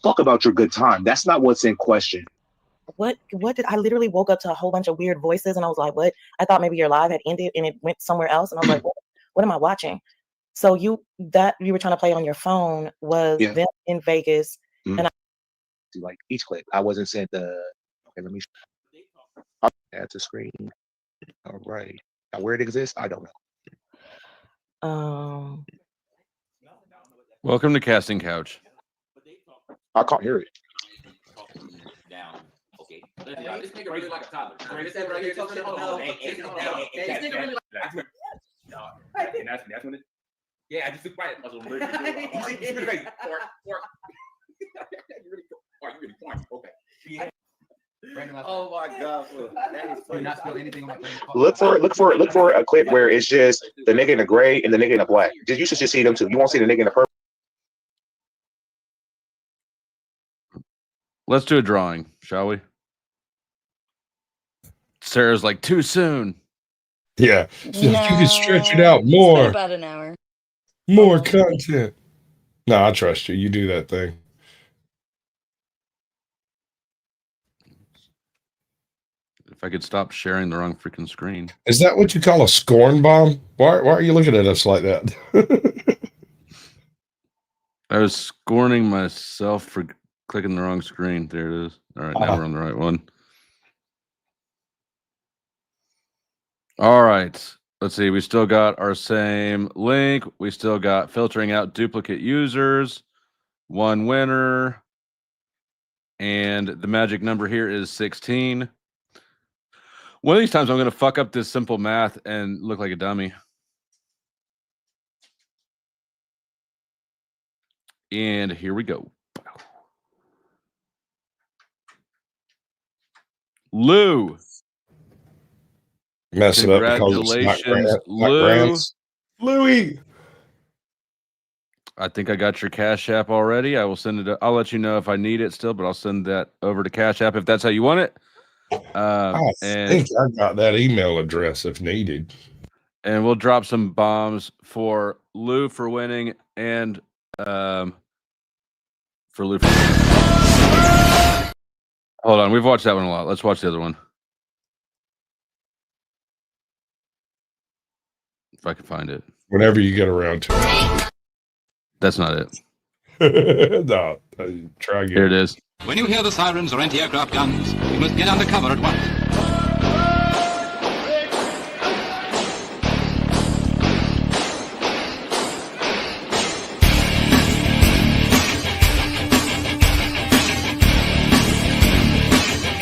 fuck about your good time. That's not what's in question. What did I literally woke up to a whole bunch of weird voices and I was like, what? I thought maybe your live had ended and it went somewhere else. And I was like, what am I watching? So you were trying to play on your phone was them in Vegas. And like each clip. I wasn't saying the okay, let me add to screen. All right. Now where it exists, I don't know. Welcome to Casting Couch. I can't hear it. Down. Okay. This nigga really like a toddler. This nigga right here. This nigga really like. No, that's when it. Yeah, I just took quiet. You really corny. Okay. Yeah. Oh my God! Look for a clip where it's just the nigga in the gray and the nigga in the black. You should just see them too. You won't see the nigga in the purple. Let's do a drawing, shall we? Sarah's like, too soon. Yeah, no, you can stretch it out more. About an hour. More content. No, I trust you. You do that thing. If I could stop sharing the wrong freaking screen. Is that what you call a scorn bomb? Why are you looking at us like that? I was scorning myself for clicking the wrong screen. There it is. All right, now we're on the right one. All right. Let's see. We still got our same link. We still got filtering out duplicate users. One winner. And the magic number here is 16. One of these times I'm going to fuck up this simple math and look like a dummy. And here we go. Lou. Mess it up. Congratulations, Lou. Louie. I think I got your Cash App already. I will send it. I'll let you know if I need it still, but I'll send that over to Cash App if that's how you want it. I think I got that email address if needed. And we'll drop some bombs for Lou for winning and for Lou for winning. Hold on. We've watched that one a lot. Let's watch the other one. If I can find it. Whenever you get around to it. That's not it. No, try again. Here it is. When you hear the sirens or anti-aircraft guns, you must get under cover at once.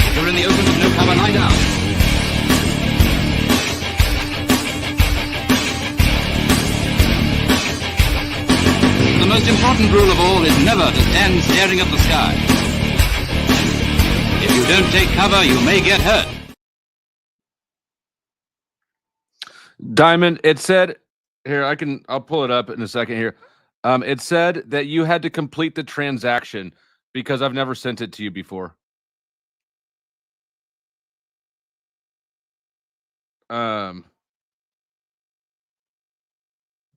If you're in the open with no cover, lie down. The most important rule of all is never to stand staring at the sky. If you don't take cover, you may get hurt. Diamond, it said here, I'll pull it up in a second here. It said that you had to complete the transaction because I've never sent it to you before.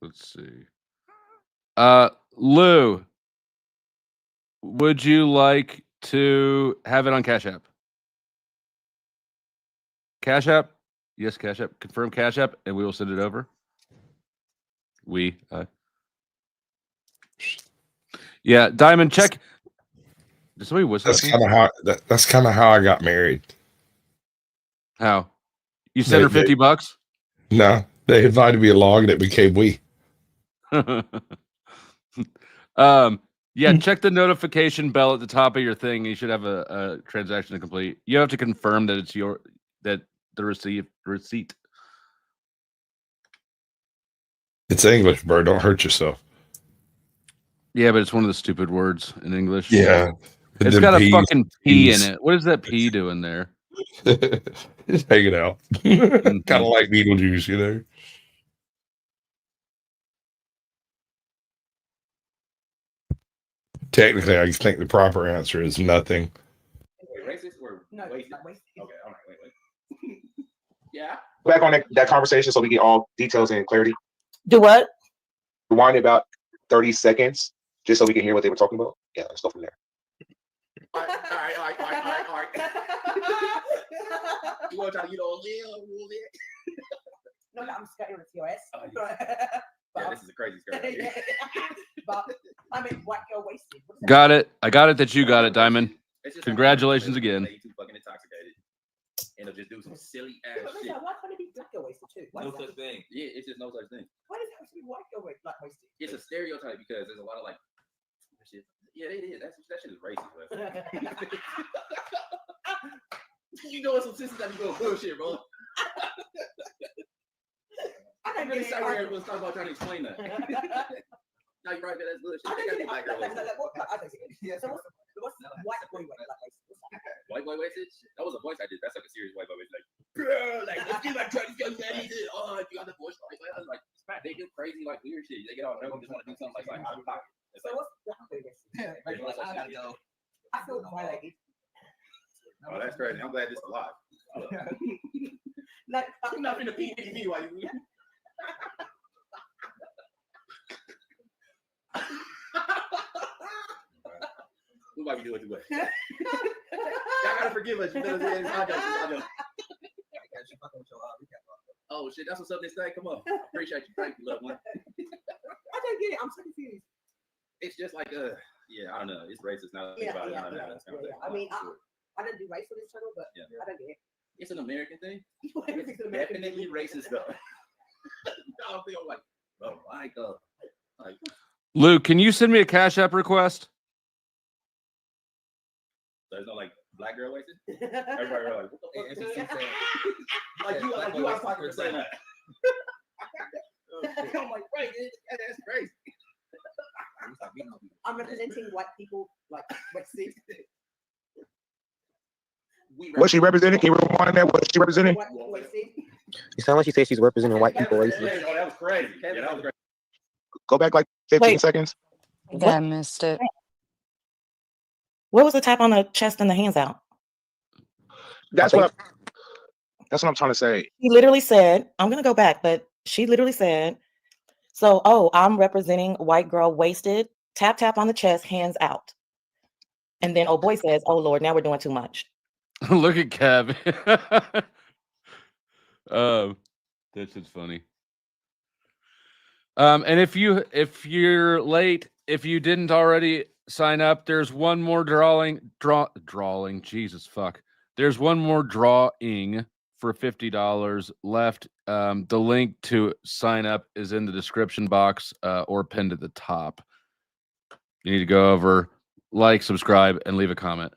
Let's see. Lou, would you like to have it on Cash App? Cash App? Yes, Cash App. Confirm Cash App, and we will send it over. Yeah, Diamond, check. Did somebody whistle? That's kind of how I got married. How? You sent her $50? No, they invited me along, and it became we. Yeah, check the notification bell at the top of your thing. You should have a transaction to complete. You have to confirm that it's the receipt. It's English, bro. Don't hurt yourself. Yeah, but it's one of the stupid words in English. Yeah. It's got a fucking P in it. What is that P doing there? Just hanging out. Kind of like Beetlejuice, you know? Technically, I think the proper answer is nothing. Wait, racist or no, racist? Okay, all right, wait. Yeah. Back on that conversation so we get all details and clarity. Do what? Rewind about 30 seconds just so we can hear what they were talking about. Yeah, let's go from there. boy trying to get on there. No, I'm scared of TOS. Oh, But Yeah, this is a crazy story. Right here. but I mean, white girl wasted. What does that Got mean? it. I got it that you got it, Diamond. It's just Congratulations like, again. They too fucking intoxicated. And they'll just do some silly ass But shit. listen, why can't it be black girl wasted too? Why No does it have such thing. Yeah, it's just no such thing. why does it have to be white girl black wasted? It's a stereotype because there's a lot of like shit. Yeah, it is. That shit is racist, bro. You know some sisters that be going bullshit, bro. I can't really say where everyone's talking about trying to explain that. No, you're right, man. That's bullshit. They gotta be black girl wasted. So what's white boy wasted? Black wasted? White boy wasted? That was a voice I did. That's like a serious white boy wasted. Like, bro, like, let's get back to this young man. Oh, you got the voice. Like, I was like, they do crazy, like, weird shit. They get all nervous, just want to do something like out of pocket. So what's black boy wasted? I feel violated. Oh, that's crazy. I'm glad this is alive. Like, I'm not finna pee me while you. We might be doing too much. Y'all gotta forgive us. You know what I'm saying? Oh shit, that's what's up this day. Come on. Appreciate you. Thank you, loved one. I don't get it. I'm so confused. It's just like yeah, I don't know. It's racist now. Think about it. I don't know. That's kind of I mean, I don't do race for this channel, but Yeah. I don't get it. it's an American thing. Everything's It's an American definitely thing. racist though. I don't feel like, bro, like Luke, can you send me a Cash App request? there's no like black girl wasted. Everybody like, what the fuck? Like you are talking for saying that. I'm like, right, that's crazy. I'm representing white people, like wasted. What she represented? Can you rewind that? What she represented? White people wasted. It sounds like she said she's representing white people Oh, racist. that was crazy. Yeah, that was crazy. Go back like 15 Wait. seconds. Yeah, I missed it. What was the tap on the chest and the hands out? That's what I'm trying to say. She literally said, I'm gonna go back, but she literally said, so I'm representing white girl wasted, tap tap on the chest, hands out. And then boy says, oh Lord, now we're doing too much. Look at Kev. That shit's funny. And if you're late, if you didn't already sign up, there's one more drawing. Jesus fuck. There's one more drawing for $50 left. The link to sign up is in the description box or pinned at the top. You need to go over, like, subscribe, and leave a comment.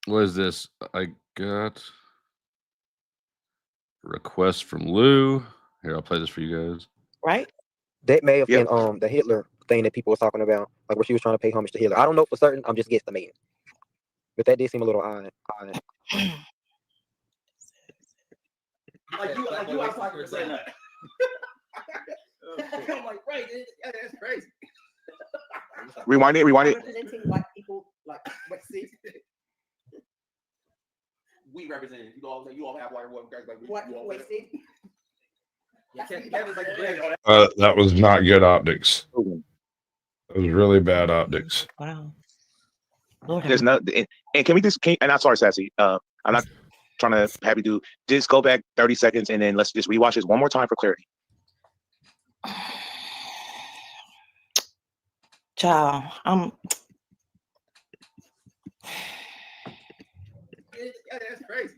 What is this? I got a request from Lou. Here, I'll play this for you guys. Right? That may have Yep. been the Hitler thing that people were talking about, like where she was trying to pay homage to Hitler. I don't know for certain. I'm just guesstimating, but that did seem a little odd. Like you are talking for saying that. I'm like, right, that's crazy. Rewind it. I'm Rewind it. representing white people, like wasted. We represent you all have white guys like White people wasted. Kevin's like, That was not good optics. It was really bad optics. Wow. Lord There's no, and can we just, and I'm sorry, Sassy. I'm not trying to have you do, just go back 30 seconds and then let's just rewatch this one more time for clarity. Child, that's crazy.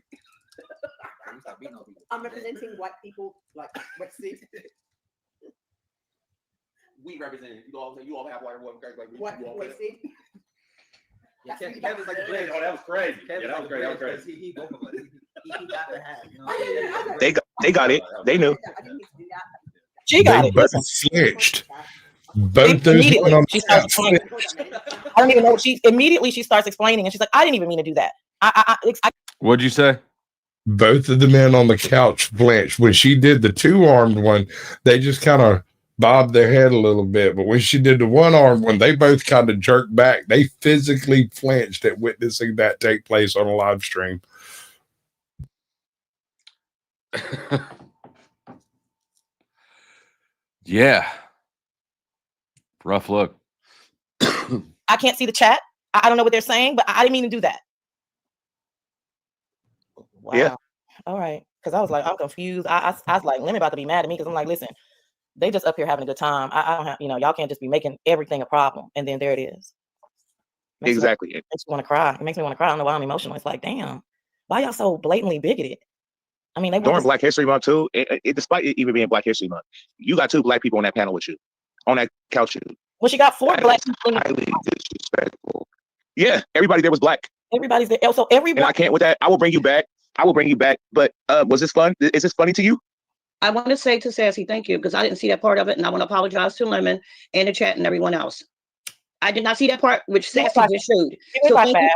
I'm representing white people, like wasted. We represent you all have white guys like White people wasted. Kevin's like, that was crazy. Yeah, that was great. That was crazy. They got it. They knew. I didn't need to do that. she got They it. both Listen, flinched. Both those immediately men on she the starts couch. explaining. I don't even know. She immediately starts explaining, and she's like, "I didn't even mean to do that." I What'd you say? Both of the men on the couch flinched. When she did the two-armed one, they just kind of bobbed their head a little bit. But when she did the one-armed one, they both kind of jerked back. They physically flinched at witnessing that take place on a live stream. Yeah. Rough look. can't see the chat. I don't know what they're saying, but I didn't mean to do that. Wow. Yeah. All right. Because I was like, I'm confused. I was like, Lemon about to be mad at me because I'm like, listen, they just up here having a good time. I don't have, y'all can't just be making everything a problem. And then there it is. Exactly. Makes me want to cry. It makes me want to cry. I don't know why I'm emotional. It's like, damn, why y'all so blatantly bigoted? I mean, they During Black History Month too, despite it even being Black History Month, you got 2 Black people on that panel with you, on that couch. Well, she got 4 That Black is people. highly disrespectful. Yeah, everybody there was Black. Everybody's there. So everybody. And I can't with that. I will bring you back. But was this fun? Is this funny to you? I want to say to Sassy, thank you, because I didn't see that part of it, and I want to apologize to Lemon and the chat and everyone else. I did not see that part, which Sassy just showed. So thank you.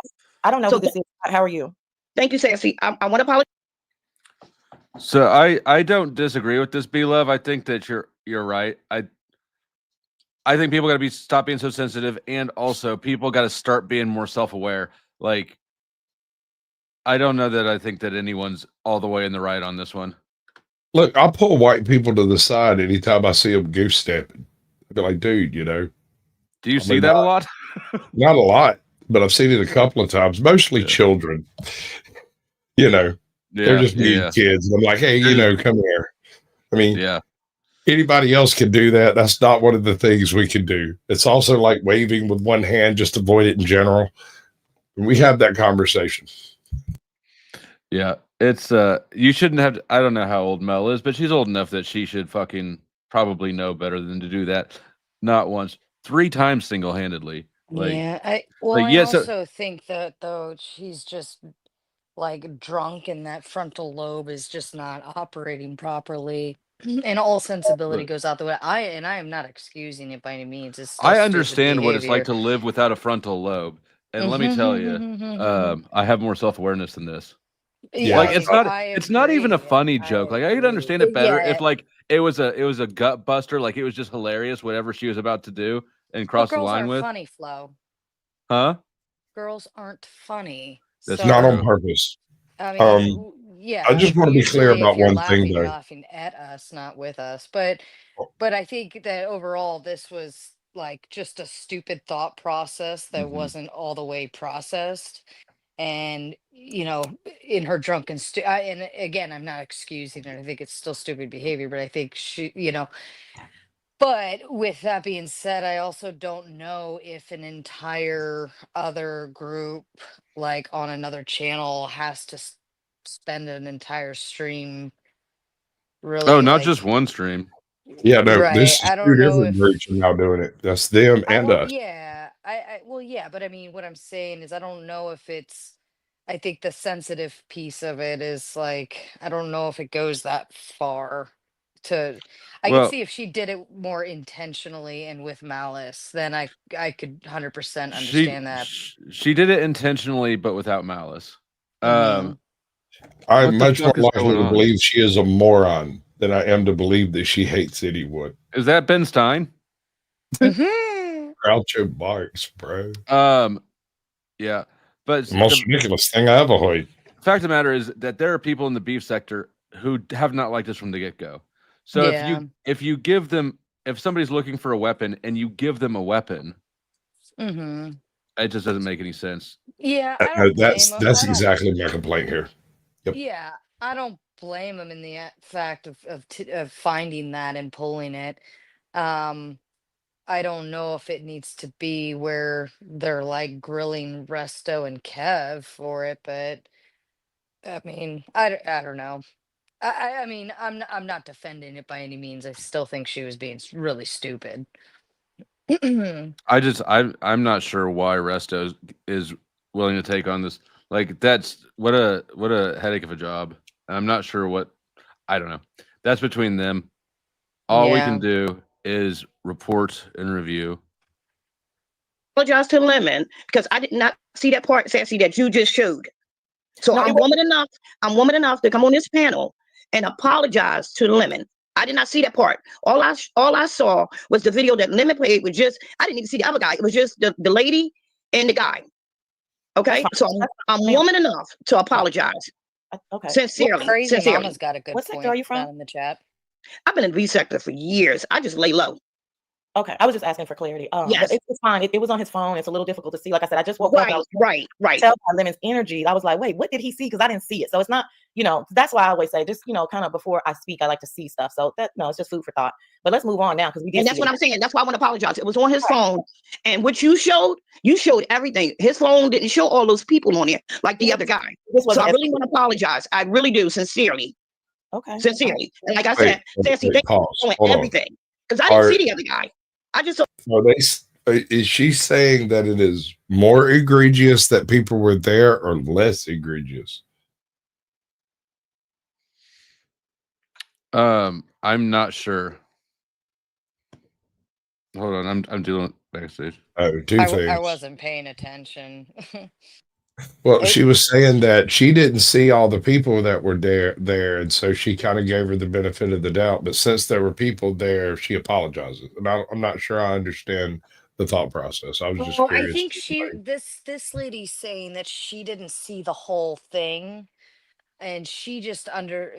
I don't know who this is. How are you? Thank you, Sassy. I want to apologize. So I don't disagree with this, B-Love. I think that you're right. I think people got to stop being so sensitive, and also people got to start being more self-aware. Like, I don't know that I think that anyone's all the way in the right on this one. Look, I'll pull white people to the side anytime I see them goose stepping. I'll be like, dude, Do you see that a lot? Not a lot, but I've seen it a couple of times, mostly children. They're just mean kids. And I'm like, hey, come here. I mean, anybody else can do that. That's not one of the things we can do. It's also like waving with one hand, just avoid it in general. We have that conversation. Yeah, it's you shouldn't have. I don't know how old Mel is, but she's old enough that she should fucking probably know better than to do that. Not once, 3 times single-handedly. I also think that though she's just like drunk and that frontal lobe is just not operating properly, and all sensibility goes out the way. I am not excusing it by any means. It's still I stupid understand what it's like behavior. to live without a frontal lobe, and let me tell you, I have more self-awareness than this. Yeah. Like it's not even a funny joke. Like I could understand it better if like it was a gut buster, like it was just hilarious whatever she was about to do and cross the line with. Funny, Flo. Huh? Girls aren't funny. That's not true. on purpose. I mean, yeah. I just want to be clear about one thing, You're though. laughing at us, not with us. But I think that overall, this was like just a stupid thought process that wasn't all the way processed. And in her drunken and again, I'm not excusing it. I think it's still stupid behavior, but I think she, But with that being said, I also don't know if an entire other group, like on another channel, has to spend an entire stream really. Oh, not just one stream. Yeah, no, Right. this is I 2 don't know different if groups are now doing it. That's them and us. yeah, but I mean, what I'm saying is I don't know if it's. I think the sensitive piece of it is like I don't know if it goes that far. I could see if she did it more intentionally and with malice, then I could 100% understand that. She did it intentionally, but without malice. I'm what the much more fuck is likely going to on? believe she is a moron than I am to believe that she hates Eddiewood. Is that Ben Stein? Groucho Marx, bro. Yeah, but The most ridiculous thing I ever heard. the fact of the matter is that there are people in the beef sector who have not liked us from the get-go. So if you give them, if somebody's looking for a weapon and you give them a weapon, it just doesn't make any sense. Yeah, I don't That's exactly my complaint here. Yep. Yeah, I don't blame him in the fact of finding that and pulling it. I don't know if it needs to be where they're like grilling Resto and Kev for it, but I mean, I don't know. I mean, I'm not defending it by any means. I still think she was being really stupid. I'm not sure why Resto is willing to take on this. Like that's what a headache of a job. I'm not sure I don't know. That's between them. All we can do is report and review. Apologize to Lemon because I did not see that part, Sassy, that you just showed. So I'm woman enough to come on this panel and apologize to Lemon. I did not see that part. All I saw was the video that Lemon played with I didn't even see the other guy. It was just the lady and the guy. Okay, so I'm woman enough to apologize. Okay. Sincerely. Crazy Mama's got a good What point. sector are you from? In the chat. I've been in the V sector for years. I just lay low. Okay, I was just asking for clarity. But Yes. it's fine. It was on his phone. It's a little difficult to see. Like I said, I just woke up. I Right, was right, right. tell by Lemon's energy. I was like, wait, what did he see? Because I didn't see it. So it's not, that's why I always say, just kind of before I speak, I like to see stuff. So that no, it's just food for thought. But let's move on now because we did And see that's what it. I'm saying. That's why I want to apologize. It was on his phone. And what you showed everything. His phone didn't show all those people on there like the other guy. This So wasn't I really want to apologize. I really do, sincerely. okay. Sincerely. And like I Wait, said, Sassy, wait, thank you pause. for showing Hold on. everything. Because I didn't Are, see the other guy. I just saw. are they? Is she saying that it is more egregious that people were there, or less egregious? I'm not sure. Hold on, I'm dealing with backstage. Oh, two I things. wasn't paying attention. Well, she was saying that she didn't see all the people that were there, and so she kind of gave her the benefit of the doubt. But since there were people there, she apologizes. And I'm not sure I understand the thought process. I was just Well, I curious. think this lady's saying that she didn't see the whole thing, and she just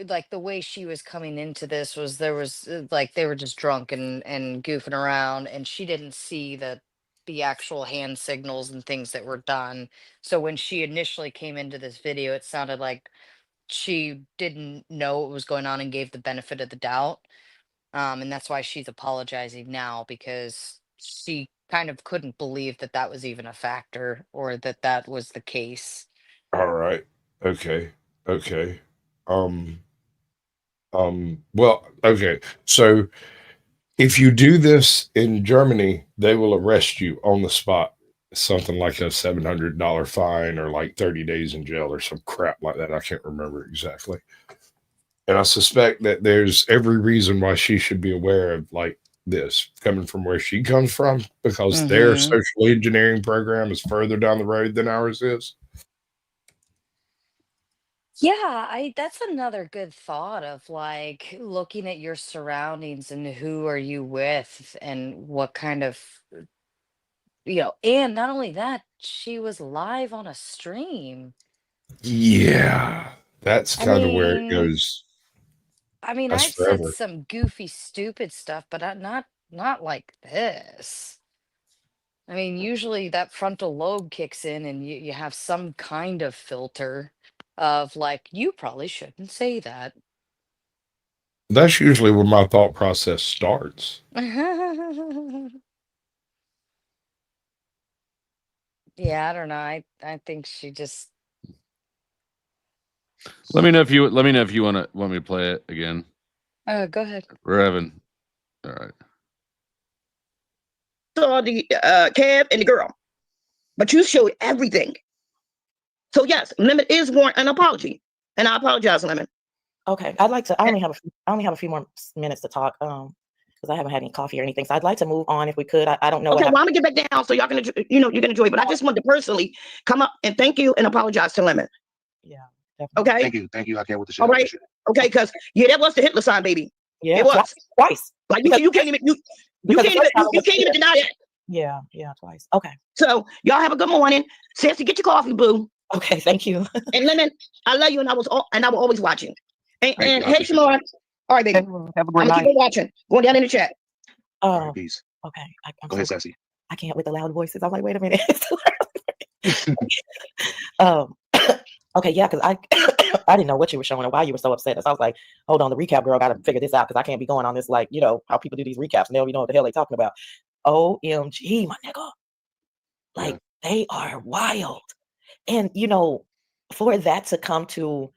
like the way she was coming into this was there was like they were just drunk and goofing around, and she didn't see the actual hand signals and things that were done. So when she initially came into this video, it sounded like she didn't know what was going on and gave the benefit of the doubt. And that's why she's apologizing now, because she kind of couldn't believe that that was even a factor, or that that was the case. All right. Okay. Okay. Um. Well. Okay. So if you do this in Germany, they will arrest you on the spot. Something like a $700 fine, or like 30 days in jail, or some crap like that. I can't remember exactly. And I suspect that there's every reason why she should be aware of like this coming from where she comes from, because their Hmm. social engineering program is further down the road than ours is. Yeah, that's another good thought of like looking at your surroundings and who are you with and what kind of, and not only that, she was live on a stream. Yeah, that's I kind of where it mean, goes. That's I've said forever. some goofy, stupid stuff, but not like this. I mean, usually that frontal lobe kicks in and you have some kind of filter of like, you probably shouldn't say that. That's usually where my thought process starts. Yeah, I don't know. I think she just Let me know if you want me to play it again. go ahead. We're having all right. Saw the cab and the girl, but you showed everything. So yes, Lemon is warrant an apology, and I apologize, Lemon. Okay, I'd like to. I only have a few more minutes to talk. Because I haven't had any coffee or anything. So I'd like to move on if we could. I don't know. Okay, well, I'm gonna get back down so y'all can, you can enjoy. But I just wanted to personally come up and thank you and apologize to Lemon. Yeah, definitely. Okay. Thank you. I can't wait to share. All right. Okay, because that was the Hitler sign, baby. Yeah, It was twice. like you can't even you can't even deny that. Yeah, twice. Okay. So y'all have a good morning. Sassy, get your coffee, boo. Okay, thank you. And Lemon, I love you, and I will always watch you. And Thank you. I hey, appreciate Shimon. All right, baby. Have a I'm great gonna keep night. on watching. Going down in the chat. All right, peace. Okay. I'm Go ahead, Sassy. I can't with the loud voices. I'm like, wait a minute. Okay, yeah, because I I didn't know what you were showing and why you were so upset. So I was like, hold on, the recap girl got to figure this out because I can't be going on this like, how people do these recaps and they don't even know what the hell they talking about. OMG, my nigga. Like, they are wild. And, for that to come to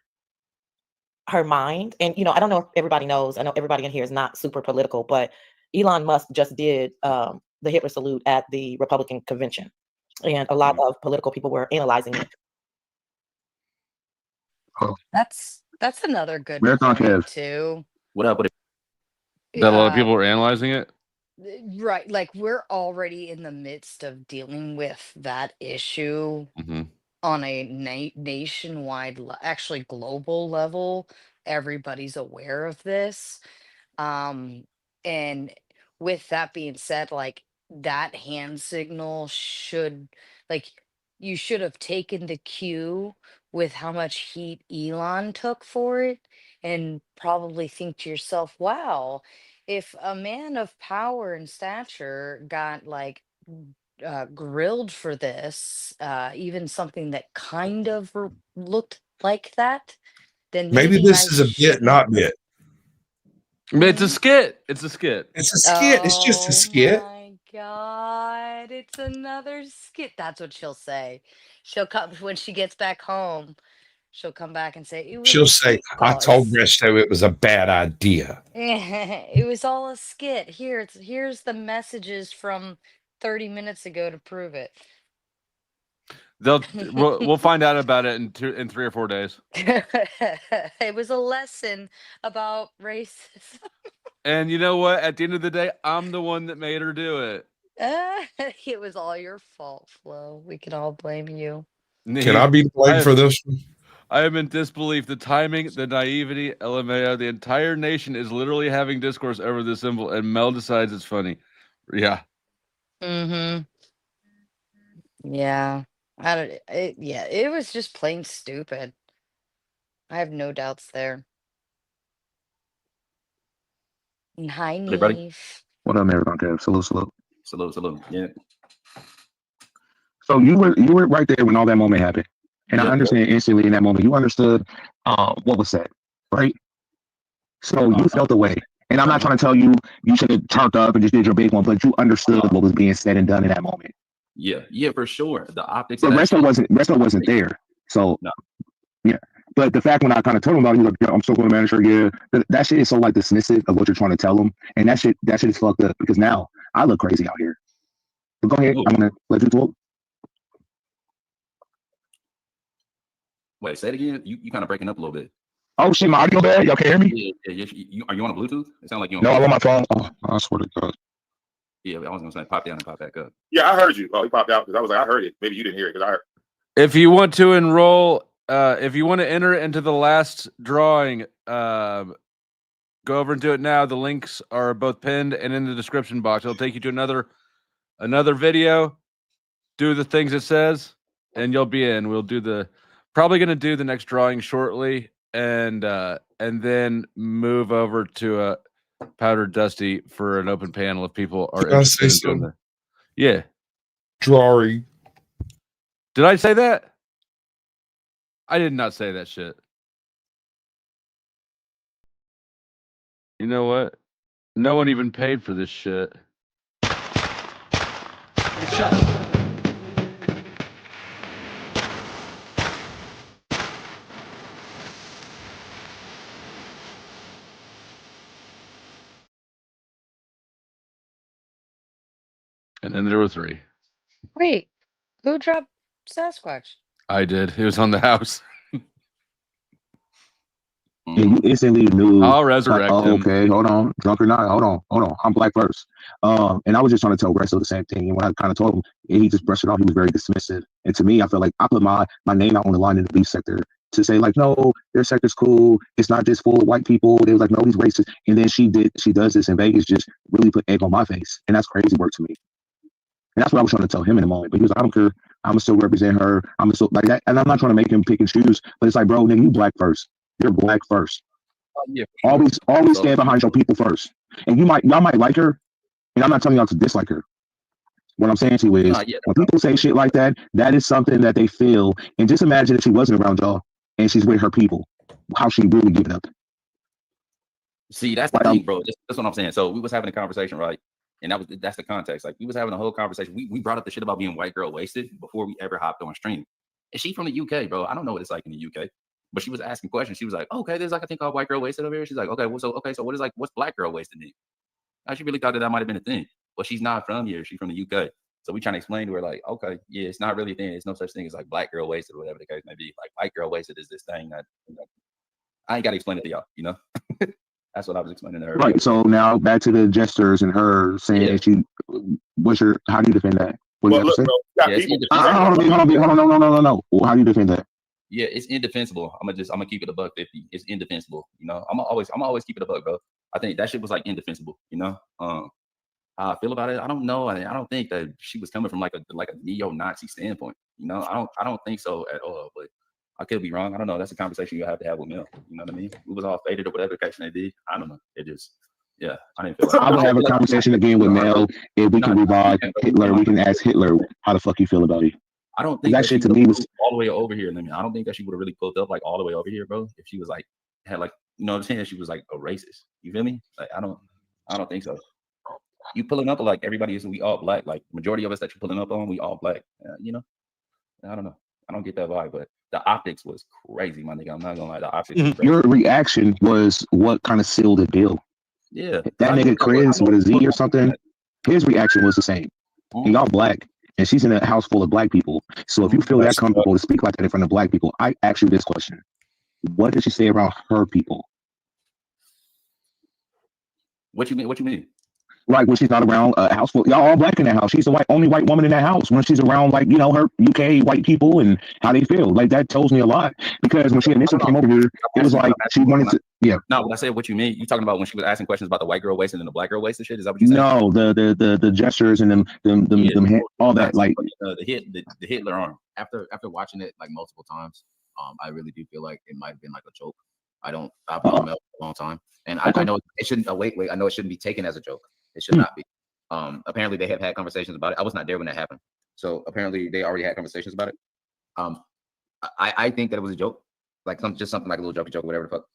her mind, and, I don't know if everybody knows, I know everybody in here is not super political, but Elon Musk just did the Hitler salute at the Republican convention. And a lot of political people were analyzing it. That's another good Marathon point Kev. too. What up with it? That a lot of people were analyzing it. Right, like we're already in the midst of dealing with that issue Mm-hmm. on a nationwide, actually global level. Everybody's aware of this. And with that being said, like that hand signal should, like, you should have taken the cue with how much heat Elon took for it, and probably think to yourself, wow, if a man of power and stature got like grilled for this, even something that kind of looked like that, then Maybe maybe this I is a bit, shouldn't. not bit. It's a skit. It's a skit. It's a skit. It's just a Oh skit. my God, it's another skit. That's what she'll say. She'll come when she gets back home. She'll come back and say, it was She'll a say, skit, I told boss. Resto it was a bad idea. It was all a skit. Here's the messages from 30 minutes ago to prove it. We'll find out about it in 3 or 4 days. It was a lesson about racism. And you know what? At the end of the day, I'm the one that made her do it. It was all your fault, Flo. We can all blame you. Can I be blamed for this one? I am in disbelief. The timing, the naivety, LMAO, the entire nation is literally having discourse over this symbol, and Mel decides it's funny. Yeah. Mm-hmm. Yeah. It was just plain stupid. I have no doubts there. And hi, Everybody. Neve. What up, everyone? Okay, salute. Salute. Yeah. So you were right there when all that moment happened, and I Yeah. understand instantly in that moment. You understood what was said, right? So you felt the way, and I'm not trying to tell you you should have turned up and just did your big one, but you understood what was being said and done in that moment. Yeah, for sure. The optics. But of that Resto wasn't there, so No. yeah. But the fact when I kind of told him about it, he was like, yeah, I'm still going to manager. Yeah, that shit is so like dismissive of what you're trying to tell him, and that shit is fucked up because now I look crazy out here. But go ahead, Ooh. I'm gonna let you talk. Wait, say it again. You kind of breaking up a little bit. Oh shit, my audio bad. Y'all can hear me? Yeah. Are you on a Bluetooth? It sounds like you on. No, Bluetooth. I'm on my phone. Oh, I swear to God. Yeah, I was gonna say pop down and pop back up. Yeah, I heard you. Oh, he popped out because I was like, I heard it. Maybe you didn't hear it because I heard. If you want to enroll, if you want to enter into the last drawing, go over and do it now. The links are both pinned and in the description box. It'll take you to another video. Do the things it says, and you'll be in. We'll do probably going to do the next drawing shortly, and then move over to Powder Dusty for an open panel if people are Can I interested say in doing something? that. Yeah. Drawing. Did I say that? I did not say that shit. You know what? No one even paid for this shit. Shut up. And then there were 3. Wait, who dropped Sasquatch? I did. It was on the house. And you instantly knew. I'll resurrect like, him. Okay, hold on, drunk or not, hold on. I'm black first. And I was just trying to tell Resto the same thing. And when I kind of told him, and he just brushed it off. He was very dismissive. And to me, I felt like I put my name out on the line in the beef sector to say like, no, their sector's cool. It's not just full of white people. They was like, no, he's racist. And then she does this in Vegas, just really put egg on my face, and that's crazy work to me. And that's what I was trying to tell him in a moment. But he was like, I don't care. I'm gonna still represent her. I'm still like that. And I'm not trying to make him pick and choose. But it's like, bro, nigga, you black first. You're black first. Yeah. Always stand behind your people first. And y'all might like her, and I'm not telling y'all to dislike her. What I'm saying to you is, when people say shit like that, that is something that they feel. And just imagine if she wasn't around y'all and she's with her people, how she really give it up. See, that's the thing, bro. That's what I'm saying. So we was having a conversation, right? And that's the context. Like we was having a whole conversation. We brought up the shit about being white girl wasted before we ever hopped on stream. And she from the UK, bro. I don't know what it's like in the UK. But she was asking questions. She was like, okay, there's like a thing called white girl wasted over here. She's like, okay, so what's black girl wasted mean? She really thought that might have been a thing. But she's not from here. She's from the UK. So we trying to explain to her, like, okay, yeah, it's not really a thing. There's no such thing as like black girl wasted or whatever the case may be. Like white girl wasted is this thing that I ain't got to explain it to y'all, you know? That's what I was explaining to her. Right. So now back to the gestures and her saying that she, how do you defend that? What do you have to say? Hold on. No. How do you defend that? Yeah, it's indefensible. I'm gonna keep it $150. It's indefensible. You know, I'm always keep it $100, bro. I think that shit was like indefensible. You know, how I feel about it, I don't know. I don't think that she was coming from like a neo-Nazi standpoint. You know, I don't think so at all. But I could be wrong. I don't know. That's a conversation you have to have with Mel. You know what I mean? It was all faded or whatever the case may be. I don't know. It just Yeah, I didn't feel like I would have a conversation again with Mel if we can revive Hitler. We can ask Hitler how the fuck you feel about it. I don't think that shit to me was all the way over here. I don't think that she would have really pulled up like all the way over here, bro. If she was like had like you know what I'm saying, she was like a racist. You feel me? Like I don't think so. You pulling up like everybody is, we all black. Like majority of us that you're pulling up on, we all black. You know, I don't know. I don't get that vibe, but the optics was crazy, my nigga. I'm not gonna lie, the optics. Was crazy. Your reaction was what kind of sealed the deal. Yeah, that nigga Chris with a Z or something. His reaction was the same. And y'all black, and she's in a house full of black people. So if you feel that comfortable to speak like that in front of black people, I ask you this question: what did she say around her people? What you mean? What you mean? Like when she's not around a house full, y'all all black in that house. She's the only white woman in that house. When she's around, like, you know, her UK white people and how they feel, like that tells me a lot. Because when she initially came over here, it was like she wanted to. Yeah. No, when I said what you mean, you talking about when she was asking questions about the white girl waist and then the black girl waist and shit? Is that what you said? No, the gestures and them all that, like the Hitler arm. After watching it like multiple times, I really do feel like it might have been like a joke. I've known Mel for a long time, and I know it shouldn't. Wait, I know it shouldn't be taken as a joke. It should not be. Apparently they have had conversations about it. I was not there when that happened, so apparently they already had conversations about it. I think that it was a joke, like something like a little jokey joke, whatever the fuck.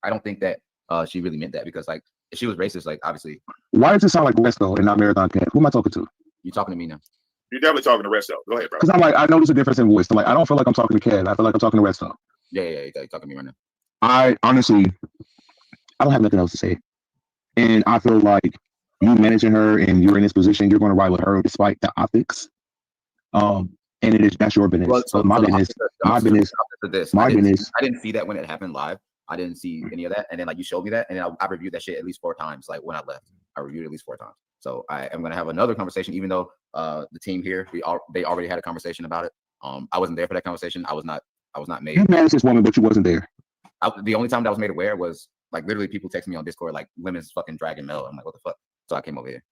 I don't think that she really meant that, because like if she was racist, like obviously. Why does it sound like Resto and not Marathon Cat? Who am I talking to? You talking to me now? You're definitely talking to Resto. Go ahead, bro. Because I'm like, I notice a difference in voice. So like, I don't feel like I'm talking to Cat. I feel like I'm talking to Resto. Yeah, you're talking to me right now. I honestly, I don't have nothing else to say, and I feel like you managing her and you're in this position, you're going to ride with her despite the optics. And that's your business. Well, so my business. I didn't see that when it happened live. I didn't see any of that, and then like you showed me that, and then I reviewed that shit at least 4 times. Like when I left, I reviewed it at least 4 times. So I am going to have another conversation, even though the team here they already had a conversation about it. I wasn't there for that conversation. I was not made. You managed this woman, but you wasn't there. The only time that I was made aware was like literally people text me on Discord like Lemon's fucking dragging Mel. I'm like, what the fuck? So I came over here.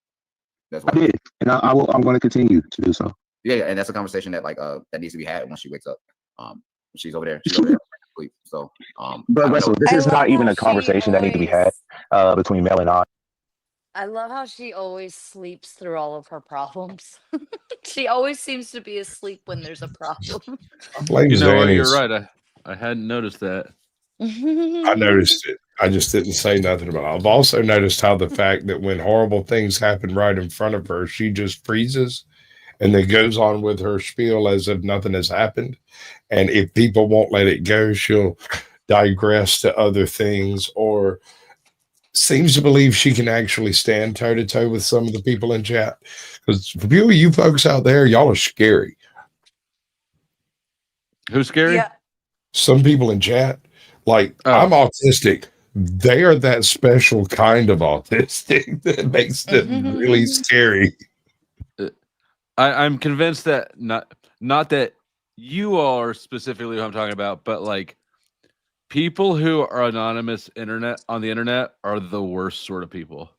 That's what I did, and I'm going to continue to do so. Yeah, and that's a conversation that like that needs to be had when she wakes up. She's over there. She's over there asleep. So but Russell, this is not even a conversation that needs to be had between Mel and I. I love how she always sleeps through all of her problems. She always seems to be asleep when there's a problem. You know what? You're right. I hadn't noticed that. I noticed it. I just didn't say nothing about it. I've also noticed how the fact that when horrible things happen right in front of her, she just freezes and then goes on with her spiel as if nothing has happened. And if people won't let it go, she'll digress to other things, or seems to believe she can actually stand toe to toe with some of the people in chat. Because for you folks out there, y'all are scary. Who's scary? Yeah. Some people in chat, like I'm autistic. They are that special kind of autistic that makes them really scary. I'm convinced that not that you are specifically who I'm talking about, but like people who are anonymous on the internet are the worst sort of people.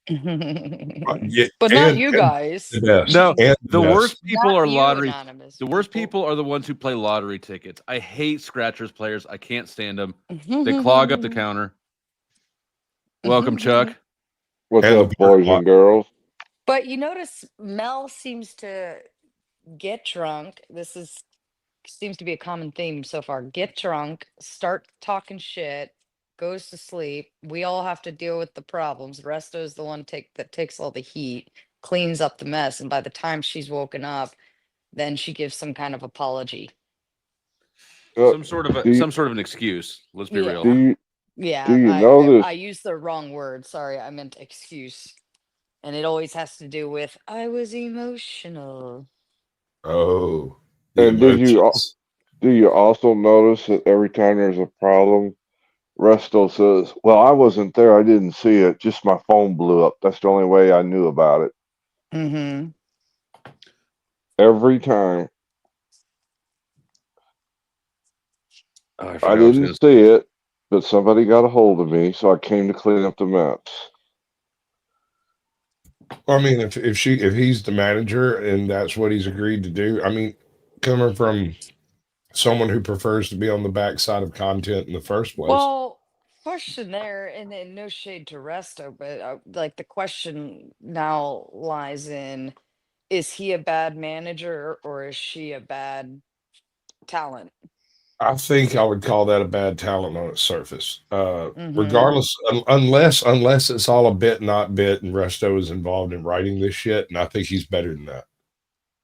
But not you guys. No, the worst people are lottery. The worst people are the ones who play lottery tickets. I hate scratchers players. I can't stand them. They clog up the counter. Welcome, Chuck. What's up, boys and girls? But you notice Mel seems to get drunk. Seems to be a common theme so far. Get drunk, start talking shit, goes to sleep. We all have to deal with the problems. Resto is the one that takes all the heat, cleans up the mess, and by the time she's woken up, then she gives some kind of apology. Some sort of an excuse. Let's be real. Do you know this? I used the wrong word. Sorry, I meant excuse. And it always has to do with I was emotional. Oh. And do you also notice that every time there's a problem, Resto says, well, I wasn't there. I didn't see it. Just my phone blew up. That's the only way I knew about it. Mm-hmm. Every time. I didn't see it, but somebody got a hold of me, so I came to clean up the mess. I mean, if he's the manager and that's what he's agreed to do, I mean, coming from someone who prefers to be on the backside of content in the first place. Well, question there, and then no shade to Resto, but like the question now lies in: is he a bad manager or is she a bad talent? I think I would call that a bad talent on its surface. Mm-hmm. Regardless, unless it's all a bit, not bit, and Resto is involved in writing this shit, and I think he's better than that.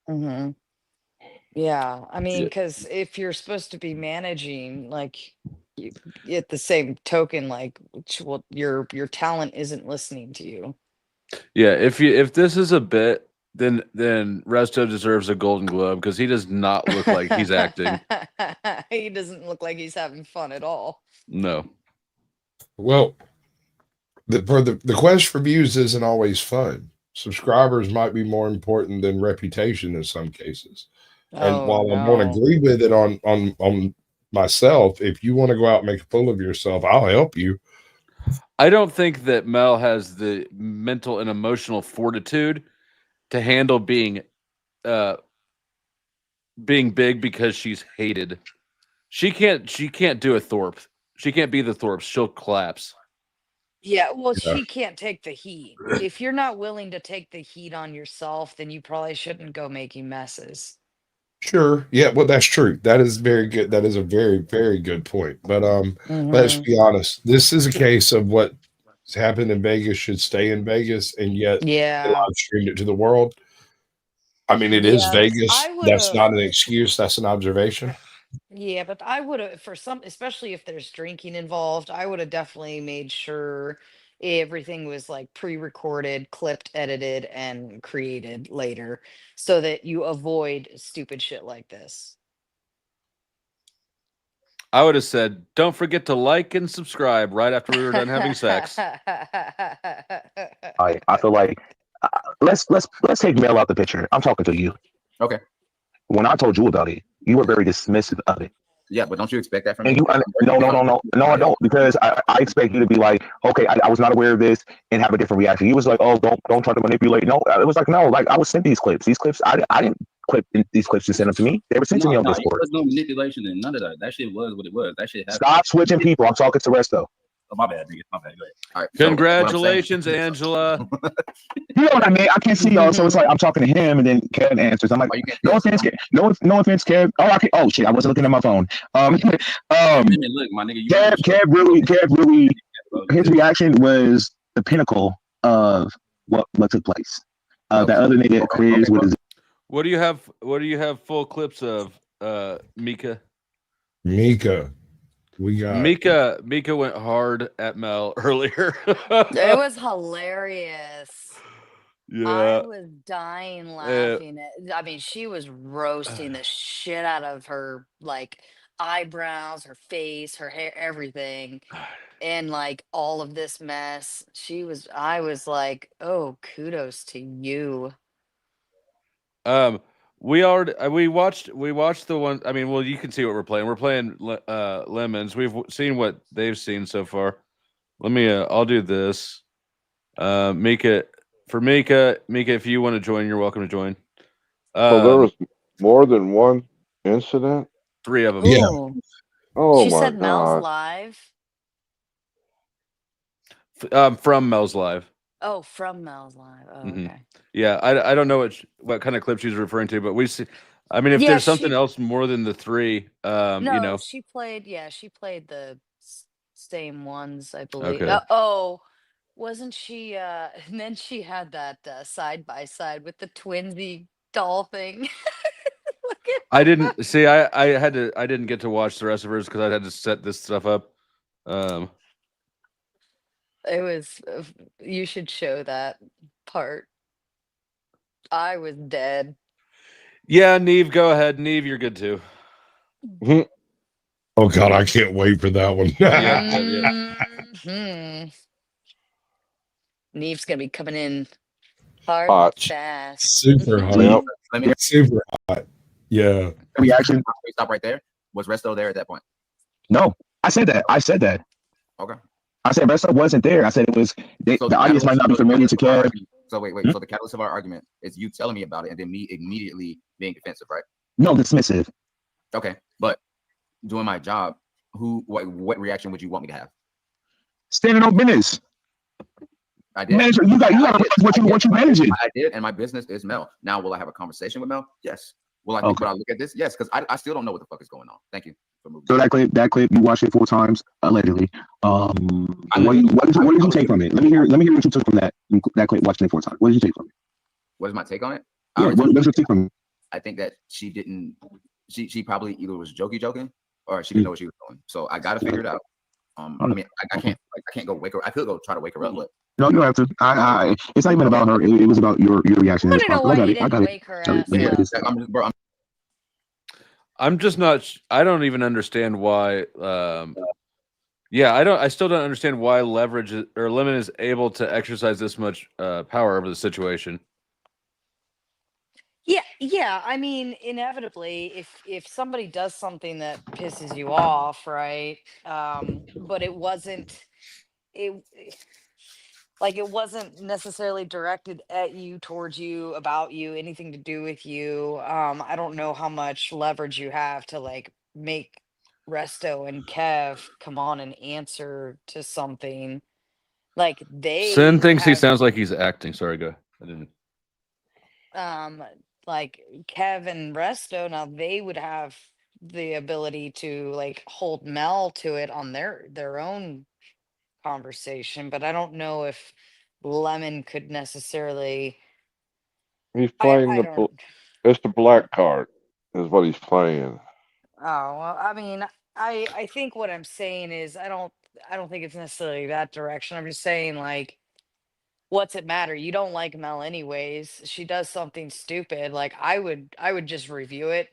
Mm-hmm. Yeah, I mean, Yeah. because if you're supposed to be managing, like, you, at the same token, like, well, your talent isn't listening to you. Yeah, if this is a bit, then Resto deserves a Golden Globe because he does not look like he's acting. He doesn't look like he's having fun at all. No. Well, the quest for views isn't always fun. Subscribers might be more important than reputation in some cases. And Oh while I won't no. agree with it on myself, if you want to go out and make a fool of yourself, I'll help you. I don't think that Mel has the mental and emotional fortitude to handle being big because she's hated. She can't do a Thorpe. She can't be the Thorpe. She'll collapse. Yeah, well, Yeah. she can't take the heat. If you're not willing to take the heat on yourself, then you probably shouldn't go making messes. Sure. Yeah, well, that's true. That is very good. That is a very, very good point. But let's Mhm. be honest. This is a case of what's happened in Vegas should stay in Vegas, and yet they Yeah. live streamed it to the world. I mean, it is Yeah, Vegas. I would That's have. not an excuse. That's an observation. Yeah, but I would have, for some, especially if there's drinking involved, I would have definitely made sure everything was like pre-recorded, clipped, edited, and created later so that you avoid stupid shit like this. I would have said, "Don't forget to like and subscribe" right after we were done having sex. I feel like let's take Mel out the picture. I'm talking to you. Okay. When I told you about it, you were very dismissive of it. Yeah, but don't you expect that from And me? no, I don't, because I expect you to be like, okay, I was not aware of this, and have a different reaction. You was like, oh, don't try to manipulate. No, it was like, no, like I was sent these clips. These clips, I didn't clip these clips to send them to me. They were sent to me on No, it Discord. was no manipulation and none of that. That shit was what it was. That shit happened. Stop switching people. I'm talking to Resto. Oh, my bad, nigga. My bad. Go ahead. All right. Congratulations, Angela. You know what I mean? I can't see y'all, so it's like I'm talking to him, and then Kev answers. I'm like, no offense, Kev. No offense, Kev. Oh shit, I wasn't looking at my phone. Look, my nigga. Kev really, his reaction was the pinnacle of what took place. That other nigga Chris with his. What do you have full clips of, Mika? Mika. We got Mika went hard at Mel earlier. It was hilarious. Yeah. I was dying laughing. I mean, she was roasting the shit out of her, like, eyebrows, her face, her hair, everything. And like all of this mess. I was like, oh, kudos to you. We watched the one. I mean, well, you can see what we're playing. We're playing Lemons. We've seen what they've seen so far. Let me. I'll do this. Mika, if you want to join, you're welcome to join. So there was more than one incident? 3 of them. Yeah. Ooh. Oh She my said Mel's God. live. From Mel's live. Oh, from Mel's live. Oh, Mhm. okay. Yeah, I don't know what kind of clip she's referring to, but we see. I mean, if Yeah, there's something else more than the 3, No, you know. she played the same ones, I believe. Okay. Wasn't she? And then she had that side by side with the twinsy doll thing. I didn't see. I didn't get to watch the rest of hers because I had to set this stuff up. It was. You should show that part. I was dead. Yeah, Neve, go ahead. Neve, you're good too. Oh God, I can't wait for that one. Mhm. Neve's gonna be coming in hard and Hot. fast. Super hot. Yep. Let me Super hot. Yeah. Reaction. stop right there. Was Resto there at that point? No, I said that. Okay. I said Resto wasn't there. I said it was. The audience might not be familiar to Kev. So wait. So the catalyst of our argument is you telling me about it and then me immediately being defensive, right? No, dismissive. Okay, but doing my job, what reaction would you want me to have? standing on business. I did. Manager, you got to realize what you managing. I did, and my business is Mel. Now, will I have a conversation with Mel? Yes. Will I think Okay. when I look at this? Yes, because I still don't know what the fuck is going on. Thank you for moving. So that clip, you watched it 4 times allegedly. What did you take from it? Let me hear what you took from that clip. Watching it 4 times. What did you take from it? What is my take on it? Yeah, what did you take from it? I think that she didn't. She probably either was joking, or she didn't know what she was doing. So I got to figure it out. I mean, I can't go wake her. I could go try to wake her up, but no, you don't have to. It's not even about her. It was about your reaction. I don't know why you didn't wake her ass up. I'm just not. I don't even understand why. Yeah, I still don't understand why Lemon is able to exercise this much power over the situation. Yeah. I mean, inevitably, if somebody does something that pisses you off, right? But it wasn't necessarily directed at you, towards you, about you, anything to do with you. I don't know how much leverage you have to like make Resto and Kev come on and answer to something. Like Sin thinks he sounds like he's acting. Sorry, go. I didn't. Like Kev and Resto, now they would have the ability to like hold Mel to it on their own conversation, but I don't know if Lemon could necessarily. He's playing it's the black card is what he's playing. Oh, well, I mean, I think what I'm saying is I don't think it's necessarily that direction. I'm just saying, like, what's it matter? You don't like Mel anyways. She does something stupid. Like I would just review it,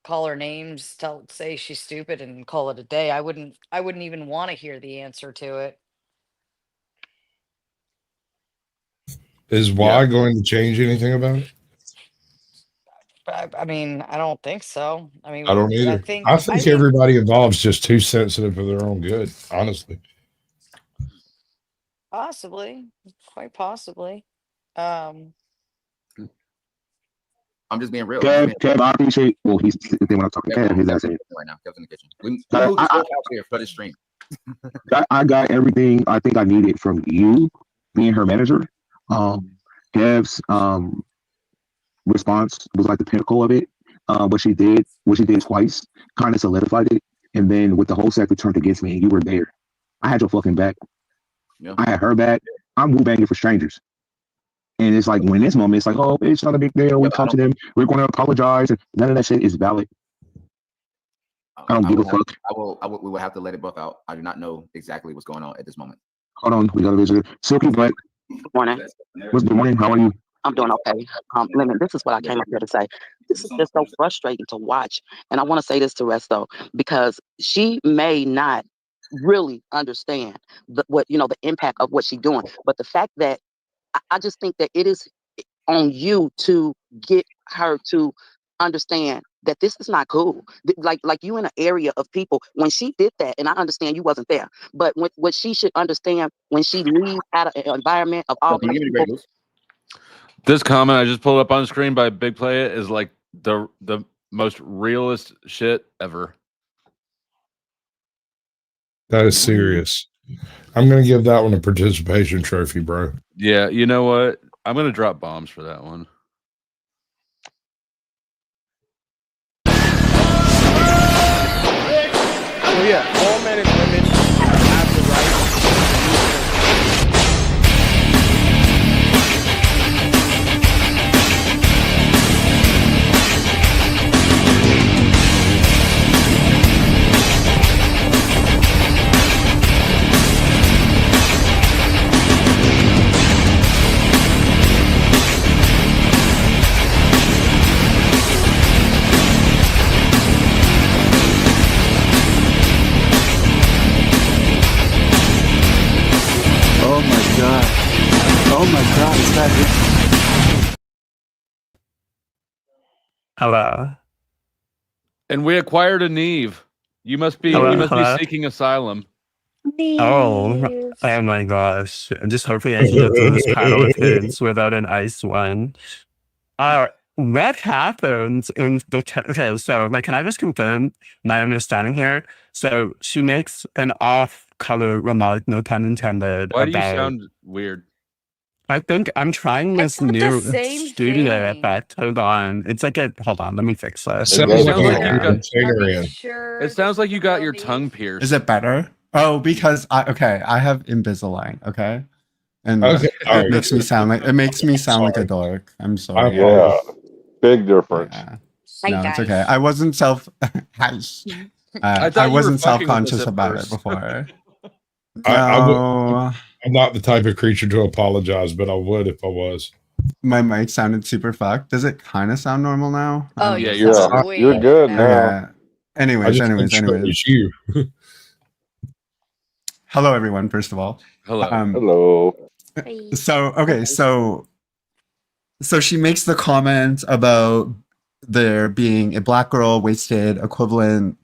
call her names, say she's stupid and call it a day. I wouldn't even want to hear the answer to it. Is Y going to change anything about it? I mean, I don't think so. I mean, I don't either. I think everybody involved is just too sensitive for their own good, honestly. Possibly, quite possibly. I'm just being real. Kev, I appreciate. Well, he's when I'm talking Kev, he's asking right now. Kev's in the kitchen. We moved this whole house here for the stream. I got everything I think I needed from you being her manager. Kev's response was like the pinnacle of it. What she did twice kind of solidified it. And then with the whole sector turned against me and you were there, I had your fucking back. Yeah. I had her back. I'm woo banging for strangers. And it's like when this moment, it's like, oh, it's not a big deal. We talk to them. We're going to apologize. And none of that shit is valid. I don't give a fuck. We will have to let it buff out. I do not know exactly what's going on at this moment. Hold on. We got a visitor. Silky Black. Good morning. Good morning. How are you? I'm doing okay. Lemon, this is what I came up here to say. This is just so frustrating to watch. And I want to say this to Resto, because she may not really understand the impact of what she's doing. But the fact that I just think that it is on you to get her to understand that this is not cool. Like you in an area of people, when she did that, and I understand you wasn't there, but what she should understand when she leaves out of an environment of all these people. This comment I just pulled up on screen by Big Play It is like the most realist shit ever. That is serious. I'm going to give that one a participation trophy, bro. Yeah, you know what? I'm going to drop bombs for that one. So yeah, all men and women have the right to Oh my god, is that it? Hello. And we acquired a Neve. You must be seeking asylum. Oh my gosh. I'm just hoping I can get through this panel of hits without an ice one. Alright, what happens in the okay, so like can I just confirm my understanding here? So she makes an off-color remark, no pun intended, Why do you about sound weird? I think I'm trying It's this not the new same studio thing. effect. Hold on. It's like a hold on, let me fix this. Sounds It like sounds like you you got got. Sure. It sounds like you got your tongue pierced. Is it better? Oh, because I have Invisalign, okay? And Okay, all it right. makes me sound like a Sorry. dork. I'm I sorry. Yeah, apologize. big difference. Yeah. Hi, No, it's okay. guys. I wasn't self I I thought you were wasn't fucking with us self-conscious at about it first. before. I'm No, not the type of creature to apologize, but I would if I was. my mic sounded super fucked. Does it kind of sound normal now? I Oh, don't you know. Yeah, sound Yeah, way you're good better. now. Okay. I Anyways, just make sure it's you. hello everyone, first of all. Hello. Hello. So she makes the comment about there being a black girl wasted equivalent.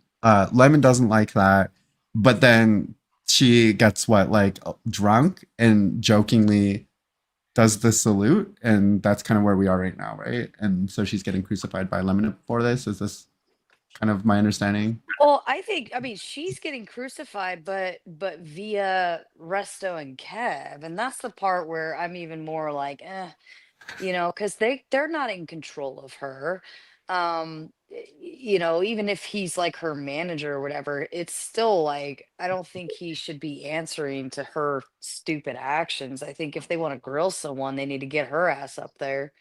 Lemon doesn't like that, but then she gets drunk and jokingly does the salute, and that's kind of where we are right now, right? And so she's getting crucified by Lemon for this. Is this kind of my understanding? Well, I mean, she's getting crucified, but via Resto and Kev, and that's the part where I'm even more like, because they're not in control of her. Even if he's like her manager or whatever, it's still like I don't think he should be answering to her stupid actions. I think if they want to grill someone, they need to get her ass up there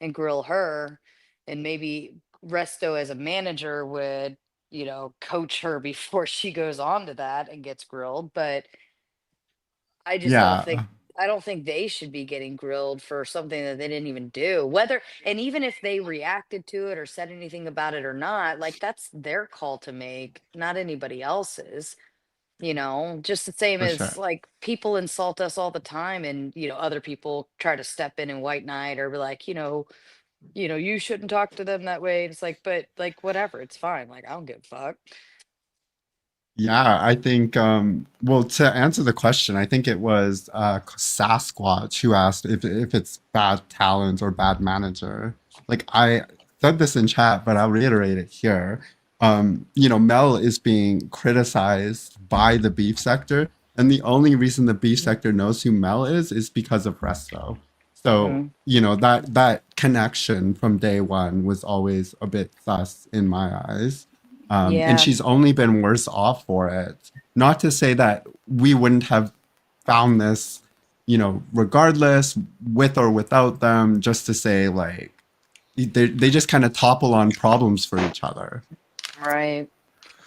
and grill her, and maybe Resto as a manager would coach her before she goes on to that and gets grilled. But I just don't think Yeah. I don't think they should be getting grilled for something that they didn't even do. Whether and even if they reacted to it or said anything about it or not, like that's their call to make, not anybody else's. Just the same For sure. as like people insult us all the time, and other people try to step in and white knight or be like, you shouldn't talk to them that way. It's like, but like whatever, it's fine. Like I don't give a fuck. Yeah, I think, well, to answer the question, I think it was Sasquatch who asked if it's bad talent or bad manager. Like I said this in chat, but I'll reiterate it here. Mel is being criticized by the beef sector, and the only reason the beef sector knows who Mel is because of Resto. So, that connection from day one was always a bit sus in my eyes. And Yeah. she's only been worse off for it. Not to say that we wouldn't have found this, regardless, with or without them, just to say, like, they just kind of topple on problems for each other. Right.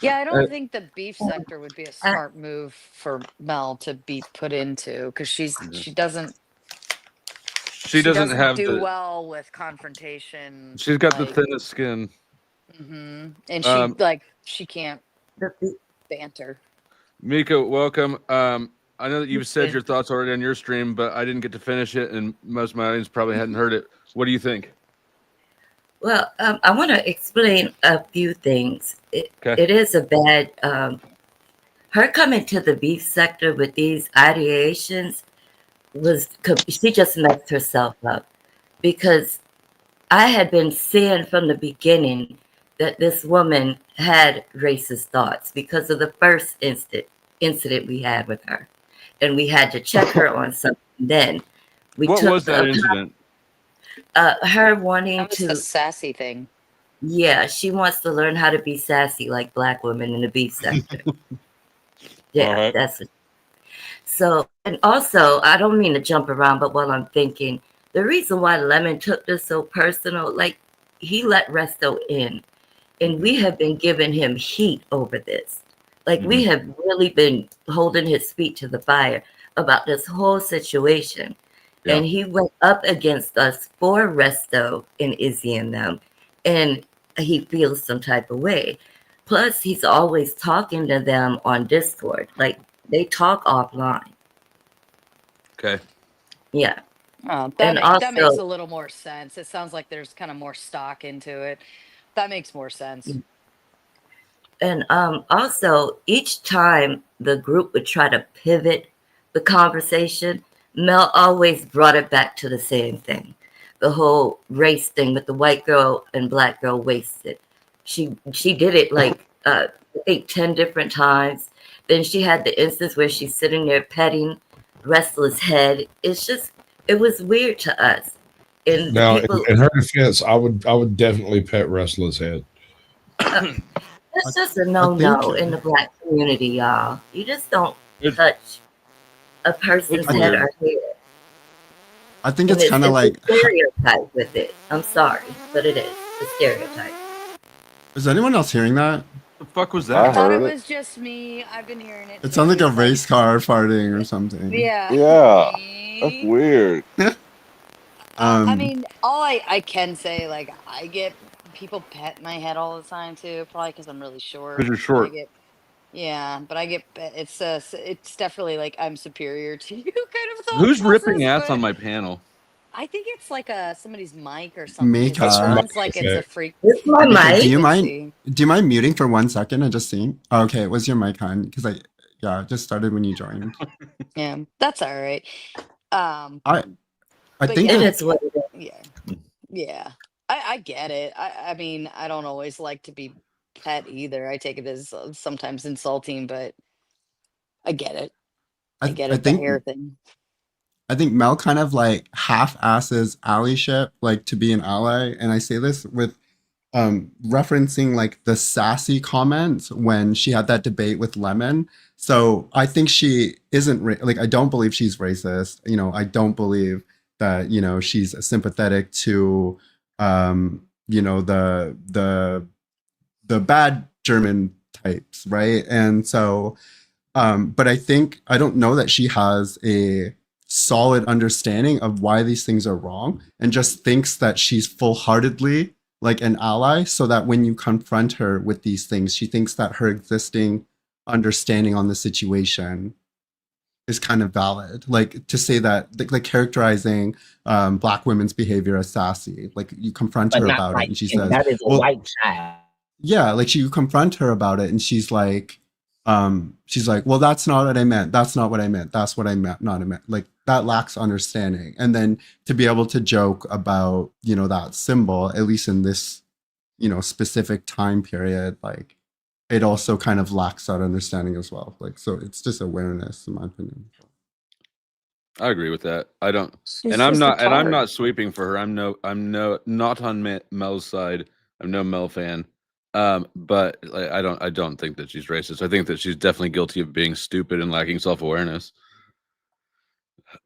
Yeah, I don't think the beef sector would be a smart move for Mel to be put into because she doesn't have do the. well with confrontation. She's got the like, thinnest skin. and she can't banter. Mika, welcome. I know that you've said your thoughts already on your stream, but I didn't get to finish it, and most of my audience probably hadn't heard it. What do you think? Well, I want to explain a few things. It is a bad. Her coming to the beef sector with these ideations she just messed herself up, because I had been seeing from the beginning that this woman had racist thoughts because of the first incident we had with her, and we had to check her on something. Then What was that incident? Her wanting The sassy thing. Yeah, she wants to learn how to be sassy like black women in the beef sector. Yeah, All right. that's it. So, and also, I don't mean to jump around, but while I'm thinking, the reason why Lemon took this so personal, like he let Resto in, and we have been giving him heat over this. Like we have really been holding his feet to the fire about this whole situation. Yeah. And he went up against us for Resto and Izzy and them, and he feels some type of way. Plus, he's always talking to them on Discord. Like they talk offline. Okay. Yeah. Oh, And that makes also- a little more sense. It sounds like there's kind of more stock into it. That makes more sense. And also, each time the group would try to pivot the conversation, Mel always brought it back to the same thing. the whole race thing with the white girl and black girl wasted. She did it like I think 10 different times. Then she had the instance where she's sitting there petting Restless head. It was weird to us. And the Now, people, in her defense, I would definitely pet Restless head. it's just a I think no in the black community, y'all. You just don't touch a person's It's head weird. or hair. I think And it's kind of it's like. a stereotype with it. I'm sorry, but it is a stereotype. Is anyone else hearing that? The fuck was I I thought it heard it. was just me. I've been hearing it It too. sounds like a It's like, race car farting or something. yeah. Yeah, that's weird. I mean, all I can say, like, I get people pet my head all the time too, probably because I'm really short. Because you're And I short. get, yeah, but I get, it's definitely like I'm superior to you kind of thought Who's ripping process. ass But on my panel? I think it's like somebody's mic or something. Because it That's Mika. my sounds like it's a effect. freak. It's my Mika, do you mind? frequency. Do you mind muting for 1 second and just seeing? Oh, okay, it was your mic, hon. Because it just started when you joined. Yeah, that's all right. I But think yeah, It that is what it is. yeah, yeah. I get it. I mean, I don't always like to be pet either. I take it as sometimes insulting, but I get it. I get I it. The think hair thing. I think Mel kind of like half asses allyship, like to be an ally. And I say this with referencing like the sassy comments when she had that debate with Lemon. So I think she isn't like, I don't believe she's racist. You know, I don't believe that, you know, she's sympathetic to, you know, the bad German types, right? And so, but I don't know that she has a solid understanding of why these things are wrong and just thinks that she's full-heartedly like an ally, so that when you confront her with these things, she thinks that her existing understanding on the situation is kind of valid. Like to say that, like characterizing Black women's behavior as sassy, like you confront But her not about like it and she him. says, That is a well, white child. yeah, like you confront her about it and she's like, well, that's not what I meant. That's not what I meant. That's what I meant. Not I meant. Like that lacks understanding. And then to be able to joke about, you know, that symbol, at least in this, you know, specific time period, like it also kind of lacks that understanding as well. Like, so it's just awareness, in my opinion. I agree with that. I don't, She's and I'm just a not, and I'm tart. not sweeping for her. I'm not on Mel's side. I'm no Mel fan. But like, I don't think that she's racist. I think that she's definitely guilty of being stupid and lacking self-awareness.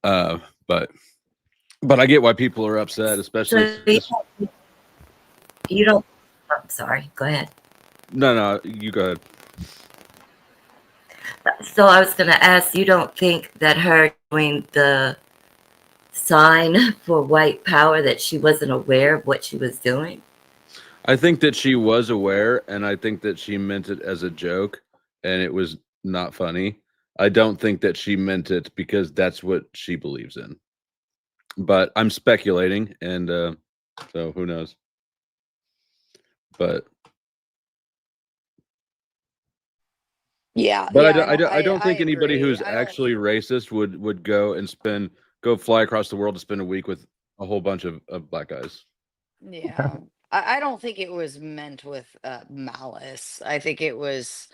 But I get why people are upset, especially. So you don't. I'm sorry. Go ahead. No, you go ahead. So I was going to ask, you don't think that her doing the sign for white power, that she wasn't aware of what she was doing? I think that she was aware, and I think that she meant it as a joke, and it was not funny. I don't think that she meant it because that's what she believes in. But I'm speculating, and so who knows? But Yeah, but yeah. I don't think anybody agree. who's actually racist would go and go fly across the world to spend a week with a whole bunch of black guys. Yeah, I don't think it was meant with malice. I think it was,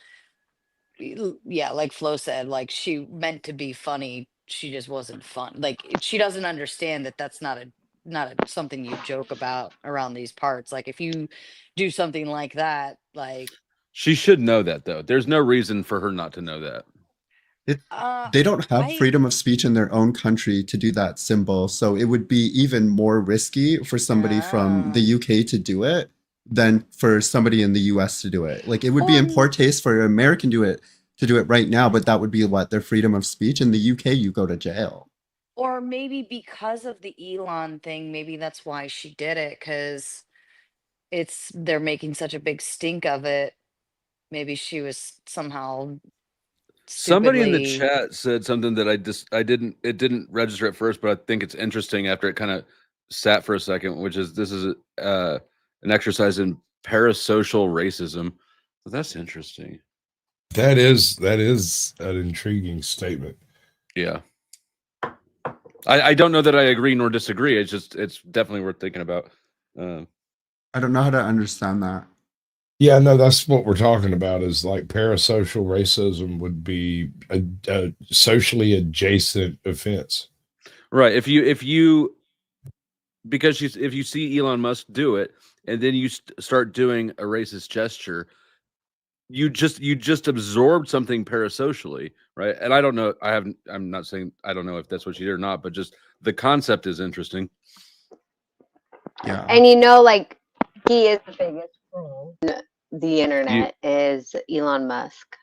yeah, like Flo said, like she meant to be funny. She just wasn't fun. Like she doesn't understand that that's not a something you joke about around these parts. Like if you do something like that, like She should know that, though. There's no reason for her not to know that. They don't have I freedom of speech in their own country to do that symbol. So it would be even more risky for somebody from the UK to do it than for somebody in the US to do it. Like it would be in poor taste for an American to do it right now, but that would be what, their freedom of speech. In the UK, you go to jail. or maybe because of the Elon thing, maybe that's why she did it, because they're making such a big stink of it. Maybe she was somehow Somebody in the stupidly. chat said something that it didn't register at first, but I think it's interesting after it kind of sat for a second, which is this is an exercise in parasocial racism. So that's interesting. That is an intriguing statement. Yeah. I don't know that I agree nor disagree. It's definitely worth thinking about. I don't know how to understand that. Yeah, no, that's what we're talking about. Is like parasocial racism would be a socially adjacent offense. Right. If you because if you see Elon Musk do it and then you start doing a racist gesture, you just absorbed something parasocially, right? And I don't know. I'm not saying I don't know if that's what she did or not, but just the concept is interesting. Yeah. And like he is the biggest troll on the internet is Elon Musk.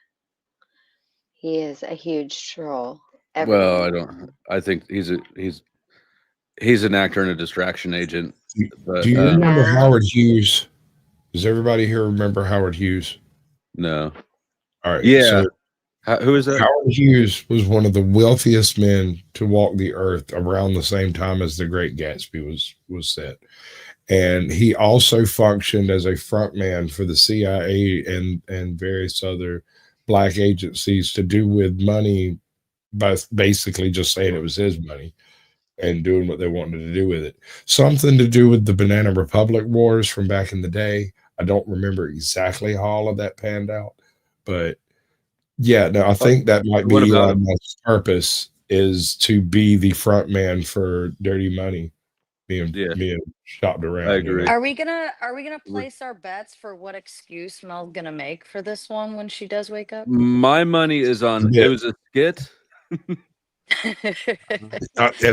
He is a huge troll. Well, I think he's an actor and a distraction agent. But Do you remember Howard Hughes? Does everybody here remember Howard Hughes? No. All right. Yeah. So who is that? Howard Hughes was one of the wealthiest men to walk the earth around the same time as The Great Gatsby was set. And he also functioned as a frontman for the CIA and various other black agencies to do with money, basically just saying it was his money and doing what they wanted to do with it. Something to do with the Banana Republic Wars from back in the day. I don't remember exactly how all of that panned out, but yeah, no, I think that might be Elon Musk's purpose is to be the front man for dirty money being shopped around. I agree. Are we gonna place our bets for what excuse Mel's gonna make for this one when she does wake up? My money is on it was a skit. And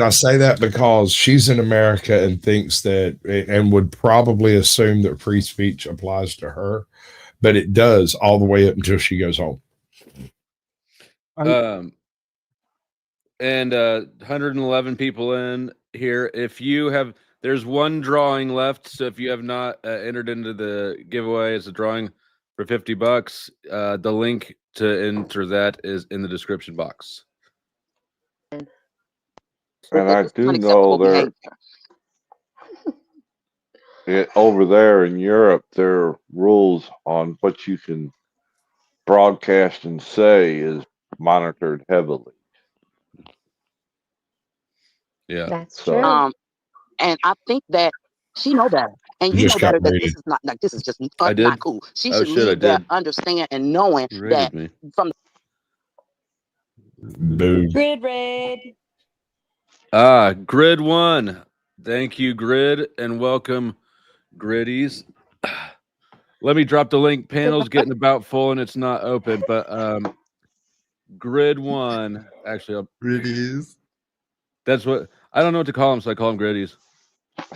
I say that because she's in America and thinks that, and would probably assume that free speech applies to her, but it does all the way up until she goes home. And 111 people in here. There's one drawing left. So if you have not entered into the giveaway, it's a drawing for $50. The link to enter that is in the description box. And I do know over there in Europe, there are rules on what you can broadcast and say is monitored heavily. Yeah, that's true. And I think that she know better, and you know better that this is not this is just not cool. She should leave there, understand, and knowing that from Grid raid. Grid 1. Thank you, Grid, and welcome, Griddies. Let me drop the link. Panel's getting about full and it's not open, but Grid 1. Actually, Griddies. That's what I don't know what to call them, so I call them Griddies.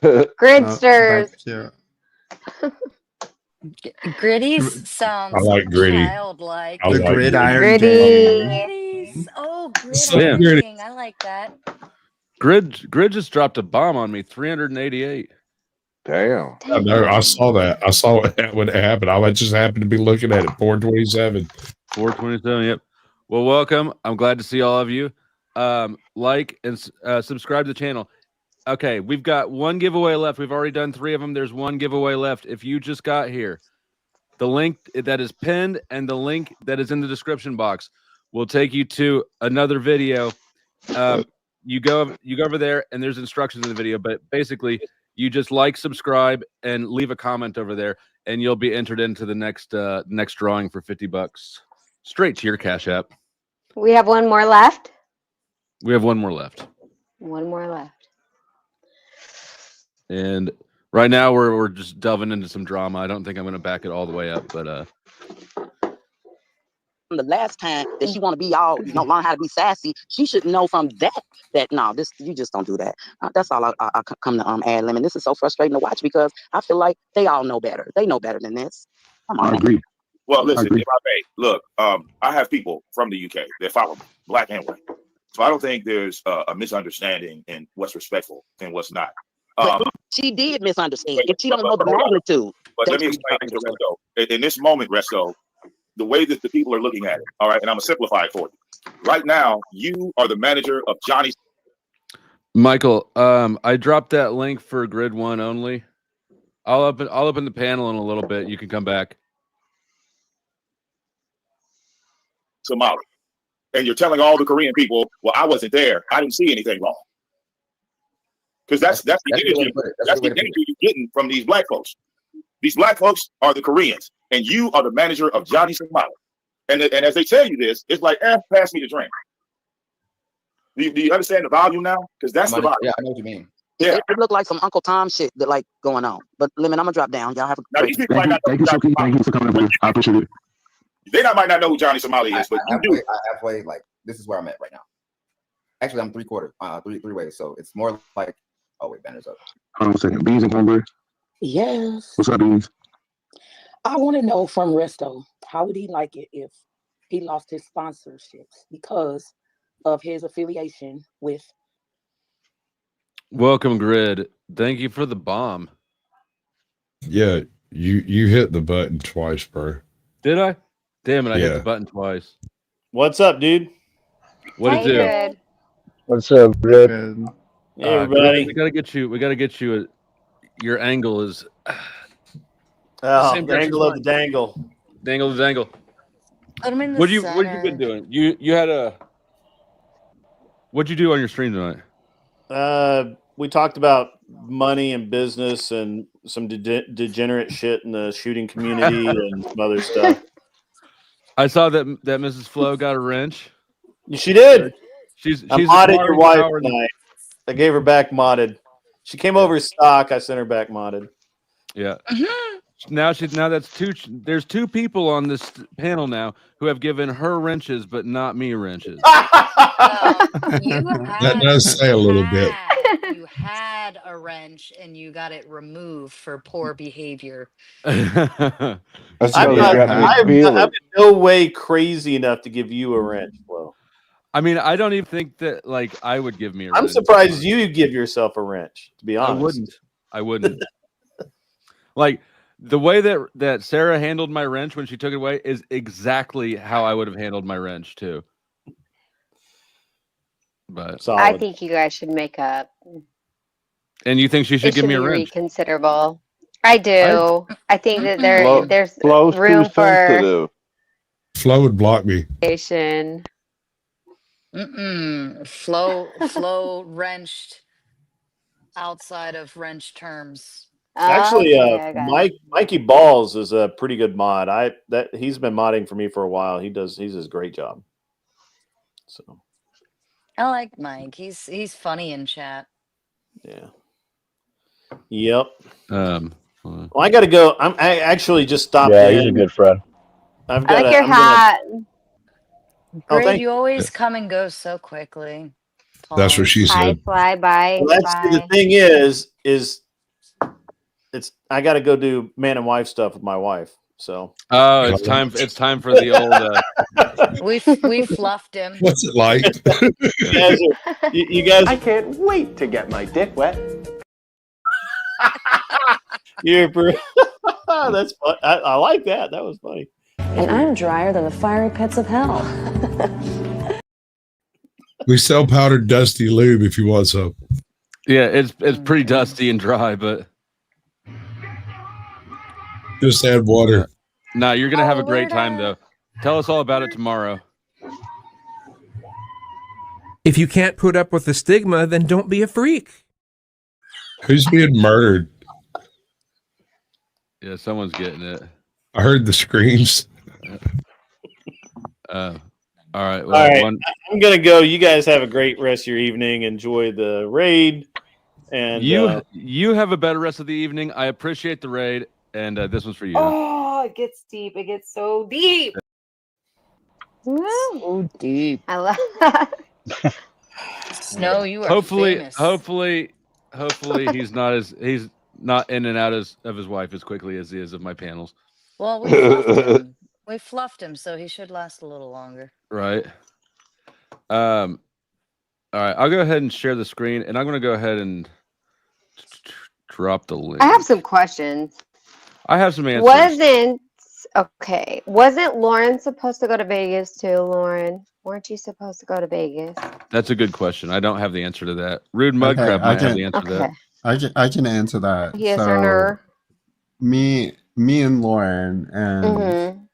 Gridsters. Griddies sounds gritty. childlike. I like gridiron. Griddies. Oh, gridiron. I like that. Grid just dropped a bomb on me. 388. Damn. I know. I saw that. I saw what happened. I just happened to be looking at it. 427. 427. Yep. Well, welcome. I'm glad to see all of you. Like and subscribe to the channel. Okay, we've got one giveaway left. We've already done 3 of them. There's one giveaway left. If you just got here, the link that is pinned and the link that is in the description box will take you to another video. You go over there and there's instructions in the video, but basically you just like, subscribe, and leave a comment over there, and you'll be entered into the next drawing for $50 straight to your Cash App. We have one more left. We have one more left. One more left. And right now we're just delving into some drama. I don't think I'm going to back it all the way up, but the last time that she want to be all, learn how to be sassy, she should know from that no, this you just don't do that. That's all I come to ad limit. This is so frustrating to watch because I feel like they all know better. They know better than this. Come on. I agree. Well, listen, if I may, look, I have people from the UK that follow me, black and white. So I don't think there's a misunderstanding in what's respectful and what's not. She did misunderstand. If she don't know the magnitude. But let me explain to Resto. In this moment, Resto, the way that the people are looking at it, all right, and I'm going to simplify it for you. Right now, you are the manager of Johnny's. Michael, I dropped that link for Grid 1 only. I'll open the panel in a little bit. You can come back. Somali. And you're telling all the Korean people, well, I wasn't there. I didn't see anything wrong. Because that's the a good way energy. to put it. That's the energy you're getting from these black folks. These black folks are the Koreans, and you are the manager of Johnny Somali. And as they tell you this, it's like, pass me the drink. Do you understand the volume now? Because that's the volume. Yeah, I know what you mean. Yeah. It looked like some Uncle Tom shit that like going on. But Lemon, I'm gonna drop down. Y'all have a Now great these people might not know who Johnny Thank you for coming, bro. I appreciate it. They might not know who Johnny Somali is, but you do. Halfway, like this is where I'm at right now. Actually, I'm three ways. So it's more like, oh wait, banner's up. Hold on a second. Beans and cornbread. Yes. What's up, Beans? I want to know from Resto, how would he like it if he lost his sponsorships because of his affiliation with? Welcome, Grid. Thank you for the bomb. Yeah, you hit the button twice, bro. Did I? Damn it! I hit Yeah. the button twice. What's up, dude? What it do? Grid. What's up, Red? Hey, everybody. We gotta get you. Your angle is. Oh, Same the angle of the dangle. Dangle the dangle. Put him in the What you been doing? You had a. What'd you do on your stream tonight? We talked about money and business and some degenerate shit in the shooting community and some other stuff. I saw that Mrs. Flo got a wrench. She did. She's I a modded smarter your wife power than- tonight. I gave her back modded. She came over stock. I sent her back modded. Yeah. Now that's two. There's two people on this panel now who have given her wrenches, but not me wrenches. That does say a little bit. You had a wrench and you got it removed for poor behavior. I'm in no way crazy enough to give you a wrench, Flo. I mean, I don't even think that like I would give me a I'm wrench. surprised you give yourself a wrench, to be honest. I wouldn't. Like the way that Sarah handled my wrench when she took it away is exactly how I would have handled my wrench too. But I think you guys should make up. And you think she should It give should me be a wrench? reconsiderable. I do. I think that there's Flo's room too for sensitive. Flo would block me. Asian. Flo wrenched outside of wrench terms. Actually, Okay, I got it. Mikey Balls is a pretty good mod. He's been modding for me for a while. He does a great job. So I like Mike. He's funny in chat. yeah. Yep. Well, I got to go. I actually just stopped. Yeah, in. he's a good friend. I've I got. like your hat. Grid, thank you always come and go so quickly. That's what she Hi, said. fly, bye. Well, the thing is it's I got to go do man and wife stuff with my wife. So it's time for the old. We fluffed him. What's it like? you guys. I can't wait to get my dick wet. You're that's fun. I like that. That was funny. And I'm drier than the fiery pits of hell. We sell powdered dusty lube if you want some. Yeah, it's pretty dusty and dry, but just add water. No, you're gonna have a great time though. Tell us all about it tomorrow. If you can't put up with the stigma, then don't be a freak. Who's being murdered? Yeah, someone's getting it. I heard the screams. All right. Well, All right. I'm gonna go. You guys have a great rest of your evening. Enjoy the raid. And you have a better rest of the evening. I appreciate the raid, and this one's for you. Oh, it gets deep. It gets so deep. So deep. I love that. Snow, you are famous. Hopefully, he's not in and out of his wife as quickly as he is of my panels. Well, we fluffed him. We fluffed him, so he should last a little longer. Right. All right. I'll go ahead and share the screen, and I'm going to go ahead and drop the link. I have some questions. I have some answers. Wasn't Lauren supposed to go to Vegas too, Lauren? Weren't you supposed to go to Vegas? That's a good question. I don't have the answer to that. Rude Mudcrab might have the answer to that. I can answer that. Yes or no? Me and Lauren and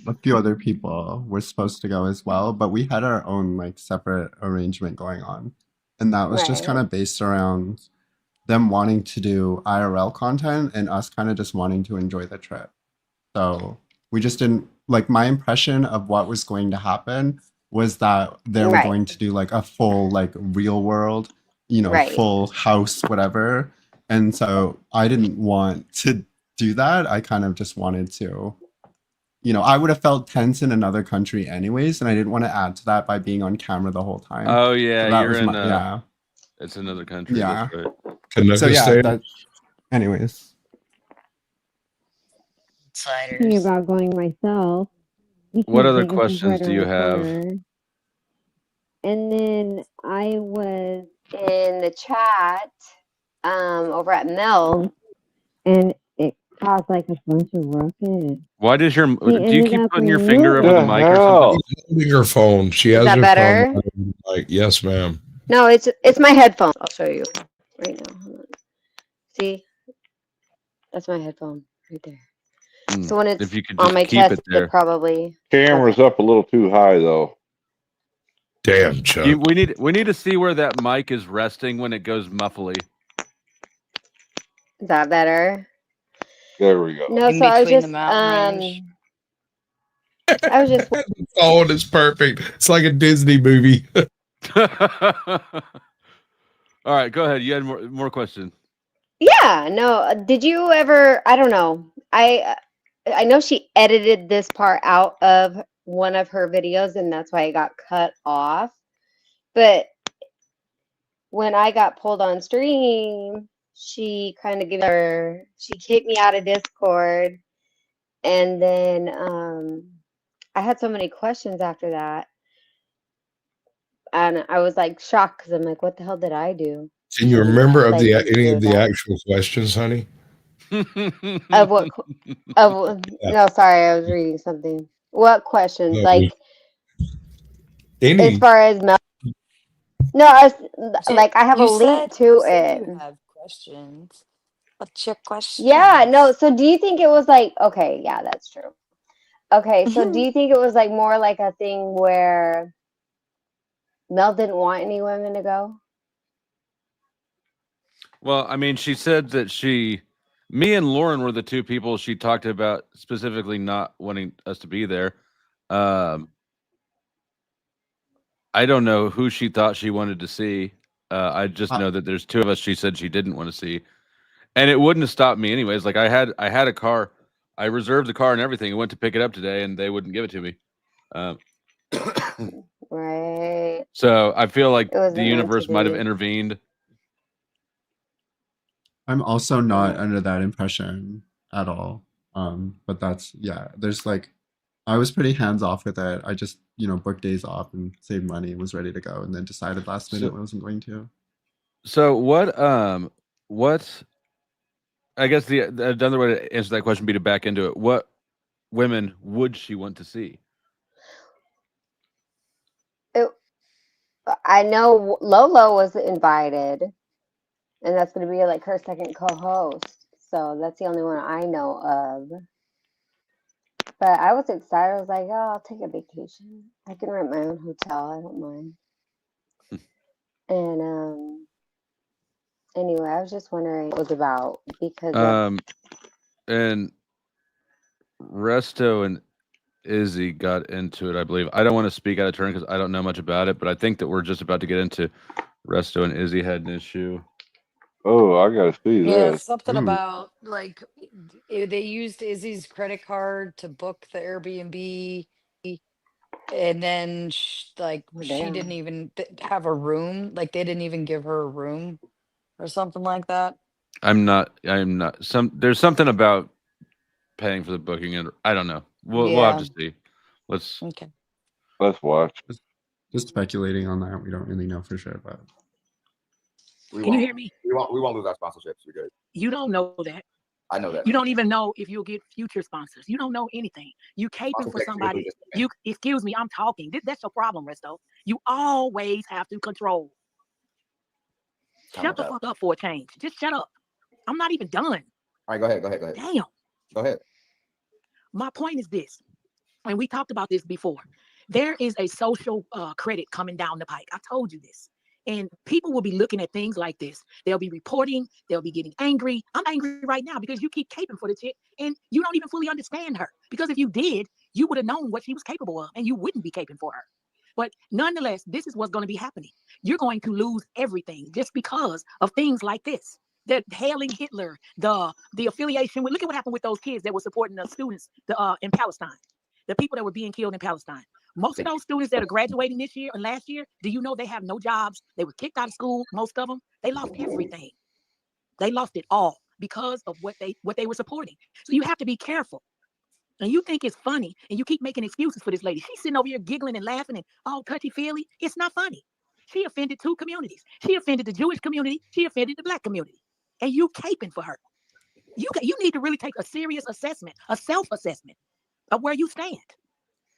a few other people were supposed to go as well, but we had our own like separate arrangement going on. and that was just Right. kind of based around them wanting to do IRL content and us kind of just wanting to enjoy the trip. So we just didn't like, my impression of what was going to happen was that they were Right. going to do like a full like real world, Right. full house, whatever. And so I didn't want to do that. I kind of just wanted to, I would have felt tense in another country anyways, and I didn't want to add to that by being on camera the whole time. Oh yeah, So that you're was in. yeah. It's another country. Yeah. That's Canucks So yeah, State. that. Anyways. Thinking about going myself. What because other Vegas is questions right do you around the have? corner. And then I was In the chat, over at Mel, and it caused like a bunch of ruckus. Why does your He do you ended keep up putting your finger over removed. the The mic or something? hell? She's holding her phone. She is has that her better? phone. Like, yes, ma'am. No, it's my headphone. I'll show you right now. Hold on. See, that's my headphone right there. So when If it's you could on just my keep chest, it there. it probably. Camera's up a little too high though. Damn, Chuck. We need to see where that mic is resting when it goes muffly. Is that better? There we go. No, In so I was between the just mountain range. I was just The phone is perfect. It's like a Disney movie. All right, go ahead. You had more questions. yeah, no. Did you ever? I don't know. I know she edited this part out of one of her videos, and that's why it got cut off. But when I got pulled on stream, she kind of she kicked me out of Discord, and then I had so many questions after that, and I was like shocked because I'm like, what the hell did I do? Can you remember of Like, the to any do of the that? actual questions, honey? Of what? No, sorry, I was reading something. What questions? No, Like as any. far as Mel? No, like I have a link to you it. said you have questions. What's your question? Yeah, no. So do you think it was like, okay, yeah, that's true. Okay, so do you think it was like more like a thing where Mel didn't want any women to go? Well, I mean, she said that me and Lauren were the two people she talked about specifically not wanting us to be there. I don't know who she thought she wanted to see. I just know that there's two of us she said she didn't want to see. And it wouldn't have stopped me anyways. Like I had a car. I reserved the car and everything. I went to pick it up today and they wouldn't give it to me. Right. So I feel like It wasn't the meant to universe might have be. intervened. I'm also not under that impression at all. But that's, yeah, there's like, I was pretty hands off with it. I just, booked days off and saved money and was ready to go, and then decided last minute I wasn't going to. So what I guess the other way to answer that question would be to back into it. What women would she want to see? I know Lolo was invited, and that's going to be like her second co-host. So that's the only one I know of. But I was excited. I was like, oh, I'll take a vacation. I can rent my own hotel. I don't mind. And anyway, I was just wondering what it was about because and Resto and Izzy got into it, I believe. I don't want to speak out of turn because I don't know much about it, but I think that we're just about to get into Resto and Izzy had an issue. Oh, I gotta see Yeah, this. something about like they used Izzy's credit card to book the Airbnb, and then she didn't even have a room. Like they didn't even give her a room or something like that. I'm not. There's something about paying for the booking, and I don't know. We'll have to see. Let's watch. Just speculating on that. We don't really know for sure, but We Can you hear me? We won't lose our sponsorships. We're good. You don't know that. I know that. You don't even know if you'll get future sponsors. You don't know anything. You caping for somebody. You excuse me, I'm talking. That's your problem, Resto. You always have to control. Shut the fuck up for a change. Just shut up. I'm not even done. All right, go ahead. Damn. Go ahead. My point is this, and we talked about this before. There is a social credit coming down the pike. I told you this. And people will be looking at things like this. They'll be reporting, they'll be getting angry. I'm angry right now because you keep caping for the chick and you don't even fully understand her. Because if you did, you would have known what she was capable of and you wouldn't be caping for her. But nonetheless, this is what's going to be happening. You're going to lose everything just because of things like this. They're hailing Hitler, the affiliation with, look at what happened with those kids that were supporting the students in Palestine, the people that were being killed in Palestine. Most of those students that are graduating this year and last year, do you know they have no jobs? They were kicked out of school, most of them. They lost everything. They lost it all because of what they were supporting. So you have to be careful. And you think it's funny, and you keep making excuses for this lady. She's sitting over here giggling and laughing and all touchy-feely. It's not funny. She offended two communities. She offended the Jewish community. She offended the Black community. And you caping for her. You need to really take a serious assessment, a self-assessment of where you stand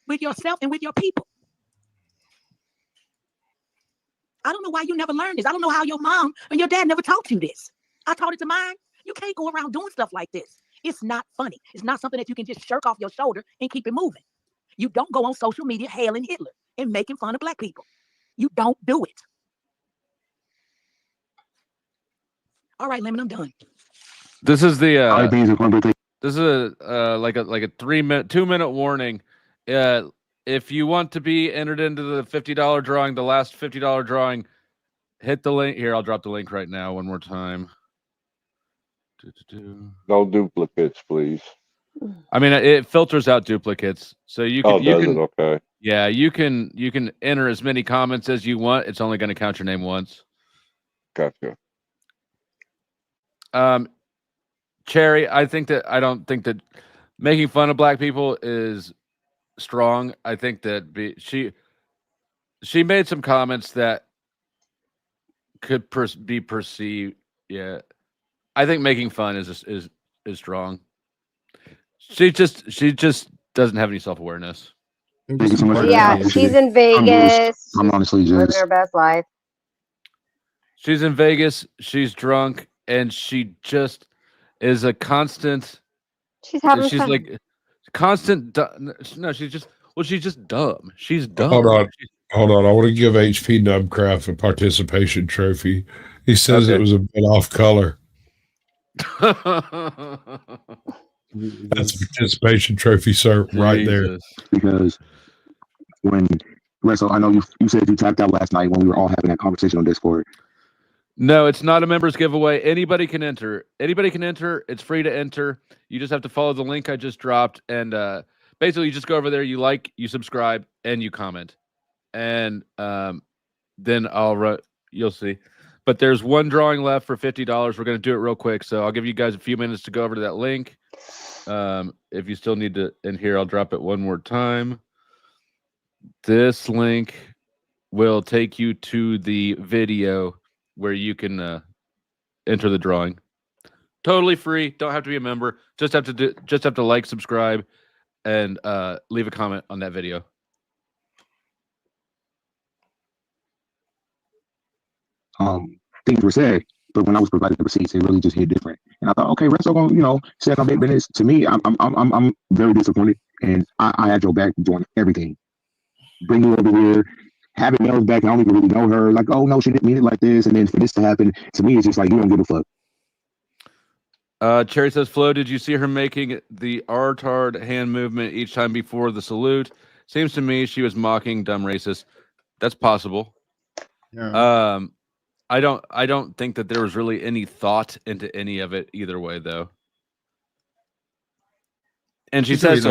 with yourself and with your people. I don't know why you never learned this. I don't know how your mom and your dad never taught you this. I taught it to mine. You can't go around doing stuff like this. It's not funny. It's not something that you can just shirk off your shoulder and keep it moving. You don't go on social media hailing Hitler and making fun of Black people. You don't do it. All right, Lemon, I'm done. This is the this is like a 2-minute warning. If you want to be entered into the $50 drawing, the last $50 drawing, hit the link here. I'll drop the link right now one more time. No duplicates, please. I mean, it filters out duplicates, so you can. Okay. Yeah, you can enter as many comments as you want. It's only going to count your name once. Gotcha. Cherry, I don't think that making fun of Black people is strong. I think that she made some comments that could be perceived. Yeah, I think making fun is strong. She just doesn't have any self-awareness. Yeah, she's in Vegas. I'm honestly living just her best life. She's in Vegas. She's drunk, and she just is a constant. She's having She's fun. like constant. No, she's just dumb. She's dumb. Hold on. I want to give HP Nubcraft a participation trophy. He says it was a bit off color. That's a participation trophy, sir, right there. Because when Russell, I know you said you tapped out last night when we were all having that conversation on Discord. No, it's not a members giveaway. Anybody can enter. It's free to enter. You just have to follow the link I just dropped, and basically you just go over there. You like, you subscribe, and you comment, and then you'll see. But there's one drawing left for $50. We're going to do it real quick, so I'll give you guys a few minutes to go over to that link. If you still need to, and here I'll drop it one more time. This link will take you to the video where you can enter the drawing. Totally free. Don't have to be a member. Just have to like, subscribe, and leave a comment on that video. Things were said, but when I was provided the receipts, it really just hit different. And I thought, okay, Resto gonna, say on big business. To me, I'm very disappointed, and I had your back doing everything. Bring you over here, having Mel's back. I don't even really know her. Like, oh no, she didn't mean it like this. And then for this to happen, to me, it's just like you don't give a fuck. Cherry says, Flo, did you see her making the R-tard hand movement each time before the salute? Seems to me she was mocking dumb racist. That's possible. Yeah. I don't think that there was really any thought into any of it either way, though. And she says,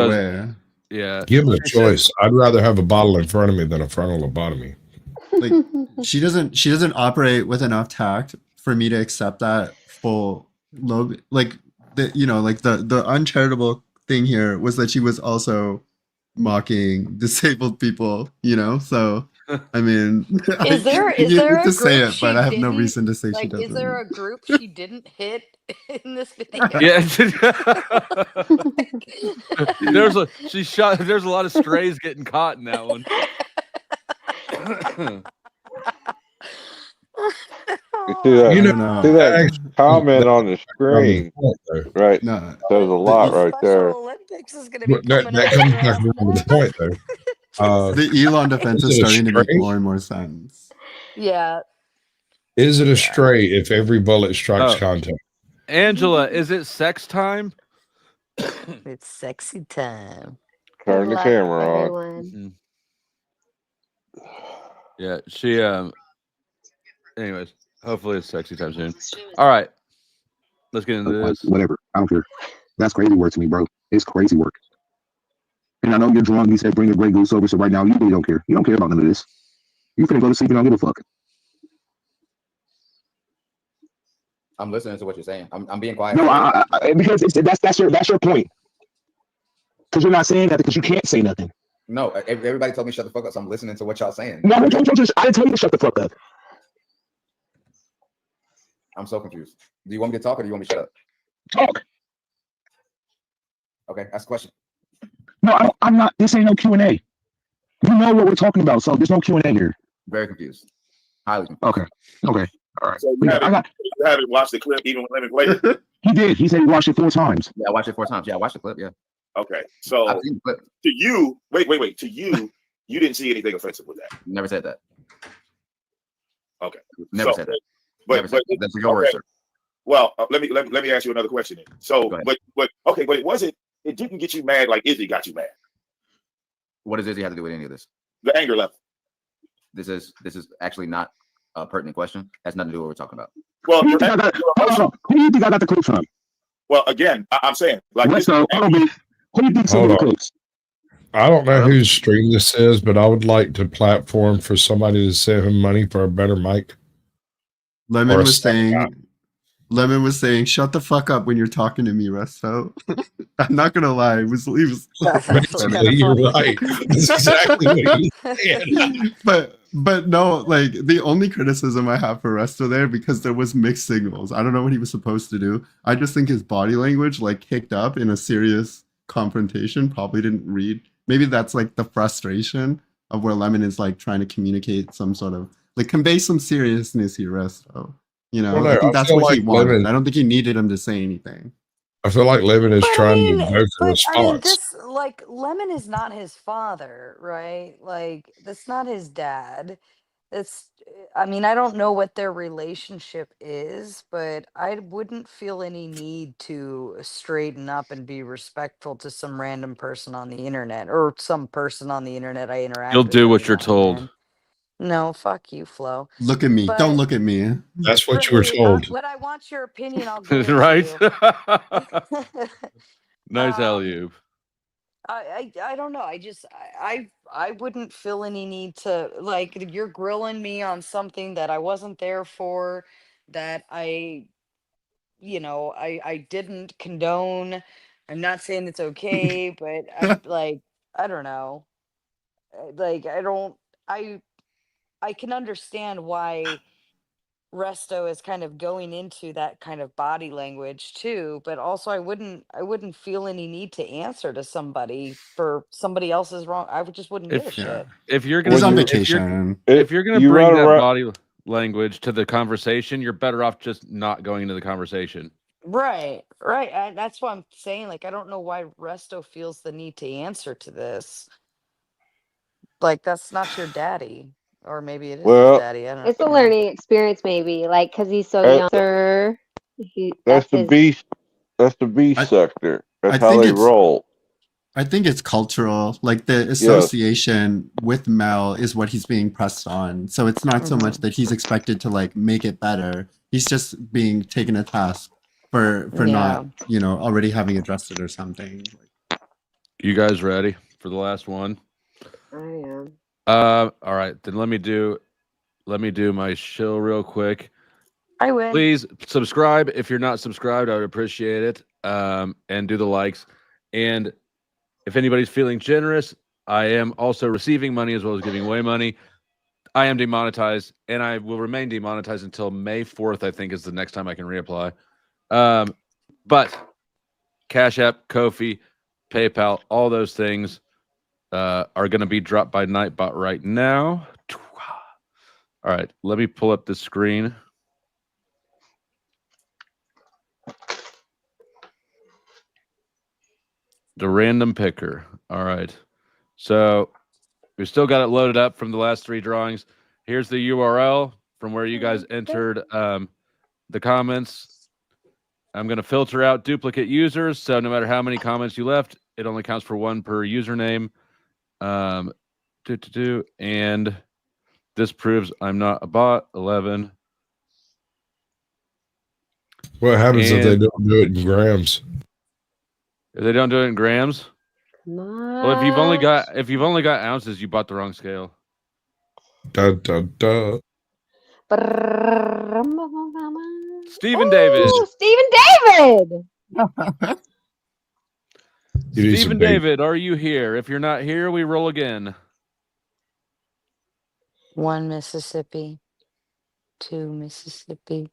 yeah. Give it a choice. I'd rather have a bottle in front of me than a frontal lobotomy. Like she doesn't operate with enough tact for me to accept that full lobe. Like the uncharitable thing here was that she was also mocking disabled people, so I mean, is there to a say group it, but I have no didn't- reason to say she like, doesn't. is there a group she didn't hit in this video? Yeah. There's a lot of strays getting caught in that one. See that comment on the screen, right? No, there's a lot right there. Olympics is going to be That comes back around to the point, though. The Elon defense is Is it a starting to make string? more and more sense. Yeah. Is it a straight if every bullet strikes Oh. contact? Angela, is it sex time? It's sexy time. Turn the luck, camera on. everyone. Yeah, she anyways, hopefully it's sexy time soon. All right. Let's get into Like, this. whatever. I don't care. That's crazy work to me, bro. It's crazy work. And I know you're drunk. You said bring a Grey Goose over, so right now you really don't care. You don't care about none of this. You finna go to sleep and don't give a fuck. I'm listening to what you're saying. I'm being quiet. No, because that's your point. Because you're not saying nothing because you can't say nothing. No, everybody told me shut the fuck up, so I'm listening to what y'all saying. No, I didn't tell you to shut the fuck up. I'm so confused. Do you want me to talk or do you want me to shut up? Talk. Okay, ask a question. No, I'm not. This ain't no Q&A. You know what we're talking about, so there's no Q&A here. Very confused. Highly confused. Okay. All right. So you haven't watched the clip even when Lemon played it? He did. He said he watched it 4 times. Yeah, I watched it 4 times. Yeah, I watched the clip. Yeah. Okay. So I've seen the clip. To you, wait. To you, you didn't see anything offensive with that. Never said that. Okay. Never said that. But that's your word, sir. Well, let me ask you another question then. So, but it didn't get you mad like Izzy got you mad. What does Izzy have to do with any of this? The anger level. This is actually not a pertinent question. Has nothing to do with what we're talking about. Well, Who do you think I got the clips from? Well, again, I'm saying like Let's go. Who do you think some of the clips? I don't know whose stream this is, but I would like to platform for somebody to send him money for a better mic. Lemon was saying, "Shut the fuck up when you're talking to me, Resto." I'm not gonna lie, he was basically, you're right. That's exactly what he said. But no, like the only criticism I have for Resto there, because there was mixed signals. I don't know what he was supposed to do. I just think his body language, like kicked up in a serious confrontation, probably didn't read. Maybe that's like the frustration of where Lemon is like trying to communicate some sort of like convey some seriousness here, Resto. You know, Well, no, I think I that's feel what he like wanted. Lemon- I don't think he needed him to say anything. I feel like Lemon is trying to evoke a I mean, response. this like Lemon is not his father, right? Like that's not his dad. It's I mean, I don't know what their relationship is, but I wouldn't feel any need to straighten up and be respectful to some random person on the internet or some person on the internet I interact You'll with. do every what you're now and told. then. No, fuck you, Flo. Look at me. But Don't look at me. That's what you were told. when I want your opinion, I'll give it Right? to you. Nice alley-oop. I don't know. I wouldn't feel any need to like you're grilling me on something that I wasn't there for, that I didn't condone. I'm not saying it's okay, but I'm like I don't know. Like I can understand why Resto is kind of going into that kind of body language too, but also I wouldn't feel any need to answer to somebody for somebody else's wrong. Just wouldn't give a shit. If you're He's gonna on do- vacation. if you're gonna You bring run that around- body language to the conversation, you're better off just not going into the conversation. Right. That's what I'm saying. Like I don't know why Resto feels the need to answer to this. Like that's not your daddy. Or maybe it is his Well, daddy. I don't know. It's a learning experience, maybe, like because he's so young. Sir, That's the his. B. That's the B sector. That's I how think they it's- roll. I think it's cultural. Like the association with Mel is what he's being pressed on. So it's not so much that he's expected to like make it better. He's just being taken a task for not, already having addressed it or something. You guys ready for the last one? I am. All right, then let me do my shill real quick. I win. Please subscribe if you're not subscribed. I would appreciate it. And do the likes. And if anybody's feeling generous, I am also receiving money as well as giving away money. I am demonetized, and I will remain demonetized until May 4th, I think is the next time I can reapply. But Cash App, Ko-fi, PayPal, all those things are going to be dropped by Nightbot right now. All right, let me pull up the screen. The random picker. All right. So we still got it loaded up from the last 3 drawings. Here's the URL. from where you guys entered the comments. I'm going to filter out duplicate users. So no matter how many comments you left, it only counts for one per username. And this proves I'm not a bot. 11. What happens if they don't do it in grams? If they don't do it in grams? Well, if you've only got ounces, you bought the wrong scale. Dun, dun, dun. Stephen David. Stephen David. Stephen David, are you here? If you're not here, we roll again. 1 Mississippi, 2 Mississippi,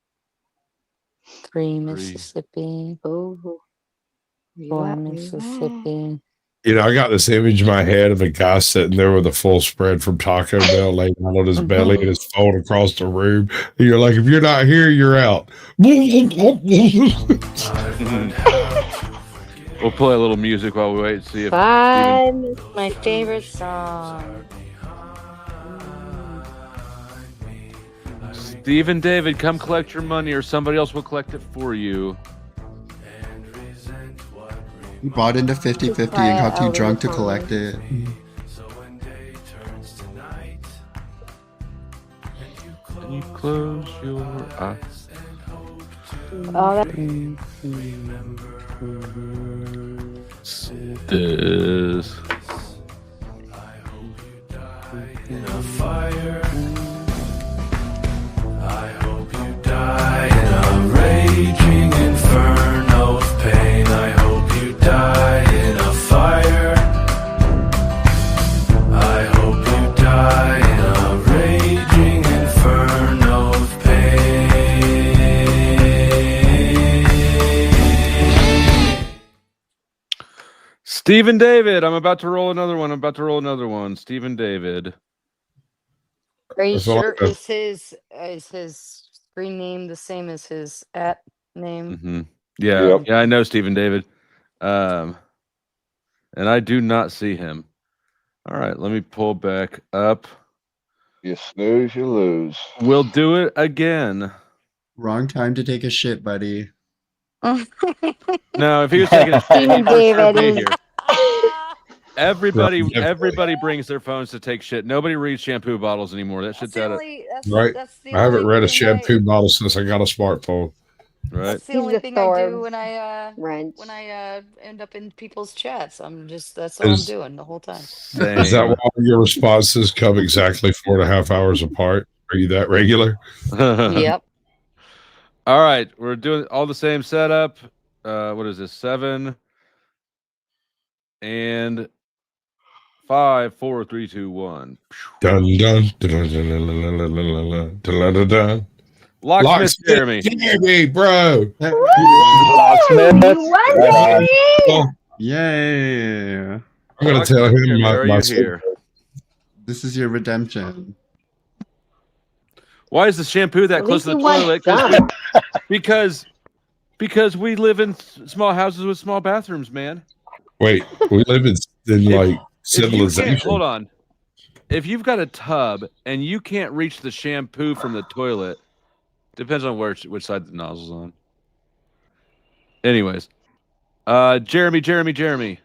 3 Mississippi, 4 Mississippi. You know, I got this image in my head of a guy sitting there with a full spread from Taco Bell laying out on his belly and his phone across the room. And you're like, if you're not here, you're out. We'll play a little music while we wait and see if Fun. My favorite song. Stephen David, come collect your money or somebody else will collect it for you. You bought into 50-50 and got too drunk to collect it. Can you close your eyes? Oh, This. In a fire, I hope you die in a raging inferno of pain. I hope you die in a fire. I hope you die in a raging inferno of pain. Stephen David, I'm about to roll another one. Stephen David. Are you sure is his screen name the same as his @ name? Mm-hmm. Yeah, yeah, I know Stephen David. And I do not see him. All right, let me pull back up. You snooze, you lose. We'll do it again. Wrong time to take a shit, buddy. No, if he was taking a shit, Stephen he'd for sure be David. here. Everybody brings their phones to take shit. Nobody reads shampoo bottles anymore. That shit's out of Right. I haven't read a shampoo bottle since I got a smartphone. Right. That's the only thing I do when I end up in people's chats. That's all I'm doing the whole time. Is that why your responses come exactly 4.5 hours apart? Are you that regular? Yep. All right, we're doing all the same setup. What is this? 7 and 5, 4, 3, 2, 1. Dun dun dun dun dun dun dun dun dun dun. Locksmith Jeremy. Jeremy, bro. Locksmith. Yay. I'm gonna tell him my here. This is your redemption. Why is the shampoo that At close to the least you want toilet? some. Because we live in small houses with small bathrooms, man. Wait, we live in like civilization. Hold on. If you've got a tub and you can't reach the shampoo from the toilet, depends on which side the nozzle's on. Anyways, Jeremy.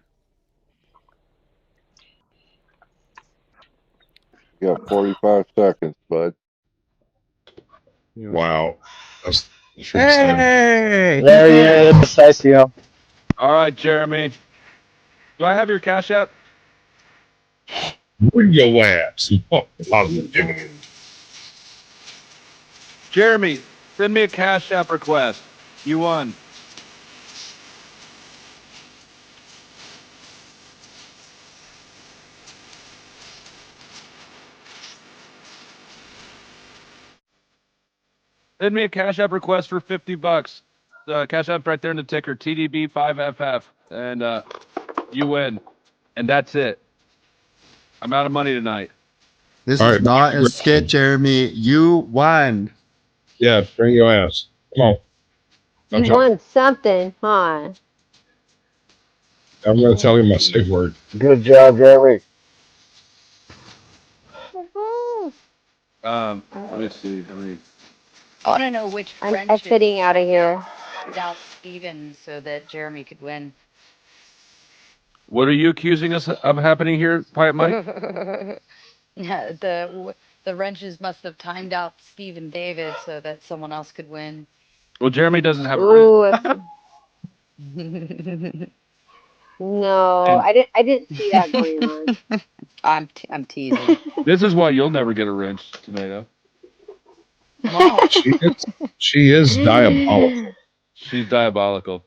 You got 45 seconds, bud. Wow. Hey! There he is. I see him. All right, Jeremy. Do I have your Cash App? Where your ass? Jeremy, send me a Cash App request. You won. Send me a Cash App request for $50. Cash App right there in the ticker, TDB5FF, and you win. And that's it. I'm out of money tonight. This All is right, not a skit, Jeremy. You won. Yeah, bring your ass. Come on. You won something, huh? I'm gonna tell him my safe word. Good job, Jeremy. Let me see. I want to know which I'm French exiting out of here. out Steven so that Jeremy could win. What are you accusing us of happening here, Quiet Mike? Yeah, the wrenches must have timed out Stephen David so that someone else could win. Well, Jeremy doesn't have a Ooh, I'm no, I didn't see that going on. I'm teasing. This is why you'll never get a wrench, Tomato. Why? She is diabolical. She's diabolical.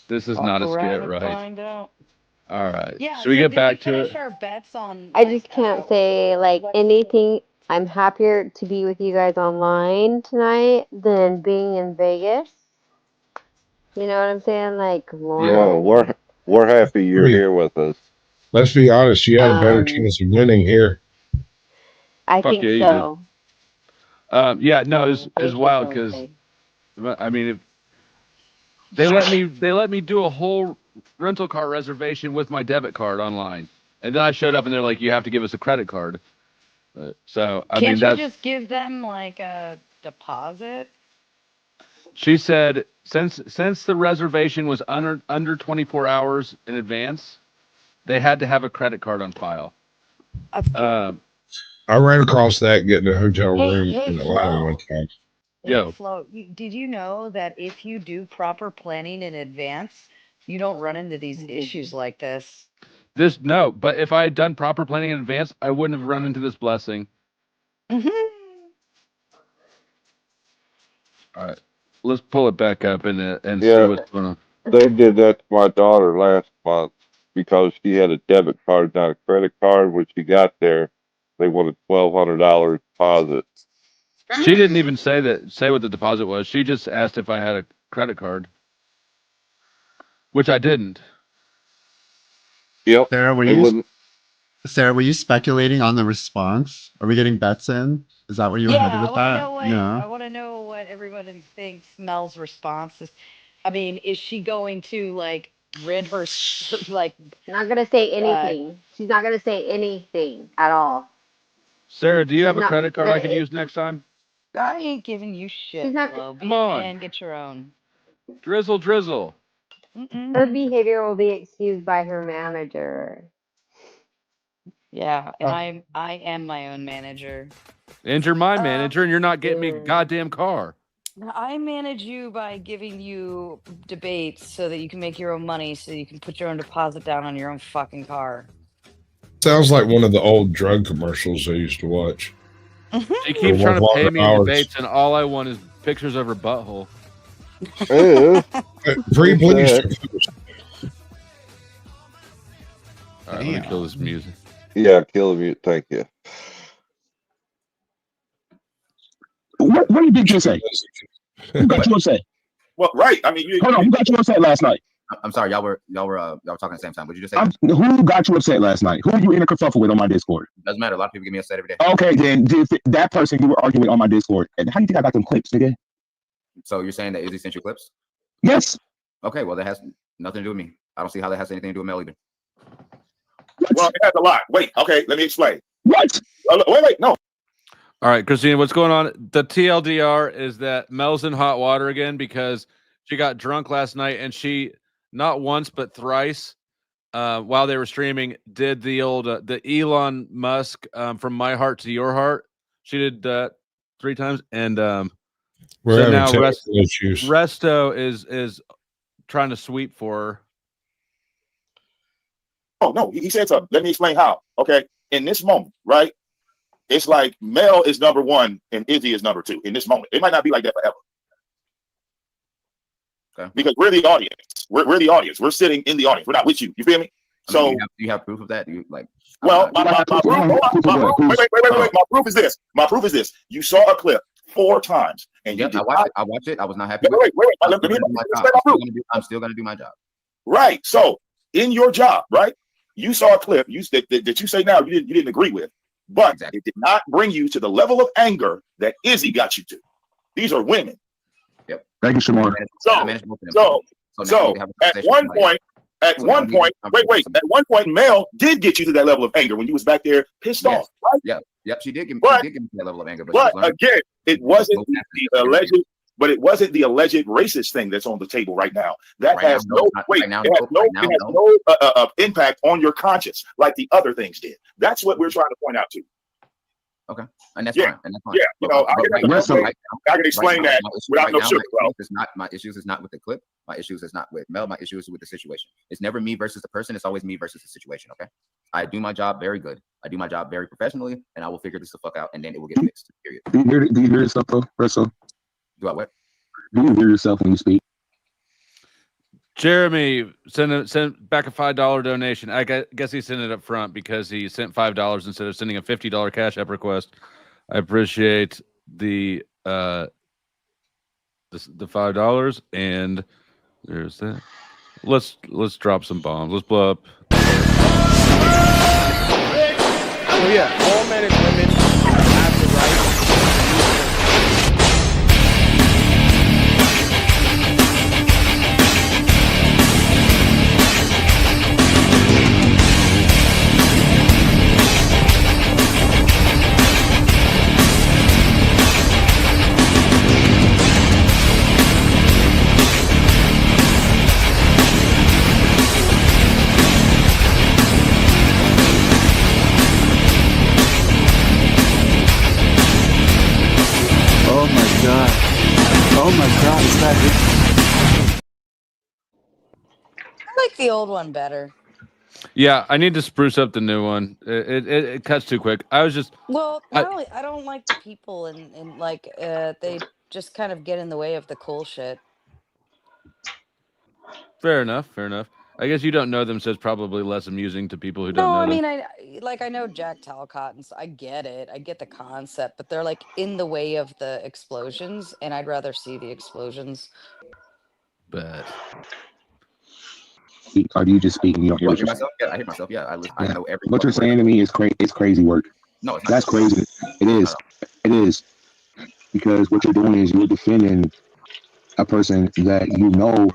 This is not a We're skit, gonna right? find out. All right. Yeah. Should we So get did back we to finish it? our bets on? I just can't say like anything. I'm happier to be with you guys online tonight than being in Vegas. You know what I'm saying? Like, Well, Lord. we're happy you're here with us. Let's be honest. You had a better Um, chance of winning here. I Fuck think yeah, you so. did. Yeah, no, it's Thank you, wild because FlowState. I mean, if they let me do a whole rental car reservation with my debit card online, and then I showed up and they're like, you have to give us a credit card. So I mean, Can't you that's just give them like a deposit? she said since the reservation was under 24 hours in advance, they had to have a credit card on file. I ran across that getting a hotel room Hey, in Atlanta one Flo. time. Hey, Flo. Did you know that if you do proper planning in advance, you don't run into these issues like this? No, but if I had done proper planning in advance, I wouldn't have run into this blessing. All right, let's pull it back up and see Yeah, what's going on. they did that to my daughter last month because she had a debit card, not a credit card. When she got there, they wanted $1,200 deposit. She didn't even say what the deposit was. She just asked if I had a credit card, which I didn't. Yep. Sarah, They wouldn't. Sarah, were you speculating on the response? Are we getting bets in? Is that where you were Yeah, headed with that? I Yeah. want to know what everybody thinks Mel's response is. I mean, is she going to like rid her like Not gonna say anything. She's not gonna say anything at all. Sarah, do you She's have a not. credit card I could use next time? I ain't giving you shit, She's not. Flo. Be Come a on. man, get your own. Drizzle. Her behavior will be excused by her manager. Yeah, and I am my own manager. And you're my manager, and you're not getting me a Yeah. goddamn car. I manage you by giving you debates so that you can make your own money, so you can put your own deposit down on your own fucking car. Sounds like one of the old drug commercials I used to watch. She keeps For trying to pay me in $100. debates, and all I want is pictures of her butthole. Free bleach. All right, let me kill this music. Yeah, kill the mute. Thank you. What did Big J say? Who got you upset? Well, right. I mean, Hold on. Who got you upset last night? I'm sorry, y'all were talking at the same time. What did you just say? Who got you upset last night? Who are you in a kerfuffle with on my Discord? Doesn't matter. A lot of people get me upset every day. Okay, then that person you were arguing on my Discord. And how do you think I got them clips, nigga? So you're saying that Izzy sent you clips? Yes. Okay, well that has nothing to do with me. I don't see how that has anything to do with Mel either. Well, it has a lot. Wait, okay, let me explain. What? Wait, no. All right, Christina, what's going on? The TLDR is that Mel's in hot water again because she got drunk last night and she, not once but thrice, while they were streaming, did the old the Elon Musk from my heart to your heart. She did that 3 times, and We're so having now technical issues. Resto is trying to sweep for her. Oh, no, he said something. Let me explain how. Okay, in this moment, right? It's like Mel is number 1 and Izzy is number 2 in this moment. It might not be like that forever. Okay. Because we're the audience. We're the audience. We're sitting in the audience. We're not with you. You feel me? So do you have proof of that? Do you like? Well, my proof is this. My proof is this. You saw a clip 4 times, and yep, I watched it. I was not happy. Wait. I'm still gonna do my job. Right. So in your job, right? You saw a clip that you say now you didn't agree with, but it did not bring you to the level of anger that Izzy got you to. These are women. Yep. Thank you, Shamar. So at one point, At one point, wait. At one point, Mel did get you to that level of anger when you was back there pissed off, right? Yep. She did give me that level of anger. But again, it wasn't the alleged. But it wasn't the alleged racist thing that's on the table right now. That has no weight. It has no impact on your conscience like the other things did. That's what we're trying to point out to. Okay, and that's fine. And that's fine. Yeah, you know, I can explain that without no sugar. My issues is not with the clip. My issues is not with Mel. My issues is with the situation. It's never me versus the person. It's always me versus the situation. Okay, I do my job very good. I do my job very professionally, and I will figure this the fuck out, and then it will get fixed. Period. Do you hear yourself, though, Russell? Do I what? Do you hear yourself when you speak? Jeremy sent back a $5 donation. I guess he sent it up front because he sent $5 instead of sending a $50 Cash App request. I appreciate the $5, and there's that. Let's drop some bombs. Let's blow up. So yeah, all men and women have the right. Oh my God, is that it? I like the old one better. Yeah, I need to spruce up the new one. It cuts too quick. I was just Well, not only I don't like the people and like they just kind of get in the way of the cool shit. fair enough. I guess you don't know them, so it's probably less amusing to people who don't No, know I them. mean I know Jack Talcott, and so I get it. I get the concept, but they're like in the way of the explosions, and I'd rather see the explosions. But are you just speaking? You don't hear I what hear you're myself. Yeah, I hear myself. Yeah, I know every. What you're saying to me is crazy. It's crazy work. No, it's not. That's crazy. It is. It is. Because what you're doing is you're defending a person that you know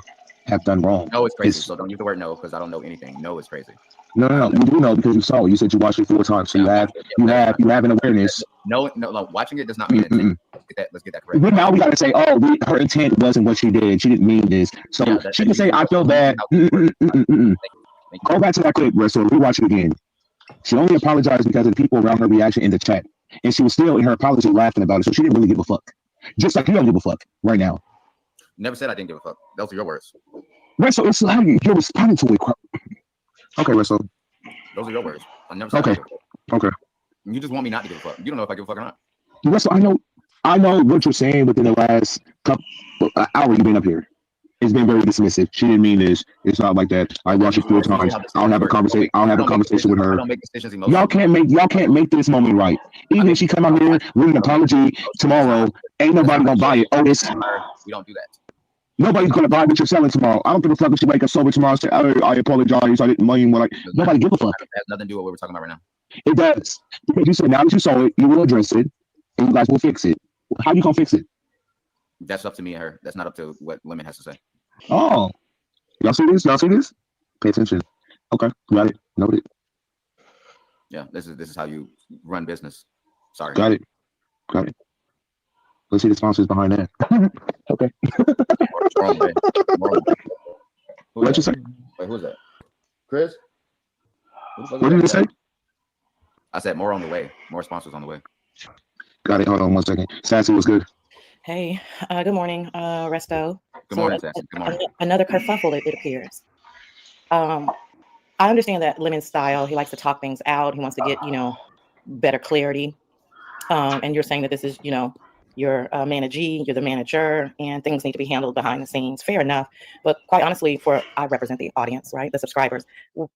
have done wrong. No, it's crazy. So don't use the word no because I don't know anything. No, it's crazy. No. You do know because you saw it. You said you watched it 4 times, so you have an awareness. No. Watching it does not mean intent. Let's get that correct. But now we gotta say, her intent wasn't what she did. She didn't mean this. So she can say, I feel bad. Go back to that clip, Russell. Rewatch it again. She only apologized because of the people around her reaction in the chat. And she was still in her apology laughing about it. So she didn't really give a fuck. Just like you don't give a fuck right now. Never said I didn't give a fuck. Those are your words. Russell, it's like you're responding to it. Okay, Russell. Those are your words. I never said I didn't give a fuck. Okay. You just want me not to give a fuck. You don't know if I give a fuck or not. Russell, I know what you're saying within the last couple hour you've been up here. It's been very dismissive. She didn't mean this. It's not like that. I watched it 4 times. I'll have a conversation with her. I don't make decisions emotionally. Y'all can't make this moment right. Even if she come out here with an apology tomorrow, ain't nobody gonna buy it. We don't do that. Nobody's gonna buy what you're selling tomorrow. I don't give a fuck if she wake up sober tomorrow and say, I apologize. I didn't mean what nobody give a fuck. It has nothing to do with what we're talking about right now. It does. Because you said now that you saw it, you will address it, and you guys will fix it. How you gonna fix it? That's up to me and her. That's not up to what Lemon has to say. Oh, y'all see this? Pay attention. Okay, got it. Noted. Yeah, this is how you run business. Sorry. Got it. Let's see the sponsors behind that. Okay. What'd you say? Wait, who's that? Chris? What did you say? I said more on the way. More sponsors on the way. Got it. Hold on 1 second. Sassy, what's good? Hey, good morning, Resto. Good morning, Sassy. Good morning. Another kerfuffle, it appears. I understand that Lemon's style. He likes to talk things out. He wants to get, better clarity. And you're saying that this is, you're a managee, you're the manager, and things need to be handled behind the scenes. Fair enough. But quite honestly, I represent the audience, right? The subscribers.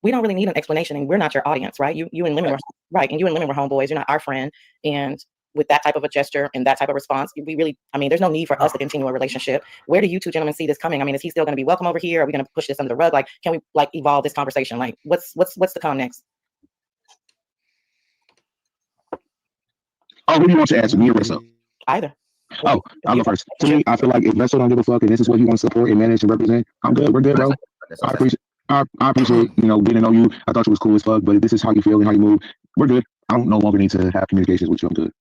We don't really need an explanation, and we're not your audience, right? You and Lemon were right, and you and Lemon were homeboys. You're not our friend. And with that type of a gesture and that type of response, we really, there's no need for us to continue a relationship. Where do you two gentlemen see this coming? Is he still going to be welcome over here? Are we going to push this under the rug? Like, can we evolve this conversation? Like, what's to come next? Oh, who do you want to answer, me or Russell? Either. Oh, I'll go first. To me, I feel like if Russell don't give a fuck and this is what he wants to support and manage and represent, I'm good. We're good, bro. I I appreciate getting to know you. I thought you was cool as fuck, but if this is how you feel and how you move, we're good. I don't no longer need to have communications with you. I'm good.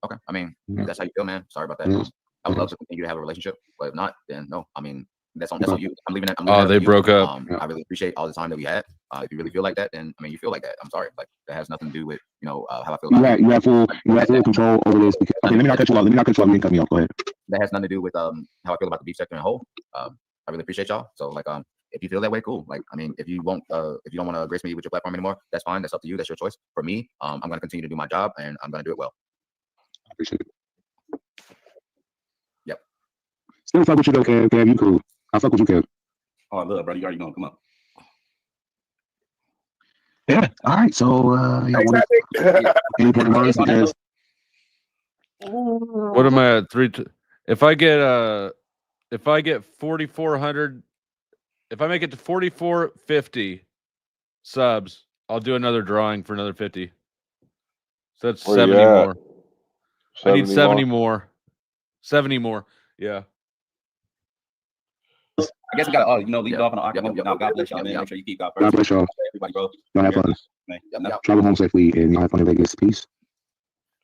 Okay. I mean, if that's how you feel, man. Sorry about that. I would love to continue to have a relationship, but if not, then no. I mean, that's on you. I'm leaving it. Oh, they broke up. I really appreciate all the time that we had. If you really feel like that, then I mean, you feel like that. I'm sorry. Like that has nothing to do with how I feel. You have full control over this. Okay, let me not cut you off. You didn't cut me off. Go ahead. That has nothing to do with how I feel about the beef sector in a whole. I really appreciate y'all. So like if you feel that way, cool. Like I mean, if you don't want to grace me with your platform anymore, that's fine. That's up to you. That's your choice. For me, I'm gonna continue to do my job and I'm gonna do it well. I appreciate it. Yep. Still fuck with you though, Kev. You cool. I fuck with you, Kev. Oh, look, bro, you already know. Come up. Yeah. All right. So any point of words because What am I at? If I get 4,400, if I make it to 4,450 subs, I'll do another drawing for another 50. So that's 70 more. I need 70 more. 70 more. Yeah. I guess we got to, lead off on the argument. Now, God bless y'all, man. Make sure you keep God first. God bless y'all. Everybody, bro. Y'all have fun. Travel home safely and y'all have fun in Vegas. Peace.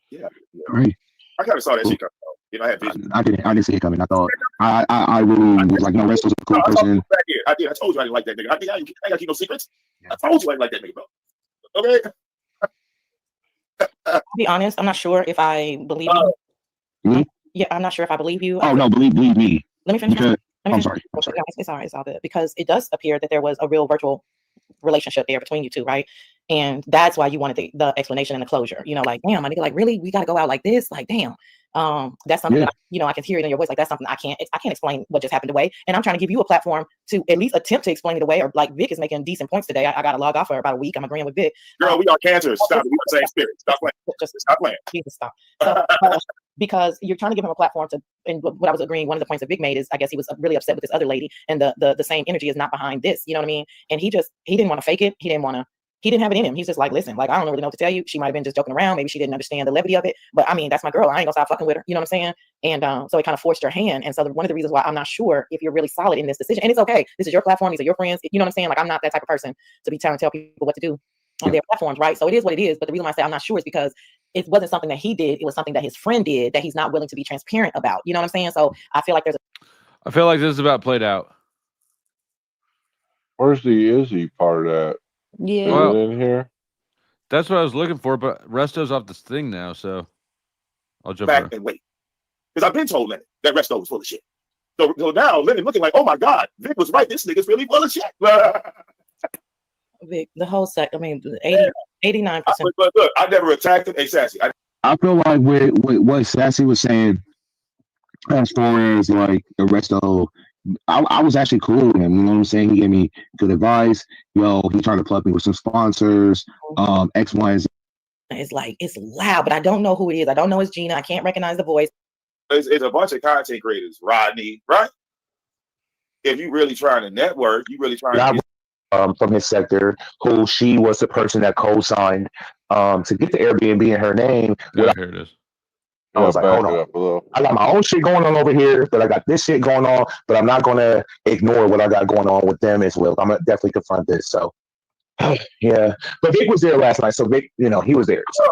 Yeah. All right. I kind of saw that shit coming. I had vision. I didn't see it coming. I thought I really was like, Resto's a cool person. I did. I told you I didn't like that nigga. I think I ain't gotta keep no secrets. I told you I didn't like that nigga, bro. Okay. To be honest, I'm not sure if I believe you. Me? Yeah, I'm not sure if I believe you. Oh no, believe me. Let me finish. I'm sorry. No, it's all right. It's all good because it does appear that there was a real virtual relationship there between you two, right? And that's why you wanted the explanation and the closure. Like, damn, my nigga, like, really, we got to go out like this? Like, damn. That's something that, I can hear it in your voice. Like, that's something I can't explain what just happened away. And I'm trying to give you a platform to at least attempt to explain it away. Or like Vic is making decent points today. I got to log off for about a week. I'm agreeing with Vic. Girl, we are cancers. Stop. We the same spirit. Stop playing. Just stop playing. Jesus, stop. So, because you're trying to give him a platform to, and what I was agreeing, one of the points that Vic made is, I guess he was really upset with this other lady, and the same energy is not behind this. You know what I mean? And he didn't want to fake it. He didn't have it in him. He's just like, listen, like, I don't really know what to tell you. She might have been just joking around. Maybe she didn't understand the levity of it. But I mean, that's my girl. I ain't gonna stop fucking with her. You know what I'm saying? And so it kind of forced her hand. And so one of the reasons why I'm not sure if you're really solid in this decision, and it's okay. This is your platform. These are your friends. You know what I'm saying? Like, I'm not that type of person to be trying to tell people what to do on their platforms, right? So it is what it is. But the reason why I say I'm not sure is because it wasn't something that he did. It was something that his friend did that he's not willing to be transparent about. You know what I'm saying? So I feel like this is about played out. Where's the Izzy part of that? Yeah. Is it in here? That's what I was looking for, but Resto's off this thing now, so I'll jump back and wait. Because I've been told Lennon that Resto was full of shit. So now Lennon looking like, oh my God, Vic was right. This nigga's really full of shit. Vic, the whole set, I mean, 89%. But look, I never attacked him. Hey, Sassy. I feel like with what Sassy was saying, as far as like the Resto, I was actually cool with him. You know what I'm saying? He gave me good advice. He tried to plug me with some sponsors, X, Y, and Z. It's like, it's loud, but I don't know who it is. I don't know it's Gina. I can't recognize the voice. It's a bunch of content creators, Rodney, right? If you really trying to network, you really trying to get from his sector, who she was the person that co-signed to get the Airbnb in her name. Here it is. I was like, hold on. I got my own shit going on over here, but I got this shit going on, but I'm not going to ignore what I got going on with them as well. I'm going to definitely confront this. So, yeah. But Vic was there last night. So Vic, he was there. So.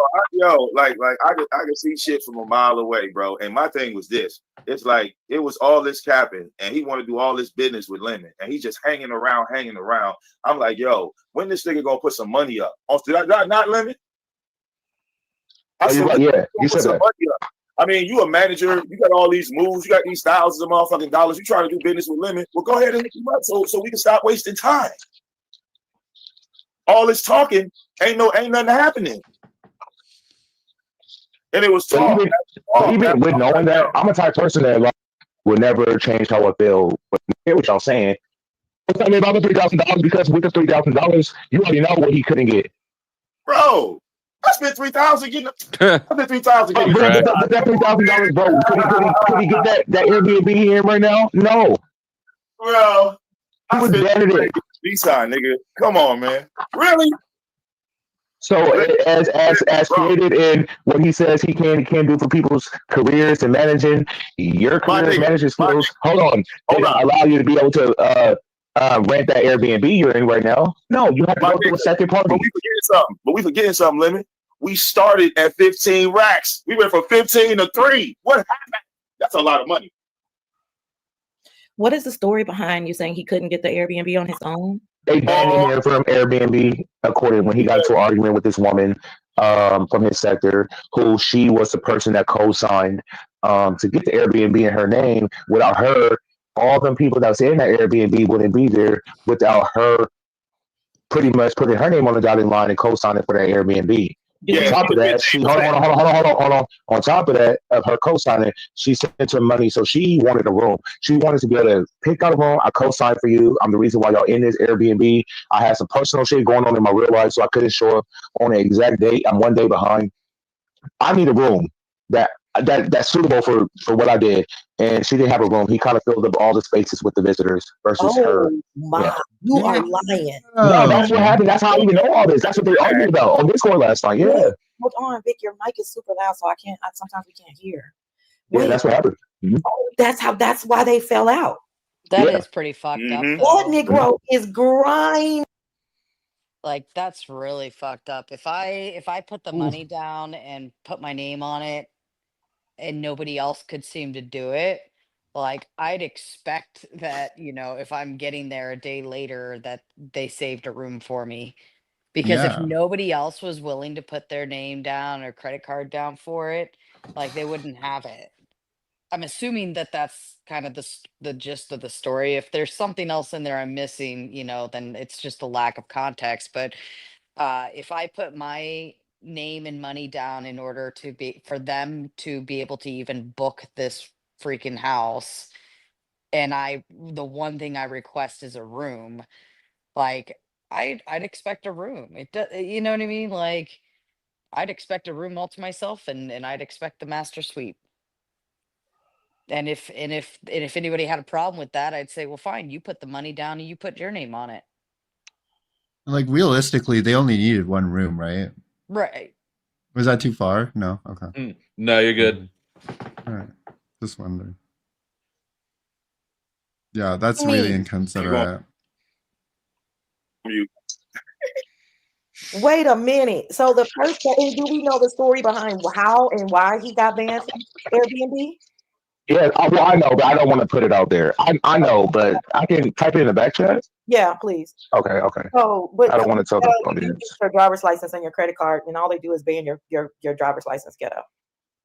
I could see shit from a mile away, bro. And my thing was this. It's like, it was all this capping, and he wanted to do all this business with Lemon, and he's just hanging around. I'm like, when this nigga going to put some money up? Did I not Lemon? You said that. I mean, you a manager, you got all these moves, you got these thousands of motherfucking dollars, you trying to do business with Lemon. Well, go ahead and make them up so we can stop wasting time. All this talking ain't nothing happening. And it was talk. Even with knowing that, I'm a type of person that would never change how I feel. But hear what y'all saying. Tell me about the $3,000 because with the $3,000, you already know what he couldn't get. Bro. I spent $3,000 getting. I spent $3,000 getting. That $3,000, bro. Could he get that Airbnb here right now? No. Bro, I was better than B-side, nigga. Come on, man. Really? So as created in what he says he can do for people's careers and managing your career management skills. Hold on. They don't allow you to be able to rent that Airbnb you're in right now. No, you have to go to a second party. But we forgetting something, Lemon. We started at 15 racks. We went from 15 to 3. What happened? That's a lot of money. What is the story behind you saying he couldn't get the Airbnb on his own? They banned him from Airbnb according when he got into an argument with this woman from his sector, who she was the person that co-signed to get the Airbnb in her name. Without her, all them people that was in that Airbnb wouldn't be there without her pretty much putting her name on the dotted line and co-signing for that Airbnb. Yeah, on top of that, hold on. On top of that, of her co-signing, she sent her money, so she wanted a room. She wanted to be able to pick out a room. I co-signed for you. I'm the reason why y'all in this Airbnb. I had some personal shit going on in my real life, so I couldn't show up on the exact date. I'm 1 day behind. I need a room that's suitable for what I did, and she didn't have a room. He kind of filled up all the spaces with the visitors versus her. You are lying. No, that's what happened. That's how I even know all this. That's what they argued about on Discord last night. Yeah. Hold on, Vic. Your mic is super loud, so sometimes we can't hear. Yeah, that's what happened. Mm-hmm. That's why they fell out. That is pretty fucked up. That Negro is grind. Like that's really fucked up. If I put the money down and put my name on it and nobody else could seem to do it, like I'd expect that, if I'm getting there a day later that they saved a room for me. Because if nobody else was willing to put their name down or credit card down for it, like they wouldn't have it. I'm assuming that that's kind of the gist of the story. If there's something else in there I'm missing, then it's just a lack of context. But if I put my name and money down in order for them to be able to even book this freaking house, and the one thing I request is a room, like I'd expect a room. It does, you know what I mean? Like I'd expect a room all to myself, and I'd expect the master suite. And if anybody had a problem with that, I'd say, well, fine, you put the money down and you put your name on it. Like realistically, they only needed one room, right? Right. Was that too far? No. Okay. No, you're good. All right. Just wondering. Yeah, that's really inconsiderate. Wait a minute. So the person, do we know the story behind how and why he got banned from Airbnb? Yeah, well, I know, but I don't want to put it out there. I know, but I can type it in the back chat. Yeah, please. Okay. So, but I don't want to tell the audience. Your driver's license and your credit card, and all they do is ban your driver's license. Ghetto.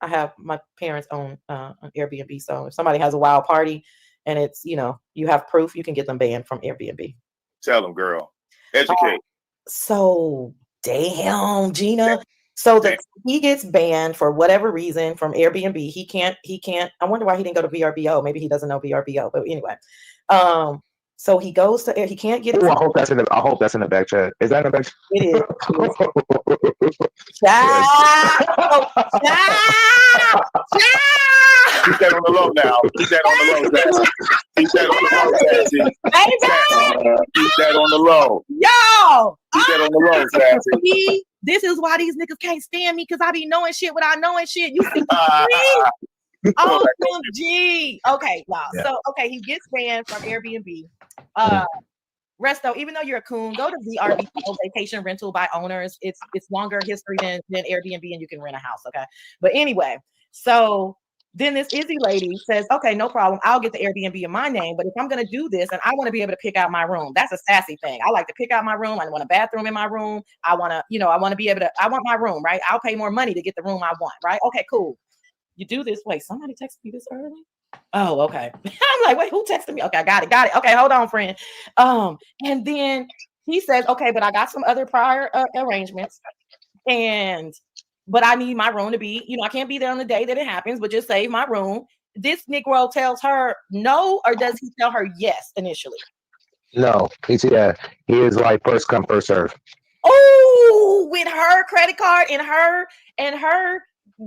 I have my parents own an Airbnb, so if somebody has a wild party and it's you have proof, you can get them banned from Airbnb. Tell them, girl. Educate. So damn, Gina. So that he gets banned for whatever reason from Airbnb. He can't. I wonder why he didn't go to VRBO. Maybe he doesn't know VRBO. But anyway, so he goes to. He can't get. I hope that's in the back chat. Is that in the back chat? It is. Keep that on the low now. Keep that on the low, Sassy. Keep that on the low, Sassy. Keep that on the low. Yo! Keep that on the low, Sassy. This is why these niggas can't stand me, because I be knowing shit without knowing shit. You think me? OMG. Okay, y'all. Yeah. So, he gets banned from Airbnb. Resto, even though you're a coon, go to VRBO, vacation rental by owners. It's longer history than Airbnb, and you can rent a house, okay? But anyway, so then this Izzy lady says, okay, no problem. I'll get the Airbnb in my name, but if I'm going to do this and I want to be able to pick out my room, that's a sassy thing. I like to pick out my room. I want a bathroom in my room. I want to, I want to be able to, I want my room, right? I'll pay more money to get the room I want, right? Okay, cool. You do this. Wait, somebody texted me this early? Oh, okay. I'm like, wait, who texted me? Okay, I got it. Okay, hold on, friend. And then he says, okay, but I got some other prior arrangements, but I need my room to be, I can't be there on the day that it happens, but just save my room. This Negro tells her no, or does he tell her yes initially? No, he is like first come, first serve. Oh, with her credit card and her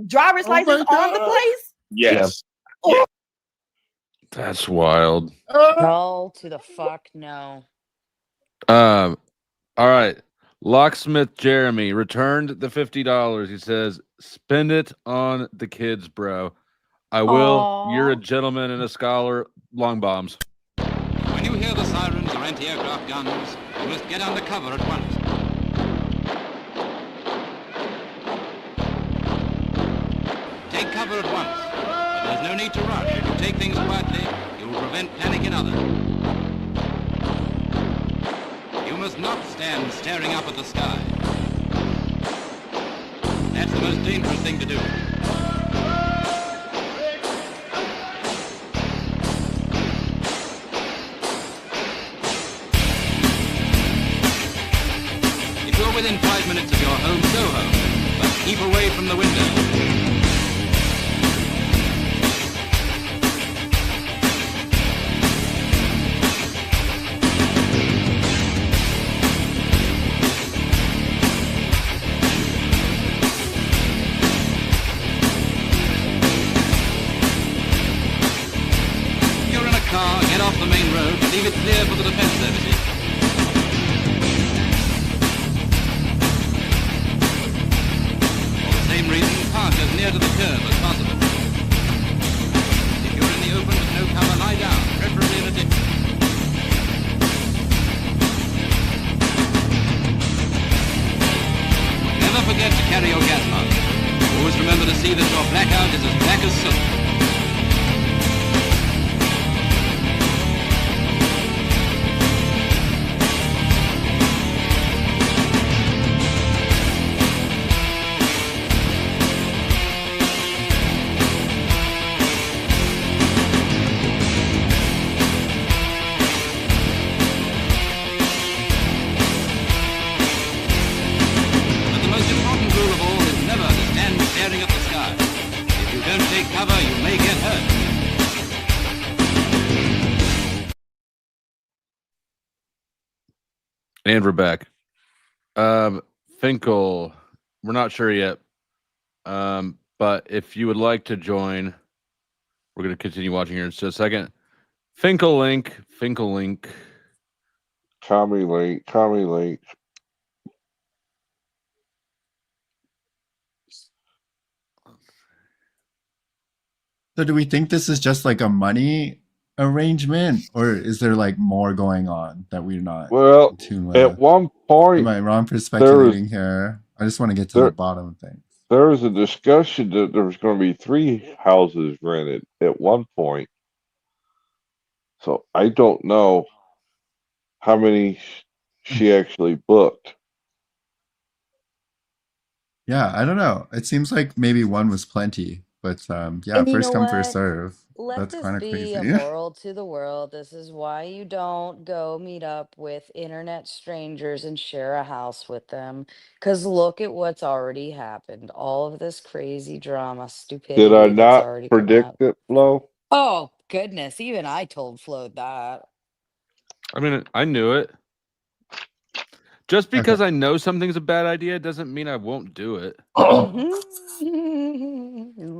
driver's license on the place? Yes. Oh. That's wild. Hell to the fuck no. All right. Locksmith Jeremy returned the $50. He says, spend it on the kids, bro. I will. Aww. You're a gentleman and a scholar. Long bombs. When you hear the sirens anti-aircraft guns, you must get under cover at once. Take cover at once, but there's no need to rush. If you take things quietly, you will prevent panic in others. You must not stand staring up at the sky. That's the most dangerous thing to do. If you're within 5 minutes of your home, go home, but keep away from the window. Get off the main road, leave it clear for the defense services. For the same reason, park as near to the curb as possible. If you're in the open with no cover, lie down, preferably in a ditch. Never forget to carry your gas mask. Always remember to see that your blackout is as black as soot. Cover, you may get hurt. And we're back. Finkel, we're not sure yet. But if you would like to join, we're going to continue watching here in just a second. Finkel link. Tommy link. So do we think this is just like a money arrangement, or is there like more going on that we're not in tune with? At one point, am I wrong for speculating here? I just want to get to the bottom of things. There was a discussion that there was going to be 3 houses rented at one point. So I don't know how many she actually booked. Yeah, I don't know. It seems like maybe one was plenty, but yeah, And you first know come, first what? serve. Let That's this kind of be crazy. a moral to the world. This is why you don't go meet up with internet strangers and share a house with them. Because look at what's already happened. All of this crazy drama, Did I stupidity that's not already come predict up. it, Flo? Oh, goodness. Even I told Flo that. I mean, I knew it. Just because I know something's a bad idea doesn't mean I won't do it.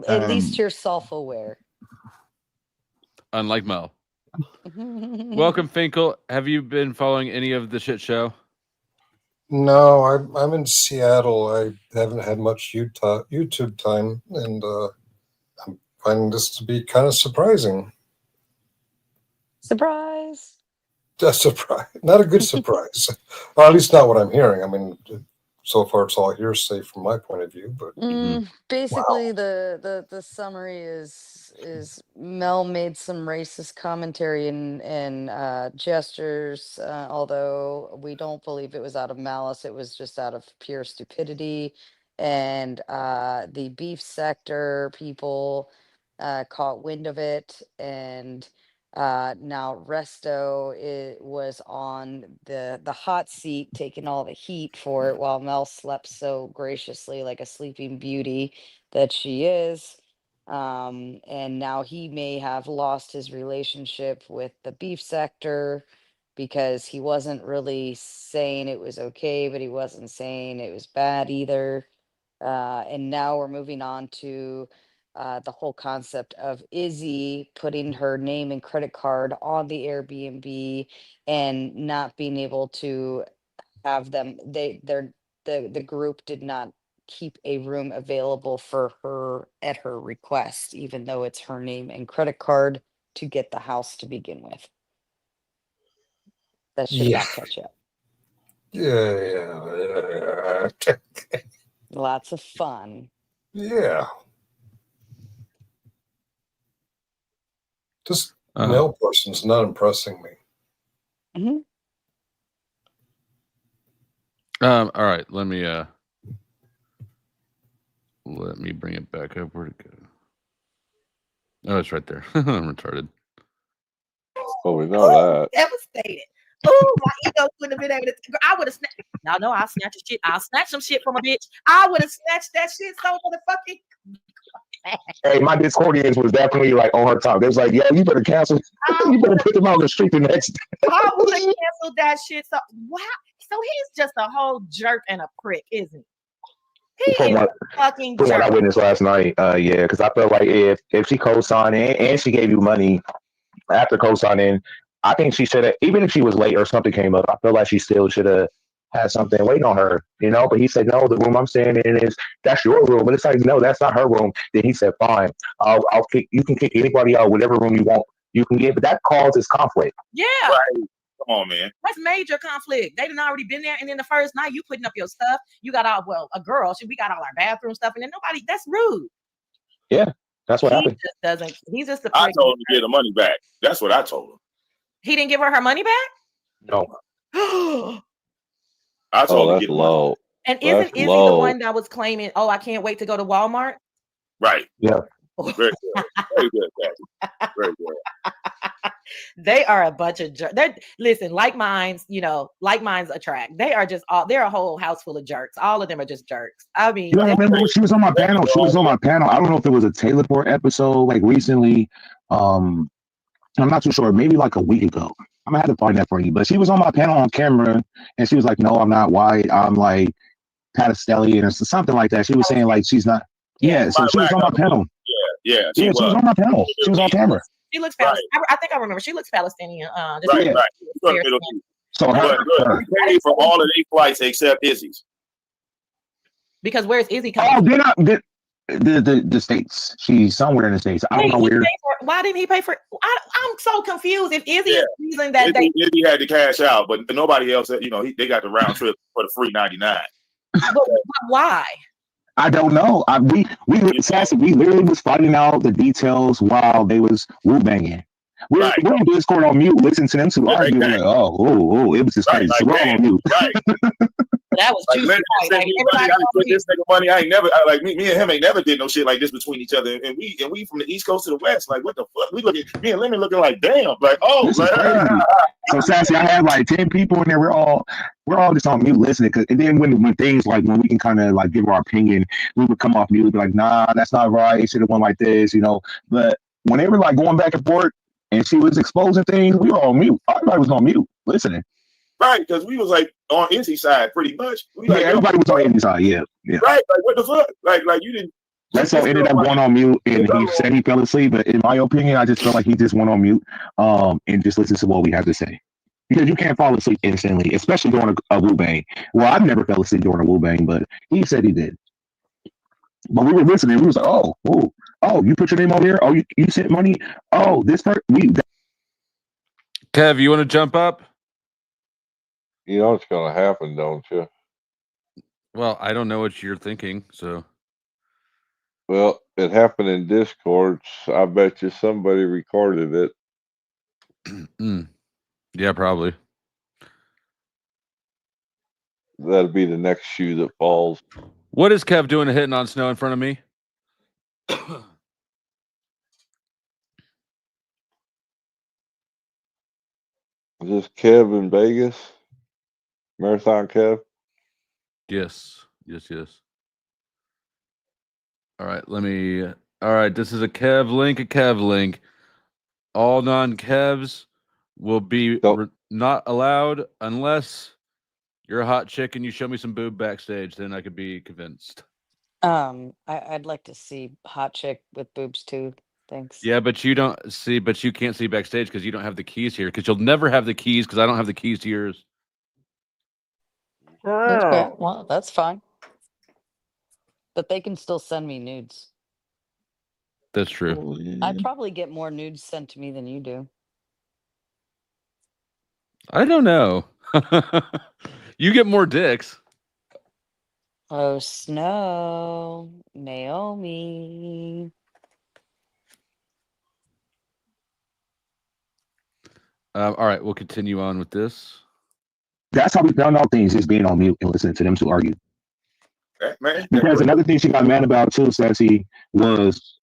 At least you're self-aware. Unlike Mel. Welcome, Finkel. Have you been following any of the shit show? No, I'm in Seattle. I haven't had much YouTube time, and I'm finding this to be kind of surprising. Surprise! A surprise, not a good surprise, or at least not what I'm hearing. I mean, so far it's all hearsay from my point of view. But Basically, the summary is Mel made some racist commentary and gestures. Although we don't believe it was out of malice, it was just out of pure stupidity. And the beef sector people caught wind of it, and now Resto was on the hot seat, taking all the heat for it, while Mel slept so graciously like a sleeping beauty that she is. And now he may have lost his relationship with the beef sector because he wasn't really saying it was okay, but he wasn't saying it was bad either. And now we're moving on to the whole concept of Izzy putting her name and credit card on the Airbnb and not being able to have them. The group did not keep a room available for her at her request, even though it's her name and credit card to get the house to begin with. That should Yeah. not catch up. Yeah. Lots of fun. Yeah. This male person's not impressing me. Mm-hmm. All right, let me bring it back up. Where'd it go? Oh, it's right there. I'm retarded. Well, we know that. Devastated. Oh, my ego couldn't have been able to. I would have snatched. Y'all know I'll snatch a shit. I'll snatch some shit from a bitch. I would have snatched that shit so motherfucking. Hey, my Discordians was definitely like on her top. They was like, yo, you better cancel. You better put them out on the street the next day. I would have canceled that shit. So wow. So he's just a whole jerk and a prick, isn't he? He From is what, a fucking from what I jerk. witnessed last night, yeah, because I felt like if she co-signed and she gave you money after co-signing, I think she should have, even if she was late or something came up, I feel like she still should have had something waiting on her, you know. But he said, no, the room I'm staying in is that's your room. But it's like, no, that's not her room. Then he said, fine, I'll kick. You can kick anybody out, whatever room you want. You can get, but that causes conflict. Yeah. Right. Come on, man. That's major conflict. They done already been there, and then the first night you putting up your stuff. You got a girl. We got all our bathroom stuff, and then nobody. That's rude. Yeah, that's what happened. Just doesn't. He's just a I prick. told him to get the money back. That's what I told him. He didn't give her money back. No. I told him to that's get the low. money. And That's isn't Izzy the low. one that was claiming, "Oh, I can't wait to go to Walmart"? Right. Yeah. Very good. Very good, Kathy. Very good. They are a bunch of jerks. Listen, like minds, like minds attract. They are just all. They're a whole house full of jerks. All of them are just jerks. I mean, You remember when she was on my panel? She was on my panel. I don't know if it was a Taylor Port episode like recently. I'm not too sure. Maybe like a week ago. I'm gonna have to find that for you. But she was on my panel on camera, and she was like, "No, I'm not white. I'm like Palestinian or something like that." She was saying like she's not. Yeah. So she was on my panel. Yeah. She was on my panel. She was on camera. She looks Palestinian. I think I remember. She looks Palestinian. Right. So But look, he paid for all of these flights except Izzy's. Because where's Izzy coming? Oh, they're not the states. She's somewhere in the states. I don't know where. Why didn't he pay for? I'm so confused. If Izzy is the reason that Izzy had to cash out, but nobody else. They got the round trip for the free 99. But why? I don't know. Sassy, we literally was finding out the details while they was woo banging. We're on Discord on mute, listening to them two argue. We're like, oh, it was just crazy. So we're all on mute. That was juicy. I put this nigga money. I ain't never me and him ain't never did no shit like this between each other. And we from the East Coast to the West. Like, what the fuck? We looking, me and Lemon looking like damn. Like, oh, This is crazy. So Sassy, I had like 10 people in there. We're all just on mute listening. And then when things like when we can kind of like give our opinion, we would come off mute and be like, nah, that's not right. It should have went like this, But when they were like going back and forth and she was exposing things, we were on mute. Everybody was on mute listening. Right, because we was like on Izzy's side pretty much. Everybody was on Izzy's side. Yeah. Right, like what the fuck? Like you didn't. That's so ended up going on mute, and he said he fell asleep. But in my opinion, I just felt like he just went on mute, and just listened to what we have to say, because you can't fall asleep instantly, especially during a woo bang. Well, I've never fell asleep during a woo bang, but he said he did. But we were listening. We was like, oh, you put your name on here. Oh, you sent money. Oh, this part Kev, you want to jump up? You know it's gonna happen, don't you? Well, I don't know what you're thinking, so. Well, it happened in Discord. I bet you somebody recorded it. Yeah, probably. That'll be the next shoe that falls. What is Kev doing hitting on snow in front of me? Is this Kev in Vegas? Marathon Kev? Yes. All right, all right, this is a Kev link. All non-Kevs will be not allowed unless you're a hot chick and you show me some boob backstage, then I could be convinced. I'd like to see hot chick with boobs too. Thanks. Yeah, but you can't see backstage because you don't have the keys here, because you'll never have the keys because I don't have the keys to yours. Okay, well, that's fine. But they can still send me nudes. That's true. I probably get more nudes sent to me than you do. I don't know. You get more dicks. Oh, Snow, Naomi. All right, we'll continue on with this. That's how we found out things, just being on mute and listening to them two argue. Man, Because another thing she got mad about too, Sassy, was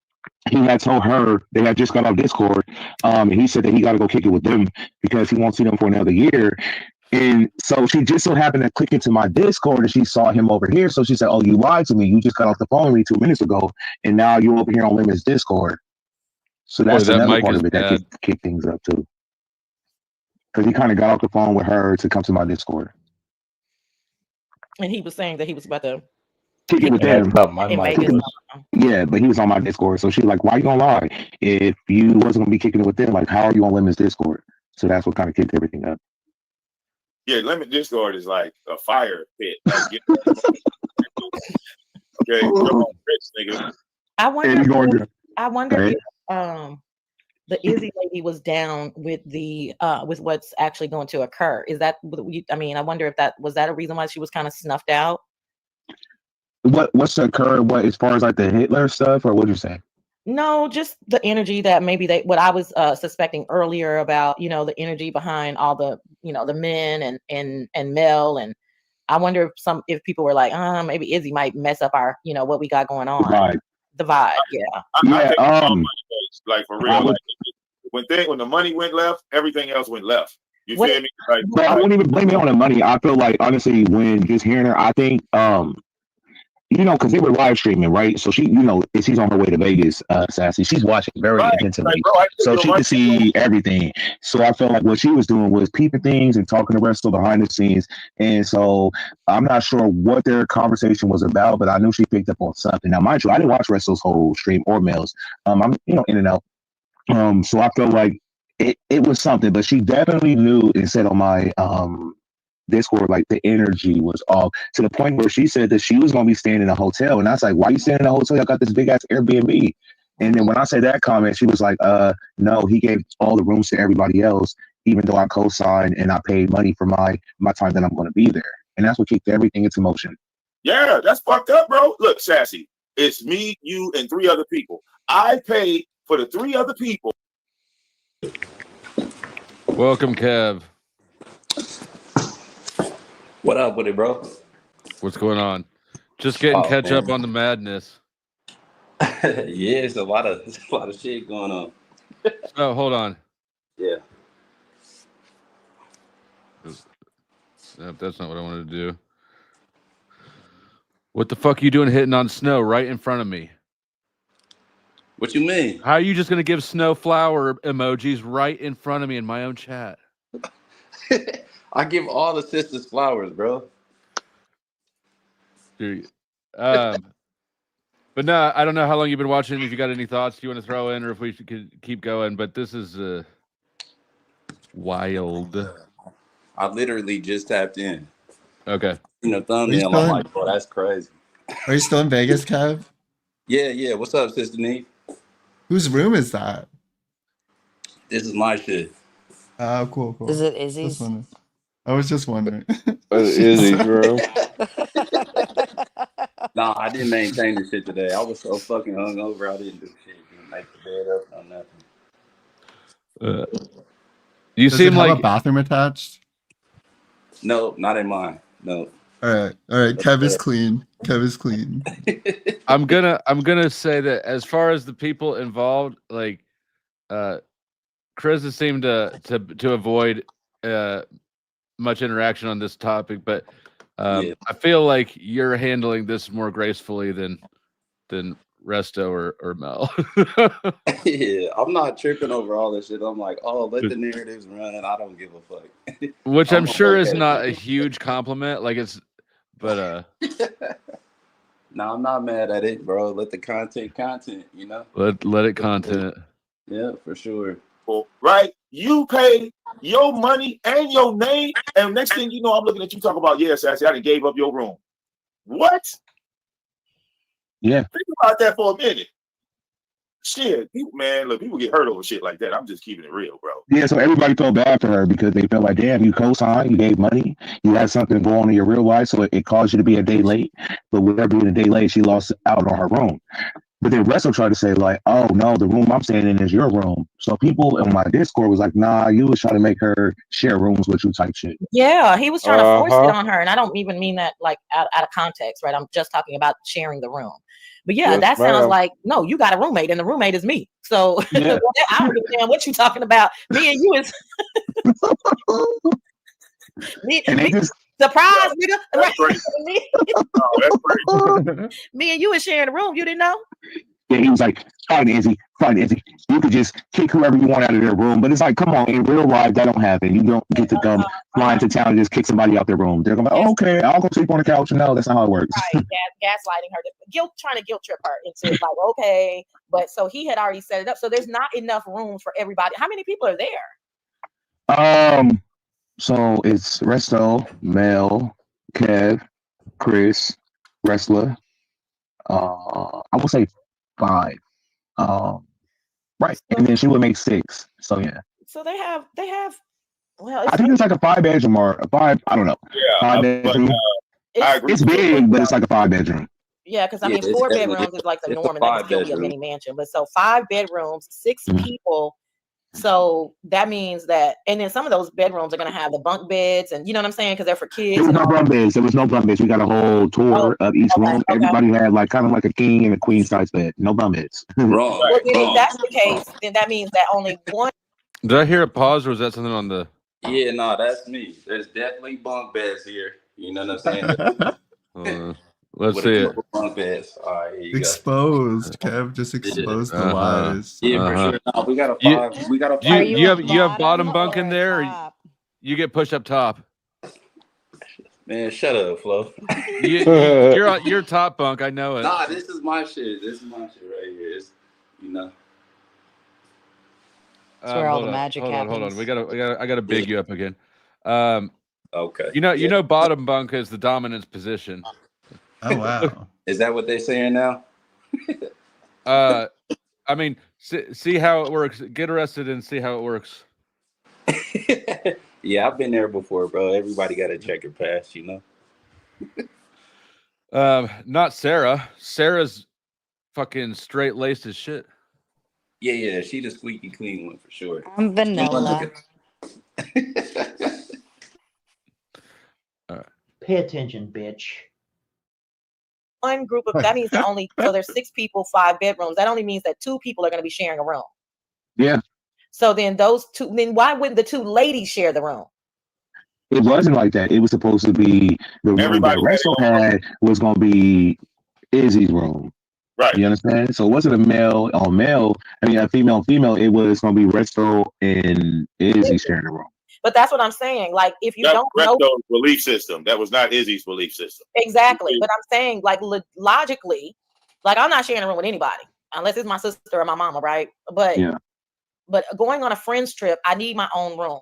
he had told her they had just got off Discord, and he said that he got to go kick it with them because he won't see them for another year. And so she just so happened to click into my Discord and she saw him over here. So she said, "Oh, you lied to me. You just got off the phone with me 2 minutes ago, and now you're over here on Lemon's Discord." So that's Boy, that another mic part is of it that bad. kicked things up too. Because he kind of got off the phone with her to come to my Discord. And he was saying that he was about to Kick it with them. My in mic Vegas. was. Yeah, but he was on my Discord. So she's like, "Why you gonna lie? If you wasn't gonna be kicking it with them, like how are you on Lemon's Discord?" So that's what kind of kicked everything up. Yeah, Lemon Discord is like a fire pit. Like, okay, come on, rich nigga. I wonder. And going to- I wonder Go ahead. if the Izzy lady was down with the with what's actually going to occur. Is that? I mean, I wonder if that was a reason why she was kind of snuffed out. What's occurred? What as far as like the Hitler stuff, or what you say? No, just the energy that maybe what I was suspecting earlier about, the energy behind all the, the men and Mel. And I wonder if people were like, maybe Izzy might mess up our, what we got going on. The vibe. Yeah. I think like for real, like when the money went left, everything else went left. You feel me? Like, But I wouldn't even blame it on the money. I feel like honestly, when just hearing her, I think because they were live streaming, right? So she, she's on her way to Vegas, Sassy. She's watching very intensively. So she can see everything. So I felt like what she was doing was peeping things and talking to Resto behind the scenes. And so I'm not sure what their conversation was about, but I knew she picked up on something. Now, mind you, I didn't watch Resto's whole stream or Mel's. I'm, in and out. So I felt like it was something, but she definitely knew and said on my Discord, like the energy was off to the point where she said that she was going to be staying in a hotel. And I was like, "Why are you staying in a hotel? I got this big ass Airbnb." And then when I said that comment, she was like, no, he gave all the rooms to everybody else, even though I co-signed and I paid money for my time that I'm going to be there." And that's what kicked everything into motion. Yeah, that's fucked up, bro. Look, Sassy, it's me, you, and 3 other people. I paid for the 3 other people. Welcome, Kev. What up with it, bro? What's going on? Just getting catch up on the madness. Yeah, it's a lot of shit going on. Oh, hold on. Yeah. That's not what I wanted to do. What the fuck are you doing hitting on Snow right in front of me? What you mean? How are you just gonna give Snow flower emojis right in front of me in my own chat? I give all the sisters flowers, bro. Dude, but no, I don't know how long you've been watching. If you got any thoughts you want to throw in, or if we could keep going. But this is wild. I literally just tapped in. Okay. Thumbnail. I'm like, bro, that's crazy. Are you still in Vegas, Kev? Yeah. What's up, Sister Neve? Whose room is that? This is my shit. Oh, cool. Is it Izzy's? I was just wondering. Izzy's room. Nah, I didn't maintain this shit today. I was so fucking hungover. I didn't do shit. Didn't make the bed up or nothing. You Does seem it have like a bathroom attached? No, not in mine. No. All right. Kev is clean. I'm gonna say that as far as the people involved, like Chris has seemed to avoid much interaction on this topic, but I feel like you're handling this more gracefully than Resto or Mel. Yeah, I'm not tripping over all this shit. I'm like, let the narratives run. I don't give a fuck. Which I'm sure is not a huge compliment. Like but no, I'm not mad at it, bro. Let the content, you know. Let it content. Yeah, for sure. Right? You pay your money and your name, and next thing you know, I'm looking at you talking about, Sassy, I done gave up your room. What? Yeah. Think about that for a minute. shit, people, man, look, people get hurt over shit like that. I'm just keeping it real, bro. Yeah, so everybody felt bad for her because they felt like, damn, you co-signed, you gave money, you had something going on in your real life, so it caused you to be a day late. But with her being a day late, she lost out on her room. But then Russell tried to say, like, oh, no, the room I'm staying in is your room. So people in my Discord was like, nah, you was trying to make her share rooms with you type shit. Yeah, he was trying to force it on her. And I don't even mean that like out of context, right? I'm just talking about sharing the room. But yeah, that sounds like, no, you got a roommate and the roommate is me. So Yeah. I don't give a damn what you talking about. Me and you is surprise, nigga. That's crazy. That's crazy. Me and you is sharing the room. You didn't know? Yeah, he was like, fine, Izzy. You could just kick whoever you want out of their room. But it's like, come on, in real life, that don't happen. You don't get to come flying to town and just kick somebody out their room. They're going to be like, oh, okay, I'll go sleep on the couch. No, that's not how it works. Right, gaslighting her, trying to guilt trip her into like, okay. But so he had already set it up. So there's not enough rooms for everybody. How many people are there? So it's Resto, Mel, Kev, Chris, Wrestler. I would say 5. Right. And then she would make 6. So yeah. So they have well, I think it's like a 5-bedroom or a 5, I don't know. Yeah, 5-bedroom. I agree. It's big, but it's like a 5-bedroom. Yeah, because I mean 4 bedrooms is like the norm, and that can still be a mini mansion. But so 5 bedrooms, 6 people. So that means that, and then some of those bedrooms are going to have the bunk beds, and you know what I'm saying, because they're for kids. There was no bunk beds. There was no bunk beds. We got a whole tour of each room. Everybody had like kind of like a king and a queen size bed. No bunk beds. Wrong. Well, then if that's the case, then that means that only one. Did I hear a pause, or was that something on the? Yeah, no, that's me. There's definitely bunk beds here. You know what I'm saying? Let's see it. Bunk beds. All right, here you Exposed, Kev. Just exposed the lies. Yeah, for sure. No, we got a 5. We got a 5. You have bottom bunk in there, or you get pushed up top? Man, shut up, Flo. You're top bunk. I know it. Nah, this is my shit. This is my shit right here. It's, you know. That's where all the magic happens. Hold on. I gotta big you up again. Okay. You know, bottom bunk is the dominance position. Oh wow. Is that what they're saying now? I mean, see how it works. Get arrested and see how it works. Yeah, I've been there before, bro. Everybody got a checker pass, you know. Not Sarah. Sarah's fucking straight laced as shit. Yeah, she the squeaky clean one for sure. I'm vanilla. Pay attention, bitch. One group of that means that only so there's 6 people, 5 bedrooms. That only means that 2 people are going to be sharing a room. Yeah. So then those 2. Then why wouldn't the 2 ladies share the room? It wasn't like that. It was supposed to be the room that Wrestle had was going to be Izzy's room. Right. You understand? So it wasn't a male on male. I mean, a female on female. It was going to be Resto and Izzy sharing the room. But that's what I'm saying. Like, if you that don't was know Resto's belief system, that was not Izzy's belief system. exactly, but I'm saying like logically, like I'm not sharing a room with anybody unless it's my sister or my mama, right? But but going on a friend's trip, I need my own room.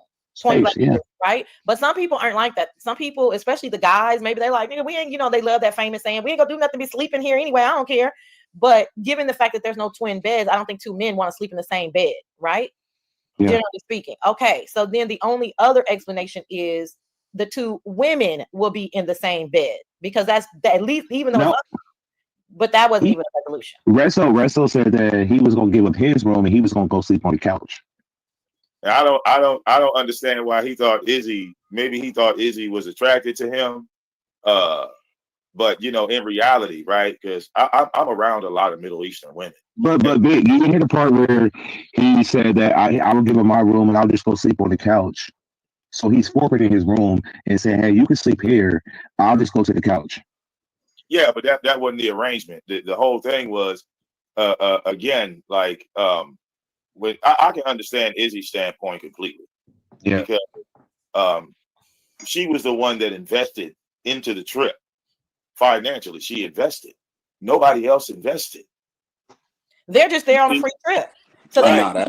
Right? But some people aren't like that. Some people, especially the guys, maybe they're like, nigga, we ain't, you know, they love that famous saying, we ain't gonna do nothing, be sleeping here anyway. I don't care. But given the fact that there's no twin beds, I don't think 2 men want to sleep in the same bed, right? Yeah. Generally speaking. Okay, so then the only other explanation is the 2 women will be in the same bed because that's at least even though, but that wasn't even a resolution. Resto said that he was gonna give up his room and he was gonna go sleep on the couch. I don't understand why he thought Izzy. Maybe he thought Izzy was attracted to him, but you know, in reality, right? Because I'm around a lot of Middle Eastern women. But Vic, you didn't hear the part where he said that I will give him my room and I'll just go sleep on the couch. So he's forfeiting his room and saying, "Hey, you can sleep here. I'll just go to the couch." Yeah, but that wasn't the arrangement. The whole thing was, again, like when I can understand Izzy's standpoint completely. Yeah, because she was the one that invested into the trip financially. She invested. Nobody else invested. They're just there on a free trip. So they have to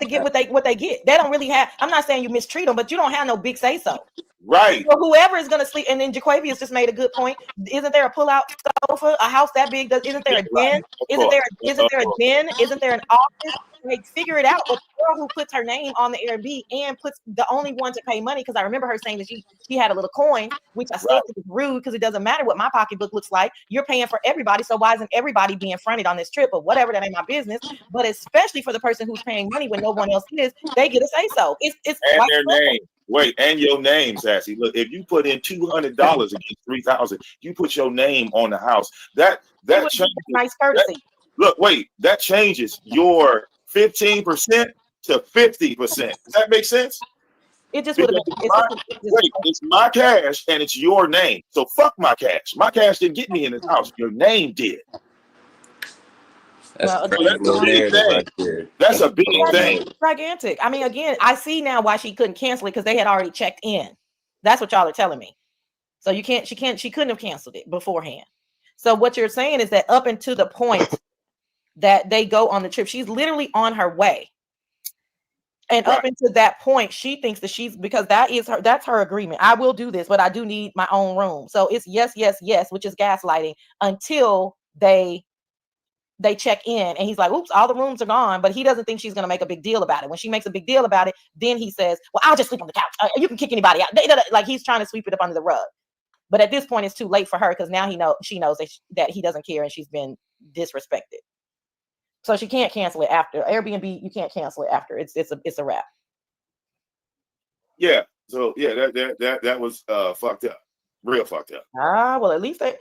get what they get. They don't really have. I'm not saying you mistreat them, but you don't have no big say so. Right. So whoever is going to sleep, and then Jaquavius just made a good point. Isn't there a pull-out sofa? A house that big? Isn't there a den? Isn't there a den? Isn't there an office? Like, figure it out. But the girl who puts her name on the Airbnb and puts the only one to pay money, because I remember her saying that she had a little coin, which I still think is rude because it doesn't matter what my pocketbook looks like. You're paying for everybody, so why isn't everybody being fronted on this trip? But whatever, that ain't my business. But especially for the person who's paying money when no one else is, they get a say so. It's And like their name. Wait, and your name, Sassy. Look, if you put in $200 against $3,000, you put your name on the house. That changes. Nice courtesy. Look, wait, that changes your 15% to 50%. Does that make sense? It just would have been. It's my cash and it's your name. So fuck my cash. My cash didn't get me in this house. Your name did. That's Well, a crazy little narrative right there. That's a big thing. Gigantic. I mean, again, I see now why she couldn't cancel it, because they had already checked in. That's what y'all are telling me. So she couldn't have canceled it beforehand. So what you're saying is that up until the point that they go on the trip, she's literally on her way. And up until that point, she thinks that because that's her agreement. I will do this, but I do need my own room. So it's yes, yes, yes, which is gaslighting until they check in, and he's like, oops, all the rooms are gone, but he doesn't think she's going to make a big deal about it. When she makes a big deal about it, then he says, well, I'll just sleep on the couch. You can kick anybody out. Like, he's trying to sweep it up under the rug. But at this point, it's too late for her, because now she knows that he doesn't care, and she's been disrespected. So she can't cancel it after. Airbnb, you can't cancel it after. It's a wrap. Yeah. So yeah, that was fucked up. Real fucked up. Well, at least I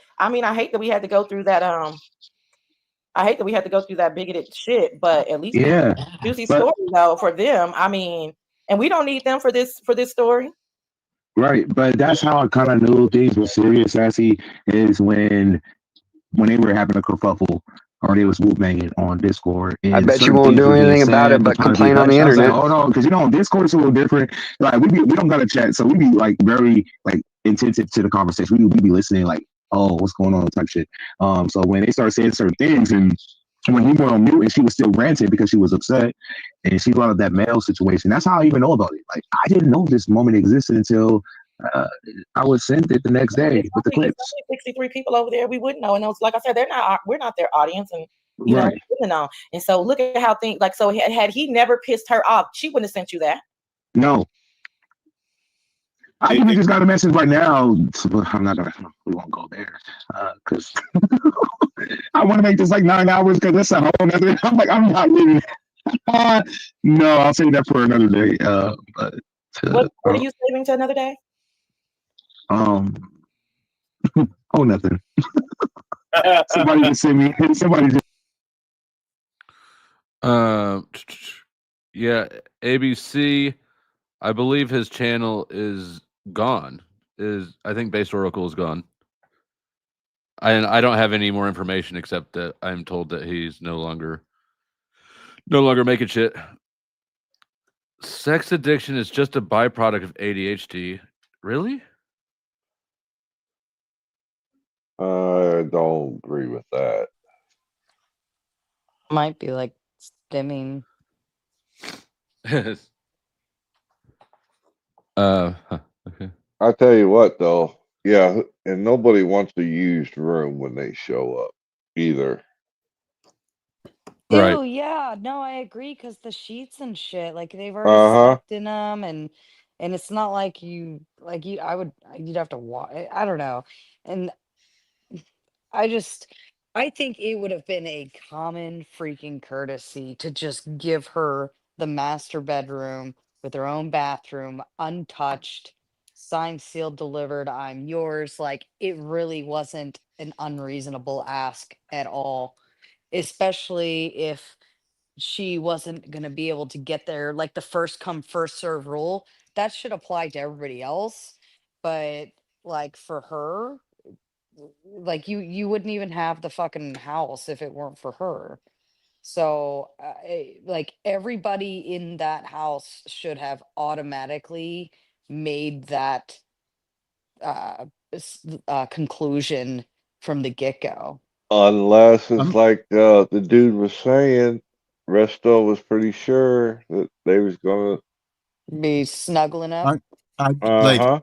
hate that we had to go through that I hate that we had to go through that bigoted shit, but at least juicy story though for them. I mean, and we don't need them for this story. Right, but that's how I kind of knew things were serious, Sassy, is when they were having a kerfuffle or they was whoop banging on Discord. And I bet you won't do anything about it but complain on the internet. Hold on, because on Discord it's a little different. Like we don't gotta chat, so we be like very like intensive to the conversation. We be listening, like, oh, what's going on, type shit. So when they started saying certain things, and when he went on mute and she was still ranting because she was upset, and she brought up that mail situation. That's how I even know about it. Like, I didn't know this moment existed until I was sent it the next day with the clips. 63 people over there, we wouldn't know. And those, like I said, we're not their audience, and you know, we wouldn't know. And so look at how things like, so had he never pissed her off, she wouldn't have sent you that. No. I even just got a message right now. We won't go there because I want to make this like 9 hours, because that's a whole nother. I'm not leaving. No, I'll save that for another day. What are you saving to another day? Nothing. Somebody just send me. Somebody just. Yeah, ABC. I believe his channel is gone. I think Base Oracle is gone. I don't have any more information except that I'm told that he's no longer making shit. Sex addiction is just a byproduct of ADHD. Really? I don't agree with that. Might be like stimming. Okay. I tell you what, though, yeah, and nobody wants a used room when they show up either. Ew, yeah, no, I agree, because the sheets and shit, like they've already slept in them, and it's not like you'd have to watch. I don't know, and I think it would have been a common freaking courtesy to just give her the master bedroom with her own bathroom, untouched, signed, sealed, delivered. I'm yours. Like, it really wasn't an unreasonable ask at all, especially if she wasn't going to be able to get there. Like, the first come, first serve rule, that should apply to everybody else. But like, for her, like, you wouldn't even have the fucking house if it weren't for her. So like, everybody in that house should have automatically made that conclusion from the get-go. Unless it's like the dude was saying, Resto was pretty sure that they was gonna be snuggling up. Like,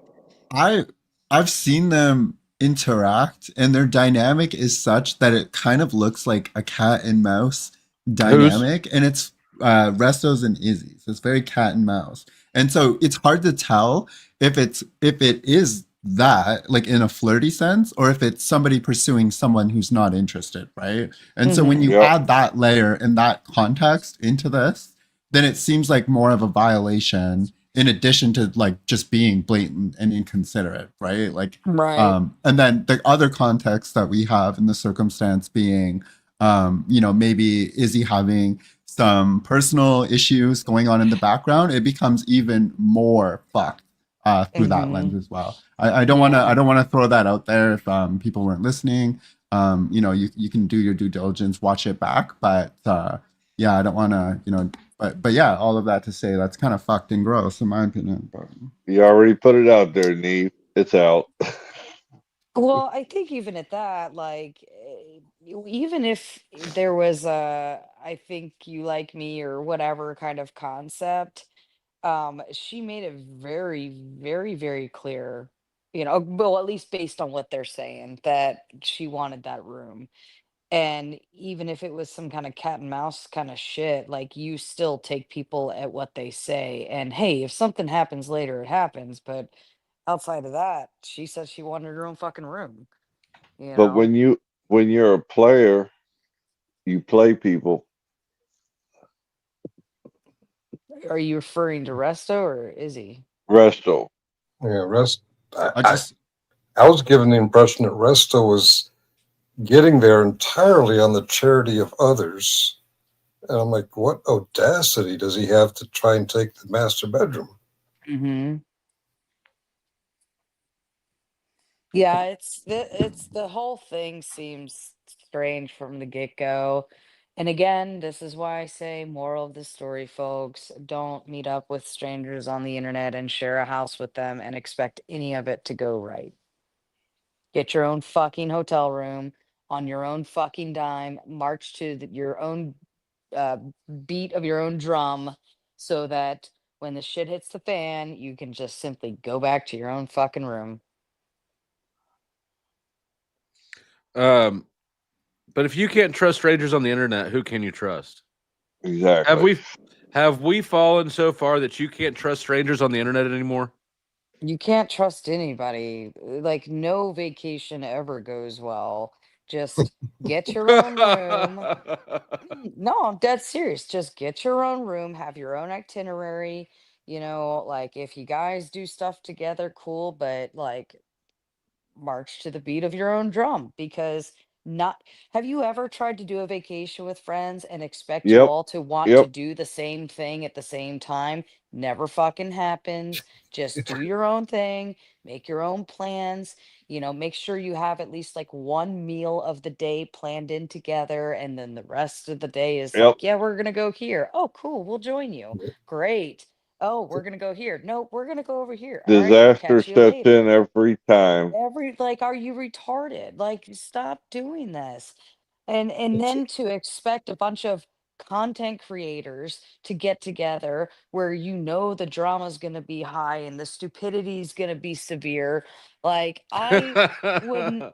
I've seen them interact, and their dynamic is such that it kind of looks like a cat and mouse dynamic, and it's Restos and Izzy's. It's very cat and mouse, and so it's hard to tell if it is that, like, in a flirty sense, or if it's somebody pursuing someone who's not interested, right? And so when you Yep. add that layer and that context into this, then it seems like more of a violation, in addition to like just being blatant and inconsiderate, right? Like, Right. and then the other context that we have in the circumstance being, maybe Izzy having some personal issues going on in the background, it becomes even more fucked through that lens as well. I don't want to throw that out there if people weren't listening. You can do your due diligence, watch it back, but yeah, I don't want to, but yeah, all of that to say that's kind of fucked and gross in my opinion. But You already put it out there, Neve. It's out. Well, I think even at that, like, even if there was a, I think you like me or whatever kind of concept, she made it very, very, very clear, well, at least based on what they're saying, that she wanted that room. And even if it was some kind of cat and mouse kind of shit, like, you still take people at what they say. And hey, if something happens later, it happens. But outside of that, she said she wanted her own fucking room, you But know? when you're a player, you play people. Are you referring to Resto or Izzy? Resto. Yeah, I was given the impression that Resto was getting there entirely on the charity of others. And I'm like, what audacity does he have to try and take the master bedroom? Mm-hmm. Yeah, it's the whole thing seems strange from the get-go. And again, this is why I say moral of the story, folks, don't meet up with strangers on the internet and share a house with them and expect any of it to go right. Get your own fucking hotel room on your own fucking dime, march to your own uh, beat of your own drum so that when the shit hits the fan, you can just simply go back to your own fucking room. But if you can't trust strangers on the internet, who can you trust? Exactly. Have we fallen so far that you can't trust strangers on the internet anymore? You can't trust anybody. Like, no vacation ever goes well. Just get your own room. No, I'm dead serious. Just get your own room, have your own itinerary. Like, if you guys do stuff together, cool, but like, march to the beat of your own drum, because not have you ever tried to do a vacation with friends and expect you Yep. all to want to Yep. do the same thing at the same time? Never fucking happens. Just do your own thing, make your own plans, make sure you have at least like one meal of the day planned in together, and then the rest of the day is Yep. like, yeah, we're gonna go here. Oh, cool, we'll join you. Great. Oh, we're gonna go here. No, we're gonna go over here. All right, we'll Disaster catch you steps later. in every time. Like, are you retarded? Like, stop doing this. And then to expect a bunch of content creators to get together where the drama's going to be high and the stupidity's going to be severe. Like, I wouldn't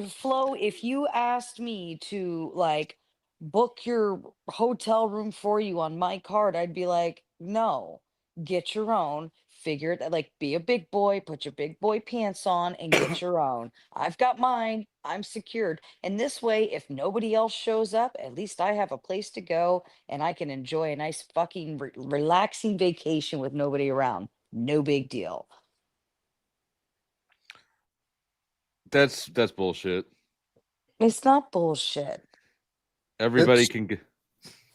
Flo, if you asked me to like book your hotel room for you on my card, I'd be like, no, get your own, figure it, like, be a big boy, put your big boy pants on and get your own. I've got mine, I'm secured. And this way, if nobody else shows up, at least I have a place to go and I can enjoy a nice fucking relaxing vacation with nobody around. No big deal. That's bullshit. It's not bullshit. Everybody can get.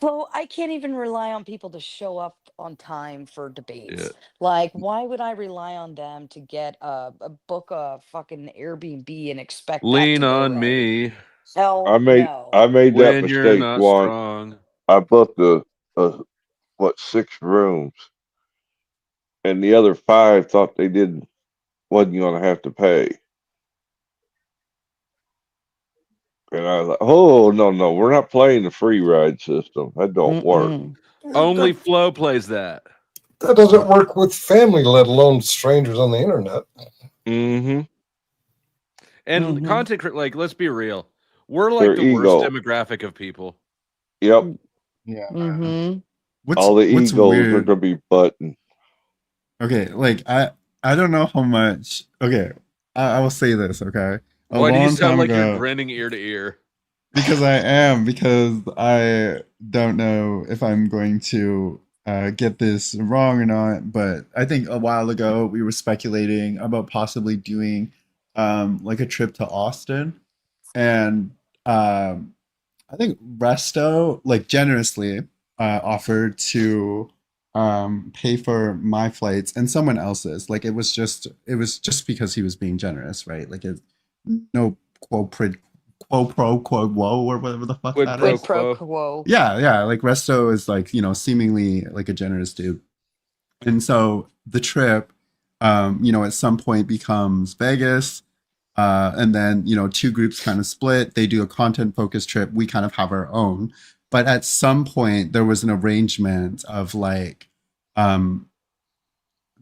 Well, I can't even rely on people to show up on time for debates. Yeah. Like, why would I rely on them to get a book a fucking Airbnb and expect that Lean to go on right? me Hell I made no. that when you're mistake not once. strong. I booked what 6 rooms, and the other 5 thought they wasn't going to have to pay. And I was like, oh no, we're not playing the free ride system. That don't work. Only Flo plays that. That doesn't work with family, let alone strangers on the internet. Mm-hmm. And content, like, let's be real, we're like Their the ego. worst demographic of people. Yep. Yeah. Mm-hmm. All the What's egos are weird? gonna be button. Okay, like I don't know how much. Okay, I will say this. Okay, a Why do you long sound time like you're ago, grinning ear to ear? because I am, because I don't know if I'm going to get this wrong or not. But I think a while ago we were speculating about possibly doing like a trip to Austin, and I think Resto like generously offered to pay for my flights and someone else's. Like it was just because he was being generous, right? Like it no quo pro quo whoa or whatever the fuck Quid that pro is. Quid pro quo. quo. Yeah. Like Resto is like, you know, seemingly like a generous dude. And so the trip, you know, at some point becomes Vegas. And then, you know, two groups kind of split. They do a content focused trip. We kind of have our own. But at some point, there was an arrangement of like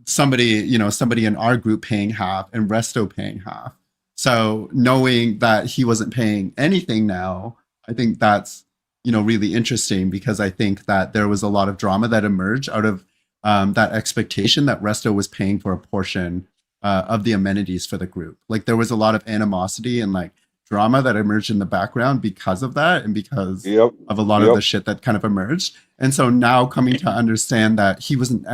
somebody, you know, somebody in our group paying half and Resto paying half. So knowing that he wasn't paying anything now, I think that's, you know, really interesting because I think that there was a lot of drama that emerged out of that expectation that Resto was paying for a portion of the amenities for the group. Like there was a lot of animosity and like drama that emerged in the background because of that and because of a lot of the shit that kind of emerged. And so now coming to understand that he wasn't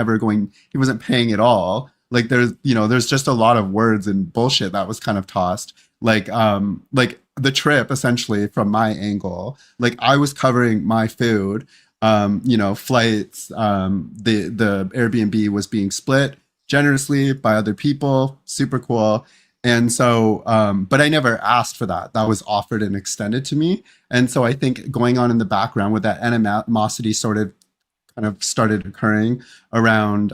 paying at all. Like there's, you know, there's just a lot of words and bullshit that was kind of tossed. Like the trip essentially from my angle, like I was covering my food, you know, flights, the Airbnb was being split generously by other people, super cool. And so, but I never asked for that. That was offered and extended to me. And so I think going on in the background with that animosity sort of kind of started occurring around,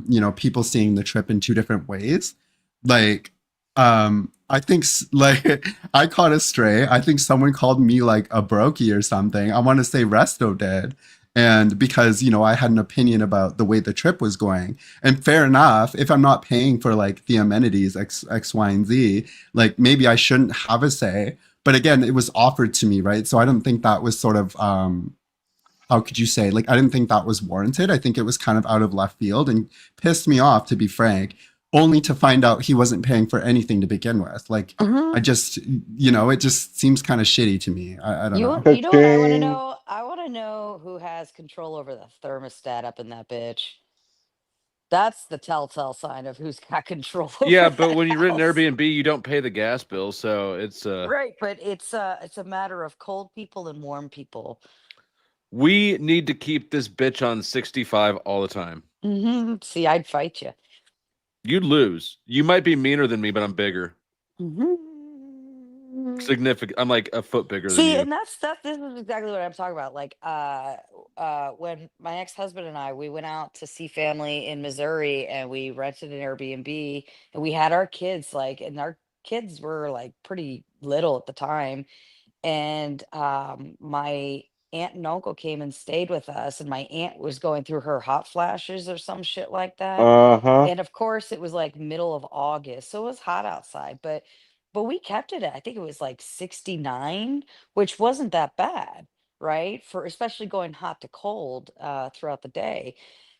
you know, people seeing the trip in two different ways. Like, I think like I caught a stray. I think someone called me like a brokey or something. I want to say Resto did. And because, you know, I had an opinion about the way the trip was going. And fair enough, if I'm not paying for like the amenities X, Y, and Z, like maybe I shouldn't have a say. But again, it was offered to me, right? So I don't think that was sort of how could you say, like I didn't think that was warranted. I think it was kind of out of left field and pissed me off, to be frank, only to find out he wasn't paying for anything to begin with. Like I just, you know, it just seems kind of shitty to me. I don't know. You know what I want to know? I want to know who has control over the thermostat up in that bitch. That's the telltale sign of who's got control over Yeah, but when that you rent an house. Airbnb, you don't pay the gas bill, so it's Right, but it's a matter of cold people and warm people. we need to keep this bitch on 65 all the time. See, I'd fight you. You'd lose. You might be meaner than me, but I'm bigger. Significant. I'm like a foot bigger than See, you. and this is exactly what I'm talking about. Like, when my ex-husband and I, we went out to see family in Missouri and we rented an Airbnb and we had our kids, like, and our kids were like pretty little at the time. And my aunt and uncle came and stayed with us, and my aunt was going through her hot flashes or some shit like that. Uh-huh. And of course, it was like middle of August, so it was hot outside. But we kept it at, I think it was like 69, which wasn't that bad, right? For especially going hot to cold throughout the day.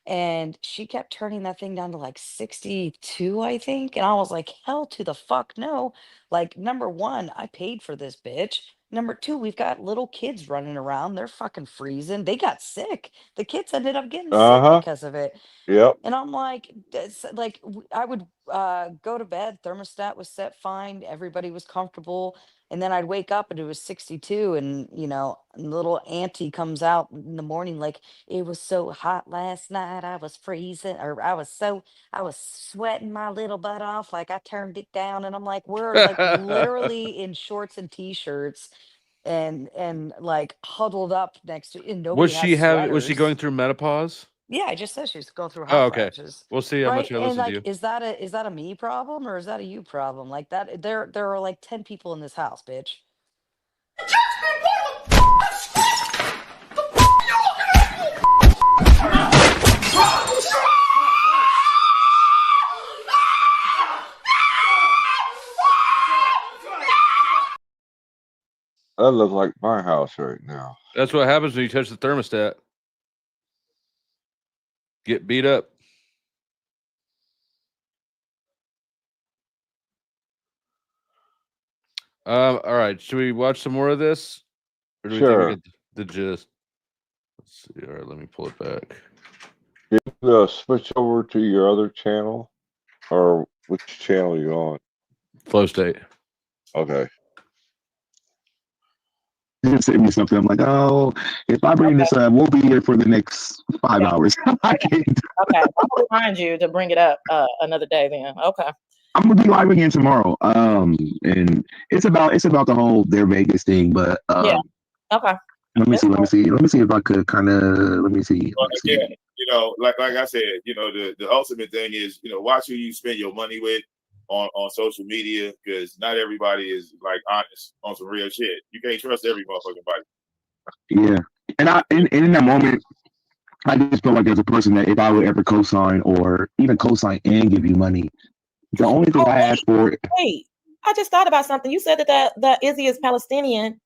And she kept turning that thing down to like 62, I think. And I was like, hell to the fuck no. Like, number one, I paid for this bitch. Number two, we've got little kids running around. They're fucking freezing. They got sick. The kids ended up getting sick because of it. Yep. And I'm like, like I would go to bed. Thermostat was set fine. Everybody was comfortable. And then I'd wake up and it was 62. And, you know, little auntie comes out in the morning like, it was so hot last night. I was freezing, or I was sweating my little butt off. Like I turned it down. And I'm like, we're like literally in shorts and t-shirts and like huddled up next to, and nobody has Was she sweaters. going through menopause? Yeah, I just said she's going through Oh, hot okay. flashes. We'll see how much I And listen to like, you. is that a me problem or is that a you problem? Like that, there are like 10 people in this house, bitch. That looks like my house right now. That's what happens when you touch the thermostat. Get beat up. All right. Should we watch some more of this? Or do we Sure. think we get the gist? Let's see. All right, let me pull it back. Did you switch over to your other channel? Or which channel are you on? FlowState. Okay. Just sent me something. I'm like, oh, if I bring this up, we'll be here for the next 5 hours. I can't. Okay, I'll remind you to bring it up another day then. Okay. I'm gonna be live again tomorrow. And it's about the whole their Vegas thing, but Yeah. Okay. let me see if I could kind of let me see. Well, again, you know, like I said, you know, the ultimate thing is, you know, watch who you spend your money with on social media, because not everybody is like honest on some real shit. You can't trust every motherfucking body. Yeah, and in that moment, I just felt like there's a person that if I would ever co-sign or even co-sign and give you money, the only thing I ask for. Wait, I just thought about something. You said that Izzy is Palestinian,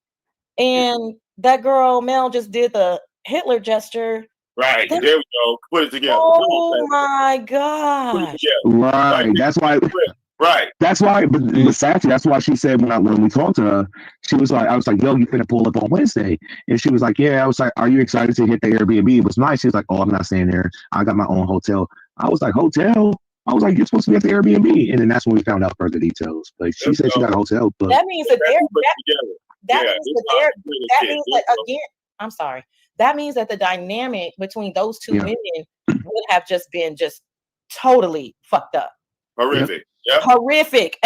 and that girl Mel just did the Hitler gesture. Right, there we go. Put it together. Oh my gosh! Right, Like, that's why. Right. That's why, but Sachi, that's why she said when we talked to her, she was like, I was like, yo, you finna pull up on Wednesday. And she was like, yeah. I was like, are you excited to hit the Airbnb? It was nice. She was like, oh, I'm not staying there. I got my own hotel. I was like, hotel? I was like, you're supposed to be at the Airbnb. And then that's when we found out further details. Like she said she got a hotel, but That means that again, I'm sorry. That means that the dynamic between those two women would have just been totally fucked up. Horrific. Yep. Horrific.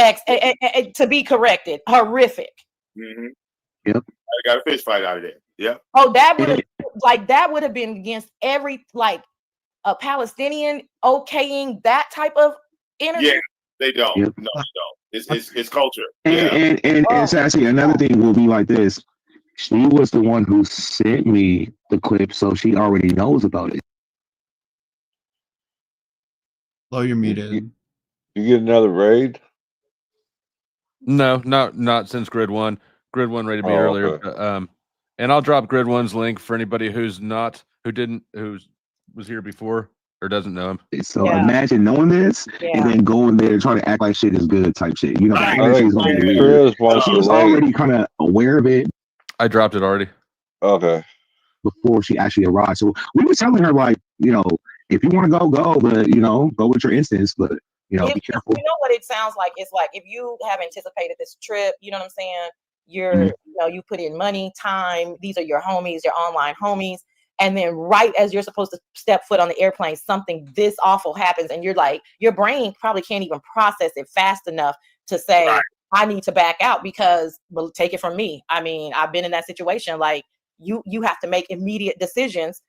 To be corrected. Horrific. Mm-hmm. Yep. I got a fish fight out of that. Yep. Oh, that would have been against every a Palestinian okaying that type of energy. Yeah, they don't. Yep. No, they don't. It's culture. And Sachi, another thing will be like this. She was the one who sent me the clip, so she already knows about it. Oh, you're muted. You get another raid? No, not since Grid One. Grid One rated me earlier. Okay. And I'll drop Grid One's link for anybody who was here before or doesn't know him. So imagine knowing this and then going there and trying to act like shit is good type shit. You know, I think Chris wants she to was already kind of aware of it. I dropped it already. Okay. Before she actually arrived. So we were telling her, like, you know, if you want to go, but, you know, go with your instincts, but, you know, be careful. You know what it sounds like? It's like if you have anticipated this trip, you know what I'm saying? You know, you put in money, time. These are your homies, your online homies. And then right as you're supposed to step foot on the airplane, something this awful happens. And you're like, your brain probably can't even process it fast enough to say, I need to back out because, well, take it from me. I mean, I've been in that situation. Like you have to make immediate decisions.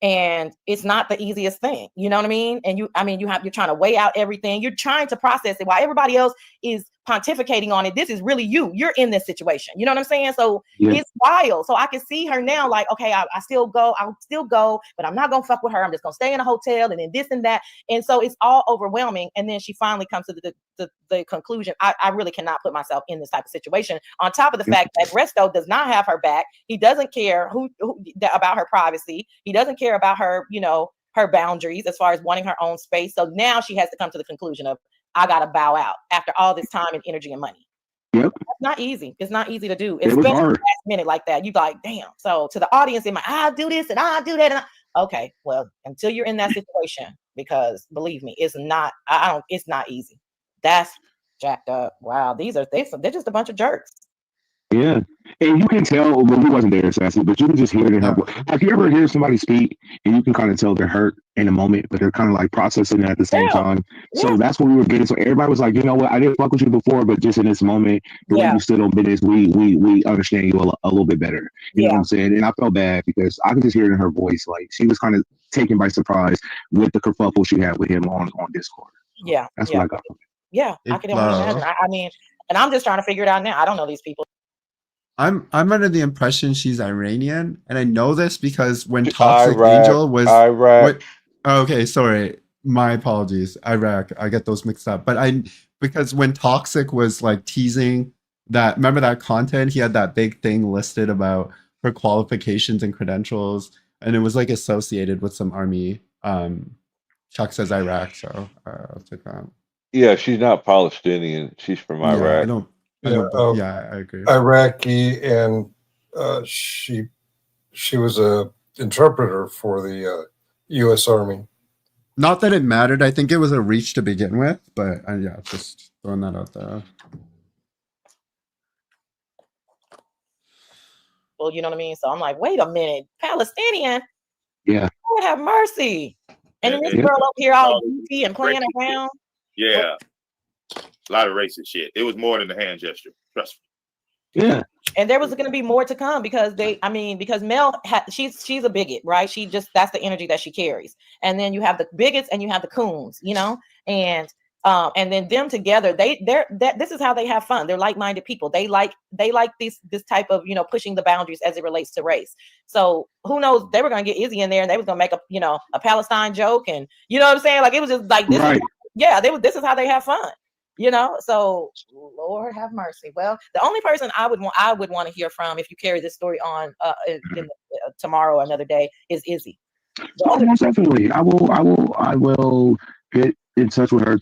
And it's not the easiest thing, you know what I mean? And you're trying to weigh out everything. You're trying to process it while everybody else is pontificating on it. This is really you. You're in this situation. You know what I'm saying? So it's wild. So I can see her now, like, okay, I'll still go, but I'm not gonna fuck with her. I'm just gonna stay in a hotel and then this and that. And so it's all overwhelming. And then she finally comes to the conclusion. I really cannot put myself in this type of situation. On top of the fact that Resto does not have her back. He doesn't care about her privacy. He doesn't care about her, you know, her boundaries as far as wanting her own space. So now she has to come to the conclusion of, I got to bow out after all this time and energy and money. Yep. That's not easy. It's not easy to do. It was Especially hard. last minute like that. You like, damn. So to the audience, I'll do this and I'll do that. And okay, well, until you're in that situation, because believe me, it's not, it's not easy. That's jacked up. Wow. They're just a bunch of jerks. Yeah. And you can tell, well, we wasn't there, Sassy, but you can just hear it in her voice. Have you ever hear somebody speak and you can kind of tell they're hurt in a moment, but they're kind of like processing it at the same time? So that's what we were getting. So everybody was like, you know what, I didn't fuck with you before, but just in this moment, the way you stood on business, we understand you a little bit better. You know what I'm saying? And I felt bad because I can just hear it in her voice. Like she was kind of taken by surprise with the kerfuffle she had with him on Discord. Yeah. That's what I got from it. Yeah. I can only imagine. I mean, and I'm just trying to figure it out now. I don't know these people. I'm under the impression she's Iranian, and I know this because when Toxic Angel was Iraq. Okay, sorry, my apologies. Iraq, I get those mixed up. But because when Toxic was like teasing that remember that content? He had that big thing listed about her qualifications and credentials, and it was like associated with some army. Chuck says Iraq, so I'll take that. Yeah, she's not Palestinian. She's from Yeah, I Iraq. don't. I Yeah, don't. But yeah, I agree. Iraqi, and she was a interpreter for the U.S. Army. Not that it mattered. I think it was a reach to begin with, but yeah, just throwing that out there. Well, you know what I mean? So I'm like, wait a minute, Palestinian? Yeah. Lord have mercy. And then this girl up here all goofy and playing around. Yeah. A lot of racist shit. It was more than the hand gesture. Trust me. Yeah. And there was going to be more to come because because Mel she's a bigot, right? That's the energy that she carries. And then you have the bigots and you have the coons, you know, and then them together, this is how they have fun. They're like-minded people. They like this type of, you know, pushing the boundaries as it relates to race. So who knows, they were going to get Izzy in there and they was going to make a Palestine joke, and you know what I'm saying? Like, it was just like, this is how they have fun. You know, so Lord have mercy. Well, the only person I would want to hear from, if you carry this story on tomorrow or another day, is Izzy. Oh, most definitely. I will get in touch with her.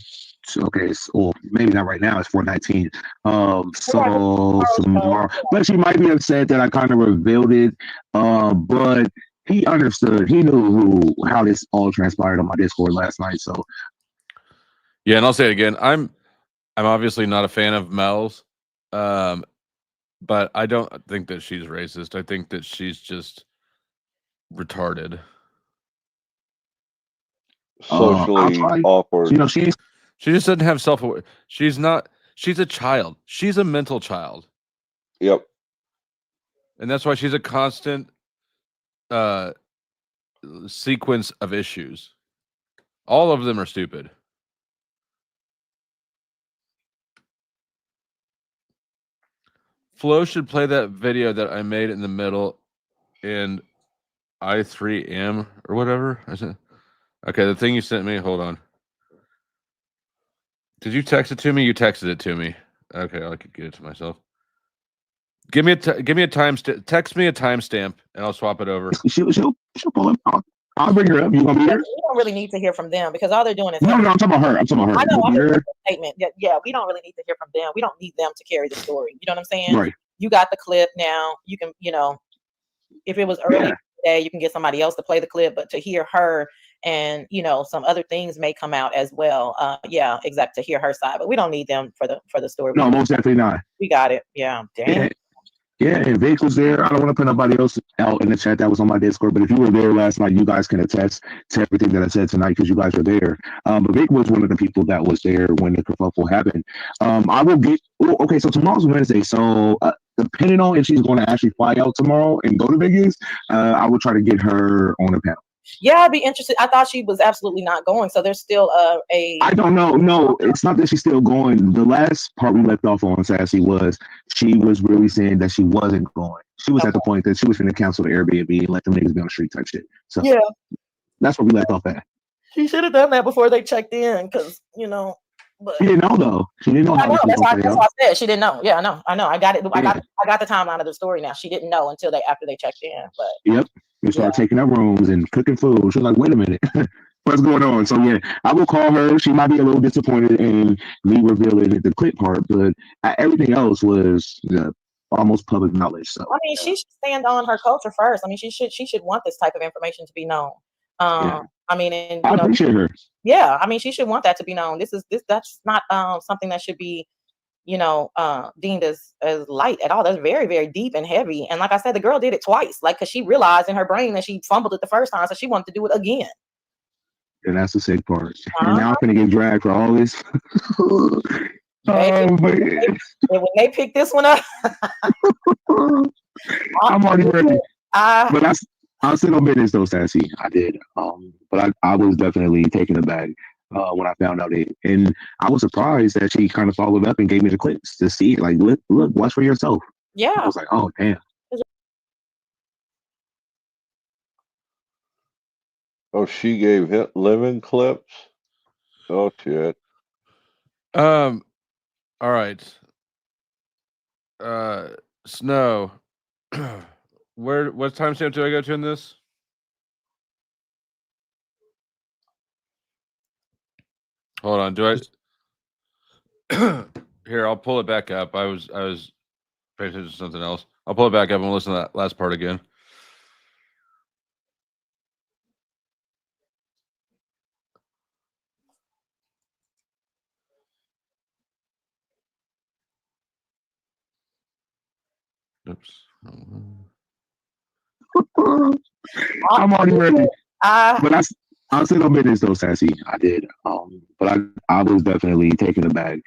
Okay, so maybe not right now. It's 4:19. So tomorrow, but she might be upset that I kind of revealed it. But he understood. He knew how this all transpired on my Discord last night. So yeah, and I'll say it again. I'm obviously not a fan of Mel's, but I don't think that she's racist. I think that she's just retarded. Socially awkward. You know, she just doesn't have self-aware. She's a child. She's a mental child. Yep. And that's why she's a constant sequence of issues. All of them are stupid. Flo should play that video that I made in the middle in I3M or whatever. Okay, the thing you sent me. Hold on. Did you text it to me? You texted it to me. Okay, I could get it to myself. Give me a timestamp. Text me a timestamp, and I'll swap it over. She'll pull up. I'll bring her up. You want me here? We don't really need to hear from them because all they're doing is no. I'm talking about her. I know. I'm just making a statement. Yeah, we don't really need to hear from them. We don't need them to carry the story. You know what I'm saying? Right. You got the clip now. You can, you know, if it was early today, you can get somebody else to play the clip. But to hear her, and you know, some other things may come out as well. Yeah, exactly. To hear her side, but we don't need them for the story. No, most definitely not. We got it. Yeah. Damn. Yeah, and Vic was there. I don't want to put nobody else out in the chat that was on my Discord, but if you were there last night, you guys can attest to everything that I said tonight because you guys were there. But Vic was one of the people that was there when the kerfuffle happened. I will get. Okay, so tomorrow's Wednesday, so depending on if she's going to actually fly out tomorrow and go to Vegas, I will try to get her on the panel. Yeah, I'd be interested. I thought she was absolutely not going. So there's still I don't know. No, it's not that she's still going. The last part we left off on, Sassy, was she was really saying that she wasn't going. She was at the point that she was going to cancel the Airbnb and let them niggas be on the street type shit. So yeah, that's where we left off at. She should have done that before they checked in, because you know. But she didn't know though. She didn't know how this was going to play out. That's why I said she didn't know. Yeah, I know. I got it. I got the timeline of the story now. She didn't know until after they checked in. But yep. We started taking up rooms and cooking food. She was like, wait a minute, what's going on? So yeah, I will call her. She might be a little disappointed in me revealing the clip part, but everything else was almost public knowledge. So I mean, she should stand on her culture first. I mean, she should want this type of information to be known. I mean, and I appreciate her. Yeah, I mean, she should want that to be known. That's not something that should be, you know, deemed as light at all. That's very, very deep and heavy. And like I said, the girl did it twice, like, because she realized in her brain that she fumbled it the first time, so she wanted to do it again. And that's the sick part. And now I'm gonna get dragged for all this. And when they pick this one up, I'm already ready. But I sit on business though, Sassy. I did. But I was definitely taken aback when I found out it, and I was surprised that she kind of followed up and gave me the clips to see it. Like, look, watch for yourself. Yeah. I was like, oh damn. Oh, she gave living clips. Oh shit. All right. Snow. What timestamp do I go to in this? Hold on. Do I here? I'll pull it back up. I was paying attention to something else. I'll pull it back up and listen to that last part again. Oops. I'm already ready. I But I'll say no business though, Sassy. I did. But I was definitely taken aback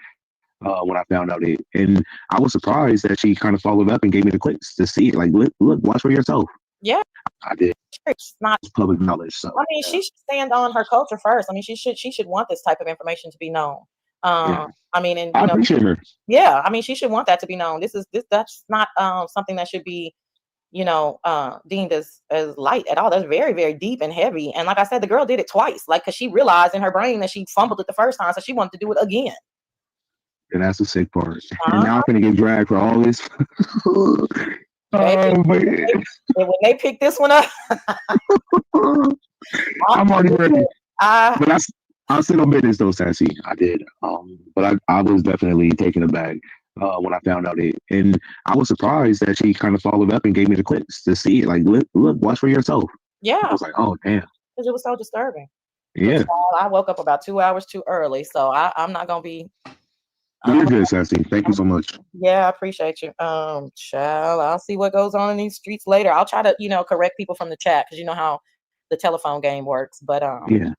when I found out it, and I was surprised that she kind of followed up and gave me the clips to see it. Like, look, watch for yourself. yeah, I did. it's not. It's public knowledge. So I mean, she should stand on her culture first. I mean, she should want this type of information to be known. yeah, I mean, and I you know, appreciate her. yeah, I mean, she should want that to be known. That's not something that should be, you know, deemed as light at all. That's very, very deep and heavy. And like I said, the girl did it twice, like, because she realized in her brain that she fumbled it the first time, so she wanted to do it again. And that's the sick part. And now I'm gonna get dragged for all this. Baby, Oh man, and when they pick this one up, I'm already ready. I But I still no business though, Sassy. I did. But I was definitely taken aback when I found out it, and I was surprised that she kind of followed up and gave me the clips to see it. Like, look, watch for yourself. I yeah, was like, oh damn, because it was so disturbing. yeah. I woke up about 2 hours too early, so I'm not gonna be. No, you're good, Sassy. Thank you so much. Yeah, I appreciate you. Child, I'll see what goes on in these streets later. I'll try to, you know, correct people from the chat because you know how the telephone game works. But Yeah,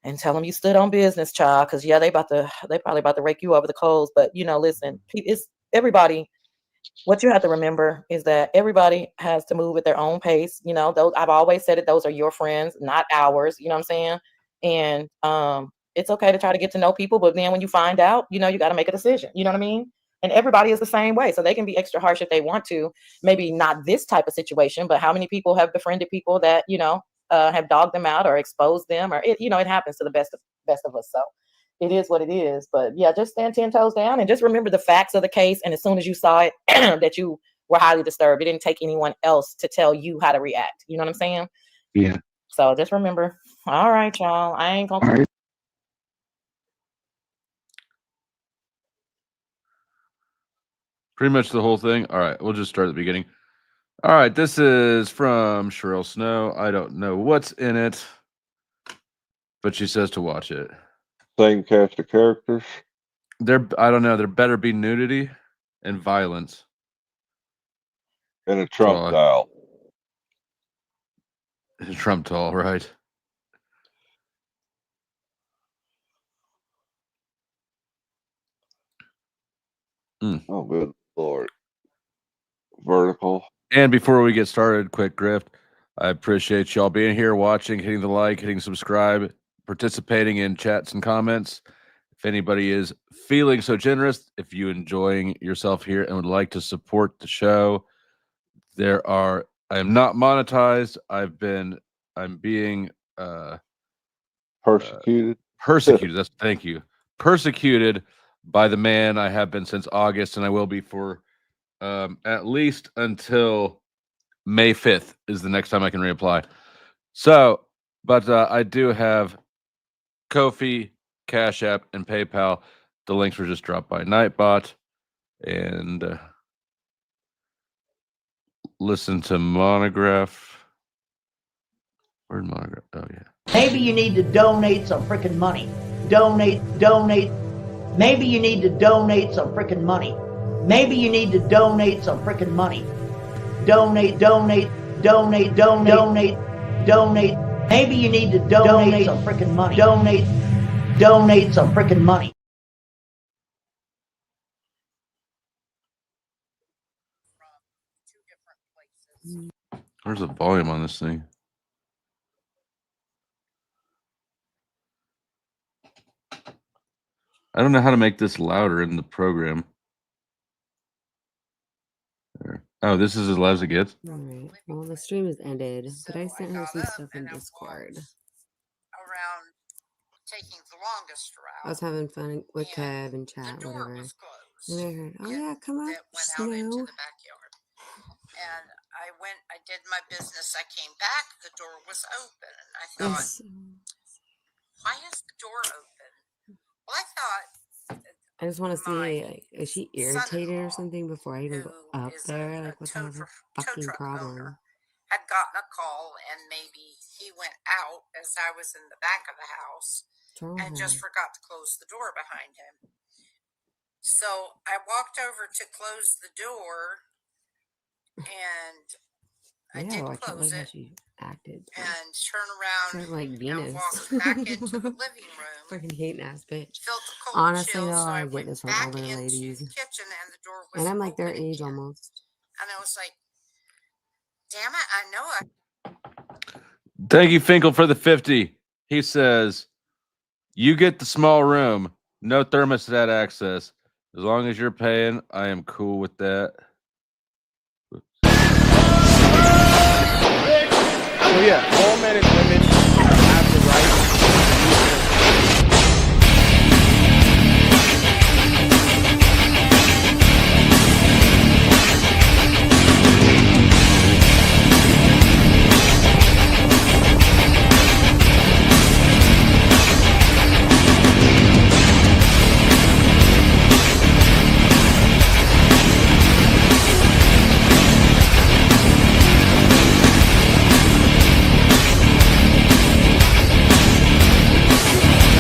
and tell them you stood on business, child, because yeah, they probably about to rake you over the coals. But you know, listen, it's everybody. What you have to remember is that everybody has to move at their own pace. You know, those I've always said it. Those are your friends, not ours. You know what I'm saying? And it's okay to try to get to know people, but then when you find out, you know, you got to make a decision. You know what I mean? And everybody is the same way, so they can be extra harsh if they want to. Maybe not this type of situation, but how many people have befriended people that you know have dogged them out or exposed them, or it, you know, it happens to the best of us. So it is what it is. But yeah, just stand 10 toes down and just remember the facts of the case. And as soon as you saw it, that you were highly disturbed. It didn't take anyone else to tell you how to react. You know what I'm saying? yeah. So just remember. All right, y'all. I ain't gonna. All right. Pretty much the whole thing. All right, we'll just start at the beginning. All right, this is from Cheryl Snow. I don't know what's in it, but she says to watch it. Same cast of characters. I don't know. There better be nudity and violence. And a Trump doll. A Trump doll, right? Oh, good Lord. Vertical. And before we get started, quick grift. I appreciate y'all being here, watching, hitting the like, hitting subscribe, participating in chats and comments. If anybody is feeling so generous, if you enjoying yourself here and would like to support the show, I am not monetized. I'm being persecuted. Persecuted. Thank you. Persecuted by the man I have been since August, and I will be for at least until May 5th is the next time I can reapply. So, but I do have Ko-fi, Cash App, and PayPal. The links were just dropped by Nightbot. And listen to Monograph. Where'd Monograph? Oh, yeah. Maybe you need to donate some freaking money. Donate. Maybe you need to donate some freaking money. Maybe you need to donate some freaking money. Donate. Maybe you need to donate some freaking money. Donate some freaking money. Where's the volume on this thing? I don't know how to make this louder in the program. There. Oh, this is as loud as it gets? All right. Well, the stream has ended, but I sent her some stuff in Discord. Around taking the longest route. I was having fun with Kev and chat, whatever. And I heard, oh yeah, come on, that went out into Snow. the backyard. And I did my business. I came back, the door was open. And I thought, why is the door open? Well, I thought I just want to see, like, is she irritated or something before I even go up there? Like, what the hell's her fucking problem? had gotten a call and maybe he went out as I was in the back of the house and just forgot to close the door behind him. So I walked over to close the door and I did I can't close believe how it she acted. and turn around Like and Venus. walked back into the living room. Freaking hating ass bitch. Felt the cold Honestly, chill, though, so I I get went this from back older into ladies. the kitchen and the door was And I'm like their open age again. almost. And I was like, damn it, I know I. Thank you, Finkel, for the 50. He says, you get the small room, no thermostat access. As long as you're paying, I am cool with that. So yeah, all men and women have the right to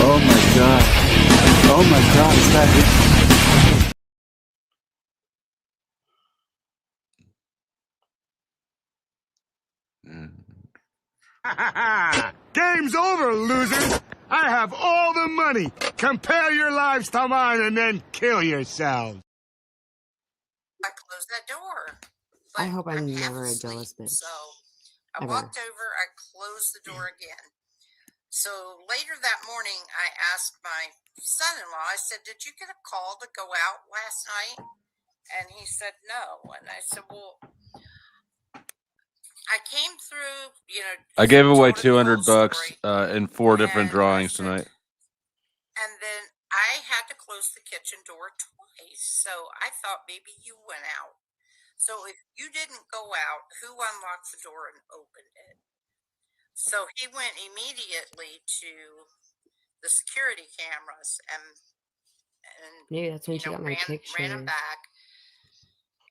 Oh my god. Oh my god, is that it? Game's over, losers! I have all the money! Compare your lives to mine and then kill yourselves! I closed that door. I hope I'm never a jealous bitch. So I Ever. walked over, I closed the door again. So later that morning, I asked my son-in-law, I said, did you get a call to go out last night? And he said, no. And I said, well, I came through, I gave away $200 in 4 different drawings tonight. and then I had to close the kitchen door twice. So I thought maybe you went out. So if you didn't go out, who unlocked the door and opened it? So he went immediately to the security cameras and Maybe that's when she got my ran picture. them back.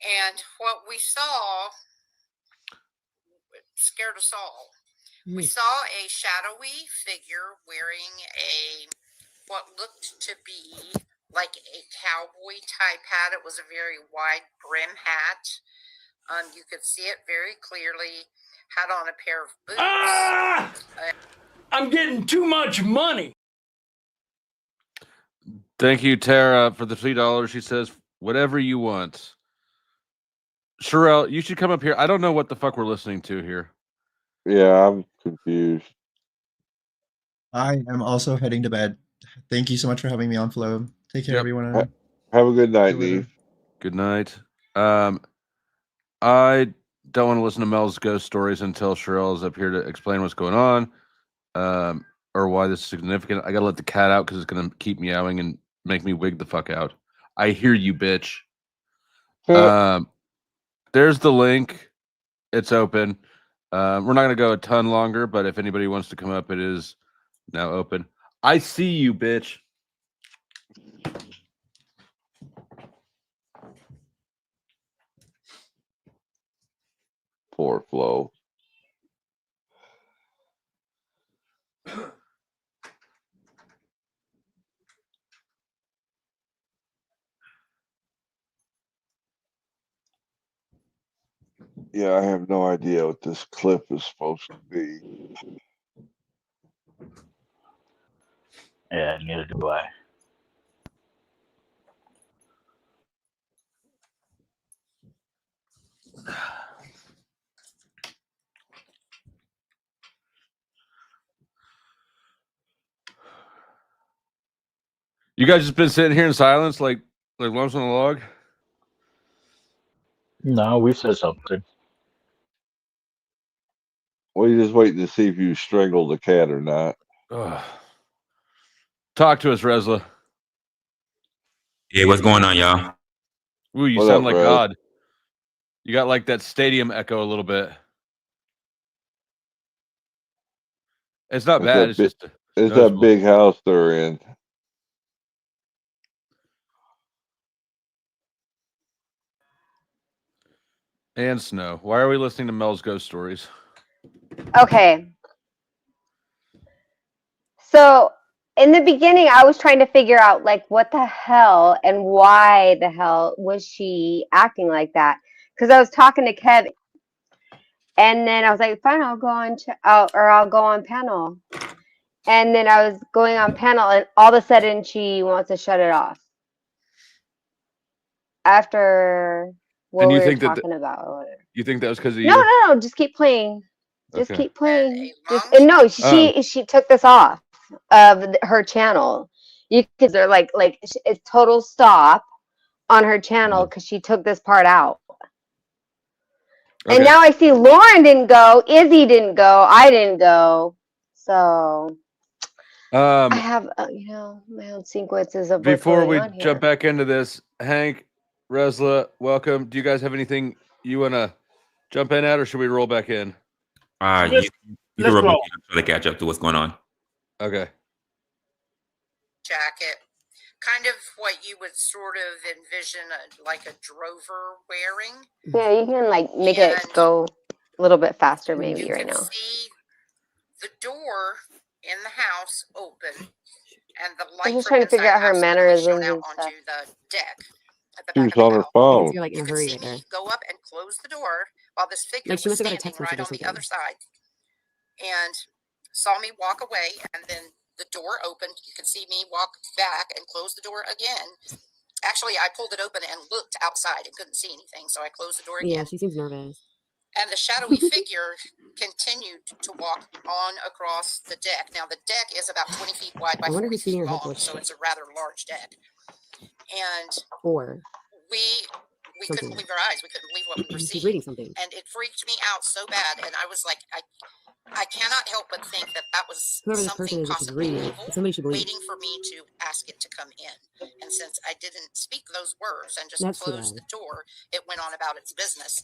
And what we saw scared us all. We saw a shadowy figure wearing what looked to be like a cowboy type hat. It was a very wide brim hat. You could see it very clearly. Had on a pair of boots. I'm getting too much money! Thank you, Tara, for the $3. She says, whatever you want. Sherelle, you should come up here. I don't know what the fuck we're listening to here. Yeah, I'm confused. I am also heading to bed. Thank you so much for having me on, Flo. Take care, everyone. Have a good night, Neve. Good night. I don't want to listen to Mel's ghost stories until Sherelle is up here to explain what's going on, or why this is significant. I gotta let the cat out because it's gonna keep meowing and make me wig the fuck out. I hear you, bitch. There's the link. It's open. We're not gonna go a ton longer, but if anybody wants to come up, it is now open. I see you, bitch. Poor Flo. Yeah, I have no idea what this clip is supposed to be. Yeah, neither do I. You guys just been sitting here in silence, like lumps on a log. No, we said something. Well, you're just waiting to see if you strangled the cat or not. Ugh. Talk to us, Resla. Yeah, what's going on, y'all? Ooh, you What sound up, like Red? God. You got like that stadium echo a little bit. It's not bad. It's just It's that noticeable. big house they're in. And snow. Why are we listening to Mel's ghost stories? Okay. So in the beginning, I was trying to figure out like what the hell and why the hell was she acting like that? Because I was talking to Kevin, and then I was like, fine, I'll go on I'll go on panel. And then I was going on panel, and all of a sudden she wants to shut it off after what And we you were think that talking about or whatever. you think that was because of No, you? no, no, just keep playing. Just Okay. keep playing. Just and no, she took this off of her channel. You because they're like it's total stop on her channel because she took this part out. And Okay. now I see Lauren didn't go, Izzy didn't go, I didn't go. So I have my own sequences of what's Before going we on here. jump back into this, Hank, Resla, welcome. Do you guys have anything you want to jump in at, or should we roll back in? You can roll back in try to catch up to what's going on. Okay. Jacket, kind of what you would sort of envision like a drover wearing. Yeah, you can like make it go a little bit faster maybe You right can now. see the door in the house open, and the I light was just from trying to figure inside out the her house literally shone mannerisms out and stuff. onto the deck at the She back was of the on her house. phone. You're like in a You could hurry see right there. me go up and close the door while this figure Like she was must have got a standing text message right or on the something. other side and saw me walk away, and then the door opened. You could see me walk back and close the door again. Actually, I pulled it open and looked outside and couldn't see anything, so I closed the door Yeah, again. she seems nervous. And the shadowy figure continued to walk on across the deck. Now, the deck is about 20 feet wide by I wonder 40 who's feeding feet her long, helpless so shit. it's a rather large deck. And Or we couldn't believe our eyes. We couldn't believe what we were she's seeing. reading something. And it freaked me out so bad. And I was like, I cannot help but think that that was Whoever this person something is that she's possibly reading, evil somebody should believe. waiting for me to ask it to come in. And since I didn't speak those words and just That's too closed bad. the door, it went on about its business.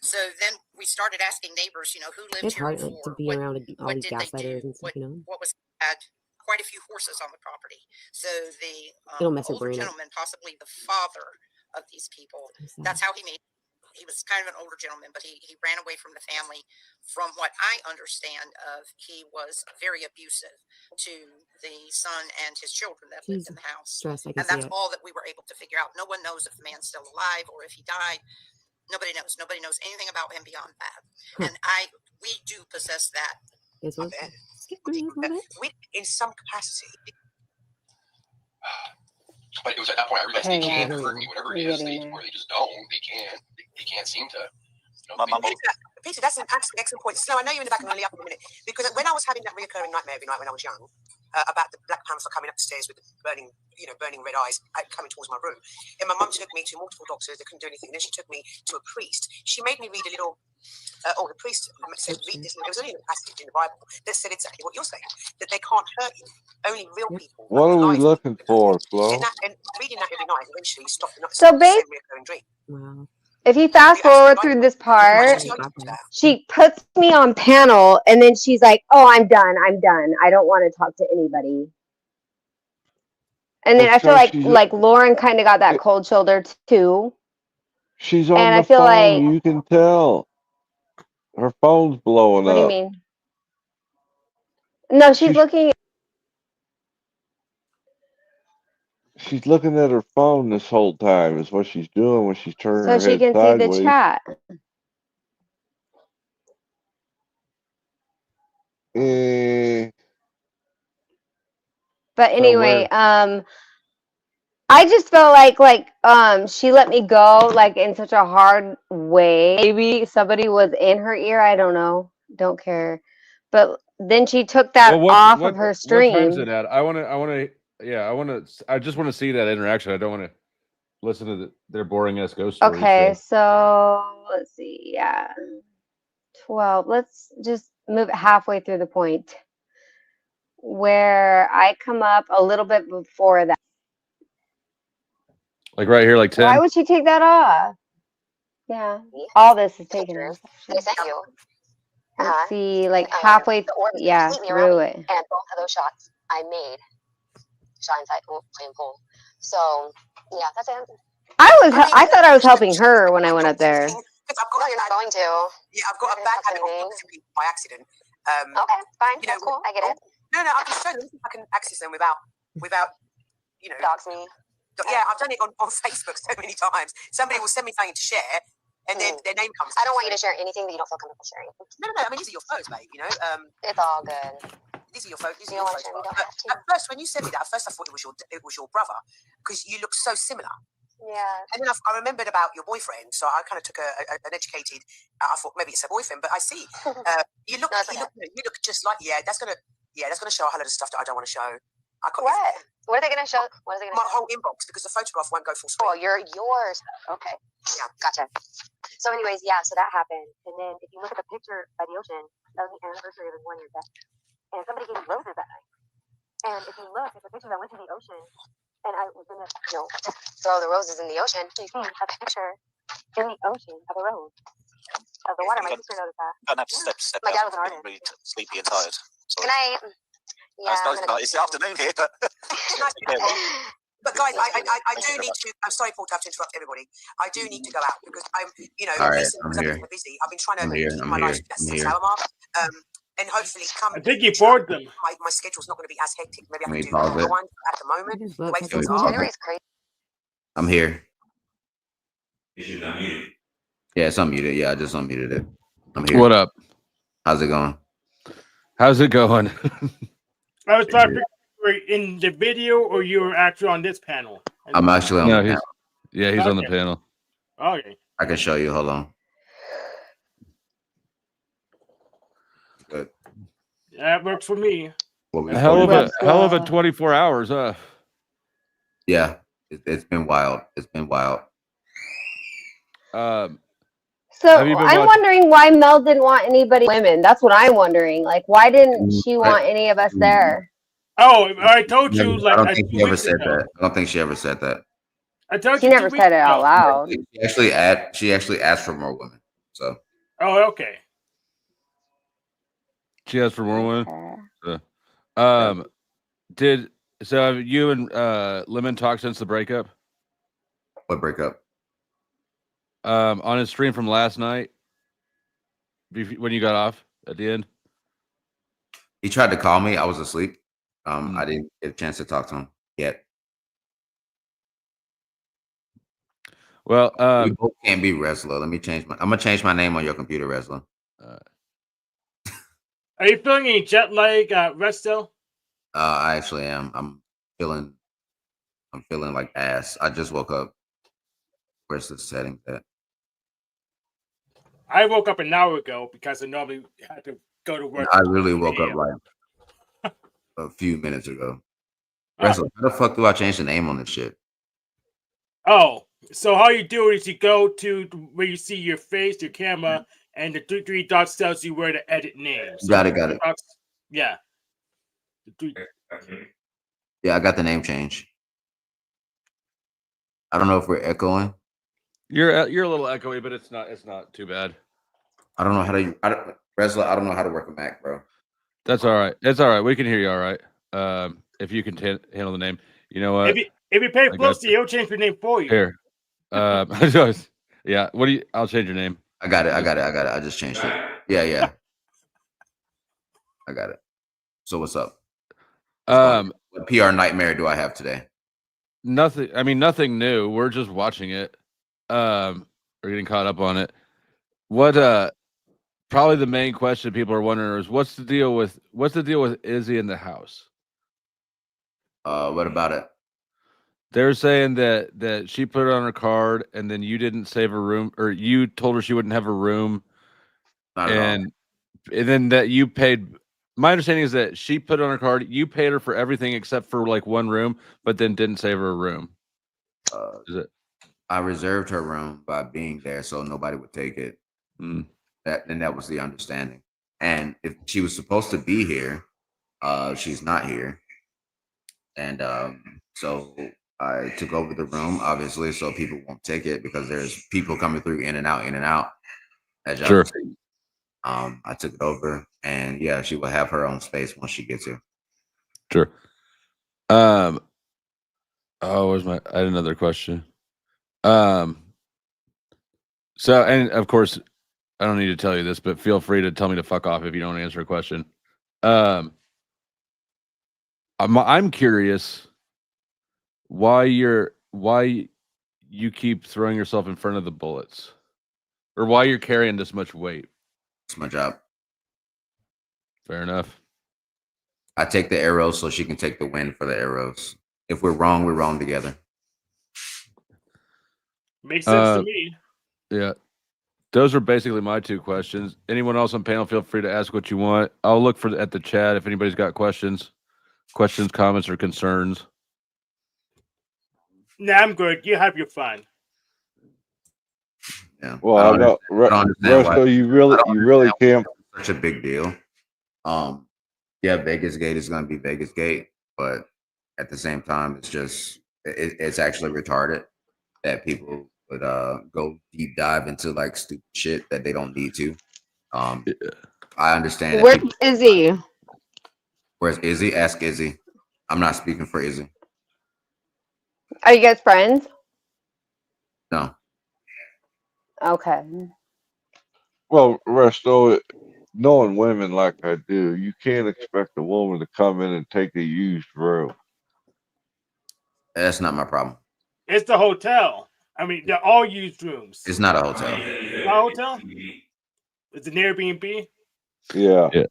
So then we started asking neighbors, who lived It's here hard like, to before? be around all What these did they gaslighters do? and stuff, you know? What was had quite a few horses on the property. So the It'll mess her older brain up. gentleman, possibly the father of these people, that's how he made. He was kind of an older gentleman, but he ran away from the family. From what I understand of, he was very abusive to the son and his children that lived in the house. Stressed, I can And see that's it. all that we were able to figure out. No one knows if the man's still alive or if he died. Nobody knows. Nobody knows anything about him beyond that. And we do possess that. This one? We, in some capacity. But it was at that point I realized Okay, they can't yeah. hurt me, whatever it We're is, getting or there. they just don't. They can't seem to. Peter, that's an excellent point. So I know you're in the back of my up in a minute because when I was having that reoccurring nightmare every night when I was young about the Black Panther coming up the stairs with the burning red eyes coming towards my room, and my mum took me to multiple doctors that couldn't do anything. And then she took me to a priest. She made me read a little. The priest said, read this. It was only a passage in the Bible that said exactly what you're saying, that they can't hurt you. Only real people. What are we looking for, Flo? And reading that every night eventually stopped the So same reoccurring dream. Wow. If you fast forward through this part, she puts me on panel and then she's like, oh, I'm done. I don't want to talk to anybody. And then I feel like Lauren kind of got that cold shoulder too. She's on And the I feel phone. like, You can tell. Her phone's blowing what do you up. mean? No, she's looking. She's looking at her phone this whole time is what she's doing when she's turning So her she head can see the sideways. chat. But anyway, I just felt like she let me go like in such a hard way. Maybe somebody was in her ear. I don't know. Don't care. But then she took that off of her stream. What time's it at? I just want to see that interaction. I don't want to listen to their boring ass ghost stories. Okay, so let's see. Yeah. 12. Let's just move it halfway through the point where I come up a little bit before that. Like right here, like 10. Why would she take that off? Yeah, all this is taken off. They sent you. Let's see, like halfway, yeah, through it. And both of those shots I made. Shot inside, playing pool. So yeah, that's it. I thought I was helping her when I went up there. No, you're not going to. Yeah, I've got a bad habit of blocking people by accident. Okay, fine. That's cool. I get it. No, I'm just showing them if I can access them without, dogs me. Yeah, I've done it on Facebook so many times. Somebody will send me something to share, and then their name comes. I don't want you to share anything that you don't feel comfortable sharing. No. I mean, these are your photos, babe. It's all good. These are your photos. At first, when you sent me that, I thought it was your brother because you look so similar. Yeah. And then I remembered about your boyfriend, so I kind of took an educated. I thought maybe it's a boyfriend, but I see you look just like that's gonna show a whole lot of stuff that I don't want to show. What are they gonna show? What are they gonna My show? whole inbox because the photograph won't go full screen. Oh, yours. Okay. Yeah. Gotcha. So, anyways, yeah. So that happened, and then if you look at the picture by the ocean, that was the anniversary of his 1 year death, and somebody gave me roses that night. And if you look at the pictures, I went to the ocean, and I was gonna throw the roses in the ocean. You see a picture in the ocean of a rose of the water. My sister noticed that. Don't have to step My dad out. was an artist. Really sleepy and tired. Good Sorry. night. Yeah. It's the afternoon here, but. But guys, I do need to. I'm sorry, Paul, to have to interrupt everybody. I do need to go out because I'm, All right, recently, I'm because here. I've been busy. I've been trying to I'm here, keep I'm my here, life at I'm 6 here. hour mark. And hopefully, I think you bored them. my schedule's not going to be as hectic. Maybe I Let can me do pause it. one at the moment. Just The look way like things it's are. January's crazy. I'm here. Is you unmuted? Yeah, it's unmuted. Yeah, I just unmuted it. I'm here. What up? How's it going? How's it going? I was trying to figure out if you were in the video or you were actually on this panel. I'm actually on the he's, panel. yeah, he's on the Okay. panel. Okay. I can show you. Hold on. Good. That works for me. What we Hell of a spoke- 24 hours, huh? Yeah, it's been wild. It's been wild. Um, So Have you been I'm watching- wondering why Mel didn't want anybody women. That's what I'm wondering. Like, why didn't she want any of us there? Oh, I told you I like don't a think few she ever weeks said ago. that. I don't think she ever said that. I told She you 2 never weeks said it out ago. loud. She actually asked for more women. So Oh, okay. She asked for more women. Have you and Lemon talked since the breakup? what breakup? On his stream from last night, when you got off at the end. He tried to call me. I was asleep. I didn't get a chance to talk to him yet. Well, we both can't be Wrestler. I'm gonna change my name on your computer, Wrestler. Are you feeling any jet lag, Resto? I actually am. I'm feeling like ass. I just woke up. Where's the settings at? I woke up an hour ago because I normally had to go to work. I really woke up like a few minutes ago. Wrestler, how the fuck do I change the name on this shit? Oh, so how you do it is you go to where you see your face, your camera, and the three dots tells you where to edit names. So Got it. yeah. Yeah, I got the name change. I don't know if we're echoing. You're a little echoey, but it's not too bad. I don't know how to. Wrestler, I don't know how to work a Mac, bro. That's all right. It's all right. We can hear you all right. If you can handle the name, you know what? If you pay FlowState, it'll change your name for you. Here. Yeah. What do you? I'll change your name. I got it. I just changed it. Yeah. I got it. So what's up? What PR nightmare do I have today? Nothing. I mean, nothing new. We're just watching it. We're getting caught up on it. What? Probably the main question people are wondering is what's the deal with Izzy in the house? What about it? They're saying that she put it on her card and then you didn't save her room, or you told her she wouldn't have a room, and then that you paid. My understanding is that she put it on her card. You paid her for everything except for like one room, but then didn't save her a room. Is it? I reserved her room by being there so nobody would take it. That was the understanding. And if she was supposed to be here, she's not here. And so I took over the room, obviously, so people won't take it because there's people coming through in and out, as y'all Sure. can see. I took it over, and yeah, she will have her own space once she gets here. Sure. Oh, where's my? I had another question. So, and of course, I don't need to tell you this, but feel free to tell me to fuck off if you don't answer a question. I'm curious why you keep throwing yourself in front of the bullets, or why you're carrying this much weight. It's my job. Fair enough. I take the arrows so she can take the win for the arrows. If we're wrong together. Makes sense to me. Yeah. Those are basically my two questions. Anyone else on panel, feel free to ask what you want. I'll look at the chat if anybody's got questions, comments, or concerns. Nah, I'm good. You have your fun. Yeah. Well, I don't understand why. You really can't. Such a big deal. Yeah, Vegas Gate is going to be Vegas Gate, but at the same time, it's actually retarded that people would go deep dive into like stupid shit that they don't need to. I understand. Where's Izzy? Where's Izzy? Ask Izzy. I'm not speaking for Izzy. Are you guys friends? No. Okay. Well, Resto, knowing women like I do, you can't expect a woman to come in and take a used room. That's not my problem. It's the hotel. I mean, they're all used rooms. It's not a hotel. Not a hotel? It's an Airbnb? Yeah. Yeah.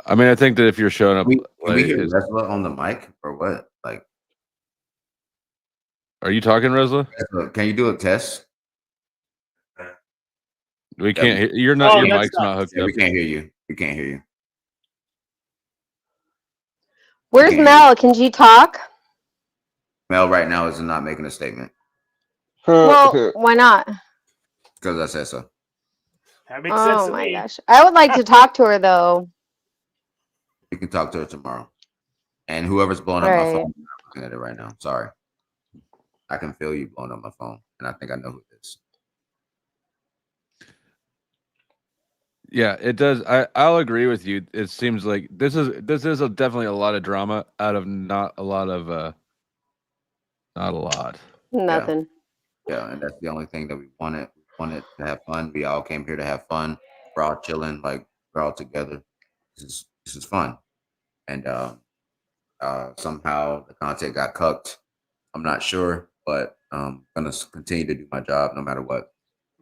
I mean, I think that if you're showing up, Can we hear Resla on the mic or what? Like, are you talking, Resla? Can you do a test? We can't hear. You're not. Your mic's not hooked up. We can't hear you. We can't hear you. Where's Mel? Can she talk? Mel right now is not making a statement. Well, why not? Because I said so. That makes sense Oh to my me. gosh. I would like to talk to her though. You can talk to her tomorrow. And whoever's blowing up my phone, I'm not looking at it right now. Sorry. I can feel you blowing up my phone, and I think I know who it is. Yeah, it does. I'll agree with you. It seems like this is definitely a lot of drama out of not a lot. Nothing. Yeah, and that's the only thing that we wanted. We wanted to have fun. We all came here to have fun. We're all chilling, like we're all together. This is fun. And somehow the content got cucked. I'm not sure, but I'm gonna continue to do my job no matter what.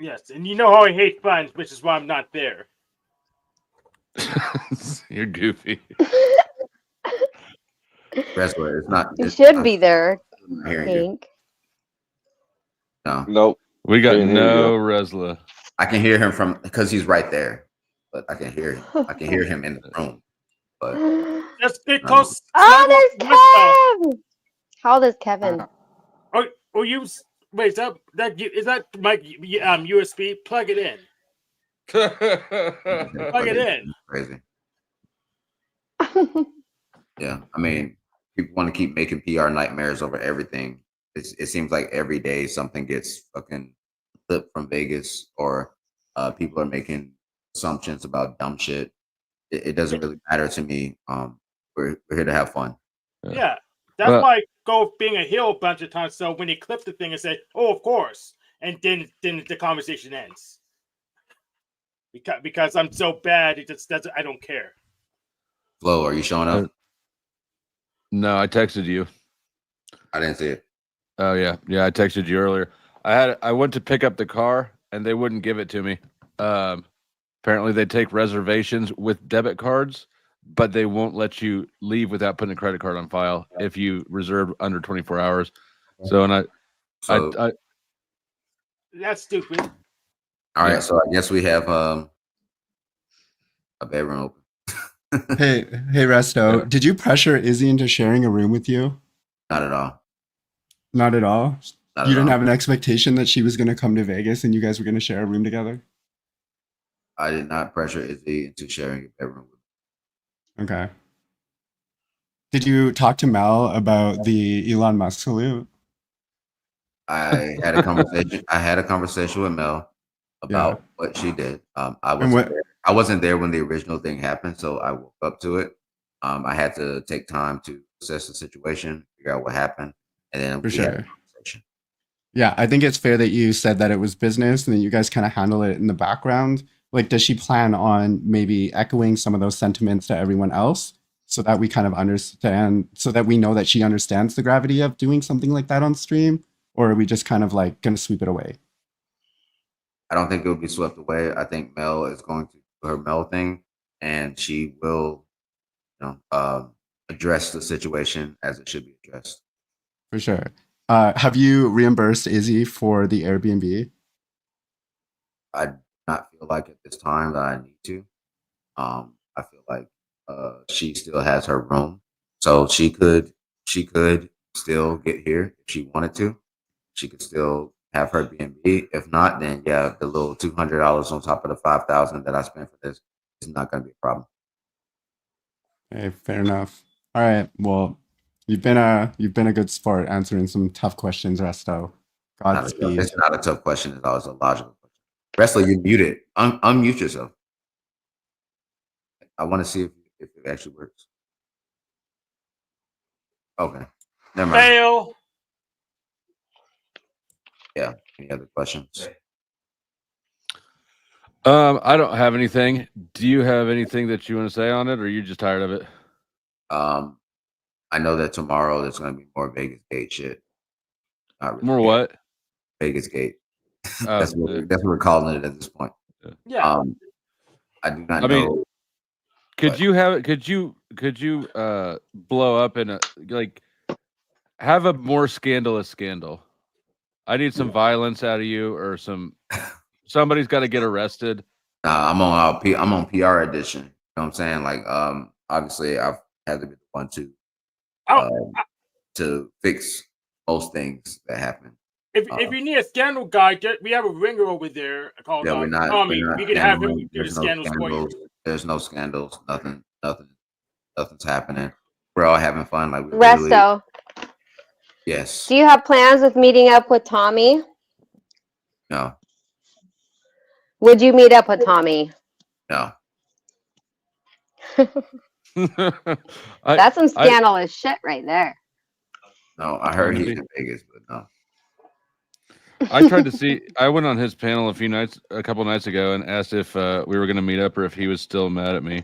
Yes, and you know how I hate fun, which is why I'm not there. You're goofy. Wrestler, it's not. You should be there, I think. No. Nope. We got Can't hear no you. Resla. I can hear him because he's right there, but I can hear him. I can hear him in the room, but Just get close. Oh, there's Kev. How old is Kevin? Oh, you wait. Is that my USB? Plug it in. Plug it in. Crazy. Yeah, I mean, people want to keep making PR nightmares over everything. It seems like every day something gets fucking flipped from Vegas, or people are making assumptions about dumb shit. It doesn't really matter to me. We're here to have fun. Yeah, that's why I go being a heel a bunch of times. So when they clip the thing and say, "Oh, of course," and then the conversation ends. Because I'm so bad, it just doesn't. I don't care. Flo, are you showing up? No, I texted you. I didn't see it. Oh yeah, I texted you earlier. I went to pick up the car and they wouldn't give it to me. Apparently they take reservations with debit cards, but they won't let you leave without putting a credit card on file if you reserve under 24 hours. So I that's stupid. All right, so I guess we have a bedroom open. Hey, Resto, did you pressure Izzy into sharing a room with you? Not at all. Not at all? Not You at didn't all. have an expectation that she was going to come to Vegas and you guys were going to share a room together? I did not pressure Izzy into sharing a bedroom with me. Okay. Did you talk to Mel about the Elon Musk salute? I had a conversation. I had a conversation with Mel about what she did. I wasn't there when the original thing happened, so I woke up to it. I had to take time to assess the situation, figure out what happened, and then For we had a sure. conversation. Yeah, I think it's fair that you said that it was business and then you guys kind of handle it in the background. Like, does she plan on maybe echoing some of those sentiments to everyone else so that we kind of understand, so that we know that she understands the gravity of doing something like that on stream? Or are we just kind of like going to sweep it away? I don't think it will be swept away. I think Mel is going to do her Mel thing, and she will, address the situation as it should be addressed. For sure. Have you reimbursed Izzy for the Airbnb? I do not feel like at this time that I need to. I feel like she still has her room, so she could still get here if she wanted to. She could still have her B&B. If not, then yeah, the little $200 on top of the $5,000 that I spent for this is not going to be a problem. Okay, fair enough. All right. Well, you've been a good sport answering some tough questions, Resto. Godspeed. It's not a tough question. It's always a logical question. Wrestler, you're muted. Unmute yourself. I want to see if it actually works. Okay. Never mind. Fail. Yeah. Any other questions? I don't have anything. Do you have anything that you want to say on it, or are you just tired of it? I know that tomorrow there's going to be more Vegas Gate shit. Really. More what? Vegas Gate. Oh, that's what we're calling it at this point. Yeah. I do not know. Mean, could you have it? Could you blow up in a have a more scandalous scandal? I need some violence out of you, or somebody's got to get arrested. I'm on PR edition. You know what I'm saying? Like, obviously I've had to be the one to fix most things that happen. If you need a scandal guy, we have a ringer over there called Tommy. We can have him do the scandals for you. There's no scandals. Nothing's happening. We're all having fun. Like Resto. Yes. Do you have plans with meeting up with Tommy? No. Would you meet up with Tommy? No. That's some scandalous shit right there. No, I heard he's in Vegas, but no. I tried to see. I went on his panel a couple nights ago, and asked if we were going to meet up or if he was still mad at me.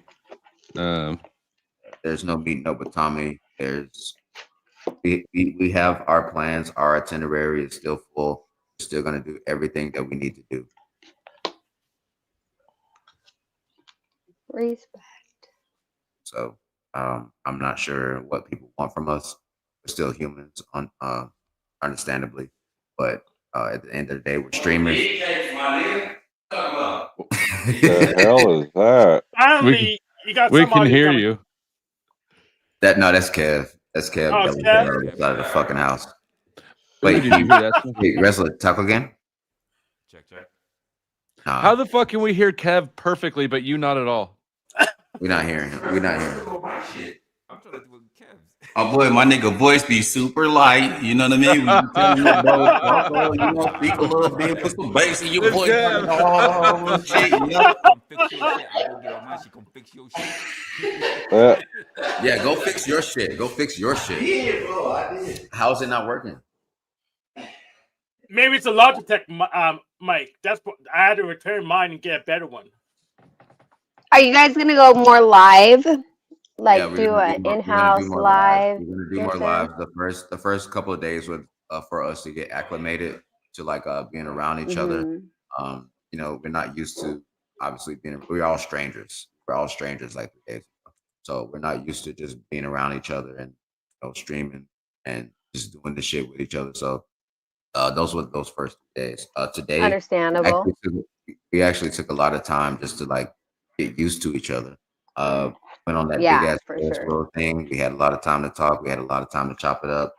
There's no meeting up with Tommy. We have our plans. Our itinerary is still full. We're still going to do everything that we need to do. Respect. So I'm not sure what people want from us. We're still humans, understandably, but at the end of the day, we're streamers. What the hell is that? Finally, we can hear you. That's Kev. That's Kev. Oh, That was Kev? on the other side of the fucking house. Wait, did you hear that? Wait, wrestler, talk again? Check. Nah, How the fuck can we hear Kev perfectly, but you not at all? we're not hearing him. We're not hearing him. I'm trying to do Oh boy, my nigga voice be super light. You know what I mean? When you tell me about, you know, speak a little bit, put some bass in your voice, all shit, you know? Yeah, go fix your shit. Go fix your shit. Yeah, bro, I did. How's it not working? Maybe it's a Logitech mic. That's what I had to return mine and get a better one. Are you guys gonna go more live? Like Yeah, we're do gonna an do more- in-house we're gonna do more live? We're gonna do more live. The first couple of days with for us to get acclimated to like being around each other. You know, we're not used to obviously we're all strangers. We're all strangers like 3 days ago. So we're not used to just being around each other and streaming and just doing the shit with each other. So those were those first 2 days. Today Understandable. we actually took a lot of time just to like get used to each other. Went on that Yeah, big ass for Ferris sure. wheel thing. We had a lot of time to talk. We had a lot of time to chop it up.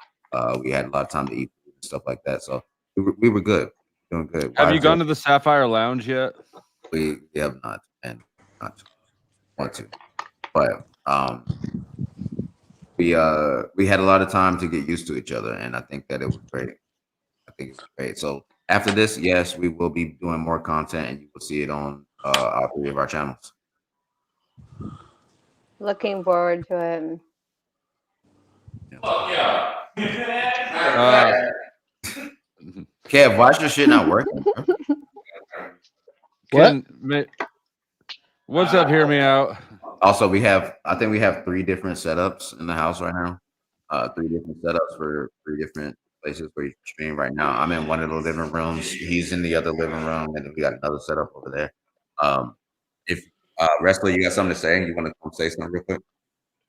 We had a lot of time to eat food and stuff like that. So we were good, doing good. Have you gone to the Sapphire Lounge yet? We have not, and not want to, but we had a lot of time to get used to each other, and I think that it was great. I think it's great. So after this, yes, we will be doing more content, and you will see it on all 3 of our channels. Looking forward to it. Kev, why's your shit not working? Bro? What's up? Hear me out. Also, I think we have 3 different setups in the house right now. 3 different setups for 3 different places where you can stream right now. I'm in one of the living rooms. He's in the other living room, and we got another setup over there. If Wrestler, you got something to say? You want to come say something real quick?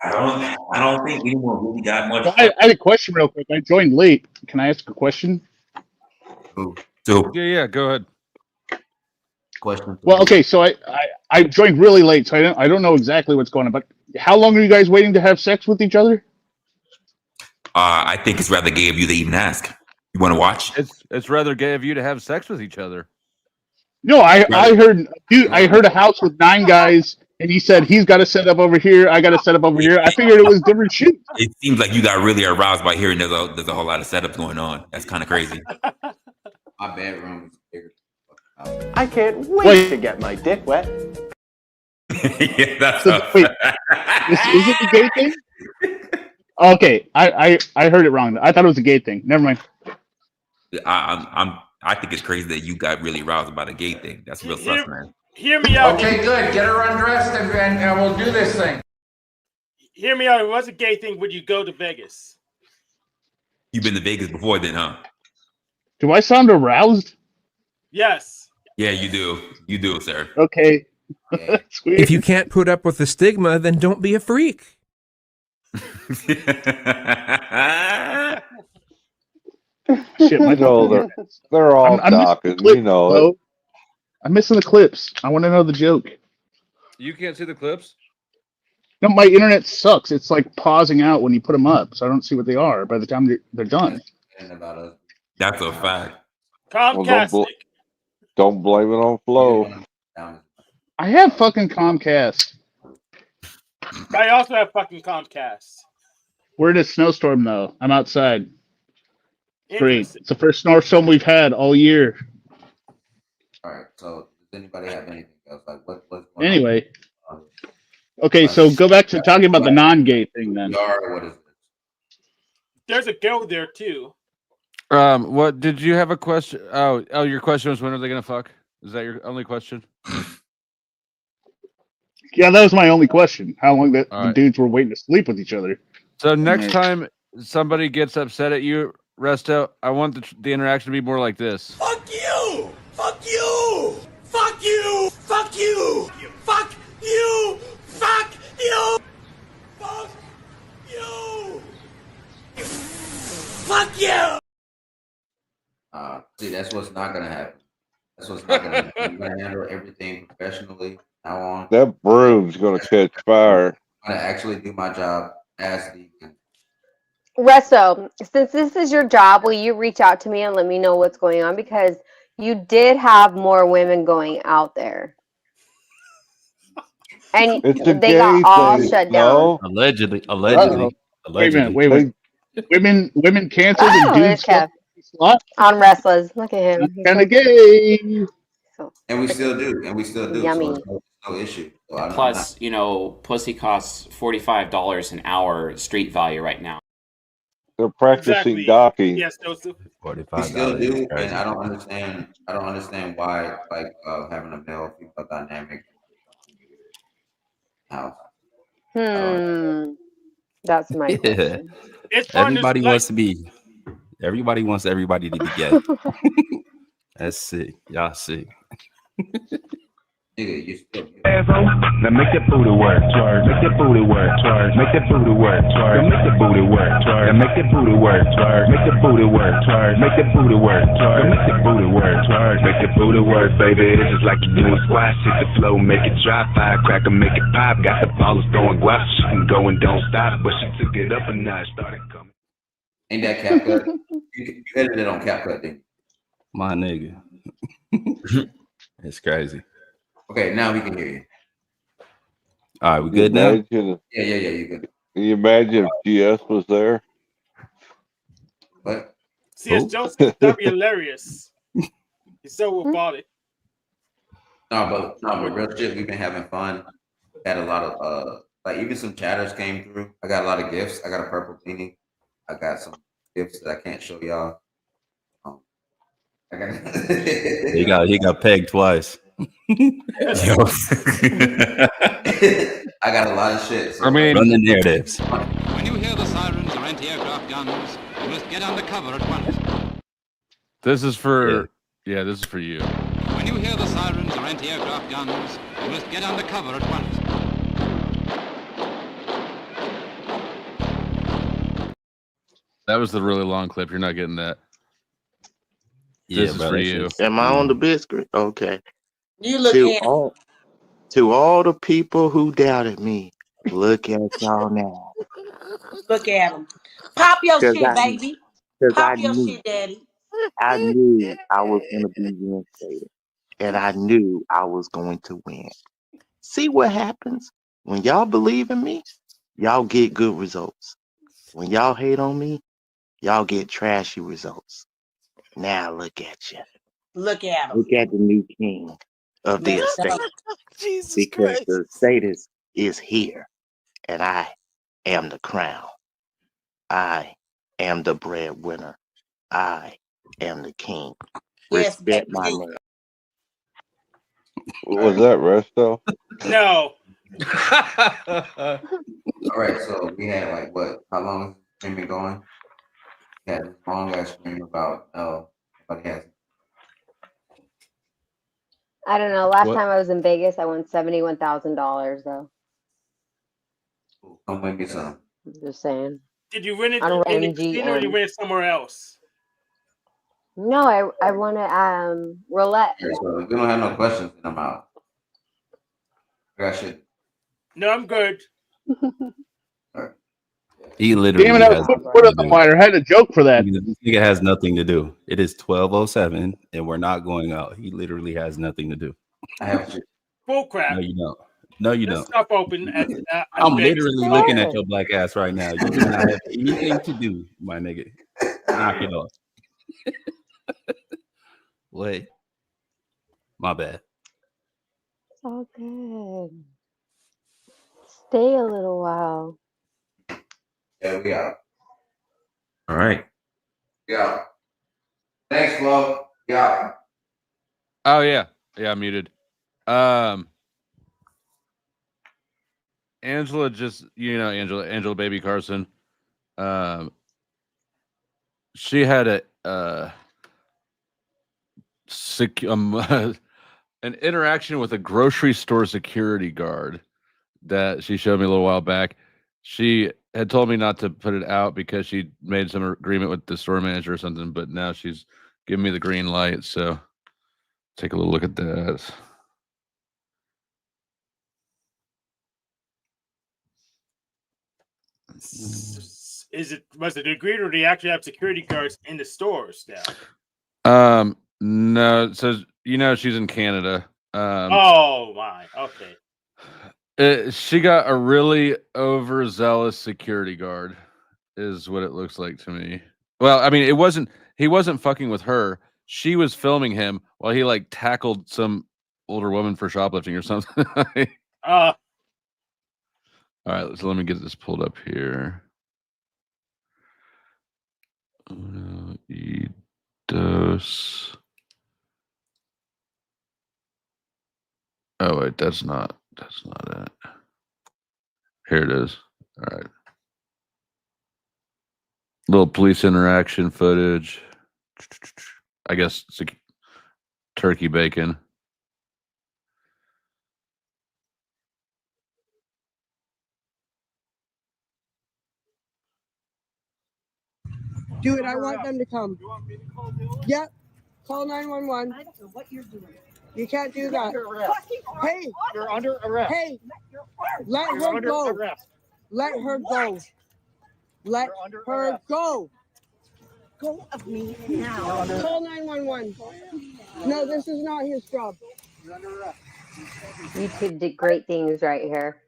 I don't think anyone really got much. I had a question real quick. I joined late. Can I ask a question? Yeah, go ahead. Question. Well, okay, so I joined really late, so I don't know exactly what's going on. But how long are you guys waiting to have sex with each other? I think it's rather gay of you to even ask. You want to watch? It's rather gay of you to have sex with each other. No, I heard a house with 9 guys, and he said he's got to set up over here. I got to set up over here. I figured it was different shit. It seems like you got really aroused by hearing there's a whole lot of setups going on. That's kind of crazy. My bedroom is bigger. I can't wait to get my dick wet. Yeah, that's wait. Is it the gay thing? Okay, I heard it wrong. I thought it was a gay thing. Never mind. I think it's crazy that you got really aroused about a gay thing. That's real sus, man. Hear me out. Okay, good. Get her undressed and we'll do this thing. Hear me out. If it was a gay thing, would you go to Vegas? You've been to Vegas before then, huh? Do I sound aroused? Yes. Yeah, you do. You do, sir. Okay. If you can't put up with the stigma, then don't be a freak. Shit, my they're all talking. You know it. I'm missing the clips. I want to know the joke. You can't see the clips? No, my internet sucks. It's like pausing out when you put them up, so I don't see what they are by the time they're done. That's a fact. Comcast. Well, don't blame it on Flow. I have fucking Comcast. I also have fucking Comcast. We're in a snowstorm though. I'm outside. Great. It's the first snowstorm we've had all year. All right. So does anybody have anything else? Like what's going Anyway. Okay, so go back to talking about the non-gay thing then. What is it? There's a girl there too. What did you have a question? Oh, your question was when are they gonna fuck? Is that your only question? Yeah, that was my only question. How long the dudes were waiting to sleep with each other. So next time somebody gets upset at you, Resto, I want the interaction to be more like this. Fuck you! Fuck you! Fuck you! Fuck you! Fuck you! Fuck you! Fuck you! Fuck you! See, that's what's not gonna happen. That's what's not gonna happen. You're gonna handle everything professionally now on. That broom's gonna catch fire. I'm gonna actually do my job as the. Resto, since this is your job, will you reach out to me and let me know what's going on? Because you did have more women going out there. And they got all shut down. Allegedly. Wait a minute, wait. Women canceled and dudes on Restless. Look at him. Kind of gay. And we still do. Yummy. So no issue. So Plus, pussy costs $45 an hour street value right now. They're practicing docking. Yes, those we still do, and I don't understand why having a male female dynamic house. That's my question. Everybody wants to be. Everybody wants everybody to be gay. That's sick. Y'all sick. Nigga, you still. Now make that booty work, twerk. Make that booty work, twerk. Make that booty work, twerk. Make that booty work, twerk. Now make that booty work, twerk. Make that booty work, twerk. Make that booty work, twerk. Make that booty work, twerk. Make that booty work, baby. It's just like you doing squash. Hit the flow, make it dry, firecracker, make it pop. Got the ballers throwing guap. She can go and don't stop, but she took it up a notch, started coming. Ain't that CapCut? You edited it on CapCut, didn't you? My nigga. It's crazy. Okay, now we can hear you. All right, we good now? Yeah, you good. Can you imagine if GS was there? What? C.S. Jones, that'd be hilarious. He's so robotic. No, but real shit, we've been having fun. Had a lot of like even some chatters came through. I got a lot of gifts. I got a purple beanie. I got some gifts that I can't show y'all. I got he got pegged twice. I got a lot of shit. So I mean, run the narratives. When you hear the sirens or anti-aircraft guns, you must get under cover at once. This is for this is for you. When you hear the sirens or anti-aircraft guns, you must get under cover at once. That was the really long clip. You're not getting that. This is for you. Am I on the big screen? Okay. You look To all the people who doubted me, look at y'all now. Look at him. Pop your 'Cause shit, I- baby. 'cause Pop I your knew- shit, daddy. I knew I was going to be reinstated, and I knew I was going to win. See what happens when y'all believe in me? Y'all get good results. When y'all hate on me, y'all get trashy results. Now look at you. Look at him. Look at the new king of the estate. Jesus because the estate is here, and I am the crown. I am the breadwinner. I am the king. Yes, Respect baby, my you. name. Was that Resto? No. All right, so we had like what? How long has the stream been going? We had a long ass stream about nobody has. I don't know. Last What? time I was in Vegas, I won $71,000 though. Come win me some. I'm just saying. Did you win it On in the casino or you MGM. win it somewhere else? No, I won it roulette. Okay, so if we don't have no questions, then I'm out. I got shit. No, I'm good. He literally Damn it, I was has putting nothing foot to on the do. wire. I had a joke for that. This nigga has nothing to do. It is 12:07 and we're not going out. He literally has nothing to do. I have shit. Bull crap. No, you don't. No, you This don't. stuff open at I'm Vegas. literally looking at your black ass right now. You do not have anything to do, my nigga. Knock it off. Wait. My bad. It's all good. Stay a little while. Yeah, we out. All right. Yeah. Thanks, Flo. Yeah. Oh yeah, I'm muted. Angela just Angela Baby Carson. She had an interaction with a grocery store security guard that she showed me a little while back. She had told me not to put it out because she made some agreement with the store manager or something, but now she's giving me the green light. So take a little look at that. Was it agreed or do you actually have security guards in the stores now? No, it says she's in Canada. Oh my, okay. She got a really overzealous security guard, is what it looks like to me. Well, I mean, he wasn't fucking with her. She was filming him while he like tackled some older woman for shoplifting or something. All right, so let me get this pulled up here. Dos. Oh wait, that's not it. Here it is. All right. Little police interaction footage. I guess it's turkey bacon. Do it. I want them to come. Yep. Call 911. I don't know what you're doing. You can't do that. Hey, you're under arrest. Hey, let her go. Let her go. Let her go. Go of me now. Call 911. No, this is not his job. YouTube did great things right here.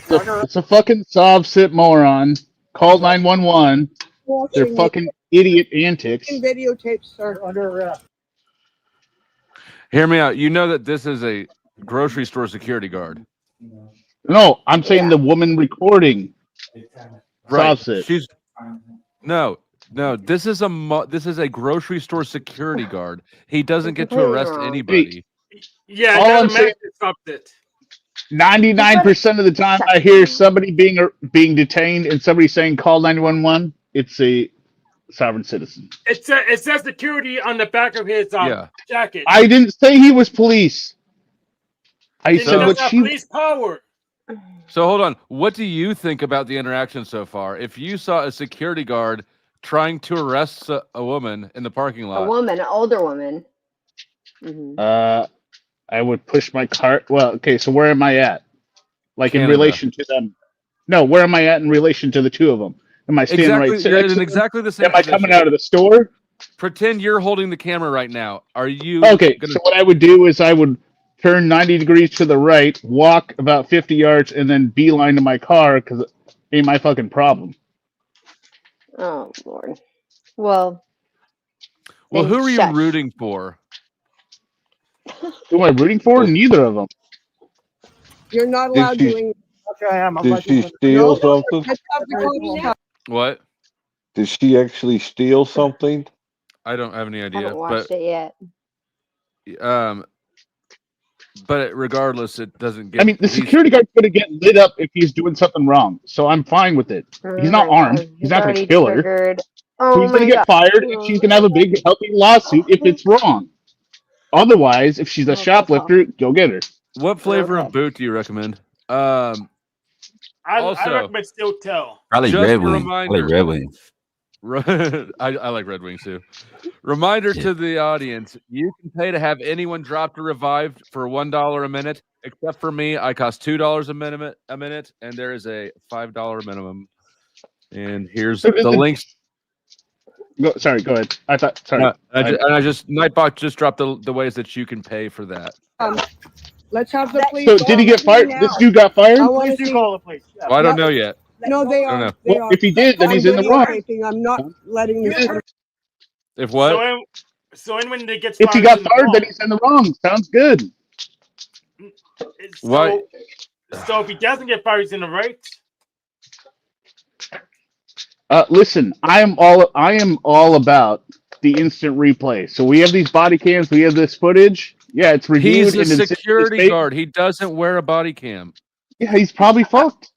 It's a fucking sob sit moron. Call 911. They're fucking idiot antics. Videotapes, sir. Under arrest. Hear me out. You know that this is a grocery store security guard. No, I'm saying the woman recording. Right. Saw it. She's no. This is a grocery store security guard. He doesn't get to arrest anybody. Yeah, All I'm saying is something. 99% of the time, I hear somebody being detained and somebody saying "call 911." It's a sovereign citizen. It says security on the back of his jacket. I didn't say he was police. I Then said he what doesn't have she. police power. So hold on. What do you think about the interaction so far? If you saw a security guard trying to arrest a woman in the parking lot, An older woman. I would push my cart. Well, okay. So where am I at? Like Canada. in relation to them? No, where am I at in relation to the two of them? Am I standing right you're next in to them? exactly the same. Am I position. coming out of the store? Pretend you're holding the camera right now. Are you Okay, gonna... so what I would do is I would turn 90 degrees to the right, walk about 50 yards, and then beeline to my car because it ain't my fucking problem. Oh, Lord. Well, who are you shush. rooting for? Who am I rooting for? Neither of them. You're not allowed doing. Okay, I am. Did she steal something? What? Did she actually steal something? I don't have any I idea. haven't watched it yet. But regardless, it doesn't get. I mean, the security guard's going to get lit up if he's doing something wrong, so I'm fine with it. He's not armed. He's not going to kill her. Triggered. So he's going to get fired, and she's going to have a big, healthy lawsuit if it's wrong. Otherwise, if she's a shoplifter, go get her. What flavor of boot do you recommend? I recommend Still Tell. I like Just Red a Wing. I reminder. like Red Wing. I like Red Wings too. Reminder to the audience: you can pay to have anyone dropped or revived for $1 a minute, except for me. I cost $2 a minute, and there is a $5 minimum. And here's the links. Sorry, go ahead. I thought. Sorry, Nightbot just dropped the ways that you can pay for that. Let's have the police. So did he get fired? This dude got fired? I want to call the police. Well, I don't know yet. No, they are. know. They Well, are. if he did, then he's in the wrong. I'm not letting this. If what? So when they get If he got fired, then he's in the wrong. Sounds good. Why? So if he doesn't get fired, he's in the right. Listen, I am all about the instant replay. So we have these body cams, we have this footage. Yeah, it's reviewed. He's a security guard. He doesn't wear a body cam. Yeah, he's probably fucked.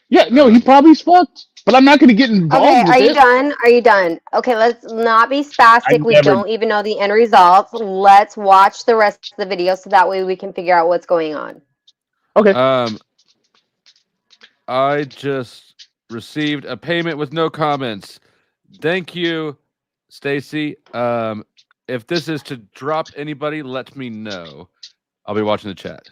Yeah, no, he probably's fucked. But I'm not going to get involved. Okay, with are you it. done? Are you done? Okay, let's not be spastic. We don't even know the end results. Let's watch the rest of the video so that way we can figure out what's going on. Okay. I just received a payment with no comments. Thank you, Stacy. If this is to drop anybody, let me know. I'll be watching the chat.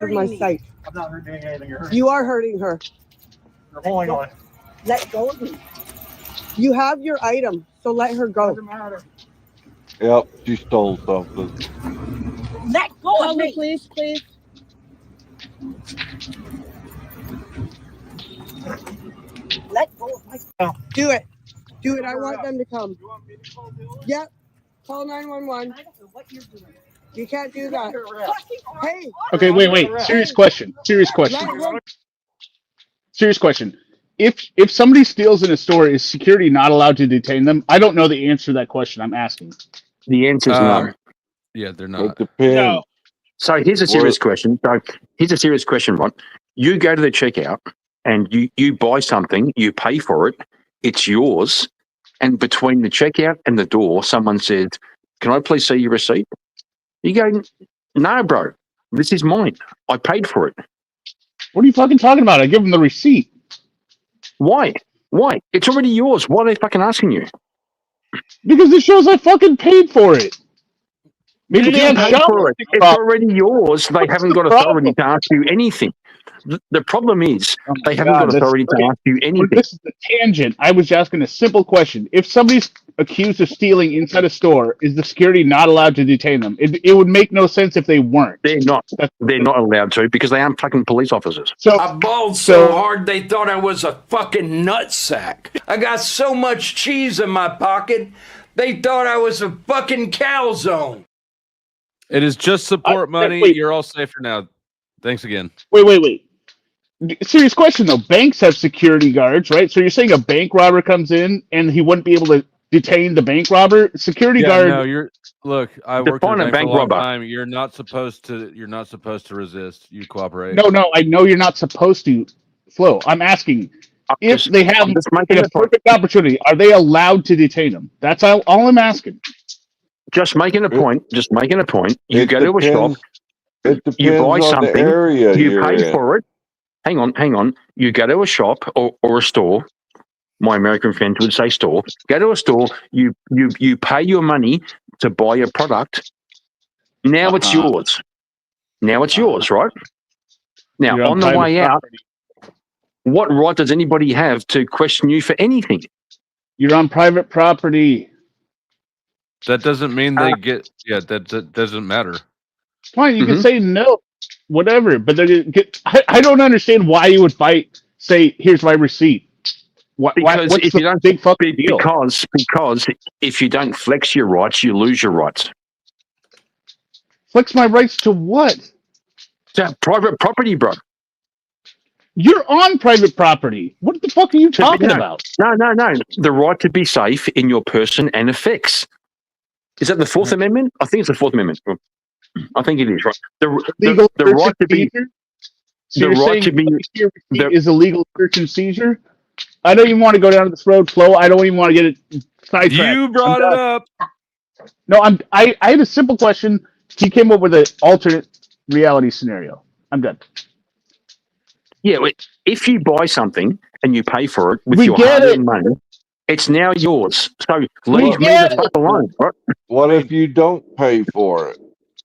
Of my sight. I'm not hurting anything. You are hurting her. You're holding on. Let go of me. You have your item, so let her go. Doesn't matter. Yep, she stole something. Let go of me, please. Let go of my. Do it. I want them to come. Yep. Call 911. I don't know what you're doing. You can't do that. Hey. Okay, wait. Serious question. If somebody steals in a store, is security not allowed to detain them? I don't know the answer to that question. I'm asking. The answer is no. Yeah, they're not. No. So here's a serious question. Right? You go to the checkout and you buy something, you pay for it, it's yours, and between the checkout and the door, someone says, "Can I please see your receipt?" You go, "No, bro, this is mine. I paid for it." What are you fucking talking about? I give them the receipt. Why? It's already yours. Why are they fucking asking you? Because it shows I fucking paid for it. Maybe they have paid for it. It's already yours. They haven't got authority to ask you anything. The problem is they haven't got authority to ask you anything. This is a tangent. I was asking a simple question. If somebody's accused of stealing inside a store, is the security not allowed to detain them? It would make no sense if they weren't. They're not. They're not allowed to because they aren't fucking police officers. I bawled so hard they thought I was a fucking nutsack. I got so much cheese in my pocket, they thought I was a fucking calzone. It is just support money. wait. You're all safe for now. Thanks again. Wait. Serious question though. Banks have security guards, right? So you're saying a bank robber comes in and he wouldn't be able to detain the bank robber? Security guard. No, look. I worked in Define a a bank for a bank long robber. time. You're not supposed to resist. You cooperate. No. I know you're not supposed to, Flo. I'm asking if they have a perfect opportunity, are they allowed to detain him? That's all I'm asking. Just making a point. You go to a shop. It depends you buy on something. the area You you're pay in. for it. Hang on. You go to a shop or a store. My American friends would say store. Go to a store. You pay your money to buy a product. Now it's yours. Right? Now You're on the private way out, property. what right does anybody have to question you for anything? You're on private property. That doesn't mean they get. Yeah, that doesn't matter. Fine, you can say no, whatever. But I don't understand why you would fight. Say, here's my receipt. What's if the you don't big fucking deal? because if you don't flex your rights, you lose your rights. Flex my rights to what? To private property, bro. You're on private property. What the fuck are you talking about? No. The right to be safe in your person and effects. Is that the Fourth Amendment? I think it's the Fourth Amendment. I think it is, right? The right to be. So you're saying your receipt is a legal search and seizure? I don't even want to go down this road, Flo. I don't even want to get it sidetracked. You brought it up. No, I had a simple question. He came up with an alternate reality scenario. I'm done. Yeah, if you buy something and you pay for it with your hard-earned money, it's now yours. So leave me the fuck alone. Right? What if you don't pay for it?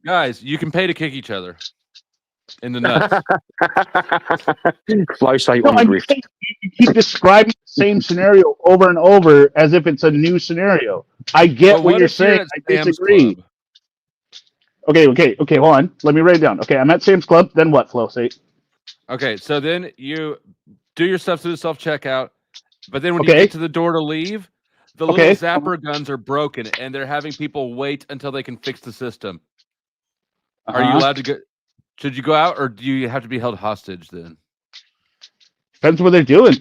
Guys, you can pay to kick each other in the nuts. FlowState on the drift. You keep describing the same scenario over and over as if it's a new scenario. I get what you're saying. I disagree. Okay, hold on. Let me write it down. Okay, I'm at Sam's Club. Then what, FlowState? Okay, so then you do your stuff through the self-checkout, but then when you get to the door to leave, the little zapper guns are broken, and they're having people wait until they can fix the system. Are you allowed to go? Should you go out, or do you have to be held hostage then? Depends what they're doing.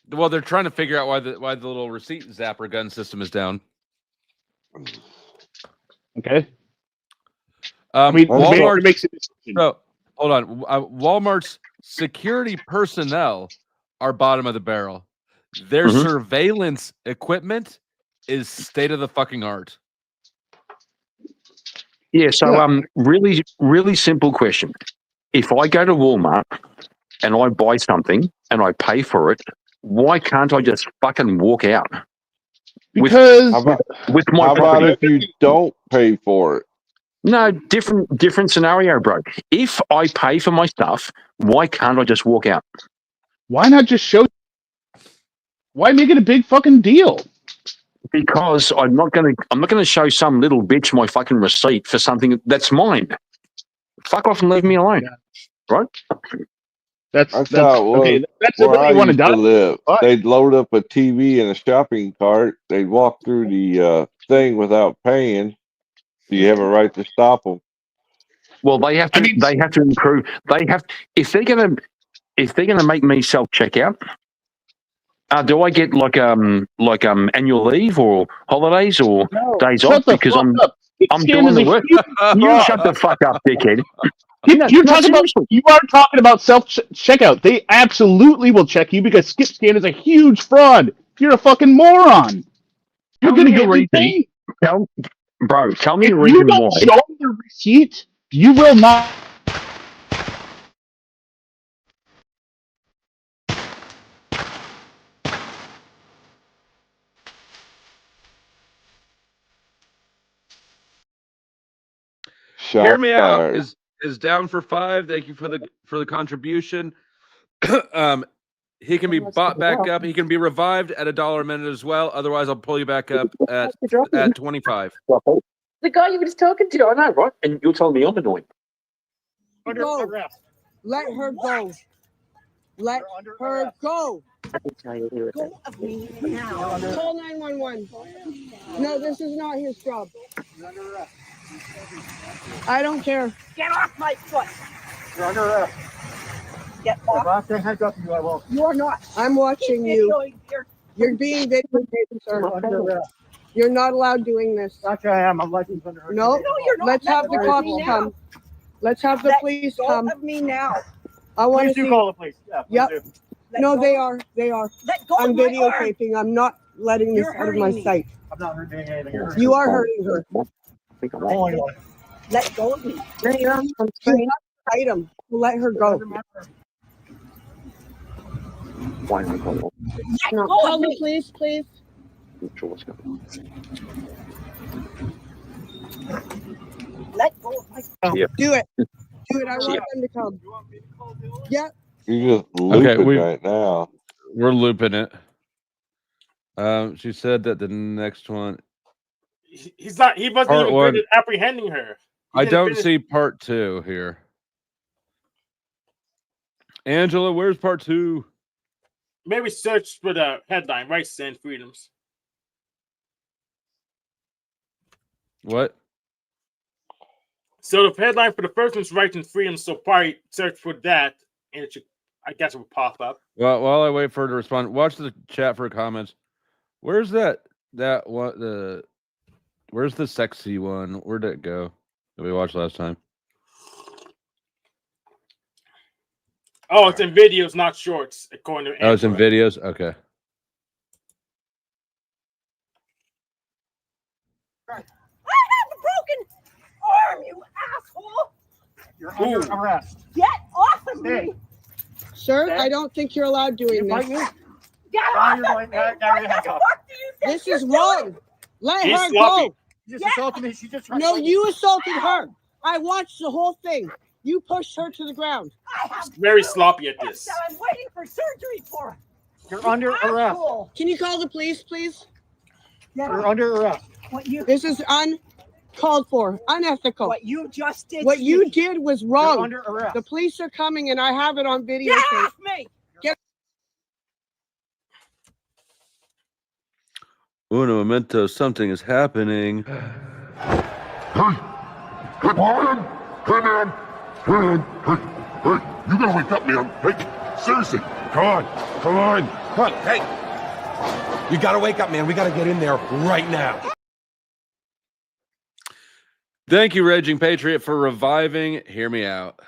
Well, they're trying to figure out why the little receipt zapper gun system is down. Okay. Walmart makes a decision. So, hold on. Walmart's security personnel are bottom of the barrel. Their surveillance equipment is state of the fucking art. Yeah, so really, really simple question. If I go to Walmart and I buy something and I pay for it, why can't I just fucking walk out? Because with my how about property? if you don't pay for it? No, different scenario, bro. If I pay for my stuff, why can't I just walk out? Why not just show? Why make it a big fucking deal? Because I'm not gonna show some little bitch my fucking receipt for something that's mine. Fuck off and leave me alone, right? That's how it was okay. That's where the way I you want to used to die. live. They'd load up a TV in a shopping cart. They'd walk through the thing without paying. So you have a right to stop them. Well, they have to. They have to improve. They have if they're gonna make me self checkout. Do I get like annual leave or holidays or days off because I'm doing the work? You shut the fuck up, dickhead. You are talking about self checkout. They absolutely will check you because skip scan is a huge fraud. You're a fucking moron. You're gonna get detained. Bro, tell me if a reason you don't why. show the receipt, you will not. Hear me out is down for 5. Thank you for the contribution. He can be bought back up. He can be revived at $1 a minute as well. Otherwise, I'll pull you back up at 25. The guy you were just talking to, I know, right? And you're telling me I'm annoying. Go. Let her go. Let her go. Go of me now. Call 911. No, this is not his job. I don't care. Get off my foot. You're under arrest. Get off. If I can't handcuff you, I will. You are not. I'm watching you. You're being videotaped, sir. You're not allowed doing this. Actually, I am. I'm licensed under arrest. No, you're not. let's have the cops come. Let's have the police come. Of me now. I want to Please do see. call the police. Yeah, Yep. No, they are. They are. Let go I'm of my videotaping. I'm not letting this You're out of my hurting me. sight. I'm not doing anything. You are hurting her. Let go of me. You have to fight him. Let her go. Why not call? No, call the police, please. Sure, what's going on? Let go of my Yeah. Do it. Do it. I want them to come. Yep. You're just looping right now. We're looping it. She said that the next one. He's not. He wasn't Part even one. good at apprehending her. He I didn't don't finish- see part 2 here. Angela, where's part 2? Maybe search for the headline, Rights and Freedoms. What? So the headline for the first one's Rights and Freedoms, so probably search for that, and it should, I guess it will pop up. Well, while I wait for her to respond, watch the chat for comments. Where's that one? Where's the sexy one? Where'd it go that we watched last time? Oh, it's in videos, not shorts, according to Oh, it's in videos? Okay. I have a broken arm, you asshole! You're under arrest. Get off of me! Sir, I don't think you're allowed doing this. Get off of me! This is wrong. Let He's her sloppy. go. You just assaulted me. She just No, you assaulted her. I watched the whole thing. You pushed her to the ground. Very sloppy at this. I'm waiting for surgery for. You're under arrest. Can you call the police, please? You're under arrest. This is uncalled for, unethical. What you just did. What you did was wrong. You're under arrest. The police are coming, and I have it on video. Get off me! Uno momento, something is happening. Hey, Martin! Hey, man! Hey, man! Hey, you gotta wake up, man! Hey, seriously! Come on! Come on! Come on, hey! You gotta wake up, man. We gotta get in there right now. Thank you, Raging Patriot, for reviving. Hear me out.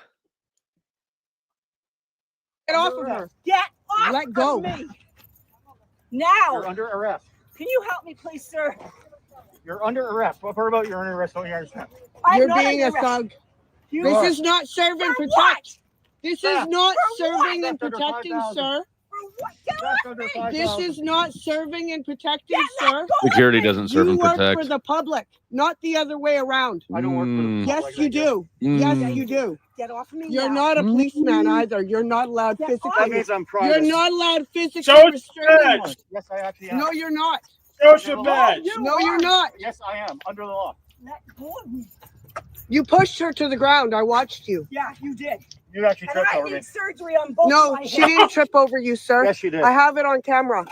Get off of her. Get off Let go. of me! Now! You're under arrest. Can you help me, please, sir? You're under arrest. What part about you're under arrest? Don't you understand? You're being a thug. This is not serve and protect. This is not serving and protecting, sir. This is not serving and protecting, sir. Security doesn't serve and You work protect. for the public, not the other way around. I don't work for the Yes, you do. Yes, you do. Get off of me. You're now. not a policeman either. You're not allowed physically. That means I'm private. You're not allowed physically Show us restrain badge. anyone. Yes, I actually am. No, you're not. Show us your badge. No, you're not. Yes, I am. Under the law. Let go of me. You pushed her to the ground. I watched you. Yeah, you did. You actually And tripped I over me. need surgery on both No, my she hands. didn't trip over you, sir. Yes, she did. I have it on camera.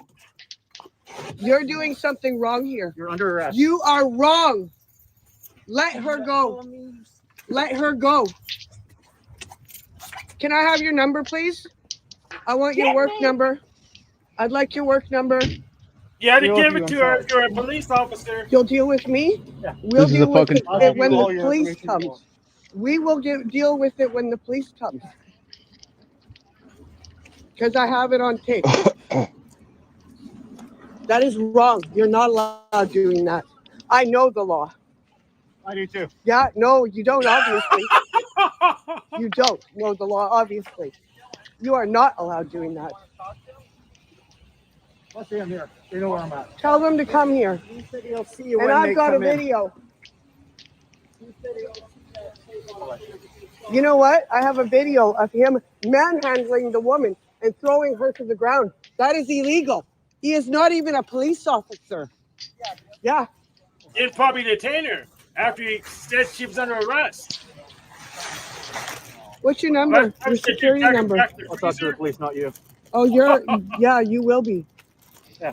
You're doing something wrong here. You're under arrest. You are wrong. Let her go. Let her go. Can I have your number, please? I want your work number. I'd like your work number. You had to give it to her. You're a police officer. You'll deal with me? Yeah. We'll This is a deal with fucking- it when All the your police information comes. you want. We will deal with it when the police comes. Because I have it on tape. That is wrong. You're not allowed doing that. I know the law. I do too. Yeah, no, you don't, obviously. You don't know the law, obviously. You are not allowed doing that. Let's see him here. You know where I'm at. Tell them to come here. He said he'll see you And when they I've got a come in. video. You know what? I have a video of him manhandling the woman. and throwing her to the ground. That is illegal. He is not even a police officer. Yeah. Didn't probably detain her after he said she was under arrest. What's your number? Your security number? I'll talk to the police, not you. Oh, you're, yeah, you will be. Yeah.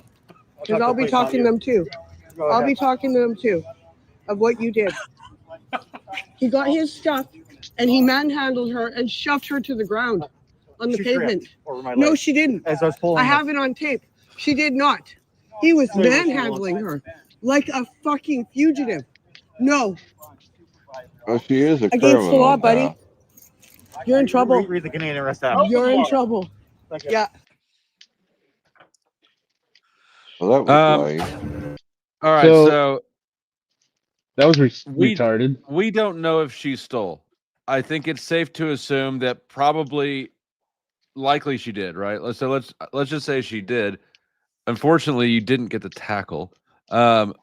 Because I'll be talking to them too. I'll be talking to them too of what you did. He got his stuff and he manhandled her and shoved her to the ground on the pavement. No, she didn't. As I was pulling I have it on tape. She did not. He was manhandling her like a fucking fugitive. No. Oh, she is a Against criminal the law, buddy. now. You're in trouble. Read the Canadian arrest act. You're in trouble. Yeah. Well, that was lame. All right, so that was retarded. We don't know if she stole. I think it's safe to assume that likely she did, right? Let's just say she did. Unfortunately, you didn't get the tackle. But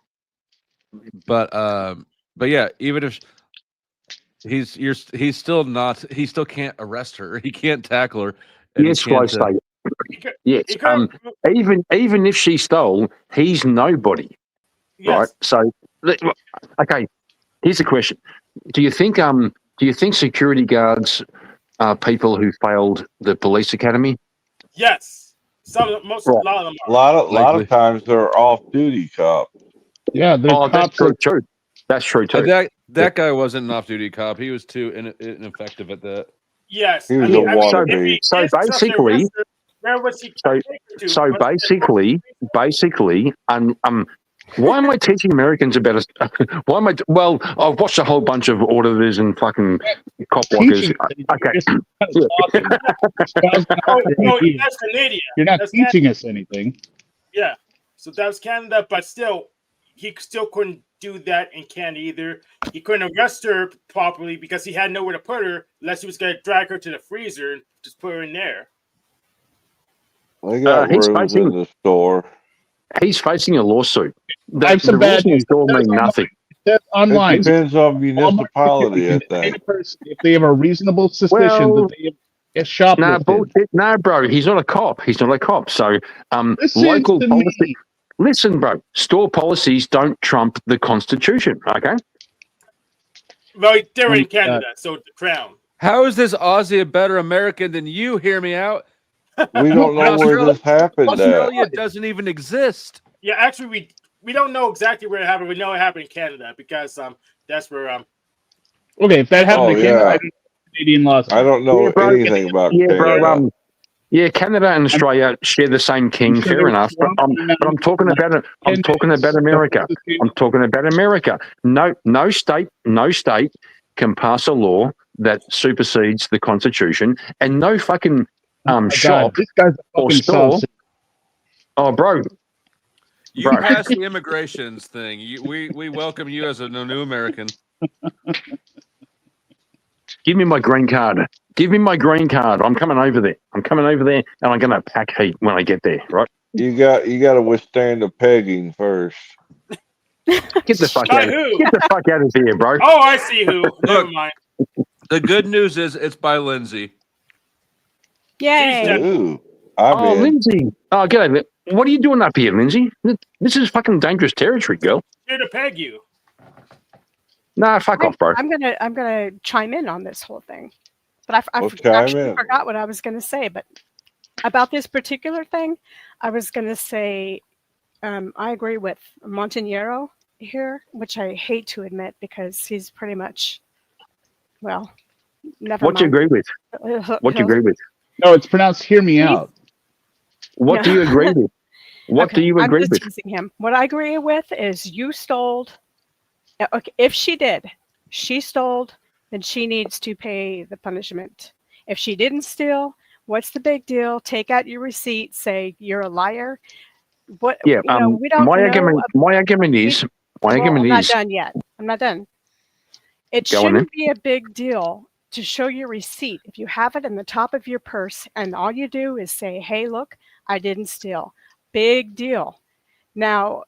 yeah, even if he still can't arrest her. He can't tackle her. Yes, FlowState. Yes. Even if she stole, he's nobody. Yes. Right. So, okay. Here's a question: Do you think security guards are people who failed the police academy? Yes. A lot of them are. A lot of times they're off-duty cops. Yeah, they're cops. That's true. That's true too. That guy wasn't an off-duty cop. He was too ineffective at that. Yes. He was a wannabe. So basically, where was he? So basically, why am I teaching Americans about why am I? Well, I've watched a whole bunch of auditors and fucking cop walkers. Okay. That's Canadian. You're not That's teaching Canada. us anything. Yeah. So that was Canada, but still, he still couldn't do that in Canada either. He couldn't arrest her properly because he had nowhere to put her unless he was going to drag her to the freezer and just put her in there. They got rooms in the store. He's facing a lawsuit. I have some bad news. Still mean nothing. Online. It depends on municipality, I think. If they have a reasonable suspicion that they have shoplifted. Nah, bullshit. No, bro. He's not a cop. So, local policy. Listen, bro. Store policies don't trump the Constitution. Okay. Well, they're in Canada, so the Crown. How is this Aussie a better American than you? Hear me out. We don't know where this happened. Australia doesn't even exist. Yeah, actually, we don't know exactly where it happened. We know it happened in Canada because that's where Okay, if that happened in Canada, I don't know Canadian laws. I don't know anything about Canada. Bro, Canada and Australia share the same king. Fair enough, but I'm talking about it. I'm talking about America. I'm talking about America. No state can pass a law that supersedes the Constitution, and no fucking shop this guy's a or fucking store. sausage. Oh, bro. You passed the immigrations thing. We welcome you as a new American. Give me my green card. I'm coming over there. And I'm going to pack heat when I get there, right? You got to withstand the pegging first. Get the fuck out. Get the fuck out of here, bro. Oh, I see who. Never mind. The good news is it's by Lindsay. Yay! Ooh, Lindsay. Oh, g'day. What are you doing up here, Lindsay? This is fucking dangerous territory, girl. Here to peg you. Nah, fuck off, bro. I'm gonna chime in on this whole thing, but I actually forgot what I was gonna say. But about this particular thing, I was gonna say I agree with Montanero here, which I hate to admit because he's pretty much never What mind. do you agree with? What do you agree with? No, it's pronounced "hear me out." What do you agree with? What do you agree I'm with? just him. What I agree with is you stole. Okay, if she stole, then she needs to pay the punishment. If she didn't steal, what's the big deal? Take out your receipt. Say you're a liar. What? Yeah. We don't my know. argument is. I'm not done yet. I'm not done. It Go on, shouldn't be a big deal to show your receipt. If you have it in the top of your purse and all you do is say, hey, look, I didn't steal. Big deal. Now,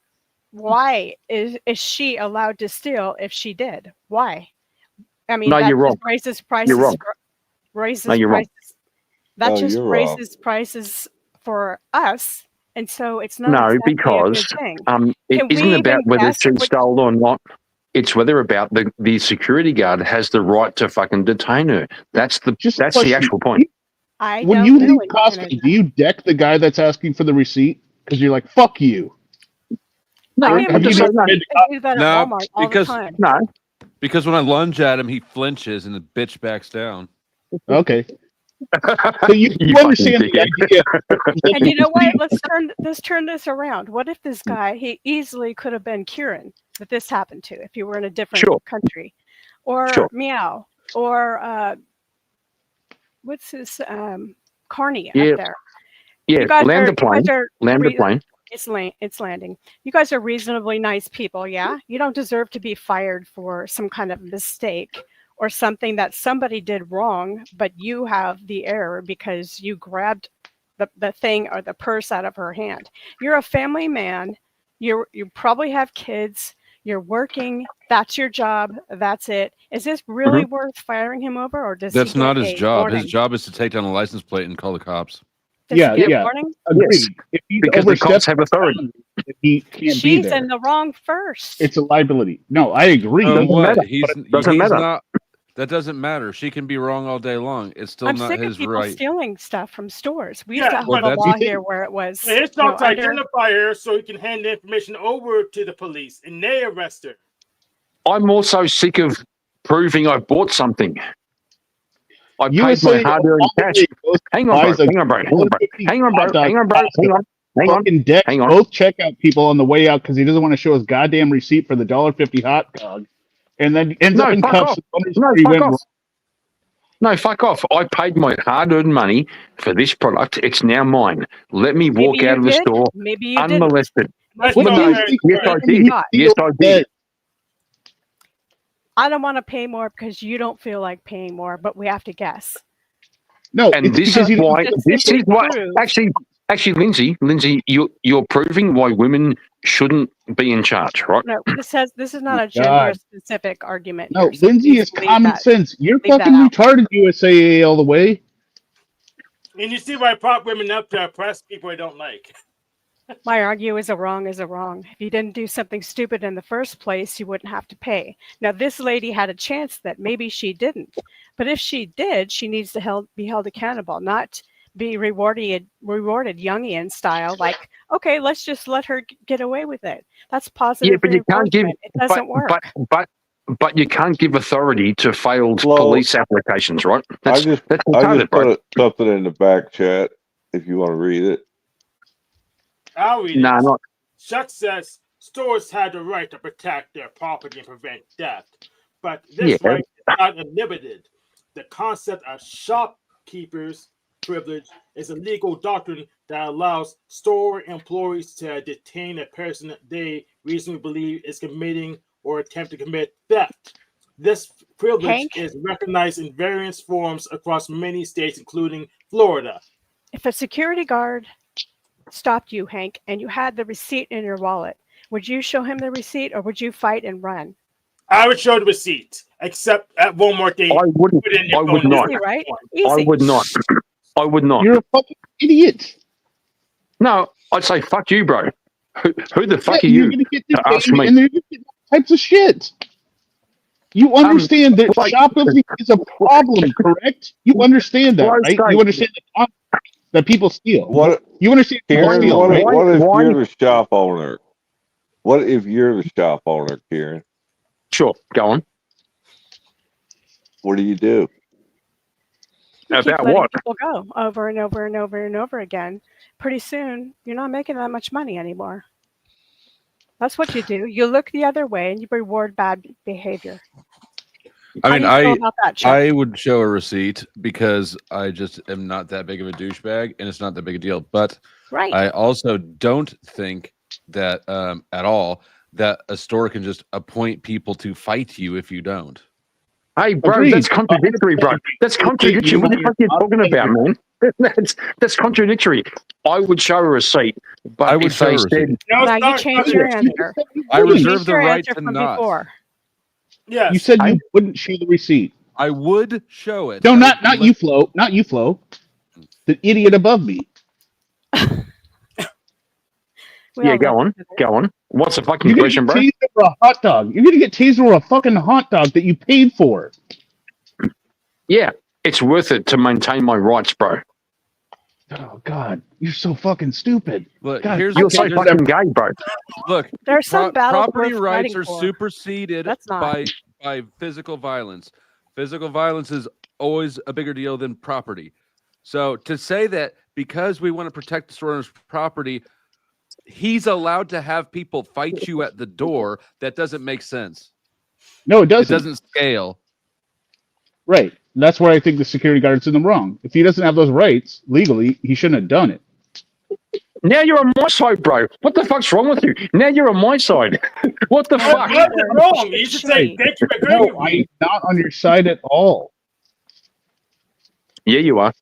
why is she allowed to steal if she did? Why? I mean, No, that you're wrong. just raises prices. You're wrong. Raises No, you're wrong. prices. That just you're wrong. raises prices for us, and so it's not No, exactly a because good thing. it Can we isn't about even whether guess she's what? stolen or not. It's whether about the security guard has the right to fucking detain her. That's the actual point. I When don't you know leave in Costco, Canada. do you deck the guy that's asking for the receipt? Because you're like, fuck you. No, Or I give have him you the never receipt. been to I do that at No, Walmart all the because time. because when I lunge at him, he flinches and the bitch backs down. Okay. So you understand the idea. And you know what? Let's turn this around. What if this guy, he easily could have been Kieran that this happened to if he were in a different country, or Meow, or what's his Carney Yeah. up there. Yeah, You guys land are the plane. Land the plane. It's landing. You guys are reasonably nice people, yeah? You don't deserve to be fired for some kind of mistake or something that somebody did wrong, but you have the error because you grabbed the thing or the purse out of her hand. You're a family man. You probably have kids. You're working. That's your job. That's it. Is this really worth firing him over, or does That's he not get his a job. warning? His job is to take down a license plate and call the cops. Does he get a warning? Agreed. Yes. If he's Because the overstepped cops have authority. he can't be She's there. in the wrong first. It's a liability. No, I agree. So what? But He's doesn't matter. not. That doesn't matter. She can be wrong all day long. It's still I'm not sick of his people right. stealing stuff from stores. We Yeah, used to have well, a that's- law here where it was His job to under- identify her so he can hand the information over to the police and they arrest her. I'm also sick of proving I bought something. I paid my USA hard-earned cash. Hang on, bro. Hang on, bro. Hang on, bro. Hang on, bro. Hang on. Hang on. Fucking deck Hang on. both checkout people on the way out because he doesn't want to show his goddamn receipt for the $1.50 hot dog, and then ends up in fuck cuffs. off. and wonders No, where he fuck went off. wrong. No, fuck off. I paid my hard-earned money for this product. It's now mine. Let me walk Maybe out you of the did. store Maybe you didn't. unmolested. Maybe Well, no, you didn't. yes, I Maybe you did. got. Yes, I did. I don't want to pay more because you don't feel like paying more, but we have to guess. No, And it's this because is you don't why. feel This is what. prove- Actually, Lindsay, you're proving why women shouldn't be in charge, right? No, this is not a God. gender-specific argument. No, here, so Lindsay please is leave common that- sense. You're leave that fucking out. retarded, USAA all the way. And you see why prop women up to oppress people I don't like. My argue is a wrong is a wrong. If you didn't do something stupid in the first place, you wouldn't have to pay. Now, this lady had a chance that maybe she didn't. But if she did, she needs to be held accountable, not be rewarded Jungian style, like, okay, let's just let her get away with it. That's positive Yeah, but you can't give. reinforcement. It doesn't work. But you can't give authority to failed police applications, right? I just retarded, bro. put something in the back chat if you want to read it. I'll read Nah, it. not. Chuck says stores had the right to protect their property and prevent theft, but this Yeah. right is not unlimited. The concept of shopkeepers' privilege is a legal doctrine that allows store employees to detain a person that they reasonably believe is committing or attempt to commit theft. This privilege Hank? is recognized in various forms across many states, including Florida. If a security guard stopped you, Hank, and you had the receipt in your wallet, would you show him the receipt or would you fight and run? I would show the receipt, except at Walmart they I wouldn't. put it in your I would phone. not. Easy, right? I Easy. would not. I would not. You're a fucking idiot. No, I'd say fuck you, bro. Who the fuck are You're you gonna get to ask detained me? and they're gonna get all types of shit. You understand that like- shoplifting is a problem, correct? You understand that, right? You understand that people steal. What? You understand people Karen, steal, what right? if you're the shop owner? What if you're the shop owner, Karen? Sure, go on. What do you do? You keep About letting what? people go over and over and over and over again. Pretty soon, you're not making that much money anymore. That's what you do. You look the other way and you reward bad behavior. I How mean, do you feel about that, Chuck? I would show a receipt because I just am not that big of a douchebag and it's not that big a deal. But Right. I also don't think that at all that a store can just appoint people to fight you if you don't. Hey, bro, Agreed. that's contradictory, bro. That's contradictory. What the fuck are you talking about, man? That's contradictory. I would show a receipt, but I would if show they a said, receipt. Now you changed your answer. I You reserve changed the your right answer to from not. before. Yes. You said you wouldn't show the receipt. I would show it. No, I not would you, Flo. Not you, Flo. the idiot above me. Yeah, go on. Go on. What's the fucking You're gonna question, get bro? tased over a hot dog. You're gonna get tased over a fucking hot dog that you paid for. Yeah, it's worth it to maintain my rights, bro. Oh God, you're so fucking stupid. Look, God, here's You're so fucking gay, bro. Look, There's some battles property worth rights fighting are for. superseded That's not. by physical violence. Physical violence is always a bigger deal than property. So to say that because we want to protect the store owner's property, he's allowed to have people fight you at the door, that doesn't make sense. No, it doesn't. It doesn't scale. Right. That's where I think the security guard's in the wrong. If he doesn't have those rights legally, he shouldn't have done it. Now you're on my side, bro. What the fuck's wrong with you? Now you're on my side. What the fuck? What's wrong? You should say thank you for agreeing No, with me. I'm not on your side at all. Yeah, you are.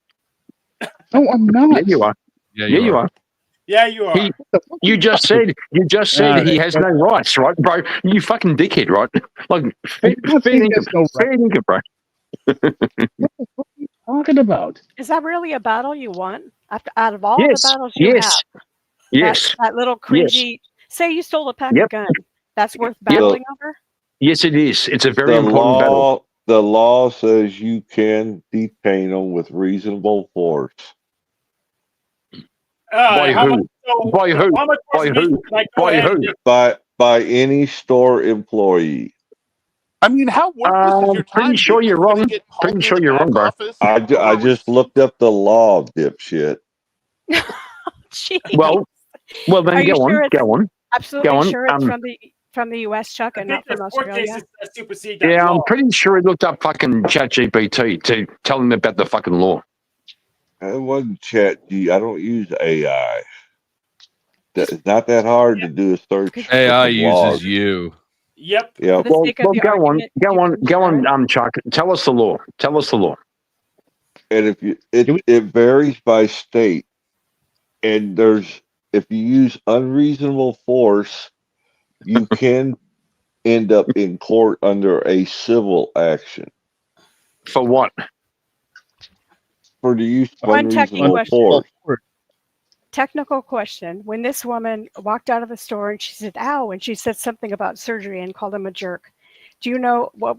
No, I'm not. Yeah, you are. Yeah, you are. Yeah, you are. You just said he has no rights, right, bro? You fucking dickhead, right? Like fair dinkum, bro. Talking about? Is that really a battle you want? Out of all Yes, the battles you yes, have, yes, that little yes. cringy. Say you stole a pack Yep. of guns. That's worth battling over. Yes, it is. It's a very The important battle. law, the law says you can detain them with reasonable force. By how who? much- so- By who? how much By was who? it? Like, go By ahead who? and just- By any store employee. I mean, how worthless is your time? Pretty sure dude? you're You're gonna wrong. get called Pretty in sure the you're wrong, back bro. office? I just looked up the law, dipshit. Jeez. Well, then Are you go on. sure it's Go on. absolutely Go on. sure it's from the U.S., Chuck, and not from Australia? Supersede that Yeah, law. I'm pretty sure he looked up fucking ChatGPT to tell him about the fucking law. It wasn't ChatG. I don't use AI. It's not that hard to do a search. for AI some laws. uses you. Yep. Yep. Well, go on, Chuck. Tell us the law. Tell us the law. And if you it varies by state, and if you use unreasonable force, you can end up in court under a civil action. For what? For the use of One technical unreasonable force. Technical question. When this woman walked out of the store and she said, ow, and she said something about surgery and called him a jerk. Do you know what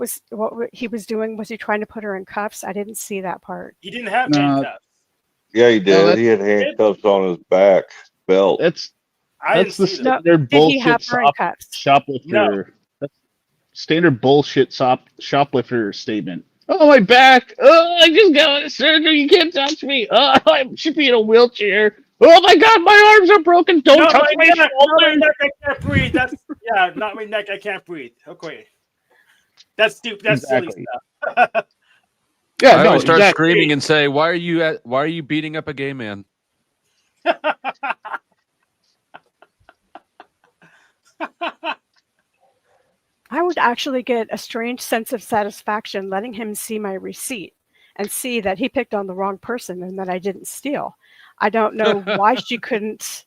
he was doing? Was he trying to put her in cuffs? I didn't see that part. He didn't have handcuffs. Yeah, he did. He had handcuffs on his back belt. That's I the didn't see that. standard Did he have bullshit her in cuffs? shoplifter. No. That's standard bullshit shoplifter statement. Oh, my back. Oh, I just got surgery. You can't touch me. Oh, I should be in a wheelchair. Oh my God, my arms are broken. Don't Not touch my neck, not my shoulder. neck, I can't breathe. That's not my neck, I can't breathe. Okay. That's stupid. That's silly stuff. Yeah, I no, always start exactly. screaming and say, why are you beating up a gay man? I would actually get a strange sense of satisfaction letting him see my receipt and see that he picked on the wrong person and that I didn't steal. I don't know why she couldn't.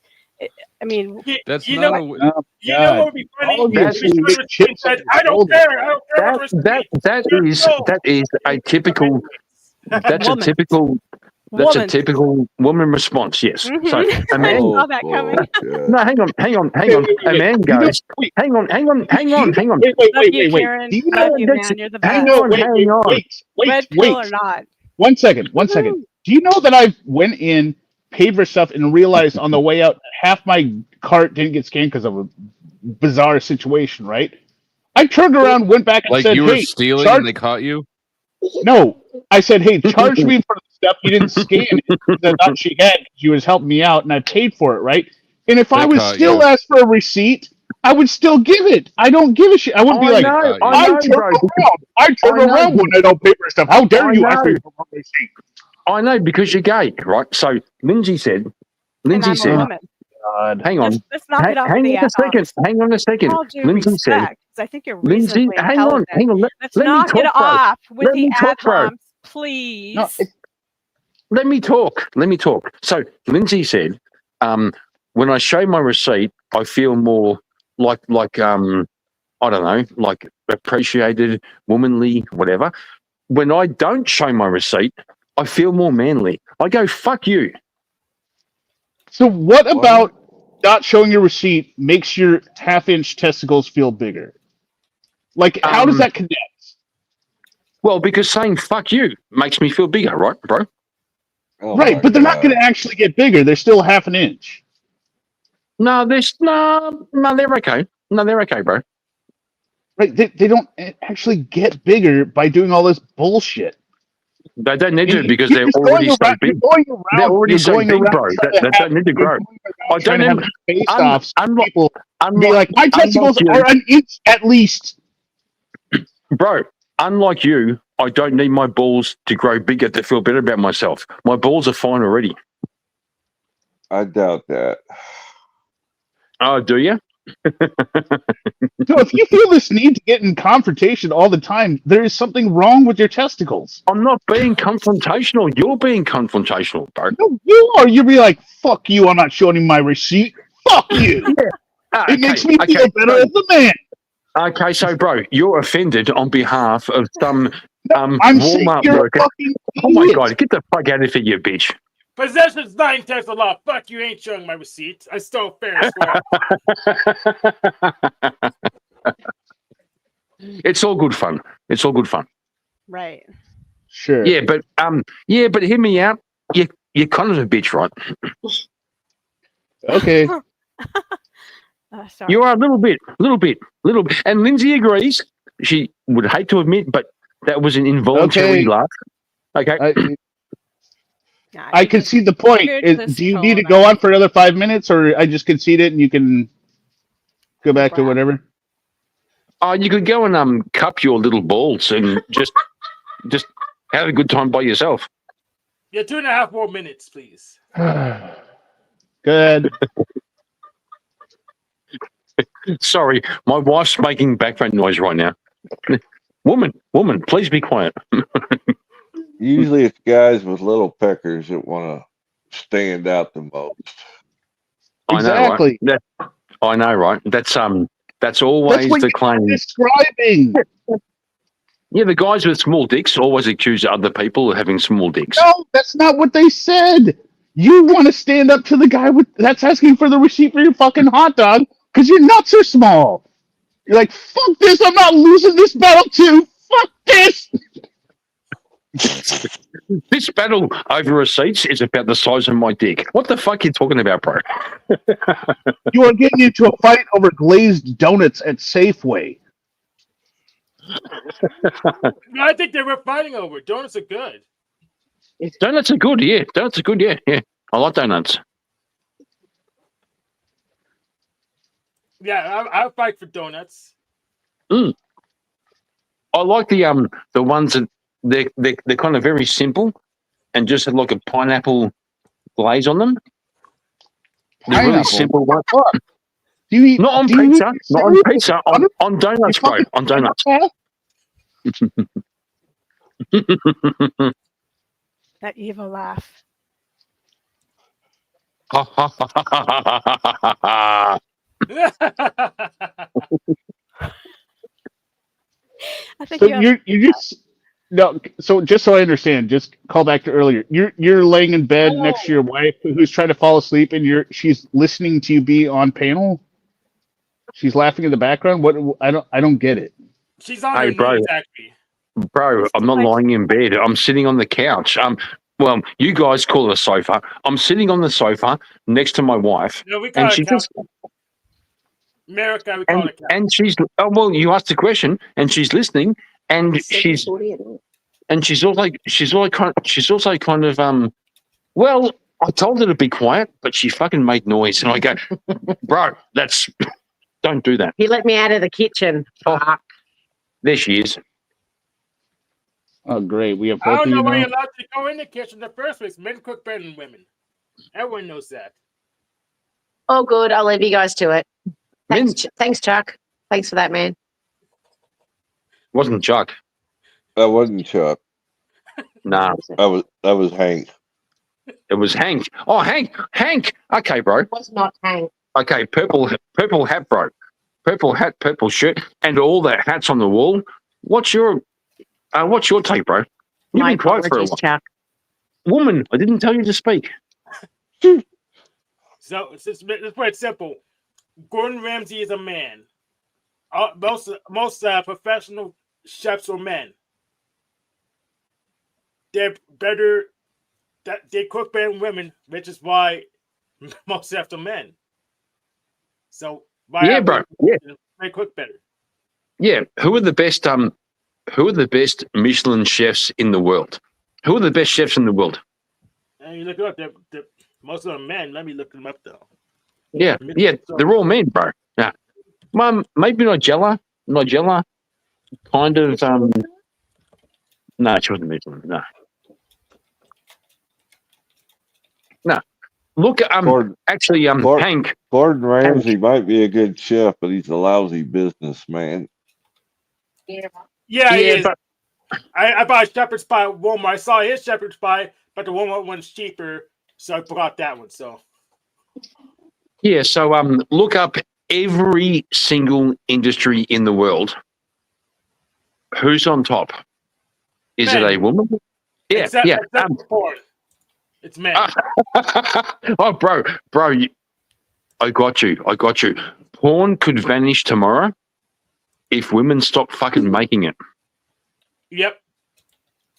I mean, That's you not know, a. you know what would be funny? All of you If he big said, chips on your I don't shoulder. care. I don't care what receipt. That is a typical. That's a typical. That's a typical woman response. Yes. So a man. I saw that coming. No, hang on. A man goes. Hang on. Wait. Karen. Do you Love know you, that's- man. You're the hang best. on, hang on. Red pill or not. One second. Do you know that I went in, paid for stuff, and realized on the way out half my cart didn't get scanned because of a bizarre situation, right? I turned around, went back, and Like said, you were hey, stealing charge- and they caught you? No, I said, hey, charge me for the stuff you didn't scan it because I thought she had. She was helping me out, and I paid for it, right? And if They I was caught still you. asked for a receipt, I would still give it. I don't give a shit. I wouldn't be like, I turn around when I don't pay for stuff. How dare you ask me for a receipt? I know because you're gay, right? So Lindsay said. I'm a woman. Hang on. Let's knock it off hang with the on a second. ad-homs. Hang on a second. All due Lindsay said. respect, 'cause I think you're Lindsay, reasonably hang on. intelligent. Let's Let me knock talk, it bro. off with Let the me talk, bro. ad-homs, please. Let me talk. So Lindsay said, when I show my receipt, I feel more like I don't know, like appreciated, womanly, whatever. When I don't show my receipt, I feel more manly. I go, fuck you. So what about not showing your receipt makes your half-inch testicles feel bigger? Like, how does that connect? Well, because saying fuck you makes me feel bigger, right, bro? Oh Right, but they're not going to actually get bigger. They're still half an inch. No, they're okay. No, they're okay, bro. Right, they don't actually get bigger by doing all this bullshit. They don't need to because You're they're just already so You're big. going around. They're already You're so going big, around bro. They don't need to grow. I trying don't to have face-offs. unlike, People be unlike, like, my testicles unlike you, are an inch at least. bro. Unlike you, I don't need my balls to grow bigger to feel better about myself. My balls are fine already. I doubt that. Oh, do you? So if you feel this need to get in confrontation all the time, there is something wrong with your testicles. I'm not being confrontational. You're being confrontational, bro. No, you are. You'll be like, fuck you, I'm not showing you my receipt. Fuck you. It makes me feel better as a man. Okay, so bro, you're offended on behalf of some I'm saying Walmart you're a worker. fucking Oh my idiot. god, get the fuck out of here, you bitch. Possession's not against the law. Fuck you, ain't showing my receipt. I stole fair and square. It's all good fun. It's all good fun. Right. Sure. Yeah, but hear me out. You're kind of a bitch, right? Okay. Sorry. You are a little bit. And Lindsay agrees. She would hate to admit, but that was an involuntary laugh. Okay. I concede the point. Do you need to go on for another 5 minutes, or I just concede it and you can go back to whatever? Oh, you could go and cup your little balls and just have a good time by yourself. Yeah, 2.5 more minutes, please. Good. Sorry, my wife's making background noise right now. Woman, please be quiet. Usually it's guys with little peckers that want to stand out the most. Exactly. I know, right? I know, right? That's always what the you're claim. describing. Yeah, the guys with small dicks always accuse other people of having small dicks. No, that's not what they said. You want to stand up to the guy that's asking for the receipt for your fucking hot dog because your nuts are small. You're like, fuck this, I'm not losing this battle too. Fuck this. This battle over receipts is about the size of my dick. What the fuck are you talking about, bro? You are getting into a fight over glazed donuts at Safeway. No, I think they were fighting over. Donuts are good. Donuts are good, yeah. Donuts are good, yeah. I like donuts. Yeah, I'll fight for donuts. I like the ones that they're kind of very simple and just have like a pineapple glaze on them. The really simple one. Not on pizza. Not on pizza. On donuts, bro. On donuts. That evil laugh. I think So you're just no. So just so I understand, just call back to earlier. You're laying in bed next to your wife who's trying to fall asleep, and she's listening to you be on panel. She's laughing in the background. What I don't get it. She's on her knees, actually. Bro, I'm not lying in bed. I'm sitting on the couch. Well, you guys call it a sofa. I'm sitting on the sofa next to my wife. No, we call it a couch. America, we call it a couch. And she's you asked the question, and she's listening, and she's also kind of well, I told her to be quiet, but she fucking made noise, and I go, bro, don't do that. He let me out of the kitchen. Oh, there she is. Oh, great. We have I both don't of know you why now. you're allowed to go in the kitchen in the first place. Men cook better than women. Everyone knows that. Oh, good. I'll leave you guys to it. Thanks, Chuck. Thanks for that, man. Wasn't Chuck. That wasn't Chuck. Nah. That was Hank. It was Hank. Oh, Hank. Okay, bro. It was not Hank. Okay, purple hat, bro. Purple hat, purple shirt, and all the hats on the wall. What's your take, bro? You've been quiet for a while. Chuck. woman, I didn't tell you to speak. So let's put it simple. Gordon Ramsay is a man. Most professional chefs are men. They're better. That they cook better than women, which is why most chefs are men. So Yeah, bro. Yeah, they cook better. yeah. Who are the best? Who are the best Michelin chefs in the world? Who are the best chefs in the world? And you look up, most of them men. Let me look them up though. Yeah, yeah. They're all men, bro. Yeah. Maybe Nigella. Kind of. No, she wasn't Michelin. No. No. Look, Hank. Gordon Ramsay might be a good chef, but he's a lousy businessman. Yeah, he is. But I bought a shepherd's pie at Walmart. I saw his shepherd's pie, but the Walmart one's cheaper, so I bought that one. So yeah, so look up every single industry in the world. Who's on top? Is it a woman? Yeah, except yeah. porn. It's men. Oh, bro, I got you. Porn could vanish tomorrow if women stop fucking making it. Yep.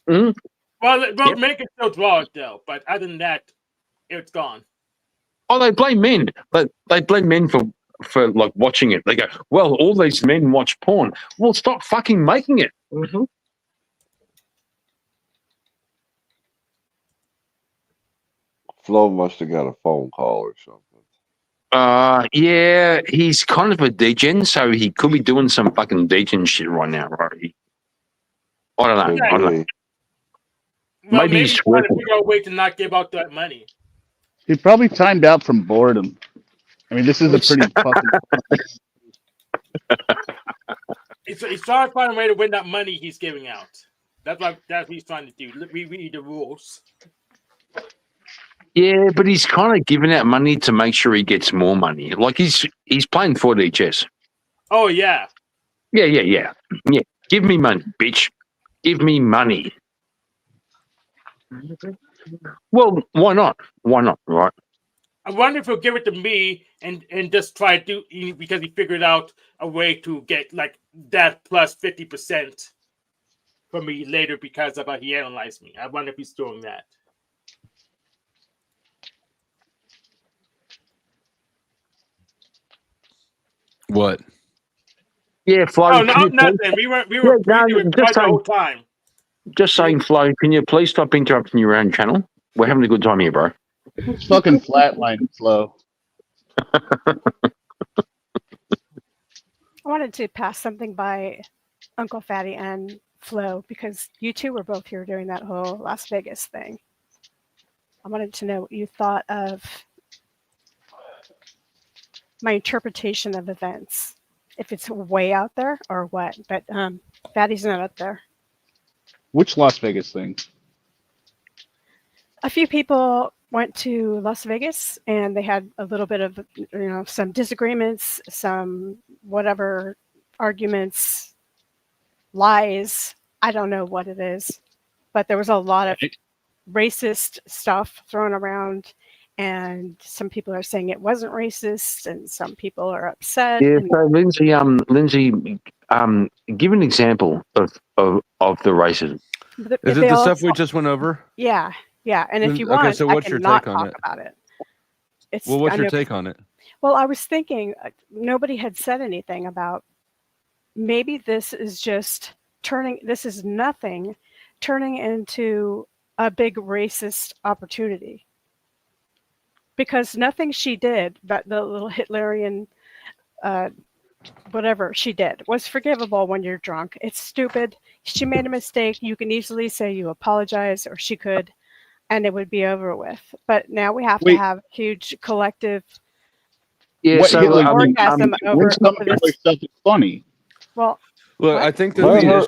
Mm? Well, make it still draw it though, but other than that, it's gone. Oh, they blame men. But they blame men for like watching it. They go, well, all these men watch porn. Well, stop fucking making it. Mm-hmm. Flo must have got a phone call or something. Yeah, he's kind of a degen, so he could be doing some fucking degen shit right now, right? I don't know. Well, maybe he's trying to figure out a way to not give out that money. He probably timed out from boredom. I mean, this is a pretty fucking. He's trying to find a way to win that money he's giving out. That's what he's trying to do. Read the rules. Yeah, but he's kind of giving out money to make sure he gets more money. Like he's playing 4D chess. Oh yeah. Yeah. Give me money, bitch. Give me money. Well, why not? Right? I wonder if he'll give it to me and just try to do, because he figured out a way to get like that plus 50% for me later because of how he analyzed me. I wonder if he's doing that. What? Yeah, Flo. Oh, no, nothing. We were previewing quite the whole time. Just saying, Flo, can you please stop interrupting your own channel? We're having a good time here, bro. It's fucking flatline Flo. I wanted to pass something by Uncle Fatty and Flo because you two were both here during that whole Las Vegas thing. I wanted to know what you thought of my interpretation of events, if it's way out there or what. But Fatty's not up there. Which Las Vegas thing? A few people went to Las Vegas and they had a little bit of, some disagreements, some whatever arguments, lies. I don't know what it is, but there was a lot of racist stuff thrown around, and some people are saying it wasn't racist, and some people are upset. Yeah, so Lindsay, give an example of the racism. Is it the stuff we just went over? Yeah. And if you want, so what's your take on it? About it. Well, what's your take on it? Well, I was thinking nobody had said anything about maybe this is just this is nothing turning into a big racist opportunity. Because nothing she did, but the little Hitlerian, whatever she did, was forgivable when you're drunk. It's stupid. She made a mistake. You can easily say you apologize, or she could, and it would be over with. But now we have to have huge collective orgasm over this. Stuff is funny. Well, look, I think the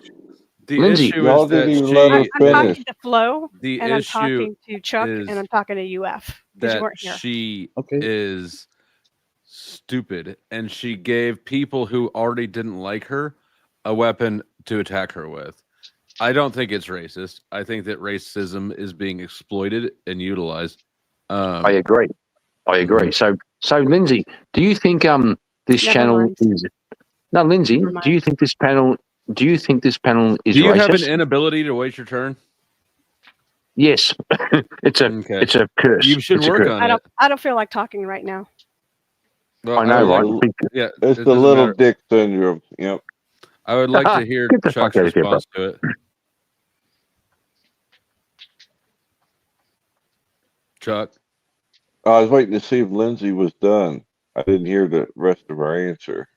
issue is that I'm talking to Flo, and I'm talking to Chuck, and I'm talking to UF. That she is stupid, and she gave people who already didn't like her a weapon to attack her with. I don't think it's racist. I think that racism is being exploited and utilized. I agree. Mhm. So Lindsay, do you think this Never channel mind. is no Lindsay? Never Do you mind. think this panel? Do you think this panel is Do you have an racist? inability to wait your turn? Yes, it's a curse. You should It's a work curse. on it. I don't feel like talking right now. Well, I know, would right? like, yeah, It's it the doesn't little matter. dick syndrome. Yep. I would like to hear Get the fuck Chuck's out of here, bro. response to it. Chuck. I was waiting to see if Lindsay was done. I didn't hear the rest of her answer.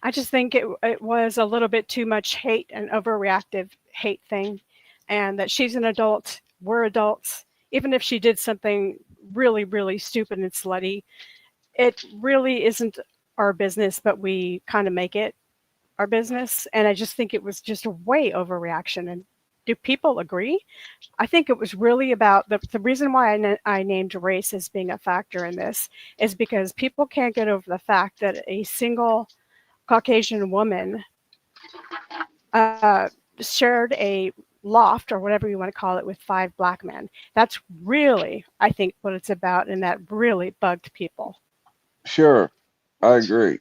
I just think it was a little bit too much hate and overreactive hate thing, and that she's an adult, we're adults. Even if she did something really, really stupid and slutty, it really isn't our business, but we kind of make it our business. And I just think it was just a way overreaction. And do people agree? I think it was really about the reason why I named race as being a factor in this is because people can't get over the fact that a single Caucasian woman shared a loft or whatever you want to call it with 5 black men. That's really, I think, what it's about, and that really bugged people. Sure, I agree.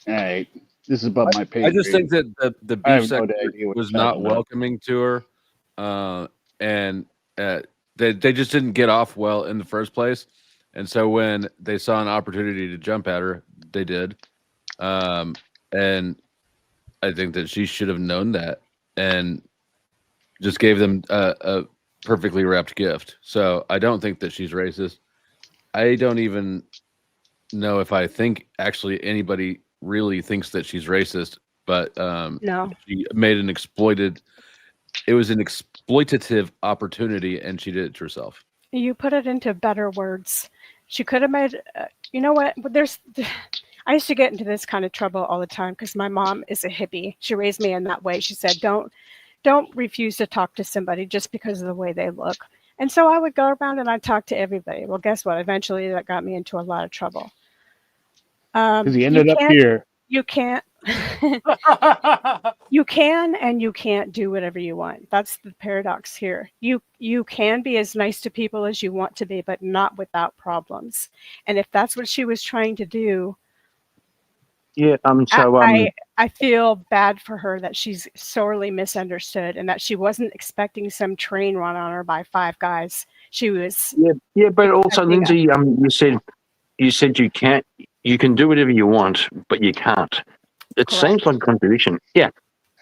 All right, this is above my pay I just grade. think that the I beef have no sector idea what was you're not talking about. welcoming to her, and they just didn't get off well in the first place. And so when they saw an opportunity to jump at her, they did. And I think that she should have known that and just gave them a perfectly wrapped gift. So I don't think that she's racist. I don't even know if I think actually anybody really thinks that she's racist, but No. she made it was an exploitative opportunity and she did it to herself. You put it into better words. She could have made, you know what? I used to get into this kind of trouble all the time because my mom is a hippie. She raised me in that way. She said, don't refuse to talk to somebody just because of the way they look. And so I would go around and I'd talk to everybody. Well, guess what? Eventually that got me into a lot of trouble. Because he ended up here. You can't. You can and you can't do whatever you want. That's the paradox here. You can be as nice to people as you want to be, but not without problems. And if that's what she was trying to do, Yeah. I feel bad for her that she's sorely misunderstood and that she wasn't expecting some train run on her by 5 guys. She was. Yeah, but also, expecting Lindsay, you said you can do whatever you want, but you can't. It seems like a contradiction. Yeah.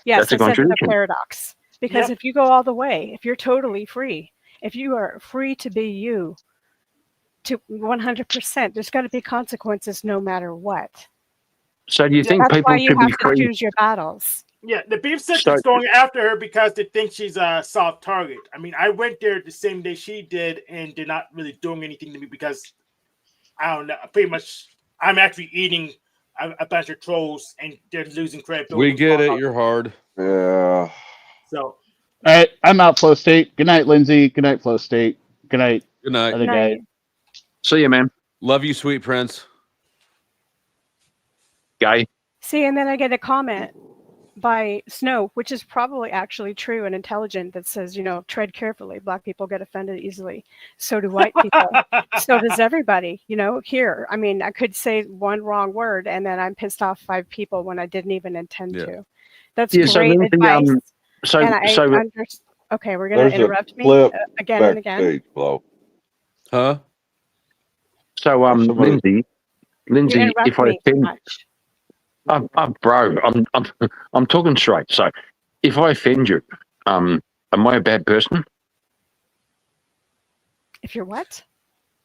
Yes, that's a I said the contradiction. paradox. Because if you go all the way, if you're totally free, if you are free to be you to 100%, there's got to be consequences no matter what. So do you think That's people why you should be have to free? choose your battles. Yeah, the beef sector's going after her because they think she's a soft target. I mean, I went there the same day she did, and they're not really doing anything to me because I don't know. Pretty much, I'm actually eating a bunch of trolls, and they're losing credibility. We get it. You're hard. Yeah. So, All right, I'm out, FlowState. Good night, Lindsay. Good night, FlowState. Good night. Good night. Other guy. See you, man. Love you, sweet prince. Guy. See, and then I get a comment by Snow, which is probably actually true and intelligent, that says, tread carefully. Black people get offended easily. So do white people. So does everybody, here. I mean, I could say one wrong word and then I'm pissed off 5 people when I didn't even intend to. That's great advice. Okay, we're going to interrupt me again and again. Huh? So, Lindsay, if I offend, bro, I'm talking straight. So, if I offend you, am I a bad person? If you're what?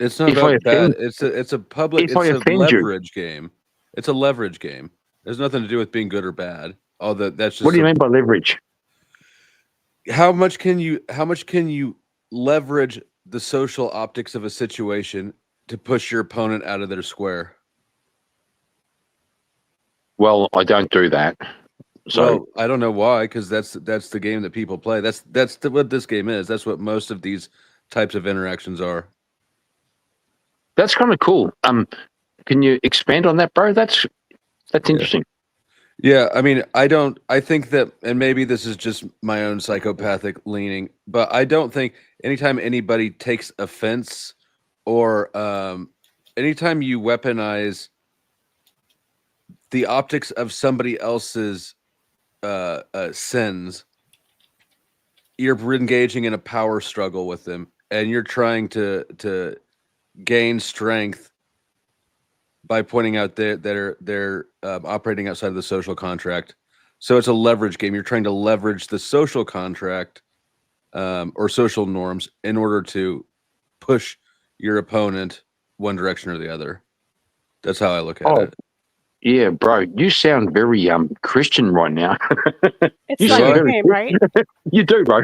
It's not about bad. It's a public. It's a leverage game. It's a leverage game. There's nothing to do with being good or bad. That's just. What do you mean by leverage? How much can you leverage the social optics of a situation to push your opponent out of their square? Well, I don't do that. So I don't know why, because that's the game that people play. That's what this game is. That's what most of these types of interactions are. That's kind of cool. Can you expand on that, bro? That's interesting. Yeah, I mean, I think that, and maybe this is just my own psychopathic leaning, but I don't think anytime anybody takes offense or anytime you weaponize the optics of somebody else's sins, you're engaging in a power struggle with them, and you're trying to gain strength by pointing out that they're operating outside of the social contract. So it's a leverage game. You're trying to leverage the social contract or social norms in order to push your opponent one direction or the other. That's how I look at it. Yeah, bro, you sound very Christian right now. It's You like sound a very game, right? You do, bro.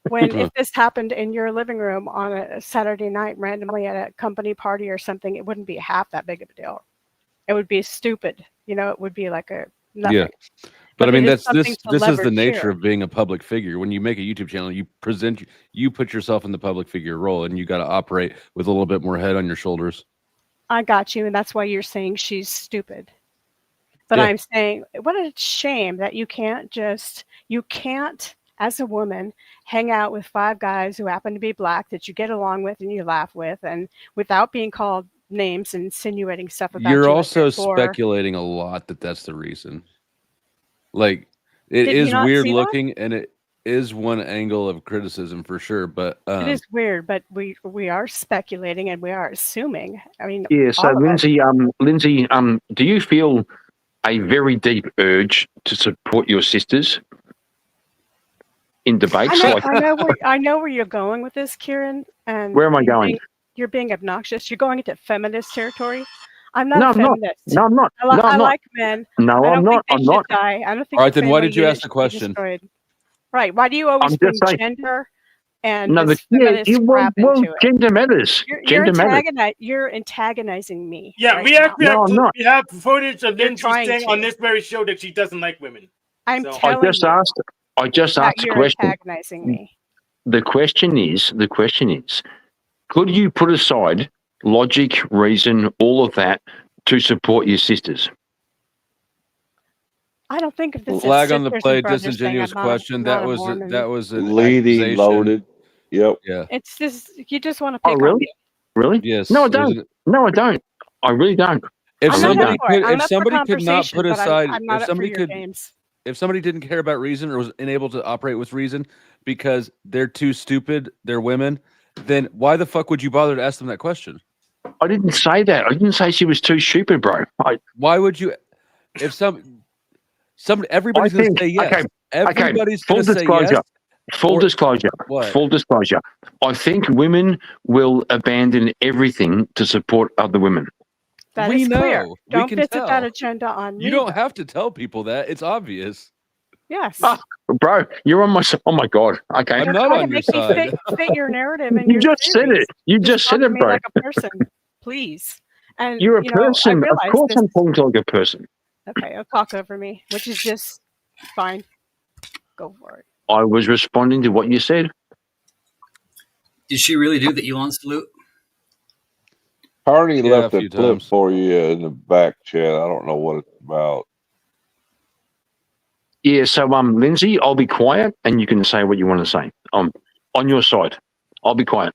When if this happened in your living room on a Saturday night randomly at a company party or something, it wouldn't be half that big of a deal. It would be stupid. It would be like a nothing. Yeah. But I mean, it is this something is to the leverage nature here. of being a public figure. When you make a YouTube channel, you put yourself in the public figure role, and you got to operate with a little bit more head on your shoulders. I got you, and that's why you're saying she's stupid. But Yeah. I'm saying, what a shame that you can't, as a woman, hang out with 5 guys who happen to be black that you get along with and you laugh with, and without being called names and insinuating stuff about You're you. also speculating a lot that that's the reason. Like, it Did you is not weird see that? looking, and it is one angle of criticism for sure. But It is weird, but we are speculating and we are assuming. I mean, Yeah, so all of us. Lindsay, do you feel a very deep urge to support your sisters in debates? I know where you're going with this, Kieran. And Where am I going? You're being obnoxious. You're going into feminist territory. I'm not No, a I'm not. feminist. No, I'm not. No, I I'm not. like men. No, I don't I'm think not. they I'm should not. die. I don't think All right, the then why family did you unit ask the should be question? destroyed. Right. Why do you always I'm bring just saying. gender and No, this feminist crap into it? gender matters. Gender matters. You're antagonizing me. Yeah, right we now. actually No, I'm not. we have footage of You're Lindsay trying saying on to. this very show that she doesn't like women. I'm So- telling you I just that asked a you're question. antagonizing me. The question is, could you put aside logic, reason, all of that to support your sisters? I don't think if this Lag is on the sisters play, and brothers thing, disingenuous I'm not question. not That a was Mormon. an Leading, accusation. loaded. Yep. Yeah. It's just you just want to Oh, pick on really? me. Really? Yes. No, I it was don't. an- No, I don't. I really don't. If I'm not somebody up for it. could, I'm if up for somebody could not conversation, put but aside, I'm not if up for somebody your could, games. if somebody didn't care about reason or was unable to operate with reason because they're too stupid, they're women, then why the fuck would you bother to ask them that question? I didn't say that. I didn't say she was too stupid, bro. Why would you? If everybody's going to say yes. Okay. Everybody's Full going to say disclosure. yes. Full disclosure. What? Full disclosure. I think women will abandon everything to support other women. That We is clear. know. We Don't can visit tell. that agenda on me. You don't have to tell people that. It's obvious. Yes. Bro, you're on my side. Oh my God. Okay. I'm You're not trying on to your make me side. fit your narrative and You your just said theories. it. You just said talk to it, me bro. like a person, please. And You're a I person. Of realize course this. I'm talking to like a person. Okay, you'll talk over me, which is just fine. Go for it. I was responding to what you said. Did she really do the Elon salute? Carney Yeah, left a a few clip times. for you in the back chat. I don't know what it's about. Yeah, so Lindsay, I'll be quiet and you can say what you want to say. On your side. I'll be quiet.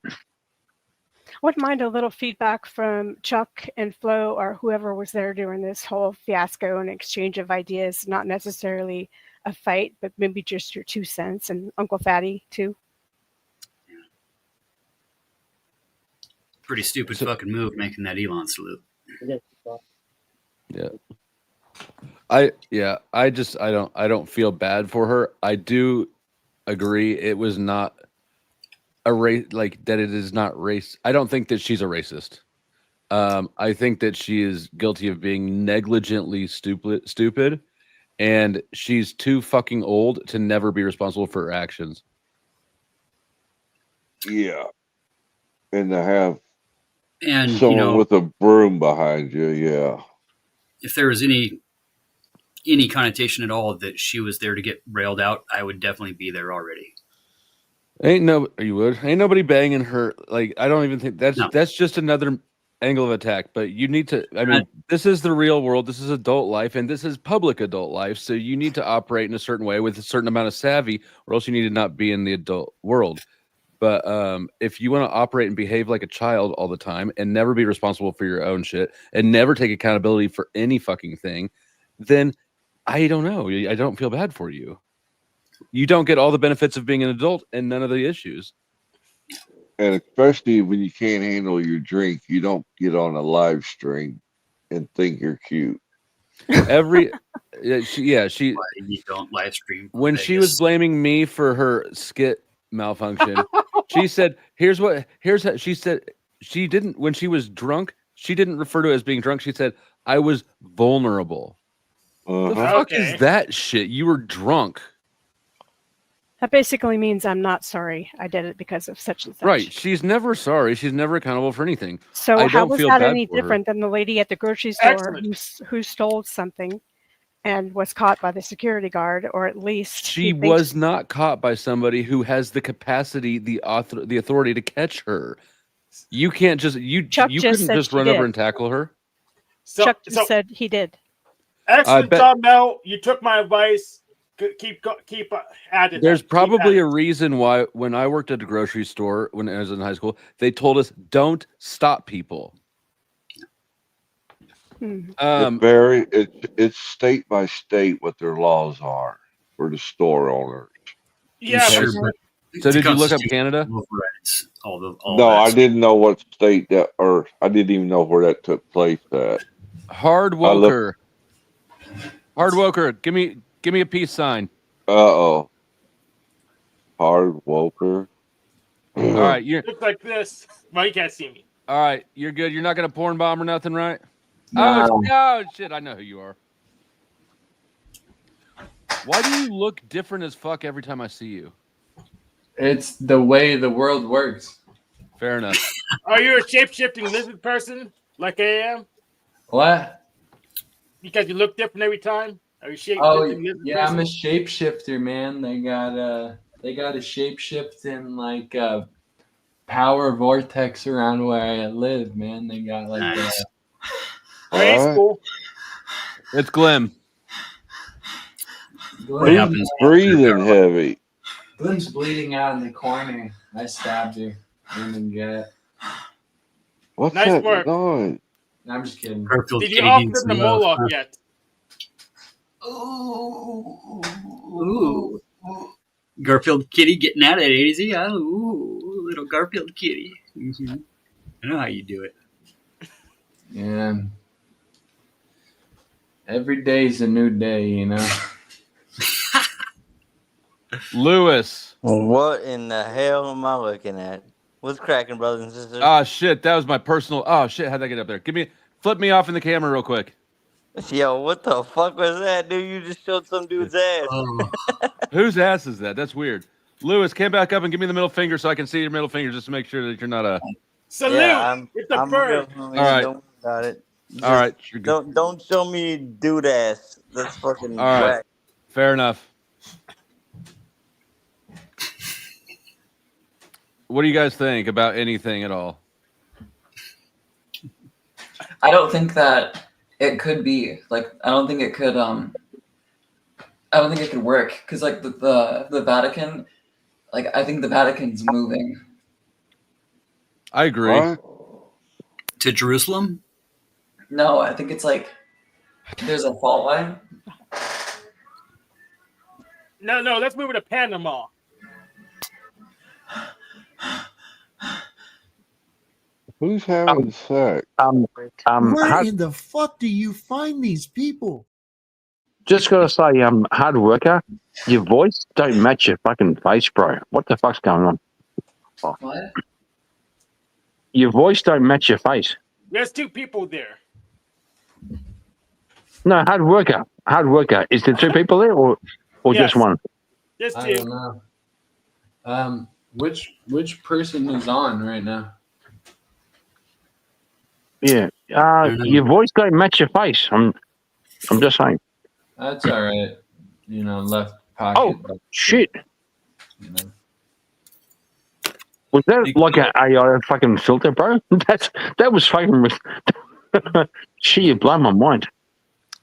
Wouldn't mind a little feedback from Chuck and Flo or whoever was there during this whole fiasco and exchange of ideas, not necessarily a fight, but maybe just your 2 cents, and Uncle Fatty too. Pretty stupid fucking move making that Elon salute. Yeah. I don't feel bad for her. I do agree it was not a race, like that it is not race. I don't think that she's a racist. I think that she is guilty of being negligently stupid, and she's too fucking old to never be responsible for her actions. Yeah. And to have And someone with a broom behind you, yeah. if there was any connotation at all that she was there to get railed out, I would definitely be there already. Ain't nobody banging her. Like, I don't even think that's just another angle of attack, but you need to. I mean, this is the real world. This is adult life, and this is public adult life. So you need to operate in a certain way with a certain amount of savvy, or else you need to not be in the adult world. But if you want to operate and behave like a child all the time and never be responsible for your own shit and never take accountability for any fucking thing, then I don't know. I don't feel bad for you. You don't get all the benefits of being an adult and none of the issues. And especially when you can't handle your drink, you don't get on a live stream and think you're cute. She you don't live stream when she was blaming me for her skit malfunction. She said, "Here's how." She said she didn't when she was drunk. She didn't refer to it as being drunk. She said I was vulnerable. The fuck is that shit? You were drunk. That basically means I'm not sorry. I did it because of such and such. Right. She's never sorry. She's never accountable for anything. So I how don't was feel that bad any for her. different than the lady at the grocery store who stole something and was caught by the security guard, or at least She was not caught by somebody who has the capacity, the authority to catch her. You can't just Chuck you just couldn't said just she run did. over and tackle her. Chuck just said he did. Excellent bet- job, Mel. You took my advice. Keep at it. There's Keep probably at a it. reason why when I worked at a grocery store when I was in high school, they told us don't stop people. It's state by state what their laws are for the store owners. Yeah, Okay, so did you look up Canada? No, I didn't know what state that, or I didn't even know where that took place at. Hard Woker. Hard Woker, give me a peace sign. Uh-oh. Hard Woker. All right, you're Looks like this. Well, you can't see me. all right. You're good. You're not gonna porn bomb or nothing, right? No. Oh shit! I know who you are. Why do you look different as fuck every time I see you? It's the way the world works. Fair enough. Are you a shape-shifting lizard person like I am? What? Because you look different every time? Are you a shape-shifting Oh lizard yeah, person? I'm a shapeshifter, man. They got a shapeshift in like power vortex around where I live, man. They got like Cool. It's Glim. Who's breathing heavy? Glim's bleeding out in the corner. I stabbed her in the gut. What's Nice that work. noise? No, I'm just kidding. Did you offer them the Moloch yet? Ooh. Garfield kitty getting at it, is he? Ooh, little Garfield kitty. Mm-hmm. I know how you do it. Yeah. Every day's a new day, you know. Lewis. What in the hell am I looking at? What's cracking, brothers and sisters? Oh shit! That was my personal. Oh shit! How'd that get up there? Flip me off in the camera real quick. Yo, what the fuck was that, dude? You just showed some dude's ass. Whose ass is that? That's weird. Lewis, come back up and give me the middle finger so I can see your middle finger, just to make sure that you're not a. Salute! Yeah, it's a I'm bird. real, All right. Don't worry about it. All right. You're good. Don't show me dude ass. That's fucking All right. whack. Fair enough. What do you guys think about anything at all? I don't think that it could be like. I don't think it could. I don't think it could work because like the Vatican, like I think the Vatican's moving. I agree. To Jerusalem? No, I think it's like there's a fault line. No, let's move it to Panama. Who's having sex? Where in the fuck do you find these people? Just gotta say, hard worker, your voice don't match your fucking face, bro. What the fuck's going on? What? Your voice don't match your face. There's two people there. No, hard worker. Is there two people there or Yes. just one? There's I two. don't know. Which person is on right now? Yeah. Your voice don't match your face. I'm just saying. That's all right. You know, left pocket. Oh shit. You know. Was that like an AI fucking filter, bro? That was fucking. Shit, you blow my mind.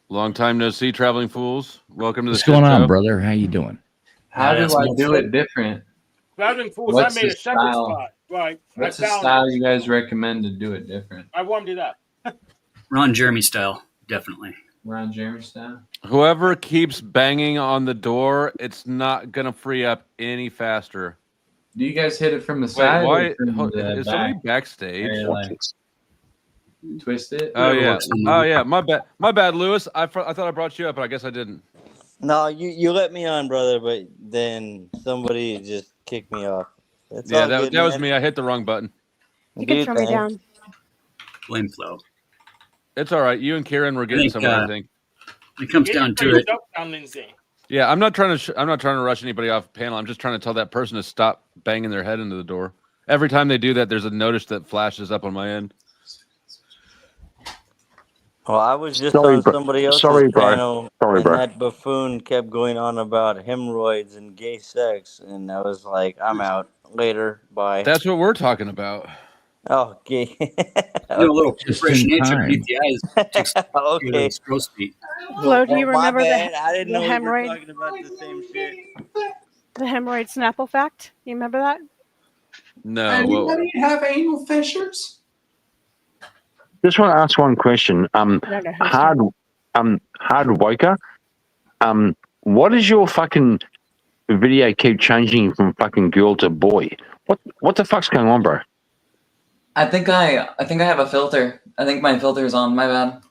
Long time no see, traveling fools. Welcome to the What's going on, show. brother? How you doing? How do I do it different? Traveling fools, What's I made the a shepherd style? spot. Right. What's the style you guys recommend to do it different? I warmed it up. Ron Jeremy style, definitely. Ron Jeremy style. Whoever keeps banging on the door, it's not gonna free up any faster. Do you guys hit it from the side? Why or from the is back? somebody backstage? Or, like, twist it. Oh yeah, oh yeah. My bad, Lewis. I thought I brought you up, but I guess I didn't. No, you let me on, brother, but then somebody just kicked me off. That's Yeah, all that good, was man. me. I hit the wrong button. You can throw me down. Blame Flo. It's all right. You and Kieran were getting somewhere, I think. It comes down to it. Yeah, I'm not trying to rush anybody off panel. I'm just trying to tell that person to stop banging their head into the door. Every time they do that, there's a notice that flashes up on my end. Well, I was just on somebody else's panel, Sorry, and bro. that buffoon kept going on about hemorrhoids and gay sex, and I was like, I'm out. Later, bye. That's what we're talking about. Oh, gay. A little Just fresh in nature time. beneath the eyes. Takes Okay. those crow's feet. Flo, do you Well, my remember bad. I didn't the know we were hemorrhoid? talking about the same shit. The hemorrhoid Snapple fact? You remember that? No. Anybody have anal fissures? Just want to ask one question. Hard Woker. What does your fucking video keep changing from fucking girl to boy? What the fuck's going on, bro? I think I have a filter. I think my filter is on. My bad.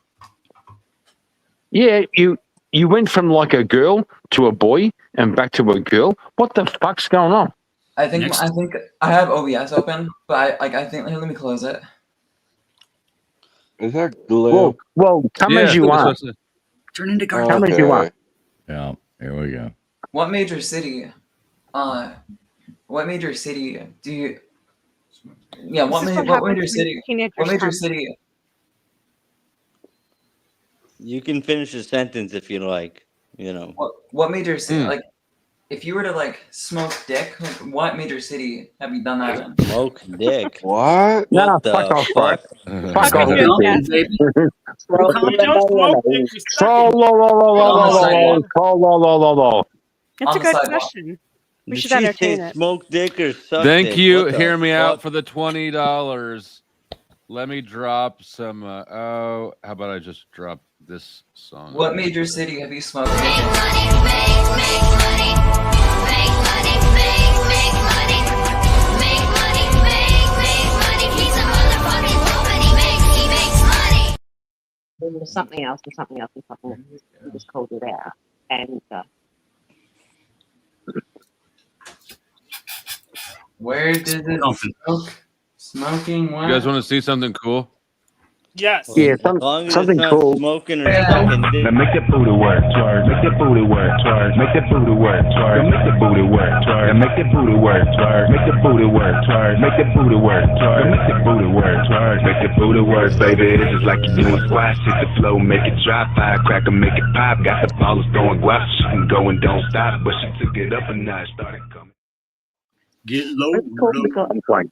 Yeah, you went from like a girl to a boy and back to a girl. What the fuck's going on? I think I have OBS open, but I think let me close it. Is that Glenn? Well, come as you are. Turn into Come as you are. Yeah, here we go. What major city? What major city do you? Yeah, what major city? What major city? You can finish a sentence if you like. You know. What major city? Like, if you were to like smoke dick, like, what major city have you done that in? Smoke dick. What? No, fuck off, bro. Fuck off, It's a good question. We should entertain it. Smoke dick or suck Thank dick? you. What the Hear me out fuck? for the $20. Let me drop some. How about I just drop this song? What major city have you smoked dick Something else and something else and something else. We just called it out. And Where does it smoke? Smoking what? You guys want to see something cool? Yes. Yeah, something cool. Smoking or Now make that booty work, twerk. Make that booty work, twerk. Make that booty work, twerk. Make that booty work, twerk. Now make that booty work, twerk. Make that booty work, twerk. Make that booty work, twerk. Make that booty work, twerk. Make that booty work, baby. This is like you doing squash. Hit the flow, make it drop. Firecracker, make it pop. Got the ballers going guap. Shooting, going, don't stop. But she took it up a notch. Started coming. Get low. I'm playing.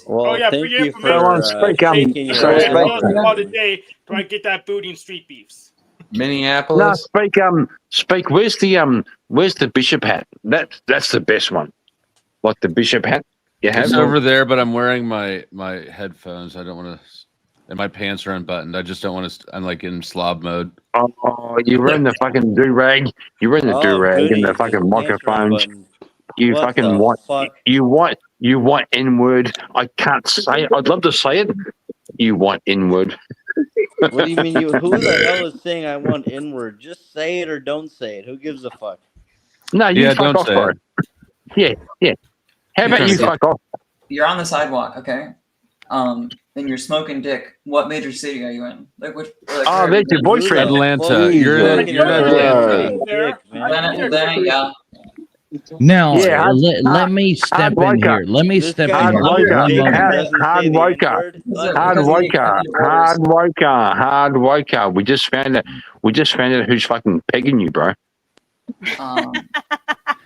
Well, yeah, thank for your you for information. shaking your That's ass. the call today to get that booty in street beefs. Minneapolis. No, speak. Where's the bishop hat? That's the best one. Like the bishop hat you have. It's over there, but I'm wearing my headphones. I don't want to, and my pants are unbuttoned. I just don't want to. I'm like in slob mode. Oh, you're wearing the fucking do rag. You're wearing the do rag and the fucking microphones. You What fucking the want. fuck? You want N-word. I can't say it. I'd love to say it. You want N-word. What do you mean? Who the hell is saying I want N-word? Just say it or don't say it. Who gives a fuck? No, you fuck off, bro. Yeah. How about you fuck off? You're on the sidewalk, okay? And you're smoking dick. What major city are you in? Like which? Like, Oh, that's your boyfriend. Atlanta. You're in Atlanta. Then, yeah. Now, let me step in here. Let me step in here. Hard worker. We just found out who's fucking pegging you, bro.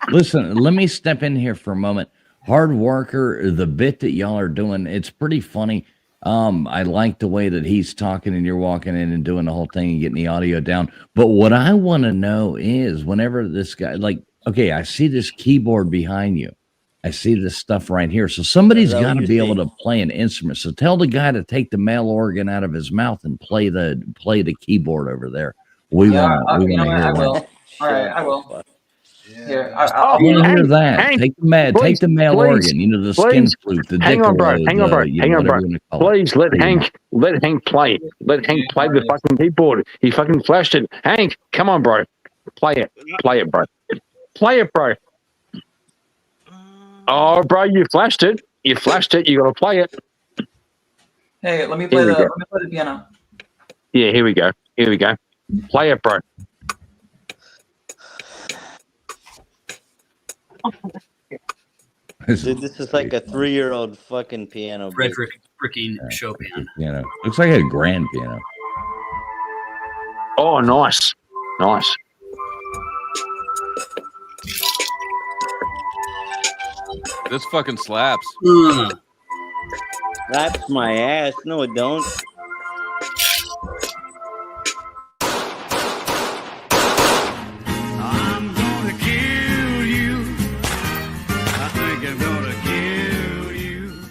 Listen, let me step in here for a moment. hard worker. The bit that y'all are doing, it's pretty funny. I like the way that he's talking and you're walking in and doing the whole thing and getting the audio down. But what I want to know is whenever this guy, like, okay, I see this keyboard behind you. I see this stuff right here. So somebody's got to be able to play an instrument. So tell the guy to take the male organ out of his mouth and play the keyboard over there. We want to hear I will. that. All right, I will. Here, I want to hear that. Hank, Take the male please, organ. You know, the skin please. flute, the Hang on, bro. dicolo, Hang on, bro. Hang on, bro. whatever you want to call it. Please let Hank play. Let Hank play the fucking keyboard. He fucking flashed it. Hank, come on, bro. Play it, bro. Play it, bro. Oh, bro, you flashed it. You flashed it. You got to play it. Hey, let me play the piano. Yeah, here we go. Here we go. Play it, bro. Dude, this is like a 3-year-old fucking piano. Frederick freaking Chopin. Piano. Looks like a grand piano. Oh, nice. Nice. This fucking slaps. Slaps my ass. No, it don't. I'm gonna kill you. I think I'm gonna kill you.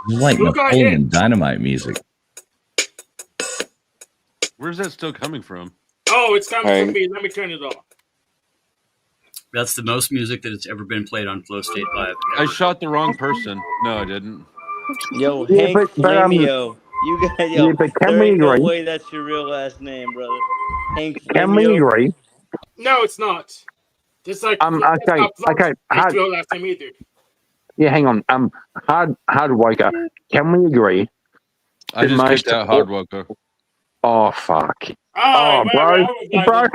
It's like Who got Napoleon Dynamite music. Where's that still coming from? Oh, it's coming Hey. from me. Let me turn it off. That's the most music that has ever been played on FlowState Live. I shot the wrong person. No, I didn't. Yo, Yeah, Hank but, Flamio. You got yo. yeah, but can there we ain't no agree? way that's your real last name, brother. Hank Can we Flamio. agree? No, it's not. Just like Okay, okay. It's your last time either. Yeah, hang on. Hard Waker. Can we agree? I that just most- kicked out Hard Woker. Oh fuck. Oh, bro. Bro.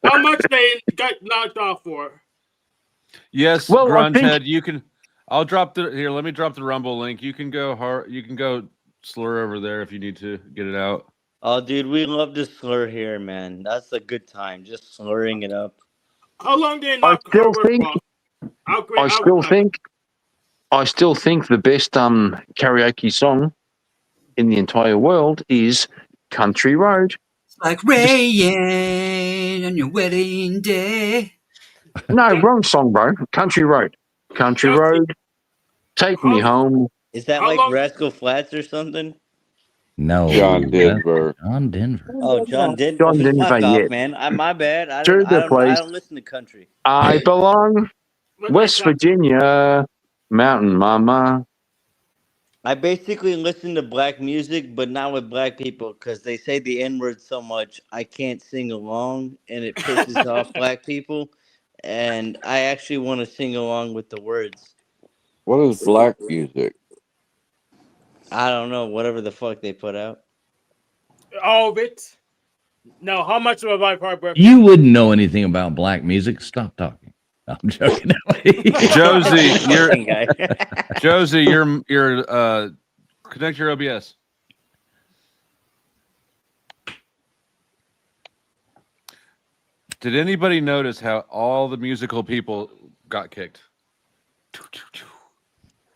How much they got knocked off for? Yes, Well, I think- Grunthead, you can. I'll drop the here. Let me drop the Rumble link. You can go hard. You can go slur over there if you need to get it out. Oh, dude, we love to slur here, man. That's a good time. Just slurring it up. How long did it I knock still Howard think. off? I still think the best karaoke song in the entire world is Country Road. It's like rain on your wedding day. No, wrong song, bro. Country Road. Country Road. Take me home. Is that like Rascal Flats or something? No. John Denver. John Denver. Oh, John Denver. John Fuck Denver, off, yeah. man. My bad. I To don't, the I, don't, I place. don't listen to country. I belong. West Virginia. Mountain Mama. I basically listen to black music, but not with black people because they say the N-word so much I can't sing along, and it pisses off black people. And I actually want to sing along with the words. What is black music? I don't know, whatever the fuck they put out. All of it? No, how much of a black part? You wouldn't know anything about black music. Stop talking. No, I'm joking. Josie, you're connect your OBS. Did anybody notice how all the musical people got kicked?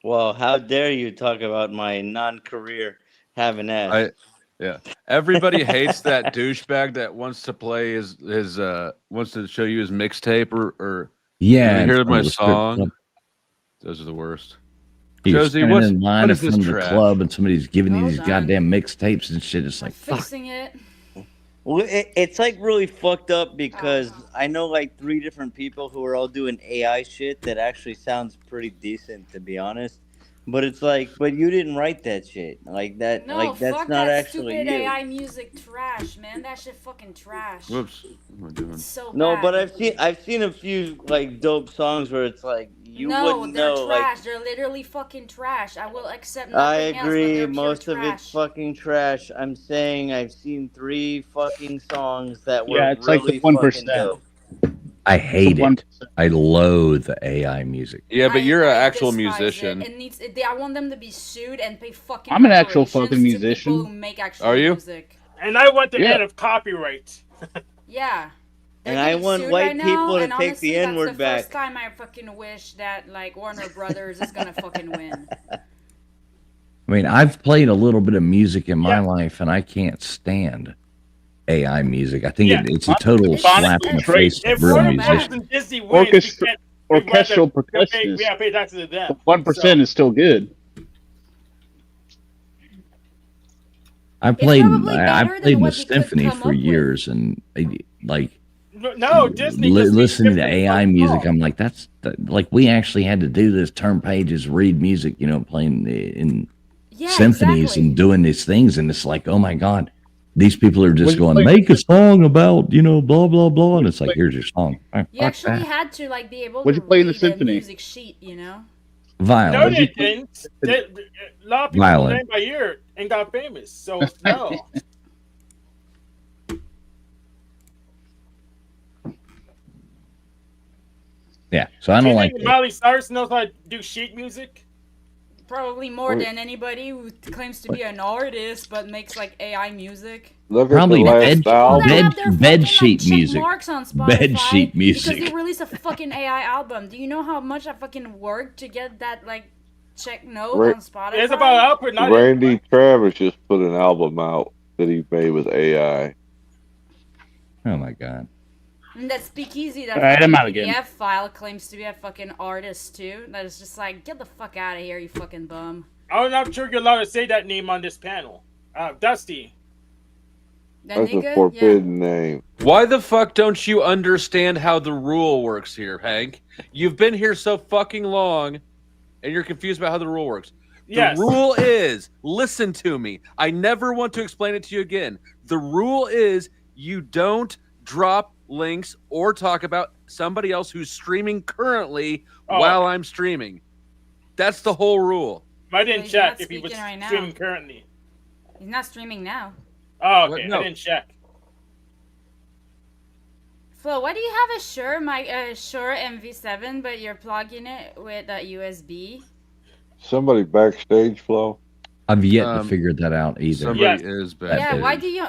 Well, how dare you talk about my non-career having ass? Yeah. Everybody hates that douchebag that wants to play his wants to show you his mixtape or Yeah, hear in my front of the strip song. club. Those are the worst. You're Josie, standing what's in line what in is this front of the trash? club and somebody's giving you these goddamn mixtapes and shit. It's like, fuck. Fixing it. Well, it's like really fucked up because I know like 3 different people who are all doing AI shit that actually sounds pretty decent, to be honest. But it's like, but you didn't write that shit. Like that, No, like that's fuck not that actually stupid you. AI music trash, man. That shit fucking trash. Whoops. What am I doing? It's so No, bad. but I've seen a few like dope songs where it's like you no, wouldn't they're know. trash. Like They're literally fucking trash. I will accept I nothing agree, else, but most they're of pure it's trash. fucking trash. I'm saying I've seen 3 fucking songs that were Yeah, it's like really the 1%. fucking dope. I hate it. I loathe the AI music. Yeah, but you're an actual despise musician. It needs. I want them to be sued and pay fucking. I'm an actual reparations fucking to musician. people who make actual Are you? music. And I want the Yeah. end of copyright. Yeah, And I want Sued white right now, people to and take honestly, the that's N-word the back. first time I fucking wish that like Warner Brothers is gonna fucking win. I mean, I've played a little bit of music in my life, and I can't stand AI music. I think it's a total slap in the face of If real Warner musicians. Brothers and Disney wins, Orchestral we percussionists. have to pay taxes to them. 1% is still good. I played better than the what they could symphony come for up years, and like No, Disney just listening to makes AI music, I'm like, like we actually had to do this, turn pages, read music, you know, playing in symphonies and doing these things, and it's like, oh my god, these people are just going, make a song about, you know, blah blah blah, and it's like, here's your song. You actually had to like be able What'd to you play in the read symphony? music sheet, you know. Violin. No, they didn't. A lot of people Violin. learned by ear and got famous. So no. Yeah, so I Do don't you like think it. Miley Cyrus knows how to do sheet music? Probably more than anybody who claims to be an artist but makes like AI music. Look Probably at the last album. bed sheet Check music. marks on Spotify Bed sheet because music. they released a fucking AI album. Do you know how much I fucking worked to get that like check note Ra- on Spotify? It's about output, not Randy Travis just put an album out that he made with AI. Oh my god. And that Speakeasy, that All right, I'm fucking out again. PDF file claims to be a fucking artist too. That is just like, get the fuck out of here, you fucking bum. I'm not sure you're allowed to say that name on this panel. Dusty. That's a forbidden name. Why the fuck don't you understand how the rule works here, Hank? You've been here so fucking long, and you're confused about how the rule works. Yes. The rule is, listen to me. I never want to explain it to you again. The rule is you don't drop links or talk about somebody else who's streaming currently while I'm streaming. That's the whole rule. I didn't he's check not if he was speaking right now. streaming currently. He's not streaming now. Oh, okay. No. I didn't check. Flo, why do you have a Shure MV7 but you're plugging it with a USB? Somebody backstage flow. I've yet to figure that out either. Somebody is bad. Yeah,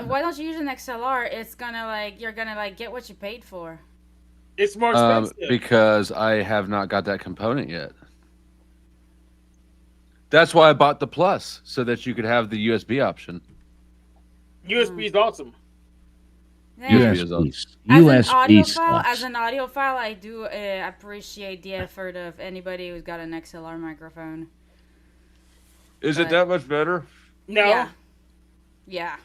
why don't you use an XLR? It's gonna like you're gonna like get what you paid for. It's more expensive. Because I have not got that component yet. That's why I bought the Plus, so that you could have the USB option. USB is awesome. Yeah. USB is awesome. As an audiophile, I do appreciate the effort of anybody who's got an XLR microphone. Is it that much better? No. Yeah.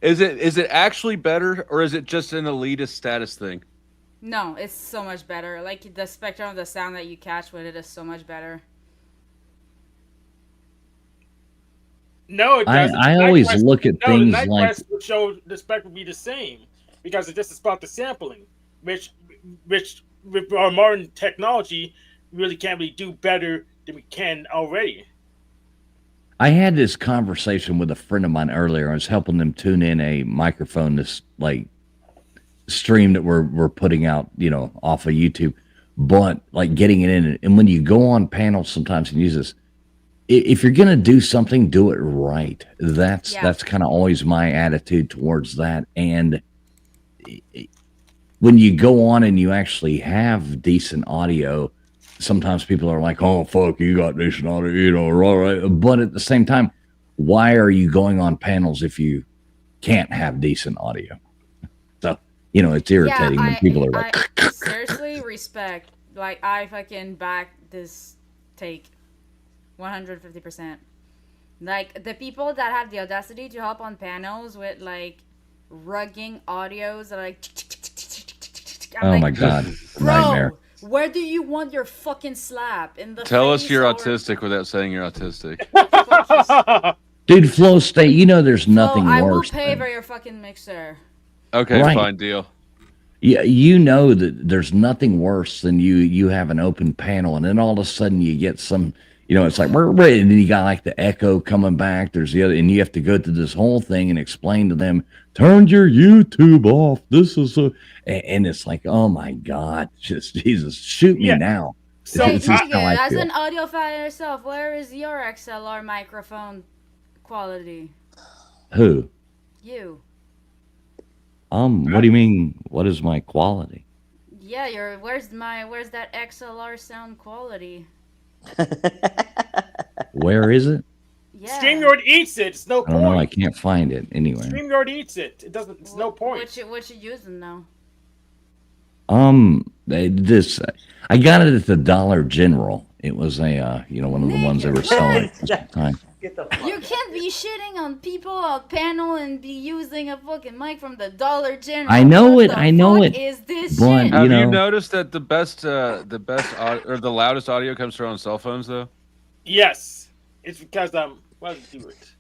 Is it actually better, or is it just an elitist status thing? No, it's so much better. Like the spectrum of the sound that you catch with it is so much better. No, it doesn't. I always look at things the like Quest would show the spec would be the same because it's just about the sampling, which with our modern technology really can't really do better than we can already. I had this conversation with a friend of mine earlier. I was helping them tune in a microphone, this like stream that we're putting out, you know, off of YouTube, but like getting it in. And when you go on panels sometimes and use this, if you're gonna do something, do it right. That's kind of always my attitude towards that. And when you go on and you actually have decent audio, sometimes people are like, "Oh fuck, you got decent audio," you know, right? But at the same time, why are you going on panels if you can't have decent audio? So you know, it's irritating when people are like, I seriously respect. Like I fucking back this take 150%. Like the people that have the audacity to hop on panels with like rugging audios that are like "Oh my god, nightmare." Where do you want your fucking slap? In the Tell us face you're or... autistic without saying you're autistic. Dude, FlowState, you know there's nothing I worse. will pay for your fucking mixer. Okay, Right. fine, deal. Yeah, you know that there's nothing worse than you have an open panel, and then all of a sudden you get some, you know, it's like, and then you got like the echo coming back. There's the other, and you have to go through this whole thing and explain to them, turn your YouTube off. This is and it's like, oh my God, just Jesus, shoot me now. So, This is how I as feel. an audiophile yourself, where is your XLR microphone quality? Who? You. What do you mean? What is my quality? Yeah, where's that XLR sound quality? Where is it? Yeah. StreamYard eats it. It's no I don't know. I point. can't find it anywhere. StreamYard eats it. It doesn't. It's no point. What you using now? This I got it at the Dollar General. It was a one of the ones they were selling at the time. You can't be shitting on people on panel and be using a fucking mic from the Dollar General. I know What it. the I know fuck it. is this But shit? Have you noticed that the best or the loudest audio comes through on cell phones though? Yes, it's because well, do it.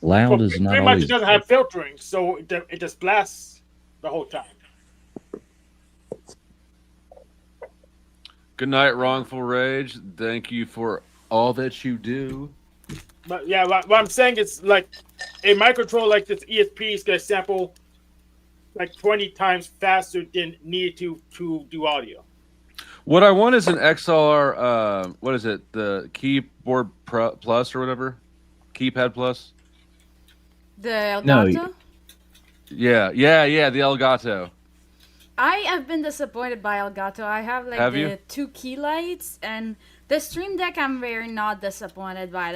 Loud is not pretty much always it doesn't have filtering, so it just blasts the whole time. Good night, Wrongful Rage. Thank you for all that you do. But yeah, what I'm saying is like a microcontroller like this ESP is gonna sample like 20 times faster than needed to do audio. What I want is an XLR. What is it? The Keyboard Plus or whatever, Keypad Plus. The Elgato? Yeah, the Elgato. I have been disappointed by Elgato. I have like the 2 key lights, and the Stream Deck I'm very not disappointed by.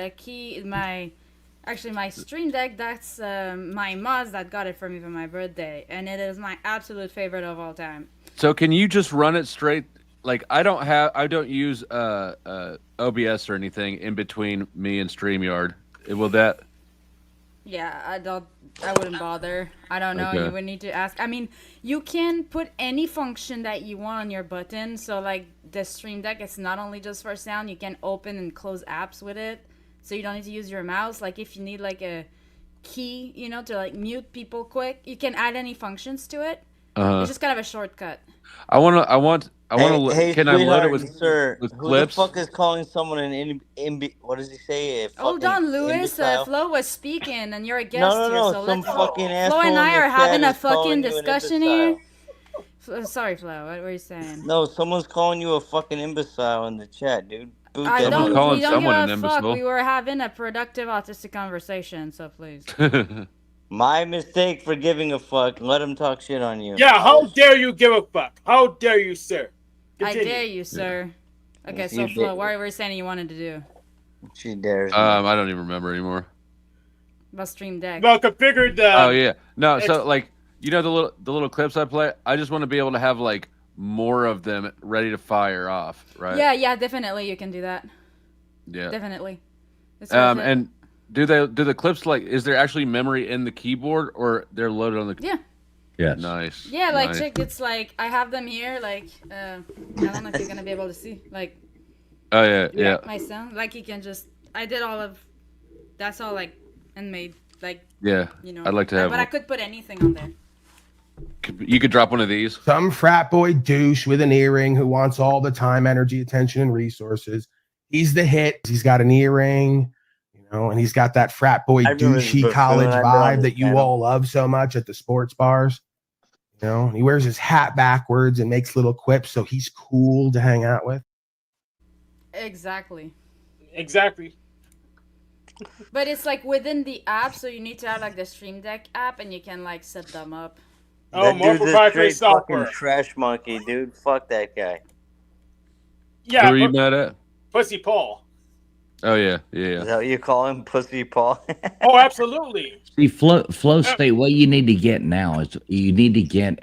My Stream Deck, that's my Moz that got it for me for my birthday, and it is my absolute favorite of all time. So can you just run it straight? Like I don't use OBS or anything in between me and StreamYard. Will that? Yeah, I wouldn't bother. I don't know. Okay. You would need to ask. I mean, you can put any function that you want on your button. So like the Stream Deck, it's not only just for sound. You can open and close apps with it. So you don't need to use your mouse. Like if you need like a key, to like mute people quick, you can add any functions to it. It's just kind of a shortcut. I want to. Hey, can I load it with sir, with who clips? the fuck is calling someone an what does he say? Hold on, Louis. Flo was speaking, and you're a guest No, here. So some fucking Flo asshole and I in the are having chat a is calling fucking you an discussion here. Sorry, Flo. What were you saying? No, someone's calling you a fucking imbecile in the chat, dude. Boot We them. don't give a fuck. We were having a productive autistic conversation, so please. My mistake for giving a fuck. Let him talk shit on you. Yeah, how dare you give a fuck? How dare you, sir? Continue. I dare you, sir. Okay, so Flo, what were you saying you wanted to do? She dares. I don't even remember anymore. About Stream Deck. Well, configured. Oh yeah, no. So like the little clips I play. I just want to be able to have like more of them ready to fire off, right? Yeah, definitely you can do that. Yeah, definitely. It's worth it. And do the clips like? Is there actually memory in the keyboard, or they're loaded on the? Yeah. Yes. Nice. Yeah, like nice. check. It's like I have them here. Like I don't know if you're gonna be able to see. Like. Oh yeah. My sound, like you can just. I did all of. That's all like, and made like. Yeah. I'd like to have. But I could put anything on there. You could drop one of these. Some frat boy douche with an earring who wants all the time, energy, attention, and resources. He's the hit. He's got an earring, and he's got that frat boy douchey college vibe that you all love so much at the sports bars. He wears his hat backwards and makes little quips, so he's cool to hang out with. Exactly. But it's like within the app, so you need to have like the Stream Deck app, and you can like set them up. Oh, more proprietary software. Trash monkey, dude. Fuck that guy. Yeah. Who are you mad at? Pussy Paul. Oh yeah. Is that what you call him, Pussy Paul? Oh, absolutely. See, FlowState, what you need to get now is you need to get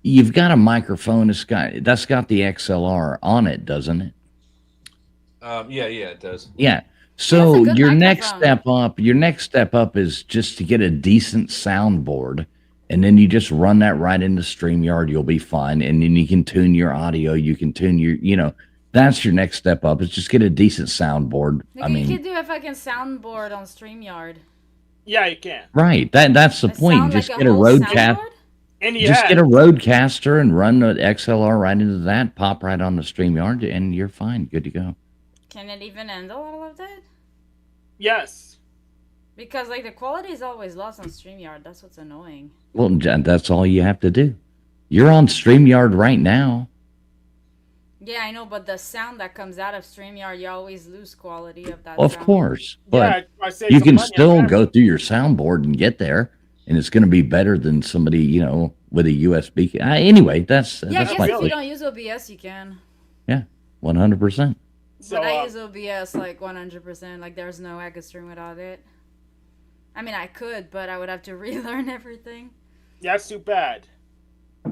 you've got a microphone that's got the XLR on it, doesn't it? Yeah, it does. Yeah. So your next step up is just to get a decent soundboard, and then you just run that right into StreamYard. You'll be fine, and then you can tune your audio. You can tune your, that's your next step up. Is just get a decent soundboard. You can do a fucking soundboard on StreamYard. Yeah, you can. Right. That's the point. Just get a roadcaster. Just get a roadcaster and run the XLR right into that. Pop right on the StreamYard, and you're fine. Good to go. Can it even handle all of that? Yes. Because like the quality is always lost on StreamYard. That's what's annoying. Well, that's all you have to do. You're on StreamYard right now. Yeah, I know, but the sound that comes out of StreamYard, you always lose quality of that. Of sound. course, but you can still go through your soundboard and get there. and it's going to be better than somebody, you know, with a USB. Anyway, that's Yeah, I that's guess my if you take. don't use OBS, you can. Yeah, 100%. But I use OBS like 100%. Like there's no way I could stream without it. I mean, I could, but I would have to relearn everything. Yeah, that's too bad.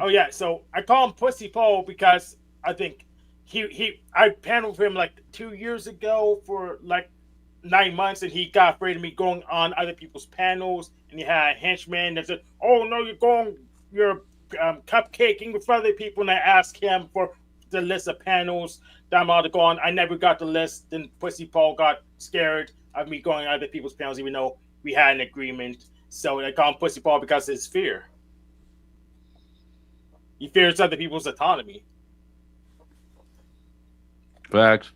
Oh yeah, so I call him Pussy Paul because I think I paneled him like 2 years ago for like 9 months, and he got afraid of me going on other people's panels, and he had a henchman that said, "Oh no, you're cupcaking with other people," and I asked him for the list of panels that I'm allowed to go on. I never got the list. Then Pussy Paul got scared of me going on other people's panels, even though we had an agreement. So I call him Pussy Paul because of his fear. He fears other people's autonomy. Facts.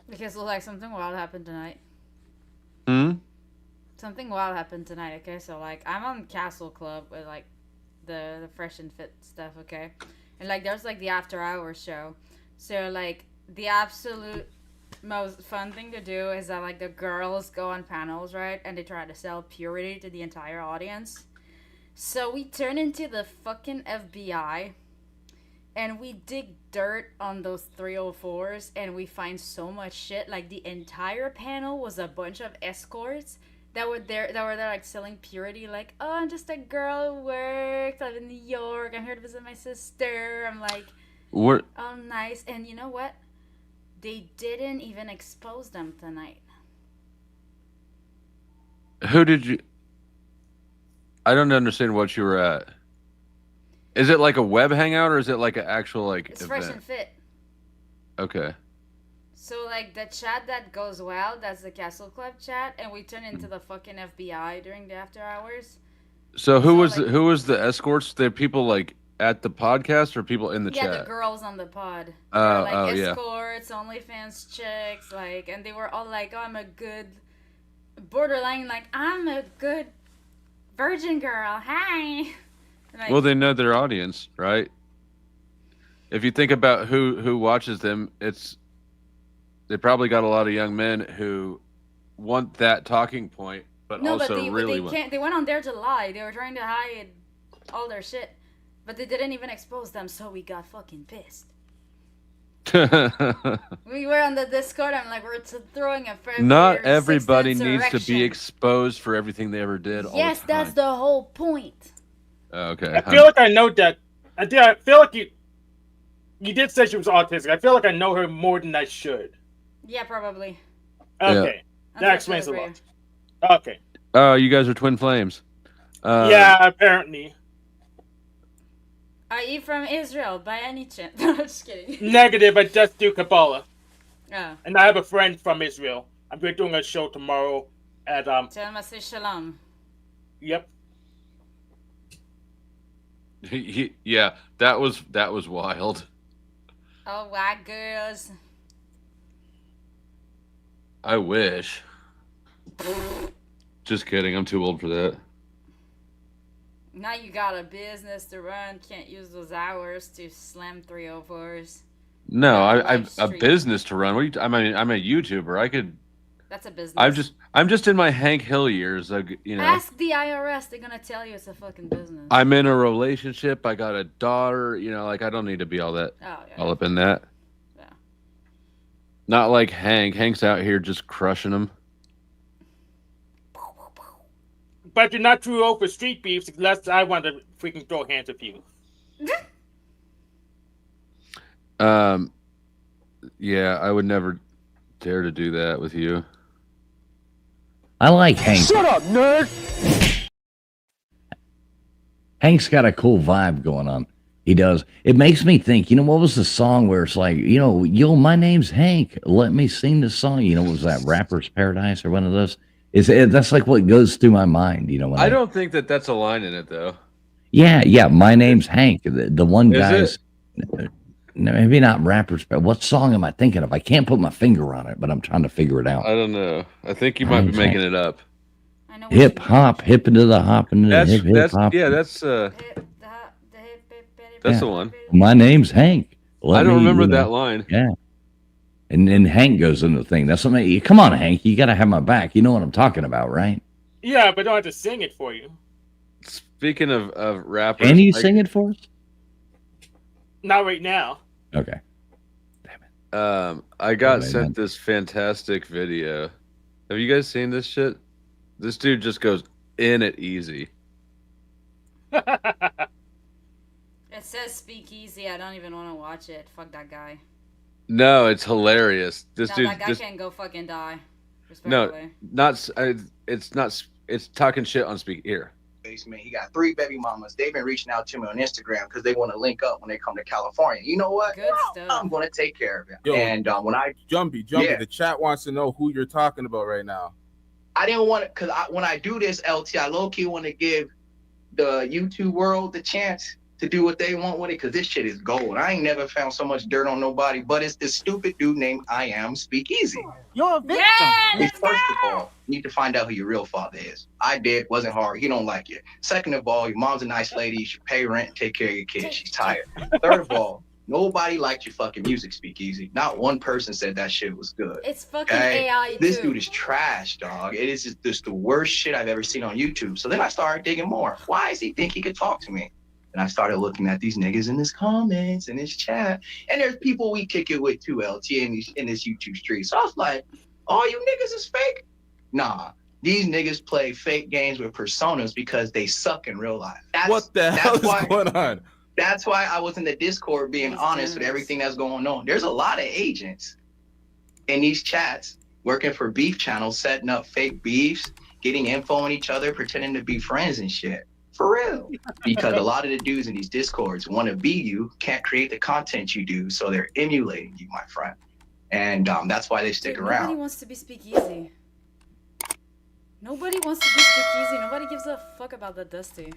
Because like something wild happened tonight. Something wild happened tonight. Okay, so like I'm on Castle Club with like the fresh and fit stuff. Okay, and like there's like the after hours show. So like the absolute most fun thing to do is that like the girls go on panels, right, and they try to sell purity to the entire audience. So we turn into the fucking FBI, and we dig dirt on those 304s, and we find so much shit. Like the entire panel was a bunch of escorts that were there like selling purity. Like, oh, I'm just a girl who works. I live in New York. I'm here to visit my sister. I'm like, What? oh, nice. And you know what? They didn't even expose them tonight. Who did you? I don't understand what you were at. Is it like a web hangout or is it like an actual like It's event? fresh and fit. Okay. So like the chat that goes well, that's the Castle Club chat, and we turn into the fucking FBI during the after hours. So who was the escorts? The people like at the podcast or people in the Yeah, chat? the girls on the pod. Oh, Like oh, yeah. escorts, OnlyFans chicks, like, and they were all like, "Oh, I'm a good borderline, like I'm a good virgin girl. Hi." Like, Well, they know their audience, right? If you think about who watches them, they probably got a lot of young men who want that talking point, but no, also but they really want. can't. They went on there to lie. They were trying to hide all their shit, but they didn't even expose them. So we got fucking pissed. We were on the Discord. I'm like, we're throwing a fair. Not everybody needs to be exposed for everything they ever did. Yes, all the time. that's the whole point. Okay. I feel like I know that. I feel like you did say she was autistic. I feel like I know her more than I should. Yeah, probably. Okay, Yeah. that explains a lot. Okay. Oh, you guys are twin flames. Yeah, apparently. Are you from Israel by any chance? No, just kidding. Negative. I just do Kabbalah. Oh. And I have a friend from Israel. We're doing a show tomorrow at Tell him I say shalom. Yep. Yeah, that was wild. Oh, white girls. I wish. Just kidding. I'm too old for that. Now you got a business to run. Can't use those hours to slam 304s. No, I've a business to run. What are you I'm a YouTuber. I could. That's a business. I'm just in my Hank Hill years. You know. Ask the IRS. They're gonna tell you it's a fucking business. I'm in a relationship. I got a daughter. You know, like I don't need to be all that. All up in that. Yeah. Not like Hank. Hank's out here just crushing them. But you're not too old for street beefs unless I want to freaking throw hands with you. Yeah, I would never dare to do that with you. I like Hank. Shut up, nerd! Hank's got a cool vibe going on. He does. It makes me think, you know, what was the song where it's like, you know, yo, my name's Hank. Let me sing this song. You know, was that Rapper's Paradise or one of those? That's like what goes through my mind, you know. When I don't think that's a line in it, though. Yeah. My name's Hank. The one Is guy's. No, maybe not Rapper's. But what song am I thinking of? I can't put my finger on it, but I'm trying to figure it out. I don't know. I think you might be making it up. Hip hop, hip into the hop into the hip hop. Yeah, that's the one. My name's Hank. I don't remember that line. Yeah. And then Hank goes into the thing. That's something. Come on, Hank, you got to have my back. You know what I'm talking about, right? Yeah, but I don't have to sing it for you. Speaking of rappers, Can you sing it for us? Not right now. Okay. I got sent this fantastic video. Have you guys seen this shit? This dude just goes in it easy. It says speakeasy. I don't even want to watch it. Fuck that guy. No, it's hilarious. This No, dude that guy can go fucking die. No, Respectfully. not. It's not. It's talking shit on speak here. Basement. He got 3 baby mamas. They've been reaching out to me on Instagram because they want to link up when they come to California. You know what? Good stuff. I'm going to take care of it. Yo, and when I Jumpy, Yeah. the chat wants to know who you're talking about right now. I didn't want it because when I do this, LT, I low key want to give the YouTube world the chance to do what they want with it because this shit is gold. I ain't never found so much dirt on nobody, but it's this stupid dude named I Am Speakeasy. You're a victim. Hey, first of all, you need to find out who your real father is. I did, wasn't hard. He don't like you. Second of all, your mom's a nice lady. You should pay rent and take care of your kids. She's tired. Third of all, nobody liked your fucking music, Speakeasy. Not one person said that shit was good. It's fucking AI This too. dude is trash, dog. It is just the worst shit I've ever seen on YouTube. So then I started digging more. Why does he think he could talk to me? And I started looking at these niggas in his comments and his chat. And there's people we kick it with too, LT, in this YouTube street. So I was like, all you niggas is fake? Nah. These niggas play fake games with personas because they suck in real life. What the hell is going on? That's why I was in the Discord being honest with everything that's going on. There's a lot of agents in these chats working for beef channels, setting up fake beefs, getting info on each other, pretending to be friends and shit. For real. Because a lot of the dudes in these Discords want to be you, can't create the content you do, so they're emulating you, my friend. And that's why they stick around. Nobody wants to be speakeasy. Nobody wants to be speakeasy. Nobody gives a fuck about the Dusty.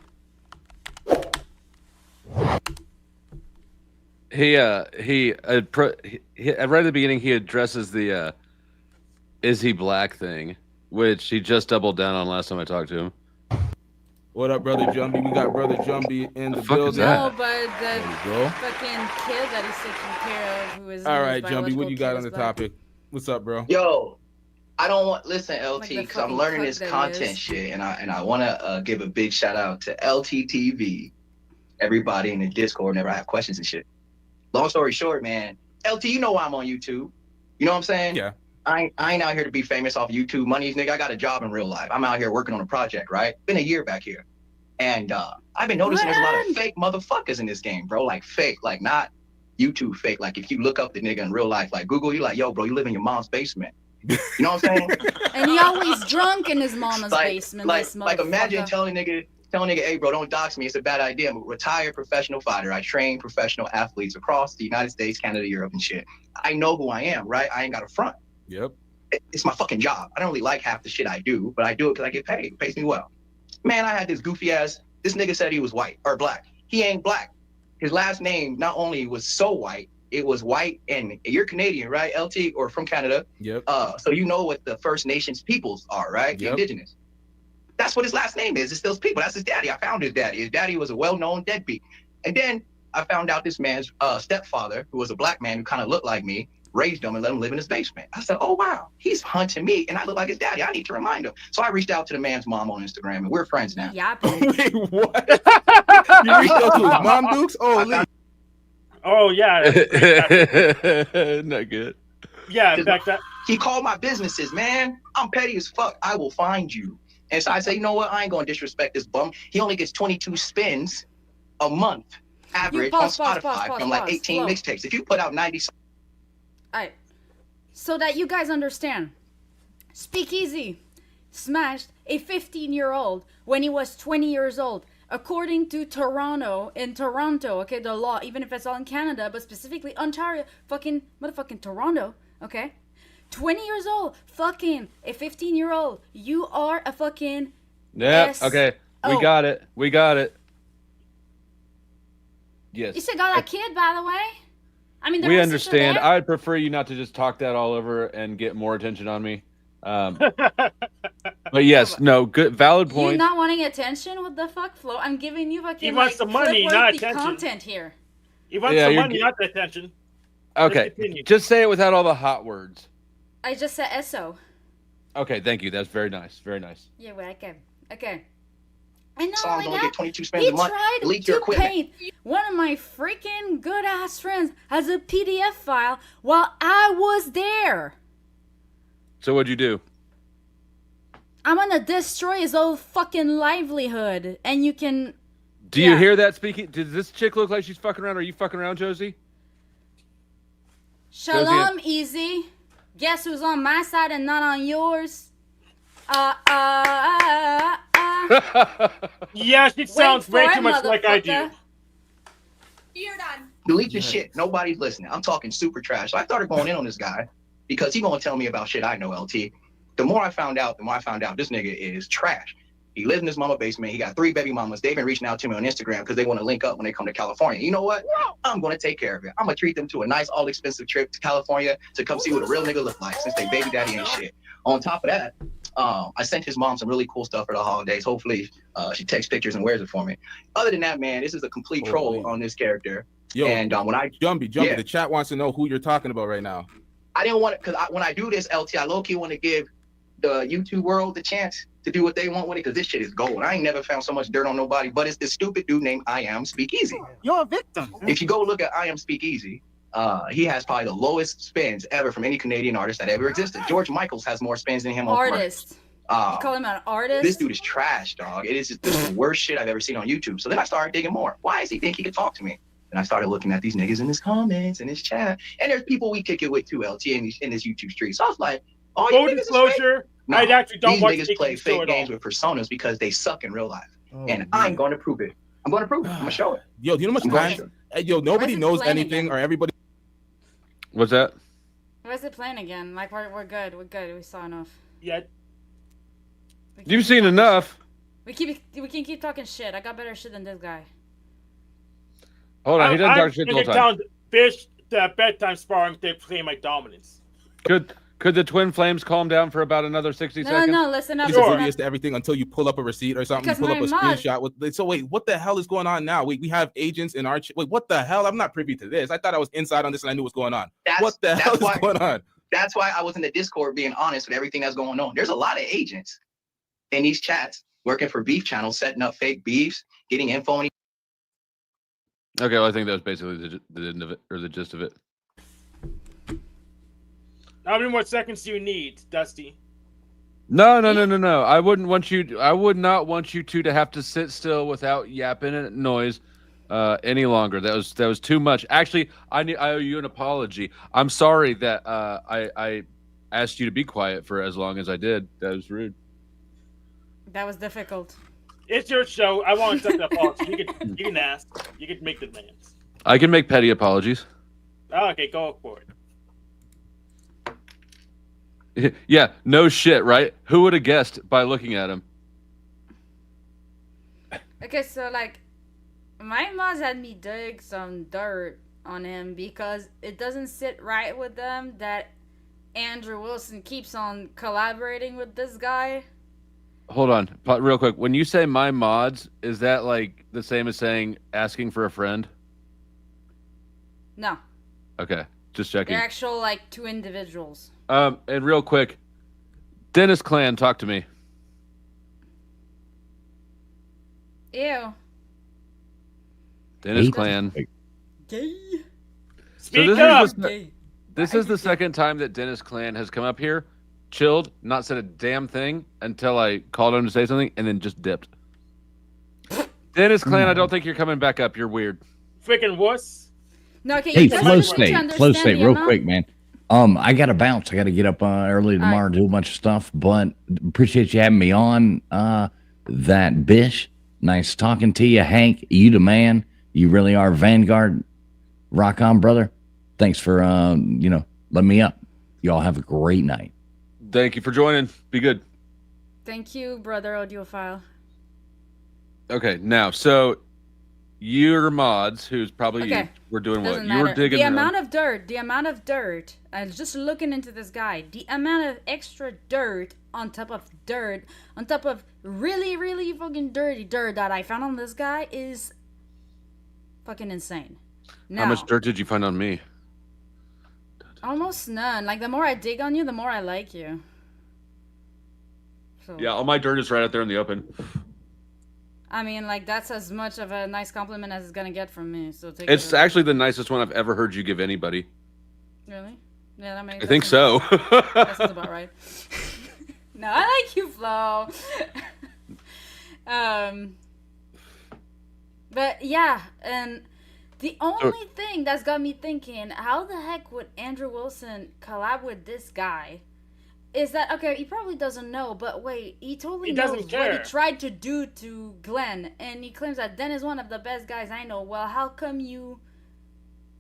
Right at the beginning, he addresses the "is he black" thing, which he just doubled down on last time I talked to him. What up, brother Jumpy? We got brother Jumpy in the fuck is building. that? No, but the go. fucking kid that he's taking care of, who is All right, Jumpy, what you got on the topic? What's up, bro? Yo, I don't want listen, LT, Like the because I'm fucking learning cuck this that he content is. shit, and I want to give a big shout out to LTTV, everybody in the Discord. Whenever I have questions and shit. Long story short, man, LT, you know why I'm on YouTube. You know what I'm saying? Yeah. I ain't out here to be famous off YouTube monies, nigga. I got a job in real life. I'm out here working on a project, right? Been a year back here. And I've been noticing there's a lot of fake motherfuckers in this game, bro. Like fake, like not YouTube fake. Like if you look up the nigga in real life, like Google, you like, yo, bro, you live in your mom's basement. You know what I'm saying? And he always drunk in his mama's basement. This Like imagine motherfucker. telling nigga, hey, bro, don't dox me. It's a bad idea. I'm a retired professional fighter. I train professional athletes across the United States, Canada, Europe, and shit. I know who I am, right? I ain't got a front. Yep. It's my fucking job. I don't really like half the shit I do, but I do it because I get paid. It pays me well. Man, I had this goofy ass. This nigga said he was white or black. He ain't black. His last name not only was so white, it was white, and you're Canadian, right? LT, or from Canada. Yep. So you know what the First Nations peoples are, right? The Yep. indigenous. That's what his last name is. It's those people. That's his daddy. I found his daddy. His daddy was a well-known deadbeat. And then I found out this man's stepfather, who was a black man who kind of looked like me, raised him and let him live in his basement. I said, oh, wow, he's hunting me, and I look like his daddy. I need to remind him. So I reached out to the man's mom on Instagram, and we're friends now. Yeah. Wait, what? You reached out to his mom, Dukes? Oh, Lee. Oh yeah. Not good. Yeah, in fact, that He called my businesses, man. I'm petty as fuck. I will find you. And so I say, you know what? I ain't gonna disrespect this bum. He only gets 22 spins a month average on Spotify from like 18 mixtapes. If you put out 90. Alright. So that you guys understand, Speakeasy smashed a 15-year-old when he was 20 years old. According to Toronto, okay, the law, even if it's all in Canada, but specifically Ontario, fucking motherfucking Toronto, okay? 20 years old, fucking a 15-year-old. You are a fucking Yeah. Okay. We got it. We got it. Yes. You said got a kid, by the way? I mean, We understand. I'd prefer you not to just talk that all over and get more attention on me. But yes, no, good, valid You point. not wanting attention? What the fuck, Flo? I'm giving you fucking He wants the money, not attention. content here. He wants Yeah, the you're money, g- not the attention. Okay, just say it without all the hot words. I just said eso. Okay, thank you. That's very nice. Very nice. Yeah, well, okay. And not Songs only only that, get 22 spins he a month. tried Delete your to equipment. paint one of my freaking good ass friends as a PDF file while I was there. So what'd you do? I'm gonna destroy his whole fucking livelihood, and you can. Do you hear that speaking? Does this chick look like she's fucking around? Are you fucking around, Josie? Shalom, easy. Guess who's on my side and not on yours? Yeah, she sounds Wait way for too it, much like I do. motherfucker. You're done. Delete your shit. Nobody's listening. I'm talking super trash. So I started going in on this guy because he gonna tell me about shit I know, LT. The more I found out, this nigga is trash. He lives in his mama basement. He got 3 baby mamas. They've been reaching out to me on Instagram because they want to link up when they come to California. You know what? I'm going to take care of it. I'm going to treat them to a nice, all-expensive trip to California to come see what a real nigga look like since they baby daddy ain't shit. On top of that, I sent his mom some really cool stuff for the holidays. Hopefully, she takes pictures and wears it for me. Other than that, man, this is a complete troll on this character. Yo, and when I Jumpy, the chat wants to know who you're talking about right now. I didn't want it because when I do this, LT, I low-key want to give the YouTube world the chance to do what they want with it because this shit is gold. I ain't never found so much dirt on nobody, but it's this stupid dude named I Am Speakeasy. You're a victim. If you go look at I Am Speakeasy, he has probably the lowest spins ever from any Canadian artist that ever existed. George Michaels has more spins than him on Artist. You call him an artist? This dude is trash, dog. It is just the worst shit I've ever seen on YouTube. So then I started digging more. Why does he think he could talk to me? And I started looking at these niggas in his comments and his chat. And there's people we kick it with too, LT, in this YouTube street. So I was like, oh, Full disclosure, I actually don't these watch niggas play fake games with personas because they suck in real life. And I'm going to prove it. I'm going to prove it. I'm going to show it. Yo, do you know how much time? Yo, nobody knows anything or everybody. What's that? Where's it playing again? Like, we're good. We're good. We saw enough. Yeah. You've seen enough. We can keep talking shit. I got better shit than this guy. Hold on, he doesn't talk shit the whole time. Fish to bedtime sparring to play my dominance. Could the twin flames calm down for about another 60 seconds? No, listen up. He's oblivious to everything until you pull up a receipt or something. Because you pull up a my mod- screenshot. So wait, what the hell is going on now? We have agents in our. Wait, what the hell? I'm not privy to this. I thought I was inside on this and I knew what's going on. What the hell is going on? That's why I was in the Discord being honest with everything that's going on. There's a lot of agents in these chats working for beef channels, setting up fake beefs, getting info on. Okay, well, I think that was basically the end of it, or the gist of it. How many more seconds do you need, Dusty? No. I wouldn't want you. I would not want you two to have to sit still without yapping and noise any longer. That was too much. Actually, I owe you an apology. I'm sorry that I asked you to be quiet for as long as I did. That was rude. That was difficult. It's your show. I want to take the apology. You can ask. You can make demands. I can make petty apologies. Oh, okay, go for it. Yeah, no shit, right? Who would have guessed by looking at him? Okay, so like, my mods had me dig some dirt on him because it doesn't sit right with them that Andrew Wilson keeps on collaborating with this guy. Hold on, real quick. When you say my mods, is that like the same as saying asking for a friend? No. Okay, just checking. They're actual like 2 individuals. And real quick, Dennis Clan, talk to me. Ew. Dennis Clan. Gay. Speak up. This is the second time that Dennis Clan has come up here, chilled, not said a damn thing until I called him to say something, and then just dipped. Dennis Clan, I don't think you're coming back up. You're weird. Freaking wuss. No, okay. Hey, FlowState, real quick, man. I got to bounce. I got to get up early tomorrow, do a bunch of stuff. But appreciate you having me on. That Bish, nice talking to you, Hank. You the man. You really are Vanguard. Rock on, brother. Thanks for letting me up. Y'all have a great night. Thank you for joining. Be good. Thank you, brother audiophile. Okay, now so your mods, who's probably you, were doing what? You were digging the amount of dirt. I was just looking into this guy. The amount of extra dirt on top of really, really fucking dirty dirt that I found on this guy is fucking insane. Now, how much dirt did you find on me? Almost none. Like, the more I dig on you, the more I like you. So, Yeah, all my dirt is right out there in the open. I mean, like, that's as much of a nice compliment as it's gonna get from me. So take It's it. actually the nicest one I've ever heard you give anybody. Really? Yeah, that makes. I think so. That sounds about right. No, I like you, Flo. But yeah, and the only thing that's got me thinking, how the heck would Andrew Wilson collab with this guy? Is that okay? He probably doesn't know, but wait, he totally knows what he tried to do to Glenn, and he claims that Den is one of the best guys I know. Well, how come you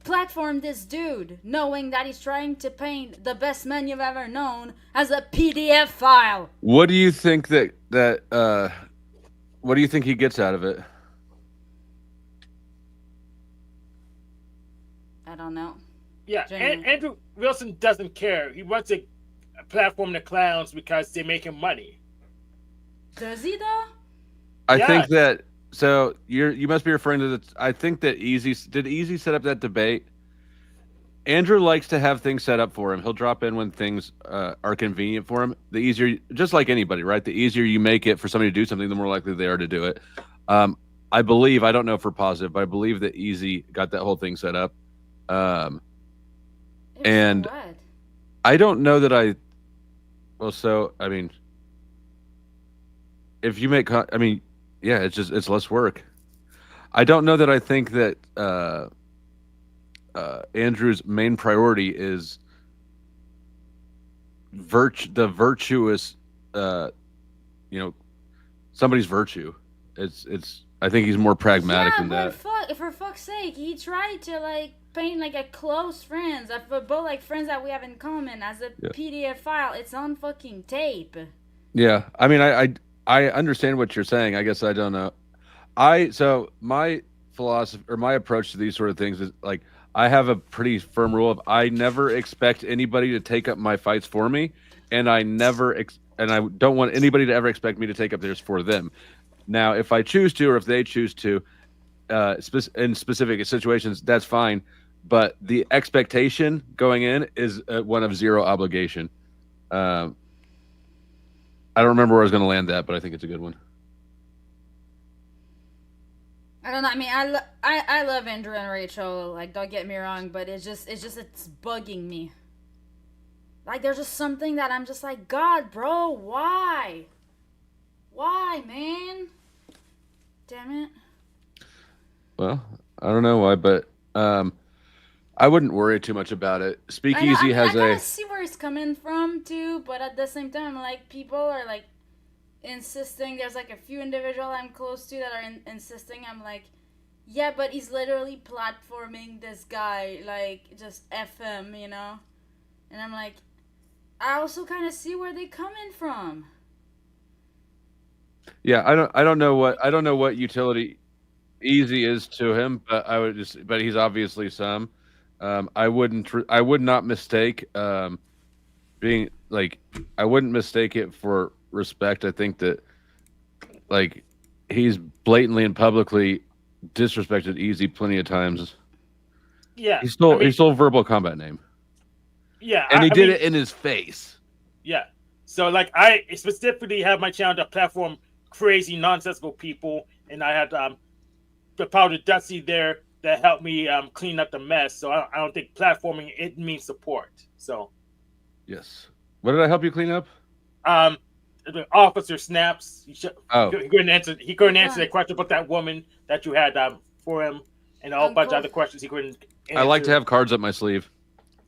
platform this dude, knowing that he's trying to paint the best man you've ever known as a PDF file? What do you think what do you think he gets out of it? I don't know. Yeah, Andrew Wilson doesn't care. He wants to platform the clowns because they make him money. Does he though? I think that you must be referring to I think that Easy set up that debate. Andrew likes to have things set up for him. He'll drop in when things are convenient for him. The easier, just like anybody, right? The easier you make it for somebody to do something, the more likely they are to do it. I believe, I don't know for positive, but I believe that Easy got that whole thing set up. And I don't know that I mean, if you make, yeah, it's less work. I don't know that I think that Andrew's main priority is the virtuous, somebody's virtue. I think he's more pragmatic than that. For fuck's sake, he tried to like paint like a close friends, both like friends that we have in common as a PDF file. It's on fucking tape. Yeah, I mean, I understand what you're saying. I guess I don't know. So my philosophy or my approach to these sort of things is like I have a pretty firm rule of I never expect anybody to take up my fights for me, and I don't want anybody to ever expect me to take up theirs for them. Now, if I choose to, or if they choose to, in specific situations, that's fine. But the expectation going in is one of zero obligation. I don't remember where I was going to land that, but I think it's a good one. I don't know. I mean, I love Andrew and Rachel. Like, don't get me wrong, but it's bugging me. Like, there's just something that I'm just like, God, bro, why? Why, man? Damn it. Well, I don't know why, but I wouldn't worry too much about it. Speakeasy has I see where it's coming from too, but at the same time, like, people are like insisting. There's like a few individuals I'm close to that are insisting. I'm like, yeah, but he's literally platforming this guy, like, just F him, you know? And I'm like, I also kind of see where they're coming from. Yeah, I don't know what utility Easy is to him, but but he's obviously some. I would not mistake being like, I wouldn't mistake it for respect. I think that like he's blatantly and publicly disrespected Easy plenty of times. Yeah, he stole Verbal Combat name. Yeah, and he did it in his face. Yeah, so like I specifically have my channel to platform crazy nonsensical people, and I had the Powder Dusty there that helped me clean up the mess. So I don't think platforming it means support. So yes, what did I help you clean up? The officer snaps. He couldn't answer the question about that woman that you had for him, and a whole bunch of other questions he couldn't answer. I like to have cards up my sleeve.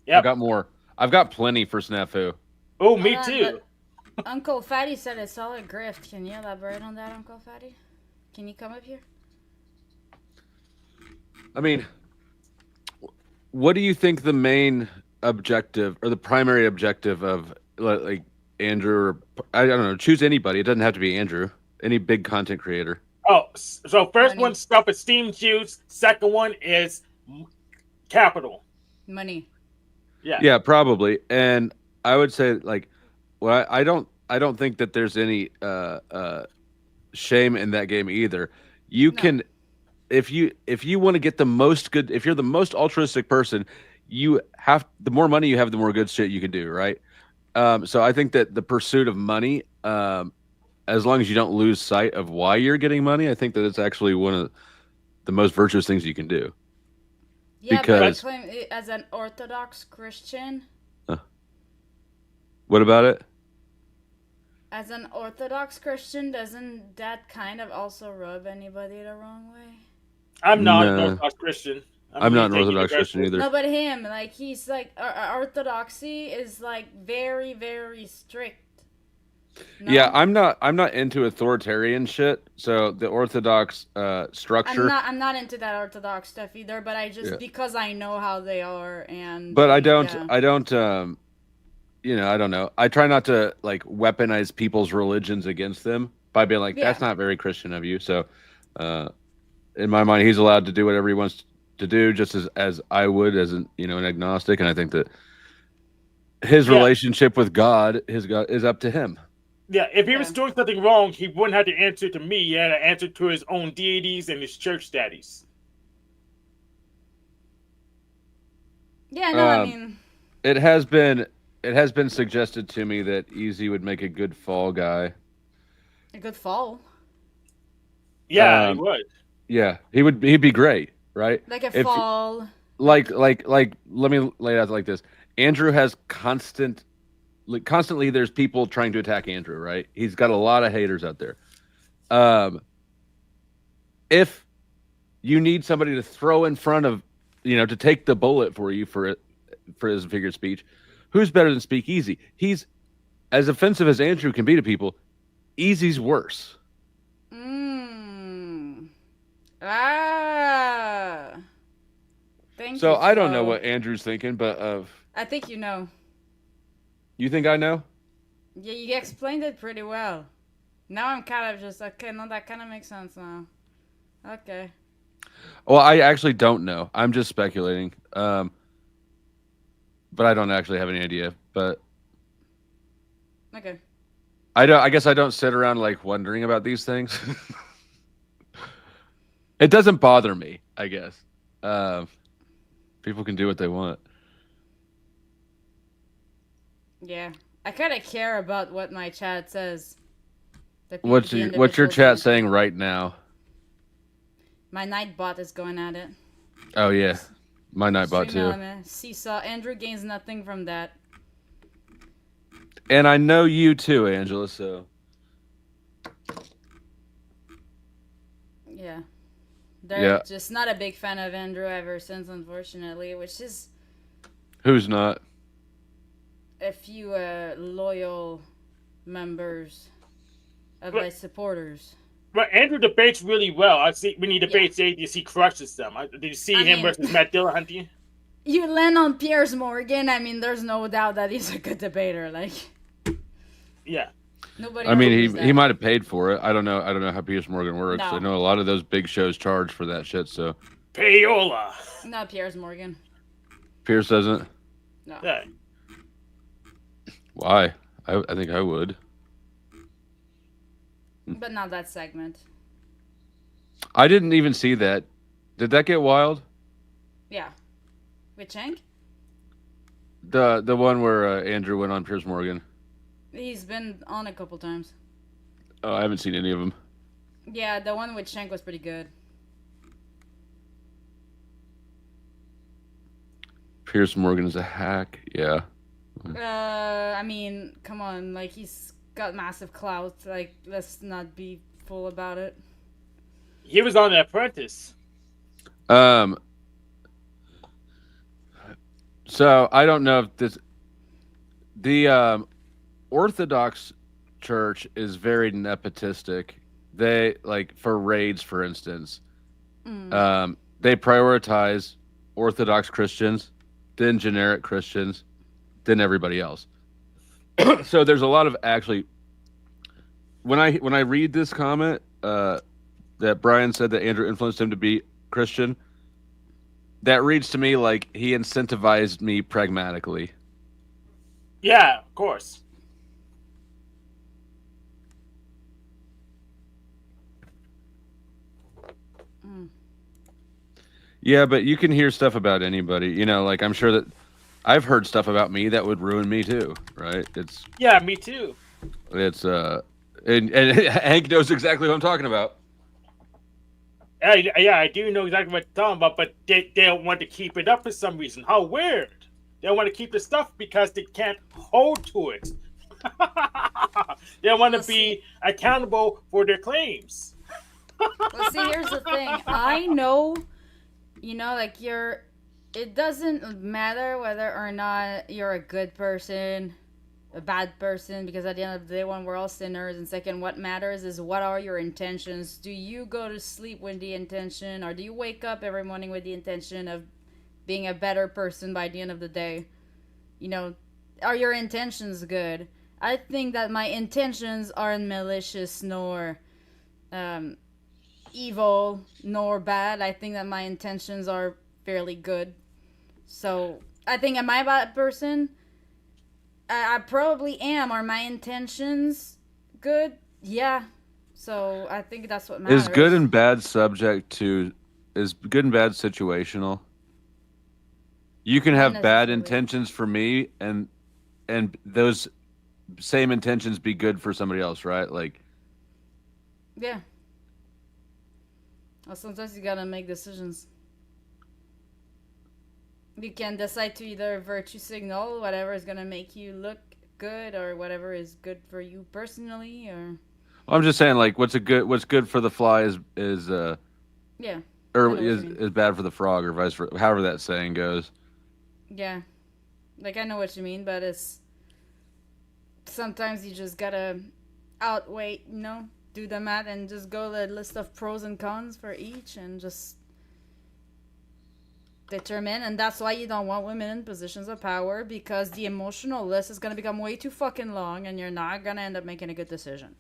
Yeah, I got more. I've got plenty for Snafu. Oh, me too. Uncle Fatty said it's solid grift. Can you elaborate on that, Uncle Fatty? Can you come up here? I mean, what do you think the main objective or the primary objective of like Andrew? I don't know. Choose anybody. It doesn't have to be Andrew. Any big content creator. Oh, so first one, self-esteem juice. Second one is capital. Money. Yeah, probably. And I would say like, well, I don't think that there's any shame in that game either. You can, if you want to get the most good, if you're the most altruistic person, the more money you have, the more good shit you can do, right? So I think that the pursuit of money, as long as you don't lose sight of why you're getting money, I think that it's actually one of the most virtuous things you can do. Yeah, because but I claim as an Orthodox Christian. What about it? As an Orthodox Christian, doesn't that kind of also rub anybody the wrong way? I'm not an Orthodox Christian. I'm not an Orthodox Christian either. No, but him, like, he's like, Orthodoxy is like very, very strict. No? Yeah, I'm not into authoritarian shit. So the Orthodox structure. I'm not into that Orthodox stuff either. But I just because I know how they are and. But I don't. You know, I don't know. I try not to like weaponize people's religions against them by being like, that's not very Christian of you. So, in my mind, he's allowed to do whatever he wants to do, just as I would as an agnostic. And I think that his relationship with God is up to him. Yeah, if he was doing something wrong, he wouldn't have to answer to me. He had to answer to his own deities and his church daddies. Yeah, no, I mean, it has been suggested to me that Easy would make a good fall guy. A good fall. Yeah, he would. Yeah, he'd be great, right? Like a fall. Like let me lay it out like this. Andrew has constantly there's people trying to attack Andrew, right? He's got a lot of haters out there. If you need somebody to throw in front of, to take the bullet for you for his figure of speech, who's better than Speak Easy? He's as offensive as Andrew can be to people. Easy's worse. Thank so you, I don't know what Andrew's thinking, but I think you know. You think I know? Yeah, you explained it pretty well. Now I'm kind of just okay. No, that kind of makes sense now. Okay. Well, I actually don't know. I'm just speculating. But I don't actually have any idea. But okay. I guess I don't sit around like wondering about these things. It doesn't bother me, I guess. People can do what they want. Yeah, I kind of care about what my chat says. What's your chat saying right now? My Nightbot is going at it. Oh yeah, my Nightbot too. Seesaw. Andrew gains nothing from that. And I know you too, Angela. So yeah, they're just not a big fan of Andrew ever since, unfortunately. Which is who's not? A few loyal members of my supporters. But Andrew debates really well. I see when he debates atheists, he crushes them. Did you see him versus Matt Dillahunty? You land on Piers Morgan. I mean, there's no doubt that he's a good debater. Like, yeah. Nobody. I mean, he might have paid for it. I don't know how Piers Morgan works. No. I know a lot of those big shows charge for that shit. So payola. Not Piers Morgan. Piers doesn't. No. Yeah. Why? I think I would. But not that segment. I didn't even see that. Did that get wild? Yeah. With Chang? The one where Andrew went on Piers Morgan. He's been on a couple times. Oh, I haven't seen any of them. Yeah, the one with Shank was pretty good. Piers Morgan is a hack. Yeah. I mean, come on, like, he's got massive clout. Like, let's not be fool about it. He was on The Apprentice. So I don't know if the Orthodox Church is very nepotistic. They like for raids, for instance. They prioritize Orthodox Christians, then generic Christians, then everybody else. So there's a lot of actually. When I read this comment that Brian said that Andrew influenced him to be Christian, that reads to me like he incentivized me pragmatically. Yeah, of course. Yeah, but you can hear stuff about anybody. You know, like I'm sure that I've heard stuff about me that would ruin me too, right? Yeah, me too. It's and Hank knows exactly what I'm talking about. Yeah, I do know exactly what you're talking about, but they don't want to keep it up for some reason. How weird! They don't want to keep the stuff because they can't hold to it. They don't want to be accountable for their claims. Well, see, here's the thing. I know, like it doesn't matter whether or not you're a good person, a bad person, because at the end of the day, one, we're all sinners, and second, what matters is what are your intentions. Do you go to sleep with the intention, or do you wake up every morning with the intention of being a better person by the end of the day? Are your intentions good? I think that my intentions aren't malicious nor evil nor bad. I think that my intentions are fairly good. So I think, am I a bad person? I probably am. Are my intentions good? Yeah. So I think that's what matters. Is good and bad situational? You can have bad intentions for me and those same intentions be good for somebody else, right? Like, yeah. Well, sometimes you gotta make decisions. You can decide to either virtue signal whatever is gonna make you look good, or whatever is good for you personally, or. Well, I'm just saying, like, what's good for the fly is Yeah. or is bad for the frog, or vice versa. However that saying goes. Yeah, like I know what you mean, but it's sometimes you just gotta outweigh, do the math and just go the list of pros and cons for each and just determine. And that's why you don't want women in positions of power, because the emotional list is gonna become way too fucking long and you're not gonna end up making a good decision.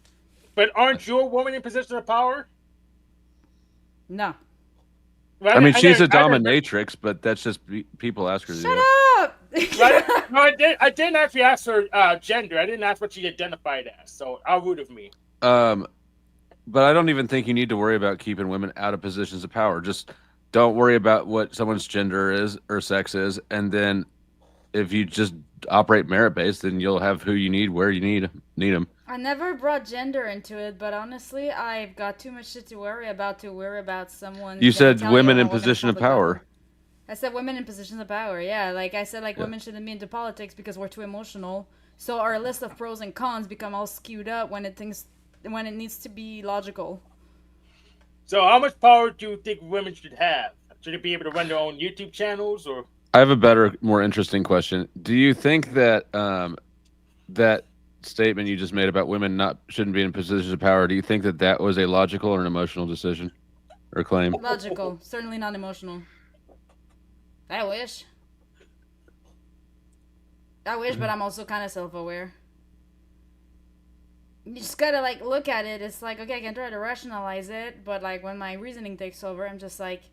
But aren't you a woman in position of power? No. Well, I mean, she's a dominatrix, but that's just people ask her to do it. Shut up! No, I didn't actually ask her gender. I didn't ask what she identified as. So how rude of me. But I don't even think you need to worry about keeping women out of positions of power. Just don't worry about what someone's gender is or sex is, and then if you just operate merit-based, then you'll have who you need where you need them. I never brought gender into it, but honestly, I've got too much shit to worry about someone. You said women in position of power. I said women in positions of power, yeah. Like I said, women shouldn't be into politics because we're too emotional. So our list of pros and cons become all skewed up when it needs to be logical. So how much power do you think women should have? Should they be able to run their own YouTube channels, or? I have a better, more interesting question. Do you think that that statement you just made about women shouldn't be in positions of power, do you think that was a logical or an emotional decision or claim? Logical, certainly not emotional. I wish, but I'm also kind of self-aware. You just gotta look at it. It's like, okay, I can try to rationalize it, but when my reasoning takes over, I'm just like,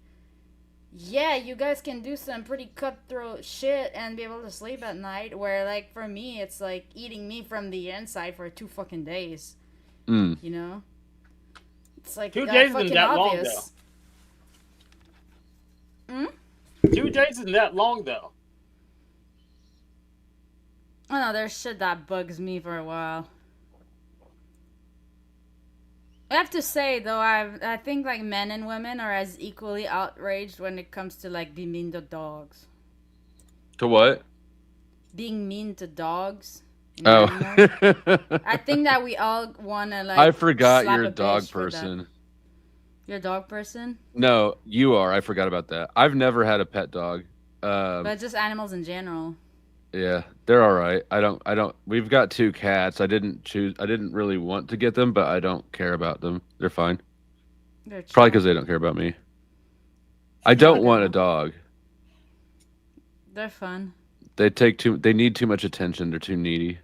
yeah, you guys can do some pretty cutthroat shit and be able to sleep at night, where for me it's eating me from the inside for 2 fucking days. It's 2 days isn't that obvious. Long though. 2 days isn't that long though. Oh no, there's shit that bugs me for a while. I have to say though, I think men and women are as equally outraged when it comes to being mean to dogs. To what? Being mean to dogs. Oh. I think that we all wanna I forgot you're a dog person. You're a dog person? No, you are. I forgot about that. I've never had a pet dog. But just animals in general. Yeah, they're all right. I don't. We've got 2 cats. I didn't really want to get them, but I don't care about them. They're fine. They're probably because they don't care about me. I don't want a dog. They're fun. They need too much attention. They're too needy.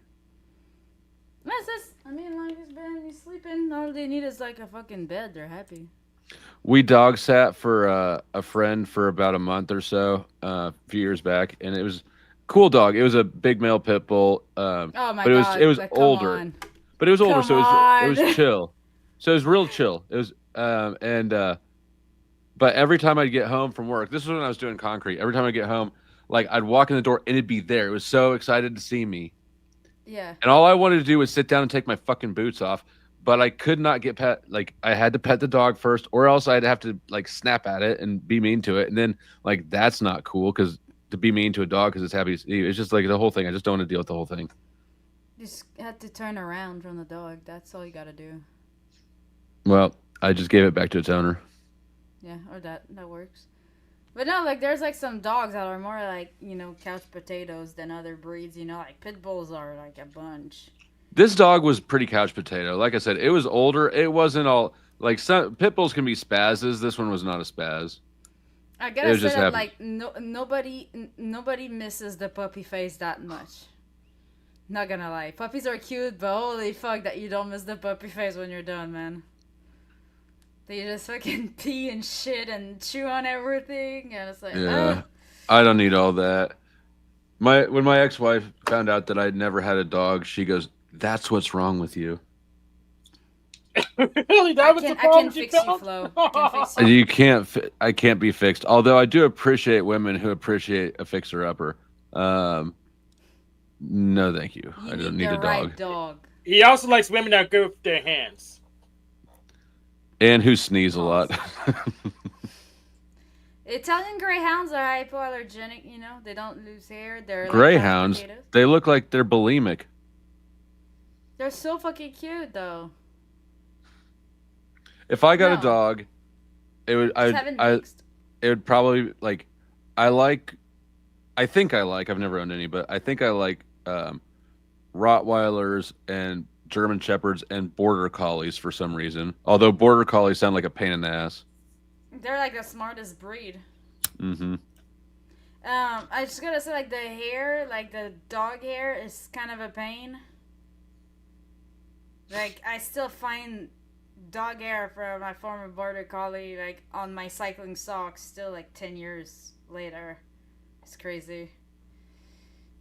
What's this? I mean, he's sleeping. All they need is a fucking bed. They're happy. We dog sat for a friend for about a month or so, a few years back, and it was. Cool dog. It was a big male pit bull. Oh my but god! It was older. But it was older, so it was chill. So it was real chill. It was But every time I'd get home from work, this was when I was doing concrete. Every time I get home, like I'd walk in the door and it'd be there. It was so excited to see me. Yeah. And all I wanted to do was sit down and take my fucking boots off. But I could not get pet. Like I had to pet the dog first, or else I'd have to like snap at it and be mean to it. And then like that's not cool because to be mean to a dog because it's happy. It's just like the whole thing. I just don't want to deal with the whole thing. You just have to turn around from the dog. That's all you gotta do. Well, I just gave it back to its owner. Yeah, or that works. But no, like there's like some dogs that are more like, you know, couch potatoes than other breeds, you know, like pit bulls are like a bunch. This dog was pretty couch potato. Like I said, it was older. It wasn't all like some pit bulls can be spazzes. This one was not a spaz. I gotta say that like nobody misses the puppy face that much. Not gonna lie, puppies are cute, but holy fuck that you don't miss the puppy face when you're done, man. They just fucking pee and shit and chew on everything, and it's like, yeah, I don't need all that. When my ex-wife found out that I'd never had a dog, she goes, "That's what's wrong with you." Really, that was the problem. I can fix you, Flo. I can fix you. You can't. I can't be fixed. Although I do appreciate women who appreciate a fixer-upper. No, thank you. I don't need a dog. Right dog. He also likes women that go with their hands. And who sneeze a lot. Italian greyhounds are hypoallergenic, you know? They don't lose hair. They're Greyhounds, like they look like they're bulimic. They're so fucking cute, though. If I got a dog, it would it would probably like I've never owned any, but I think I like Rottweilers and German Shepherds and Border Collies for some reason. Although Border Collies sound like a pain in the ass. They're like the smartest breed. Mm-hmm. I just gotta say, like, the hair, like the dog hair is kind of a pain. Like, I still find dog hair from my former Border Collie, like, on my cycling socks still, like, 10 years later. It's crazy.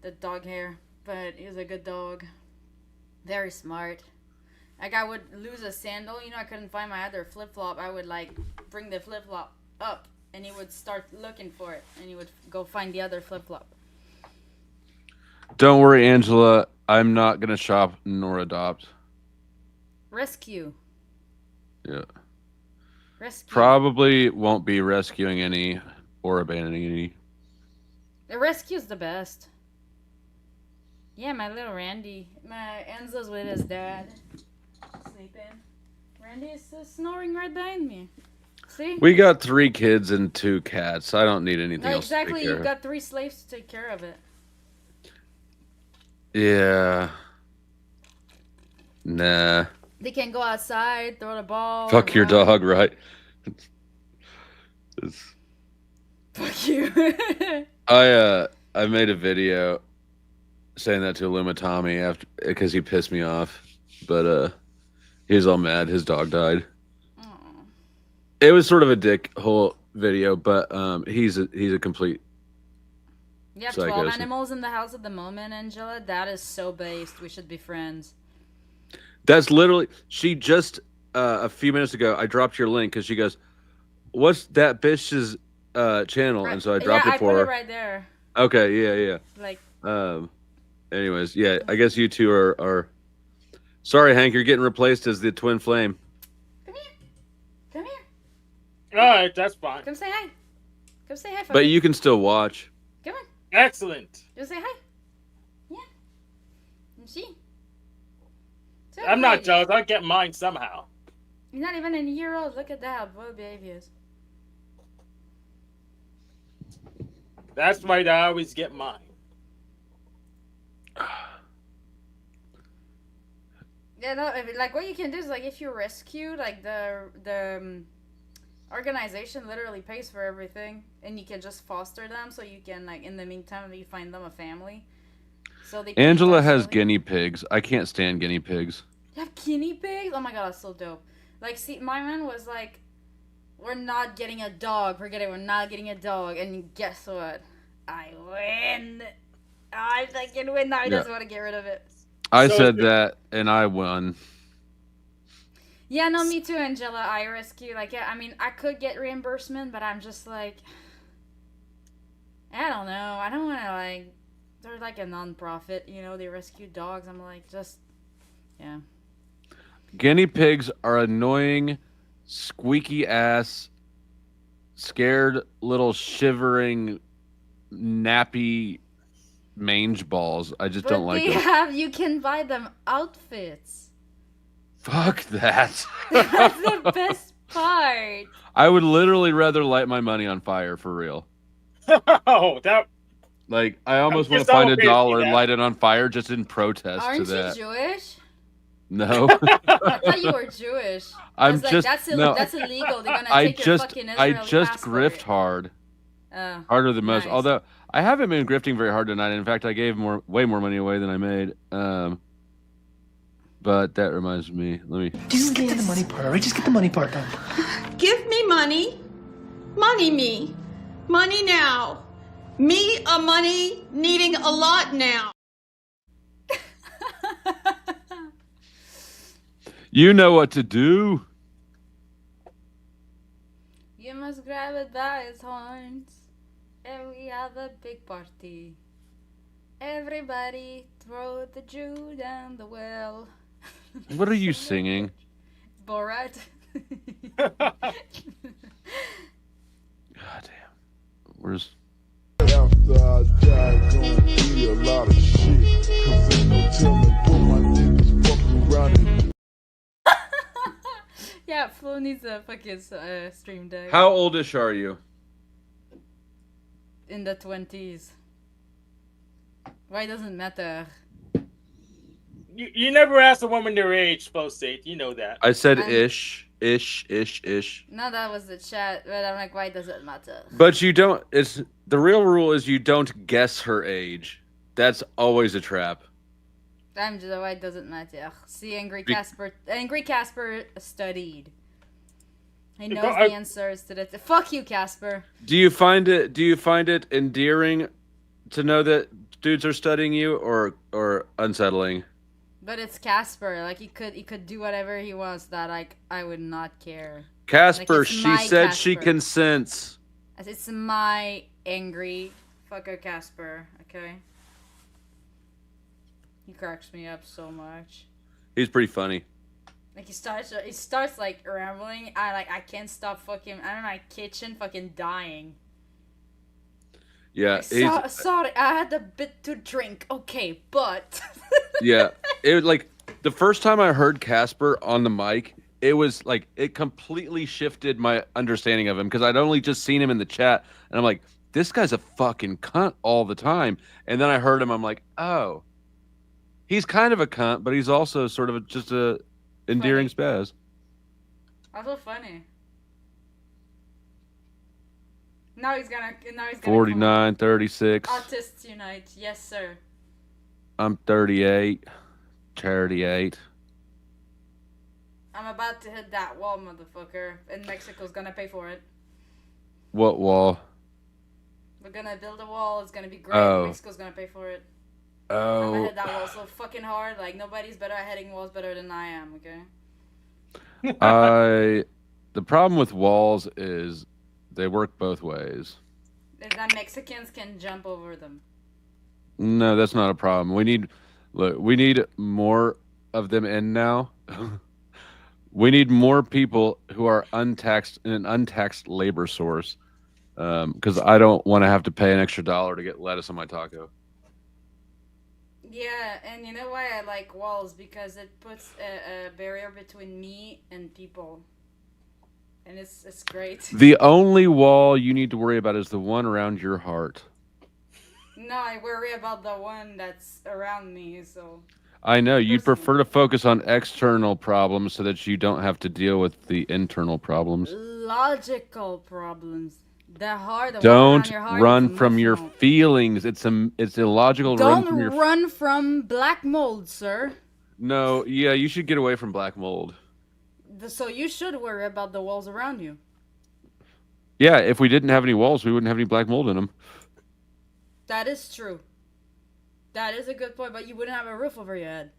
The dog hair. But he was a good dog. Very smart. Like, I would lose a sandal, you know, I couldn't find my other flip-flop. I would, like, bring the flip-flop up, and he would start looking for it, and he would go find the other flip-flop. Don't worry, Angela. I'm not going to shop nor adopt. Rescue. Yeah. Rescue. Probably won't be rescuing any or abandoning any. The rescue's the best. Yeah, my little Randy. My Enzo's with his dad. Sleeping. Randy is snoring right behind me. See? We got 3 kids and 2 cats. I don't need anything else. Exactly, you've got 3 slaves to take care of it. Yeah. Nah. They can go outside, throw the ball. Fuck your dog, right? Fuck you. I made a video saying that to Illuma Tommy after because he pissed me off, but he was all mad his dog died. Aww. It was sort of a dick hole video, but he's a complete. You have 12 animals in the house at the moment, Angela. That is so based. We should be friends. That's literally. She just a few minutes ago. I dropped your link because she goes, "What's that bitch's channel?" Right. And so I dropped it for her. I put it right there. Okay. Yeah. Like. Anyways, yeah. I guess you two are. Sorry, Hank. You're getting replaced as the twin flame. Come here. Come here. All right, that's fine. Come say hi. Come say hi. But you can still watch. Come on. Excellent. Just say hi. Yeah. You see? So I'm not jealous. I'll get mine somehow. You're not even a year old. Look at that. Boy, baby is. That's right. I always get mine. Yeah, no. Like what you can do is like if you rescue, like the organization literally pays for everything, and you can just foster them. So you can like in the meantime you find them a family. So they. Angela has guinea pigs. I can't stand guinea pigs. You have guinea pigs? Oh my god, that's so dope. Like, see, my man was like, "We're not getting a dog. Forget it. We're not getting a dog." And guess what? I win. I fucking win. Now he doesn't want to get rid of it. I said that, and I won. Yeah, no, me too, Angela. I rescue. Like, yeah, I mean, I could get reimbursement, but I'm just like, I don't know. I don't want to like. They're like a non-profit, you know. They rescue dogs. I'm like, just, yeah. Guinea pigs are annoying, squeaky ass, scared little shivering, nappy mange balls. I just don't like them. You can buy them outfits. Fuck that. That's the best part. I would literally rather light my money on fire for real. Oh, that. Like, I almost want to find $1 and light it on fire just in protest Aren't to that. you Jewish? No. I thought you were Jewish. I'm like, just that's no. that's illegal. They're gonna take your fucking Israeli I just passport. grift hard. Harder than most. Nice. Although I haven't been grifting very hard tonight. In fact, I gave way more money away than I made. But that reminds me. Let me Just get to the money part, alright? Just get the money part done. Give me money. Money me. Money now. Me a money needing a lot now. You know what to do. You must grab it by its horns, and we have a big party. Everybody throw the Jew down the well. What are you singing? Borat. God damn. Where's... After I die, gonna be a lot of shit. Cause ain't no telling what my niggas fucking around and... Yeah, Flo needs a fucking stream deck. How oldish are you? In the 20s. Why doesn't matter? You never asked a woman their age, FlowState. You know that. I said ish. No, that was the chat, but I'm like, why does it matter? But you don't. It's the real rule is you don't guess her age. That's always a trap. I'm just why does it matter? See, Angry Casper studied. He knows the answers to the. Fuck you, Casper. Do you find it endearing to know that dudes are studying you, or unsettling? But it's Casper. Like he could do whatever he wants. That like I would not care. Casper, like, she said Casper. she consents. It's my angry fucker Casper. Okay. He cracks me up so much. He's pretty funny. Like he starts like rambling. I can't stop fucking. I'm in my kitchen fucking dying. Yeah. Like, sorry, I had a bit to drink. Okay, but. Yeah, it was like the first time I heard Casper on the mic, it was like it completely shifted my understanding of him because I'd only just seen him in the chat, and I'm like, this guy's a fucking cunt all the time. And then I heard him, I'm like, oh, he's kind of a cunt, but he's also sort of just a endearing spaz. Also funny. Now he's gonna 49, 36. Autists Unite, yes sir. I'm 38, 38. I'm about to hit that wall, motherfucker, and Mexico's gonna pay for it. What wall? We're gonna build a wall. It's gonna be great. Oh. Mexico's gonna pay for it. Oh. I'm gonna hit that wall so fucking hard. Like nobody's better at hitting walls better than I am. Okay. The problem with walls is they work both ways. Is that Mexicans can jump over them. No, that's not a problem. We need more of them in now. We need more people who are untaxed in an untaxed labor source. Because I don't want to have to pay an extra $1 to get lettuce on my taco. Yeah, and you know why I like walls? Because it puts a barrier between me and people. And it's great. The only wall you need to worry about is the one around your heart. No, I worry about the one that's around me, so... I know, you'd prefer to focus on external problems so that you don't have to deal with the internal problems. Logical problems. The heart. Don't run from your feelings. It's illogical. Don't run from black mold, sir. No, yeah, you should get away from black mold. So you should worry about the walls around you. Yeah, if we didn't have any walls, we wouldn't have any black mold in them. That is true. That is a good point, but you wouldn't have a roof over your head.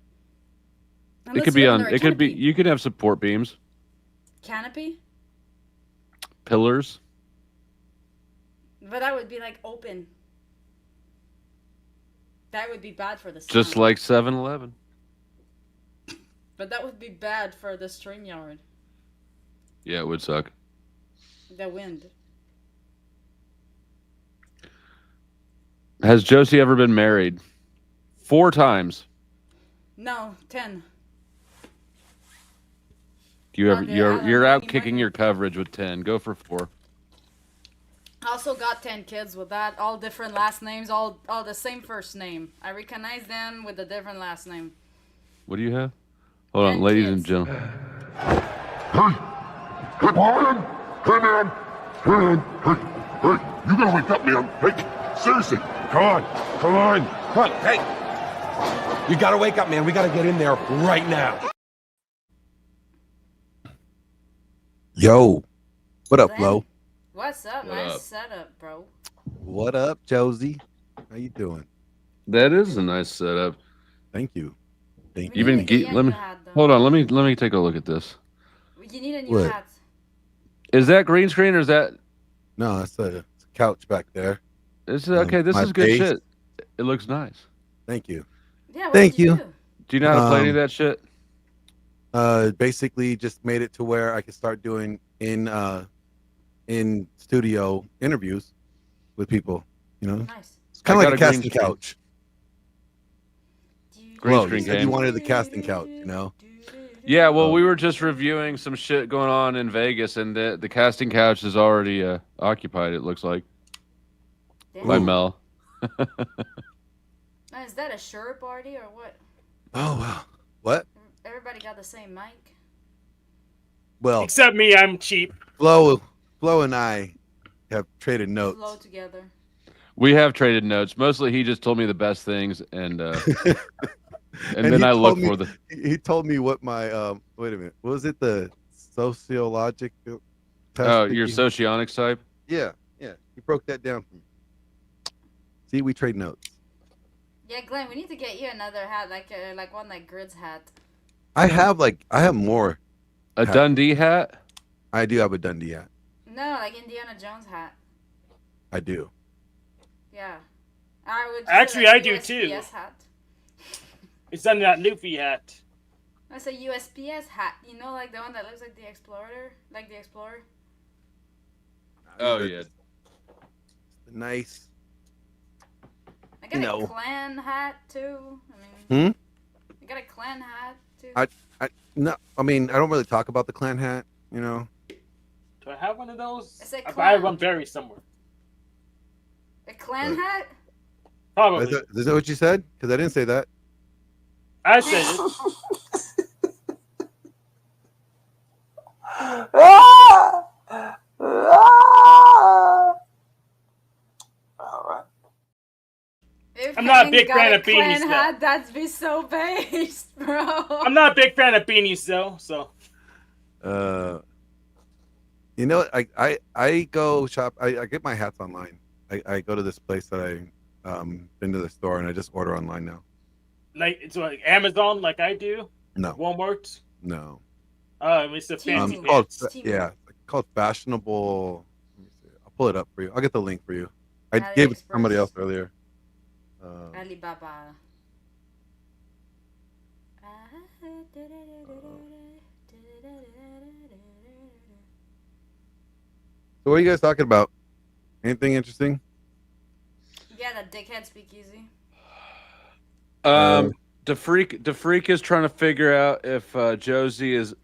It could be on. It could be. You could have support beams. Canopy? Pillars. But that would be like open. That would be bad for the sound. Just like 7-Eleven. But that would be bad for the StreamYard. Yeah, it would suck. The wind. Has Josie ever been married? 4 times. No, 10. You ever? You're out kicking your coverage with 10. Go for 4. Also got 10 kids with that. All different last names. All the same first name. I recognize them with a different last name. What do you have? Hold on, ladies and gentlemen. Hey, Brian! Hey, man! Hey, you gotta wake up, man. Hey, seriously, come on. Hey, you gotta wake up, man. We gotta get in there right now. Yo, what up, Flo? What's up? Nice setup, bro. What up, Josie? How you doing? That is a nice setup. Thank you. Thank you. Let me hold on. Let me take a look at this. You need a new hat. Is that green screen or is that? No, it's a couch back there. It's okay. This is good shit. It looks nice. Thank you. Yeah. Thank you. Do you know how to play any of that shit? Basically, just made it to where I could start doing in studio interviews with people. You know, nice. It's kind of like a casting couch. Green screen game. You wanted the casting couch, you know. Yeah, well, we were just reviewing some shit going on in Vegas, and the casting couch is already occupied. It looks like by Mel. Now, is that a sure party or what? Oh wow, what? Everybody got the same mic. Well, except me, I'm cheap. Flo and I have traded notes. Flow together. We have traded notes. Mostly, he just told me the best things, and then I look for the. He told me what my wait a minute. What was it? The sociologic test? Oh, your socionics type. Yeah. He broke that down for me. See, we trade notes. Yeah, Glenn, we need to get you another hat, like one like Grid's hat. I have more. A Dundee hat? I do have a Dundee hat. No, like Indiana Jones hat. I do. Yeah. I would Actually, I do too. USPS hat. It's under that Luffy hat. That's a USPS hat. You know, like the one that looks like the Explorer? Like the Explorer? Oh, yeah. Nice. I got a clan hat too. I mean, I got a clan hat too. I mean, I don't really talk about the clan hat, you know. Do I have one of those? It's a I have one buried somewhere. A clan hat? Probably. Is that what you said? Because I didn't say that. I said All right. I'm not a big fan of beanies, though. Hat, that'd be so based, bro. I'm not a big fan of beanies, though. So. You know, I go shop. I get my hats online. I go to this place that I been to the store and I just order online now. Like it's like Amazon, like I do. No. Walmart. No. It's a fancy. Called Fashionable. Let me see. I'll pull it up for you. I'll get the link for you. I gave it to somebody else earlier. Alibaba. So what are you guys talking about? Anything interesting? Yeah, that dickhead speakeasy. DeFreak is trying to figure out if Josie is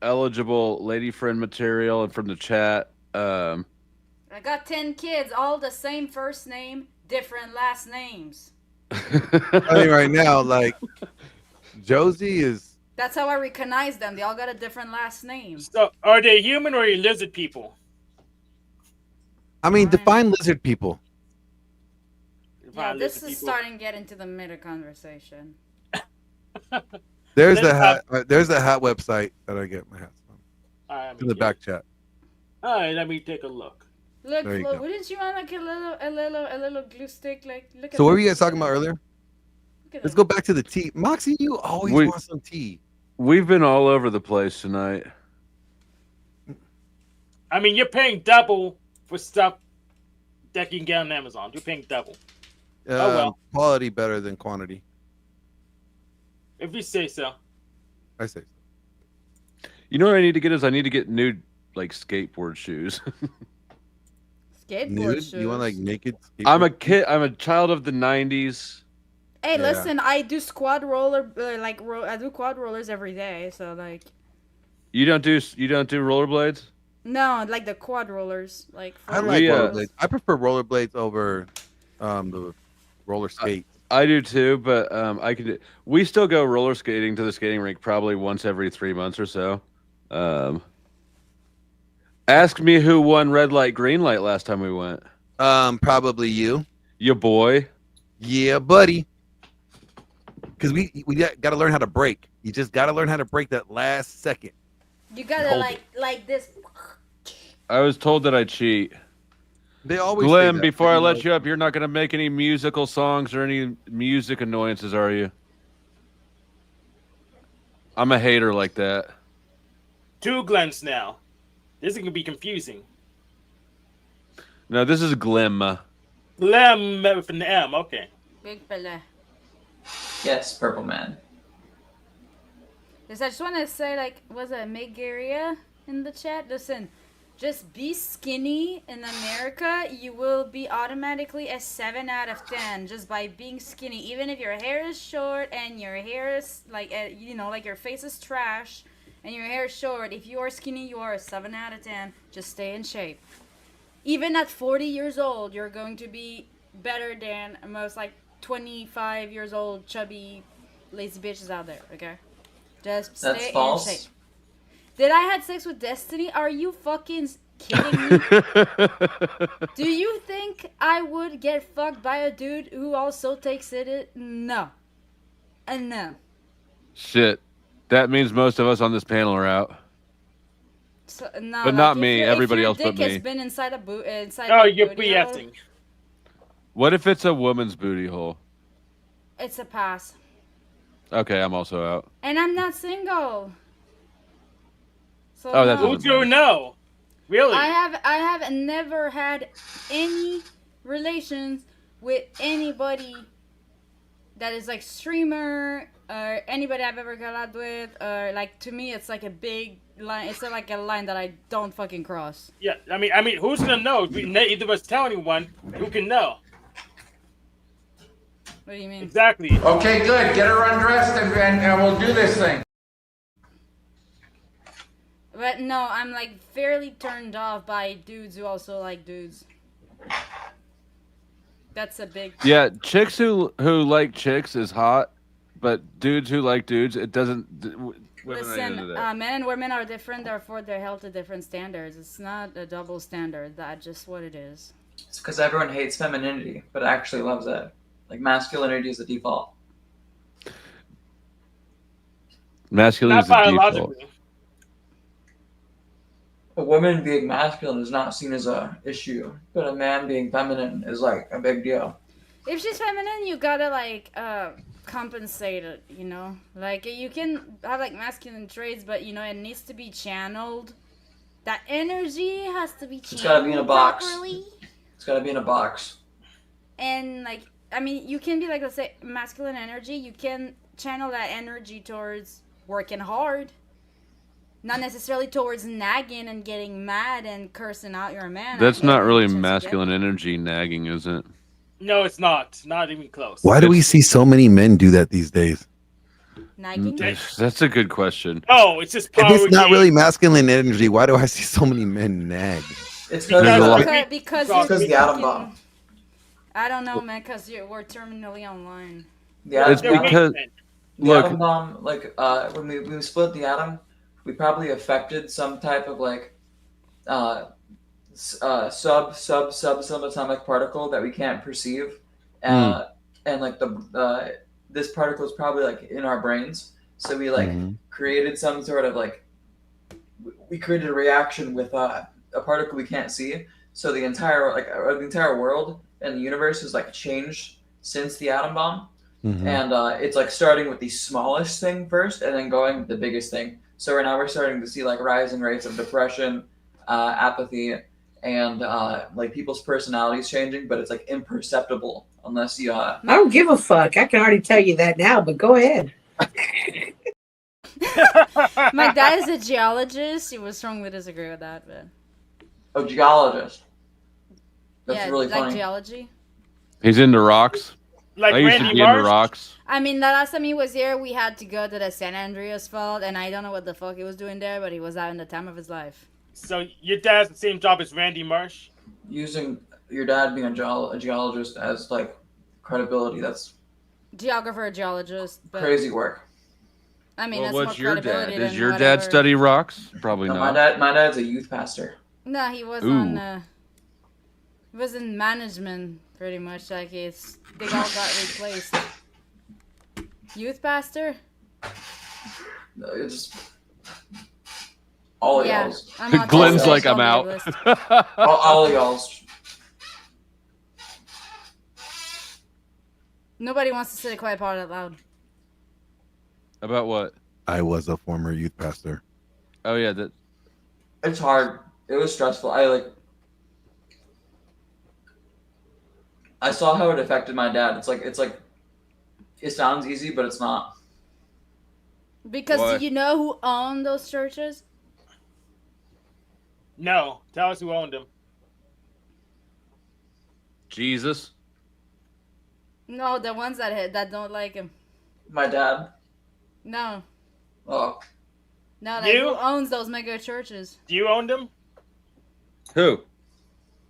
eligible lady friend material, and from the chat. I got 10 kids, all the same first name, different last names. I mean, right now, like Josie is. That's how I recognize them. They all got a different last name. So, are they human or are they lizard people? I mean, define lizard people. Yeah, this is starting to get into the meta conversation. There's the hat. There's the hat website that I get my hats from. In the back chat. All right, let me take a look. Look, Flo, wouldn't you want like a little glue stick? Like, look. So what were you guys talking about earlier? Let's go back to the tea. Moxie, you always want some tea. We've been all over the place tonight. I mean, you're paying double for stuff that you can get on Amazon. You're paying double. Oh well. Quality better than quantity. If you say so. I say so. You know what I need to get is I need to get new like skateboard shoes. Skateboard shoes. You want like naked? I'm a kid. I'm a child of the '90s. Hey, listen, I do squad roller, I do quad rollers every day, so like. You don't do rollerblades? No, like the quad rollers, like. I like rollerblades. I prefer rollerblades over the roller skate. I do too, but I could. We still go roller skating to the skating rink probably once every 3 months or so. Ask me who won red light, green light last time we went. Probably you. Your boy. Yeah, buddy. Because we got to learn how to brake. You just got to learn how to brake that last second. You gotta like this. I was told that I cheat. They always. Glenn, before I let you up, you're not going to make any musical songs or any music annoyances, are you? I'm a hater like that. 2 Glens now. This is gonna be confusing. No, this is Glim. Glim with an M. Okay. Big fella. Yes, Purple Man. Yes, I just want to say, like, was it Megaria in the chat? Listen, just be skinny in America. You will be automatically a 7 out of 10 just by being skinny. Even if your hair is short and your hair is, like, you know, like your face is trash and your hair is short. If you are skinny, you are a 7 out of 10. Just stay in shape. Even at 40 years old, you're going to be better than most, like, 25 years old chubby lazy bitches out there, okay? Just stay in shape. Did I have sex with Destiny? Are you fucking kidding me? Do you think I would get fucked by a dude who also takes it? No. No. Shit. That means most of us on this panel are out. So, no, but like not me. Everybody else but me. If your dick has been inside a you're booty BSing. hole, What if it's a woman's booty hole? it's a pass. Okay, I'm also out. And I'm not single. So Oh, that's no. Who do know? Really? I have never had any relations with anybody that is like streamer or anybody I've ever collabed with, or like to me it's like a big line. It's like a line that I don't fucking cross. Yeah, I mean, who's gonna know? Either of us tell anyone. Who can know? What do you mean? Exactly. Okay, good. Get her undressed and we'll do this thing. But no, I'm like fairly turned off by dudes who also like dudes. That's a big. Yeah, chicks who like chicks is hot, but dudes who like dudes, it doesn't. Listen, men and women are different. Therefore, they're held to different standards. It's not a double standard. That's just what it is. It's because everyone hates femininity, but actually loves it. Like masculinity is the default. Masculinity is the default. A woman being masculine is not seen as a issue, but a man being feminine is like a big deal. If she's feminine, you gotta like compensate it, you know? Like you can have like masculine traits, but you know it needs to be channeled. That energy has to be channeled. It's gotta be in a box. Properly. It's gotta be in a box. And like, I mean, you can be like, let's say, masculine energy. You can channel that energy towards working hard. Not necessarily towards nagging and getting mad and cursing out your man. That's not really masculine energy, nagging, is it? No, it's not. Not even close. Why do we see so many men do that these days? Nagging? That's a good question. Oh, it's just If it's not really masculine energy, why do I see so many men nag? It's because the atom bomb. I don't know, man, because we're terminally online. It's because the atom bomb, like when we split the atom, we probably affected some type of like subatomic particle that we can't perceive, and like this particle is probably like in our brains. So we like created some sort of like we created a reaction with a particle we can't see. So the entire world and the universe has like changed since the atom bomb, and it's like starting with the smallest thing first, and then going with the biggest thing. So right now we're starting to see like rising rates of depression, apathy, and like people's personalities changing, but it's like imperceptible unless you. I don't give a fuck. I can already tell you that now, but go ahead. My dad is a geologist. He would strongly disagree with that, but A geologist. That's yeah, really like funny. geology. He's into rocks. Like I used to Randy be into Marsh? rocks. I mean, the last time he was here, we had to go to the San Andreas fault, and I don't know what the fuck he was doing there, but he was having the time of his life. So your dad's the same job as Randy Marsh? Using your dad being a geologist as like credibility, that's Geographer, geologist. But crazy work. I mean, Well, that's what's more your dad? credibility Does than your whatever. dad study rocks? Probably No, not. my dad's a youth pastor. No, he was Ooh. on. He was in management, pretty much. Like they all got replaced. Youth pastor. No, it's all Yeah, y'all's. I'm not Glenn's just like, I'm on out. the list. all y'all's. Nobody wants to say the quiet part out loud. About what? I was a former youth pastor. Oh yeah, that. It's hard. It was stressful. I saw how it affected my dad. It's like it sounds easy, but it's not. Because What? do you know who owned those churches? No. Tell us who owned them. Jesus. No, the ones that don't like him. My dad. No. Oh. No, like, You? who owns those mega churches? Do you own them? Who?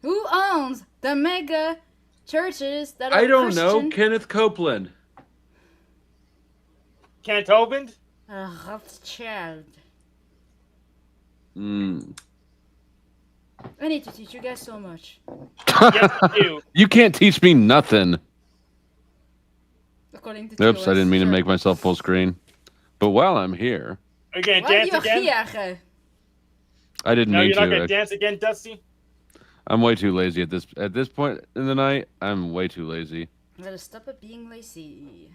Who owns the mega churches that are I don't know. Christian? Kenneth Copeland. Kent Hovind? Rothschild. Mm. I need to teach you guys so much. Yes, you do. You can't teach me nothing. According to Oops, I didn't mean to sure. make myself full screen. But while I'm here, Are you going to Why dance you again? here? I didn't No, mean you're not to. going to dance again, Dusty? I'm way too lazy at this point in the night. I'm way too lazy. Let us stop at being lazy.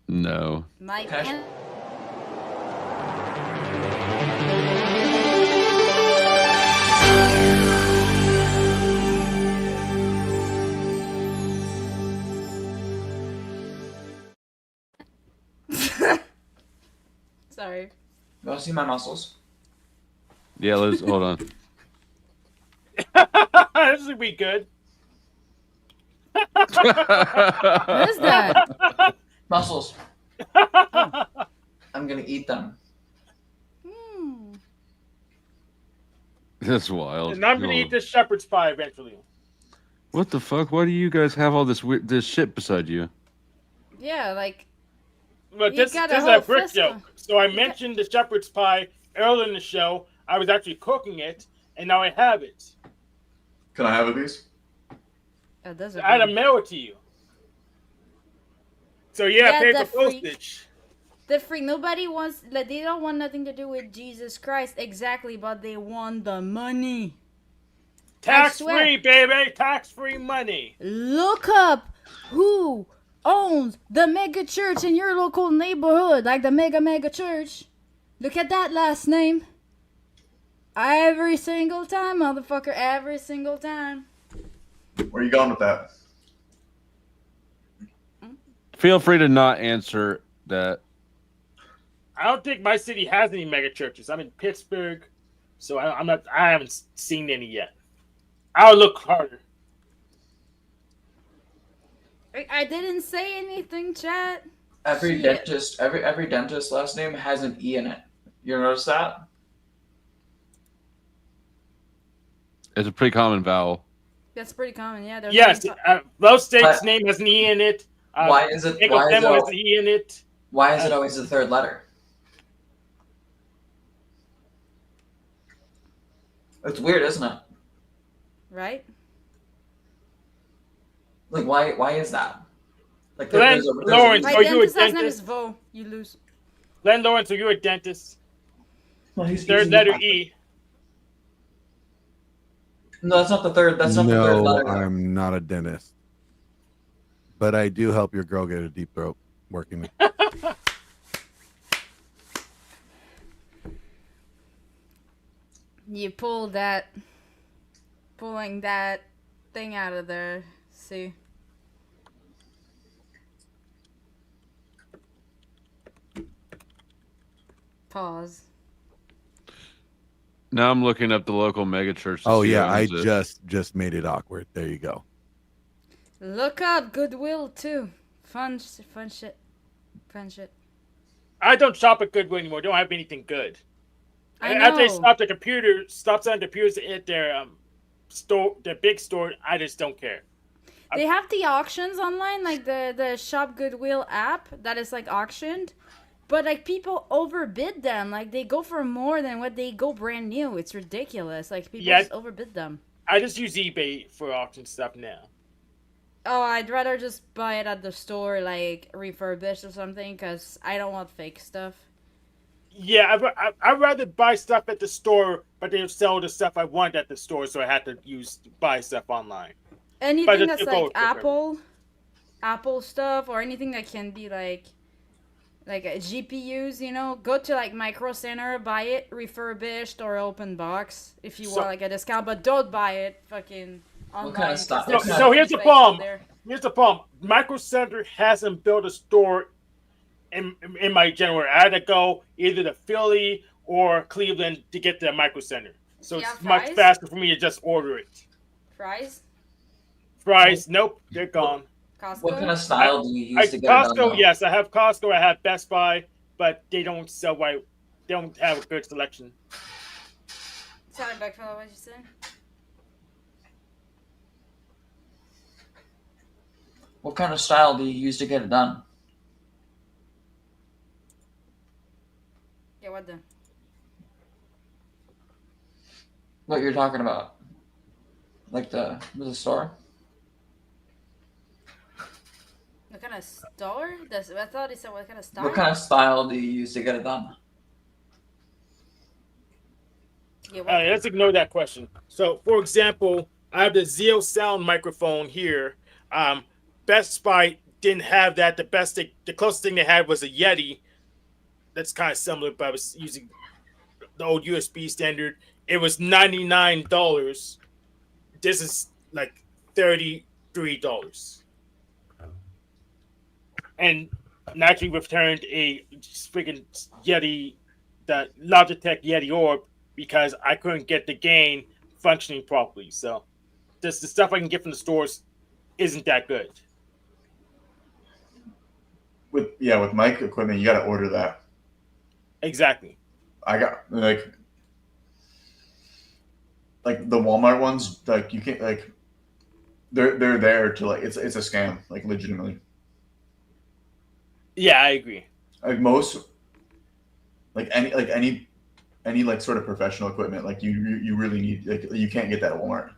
No. My Sorry. You want to see my muscles? Yeah, let's hold on. This would be good. What is that? Muscles. I'm gonna eat them. That's wild. And I'm going to eat this shepherd's pie eventually. What the fuck? Why do you guys have all this this shit beside you? Yeah, like. But You this got is a whole a brick fist joke. So I mentioned the shepherd's pie earlier in the show. I was actually cooking it, and now I have it. Can I have a piece? Oh, those I are had to good. mail it to you. So yeah, Yeah, pay the for freak. postage. The freak. Nobody wants. Like, they don't want nothing to do with Jesus Christ exactly, but they want the money. Tax swear. free, baby. Tax free money. Look up who owns the mega church in your local neighborhood, like the mega church. Look at that last name. Every single time, motherfucker. Every single time. Where are you going with that? Feel free to not answer that. I don't think my city has any mega churches. I'm in Pittsburgh, so I'm not. I haven't seen any yet. I'll look harder. I didn't say anything, chat. Every Shit. dentist, every dentist last name has an E in it. You notice that? It's a pretty common vowel. That's pretty common, yeah. There's Yes, only FlowState's name has an E in it. Why is it? Jacob Why is it, Demo has al- an E in it. why is it always the third letter? It's weird, isn't it? right? Like, why is that? Like, Glenn Lawrence, My are you a dentist's last name is dentist? Vo. You lose. Glenn Lawrence, are you a dentist? Well, he's Third letter E. No, that's not the third. That's not the third No, letter. I'm not a dentist. But I do help your girl get a deep throat working. You pulling that thing out of there. See. Pause. Now I'm looking up the local mega church. To Oh see yeah, who I owns it. just made it awkward. There you go. Look up Goodwill too. Fun shit. I don't shop at Goodwill anymore. Don't have anything good. I After they know. stop selling computers at their store, their big store, I just don't care. They have the auctions online, like the Shop Goodwill app that is like auctioned, but like people overbid them. Like they go for more than what they go brand new. It's ridiculous. Like people just overbid them. I just use eBay for auction stuff now. Oh, I'd rather just buy it at the store, like refurbished or something, because I don't want fake stuff. Yeah, I'd rather buy stuff at the store, but they sell the stuff I want at the store, so I had to buy stuff online. Anything that's like Apple stuff, or anything that can be like GPUs, you know, go to like Micro Center, buy it refurbished or open box if you want like a discount, but don't buy it fucking online. What kind of stuff? So here's the problem. Here's the problem. Micro Center hasn't built a store in my general area. I had to go either to Philly or Cleveland to get to Micro Center. So it's much faster for me to just order it. Fries? Nope, they're gone. Costco? What kind of style do you use to get Costco, it done? yes, I have Costco. I have Best Buy, but they don't sell right. They don't have a good selection. Sorry, Beckfellow, what you say? What kind of style do you use to get it done? Yeah, what the? What you're talking about? Like the store? What kind of store? I thought he said what kind of style? What kind of style do you use to get it done? Yeah, Let's ignore that question. So, for example, I have the Zeo Sound microphone here. Best Buy didn't have that. The closest thing they had was a Yeti. That's kind of similar, but I was using the old USB standard. It was $99. This is like $33. And naturally returned a freaking Yeti, the Logitech Yeti Orb, because I couldn't get the gain functioning properly. So the stuff I can get from the stores isn't that good. With mic equipment, you got to order that. Exactly. I got like the Walmart ones. Like you can't they're there to it's a scam. Like legitimately. Yeah, I agree. Like most, any sort of professional equipment, like you really need, you can't get that at Walmart.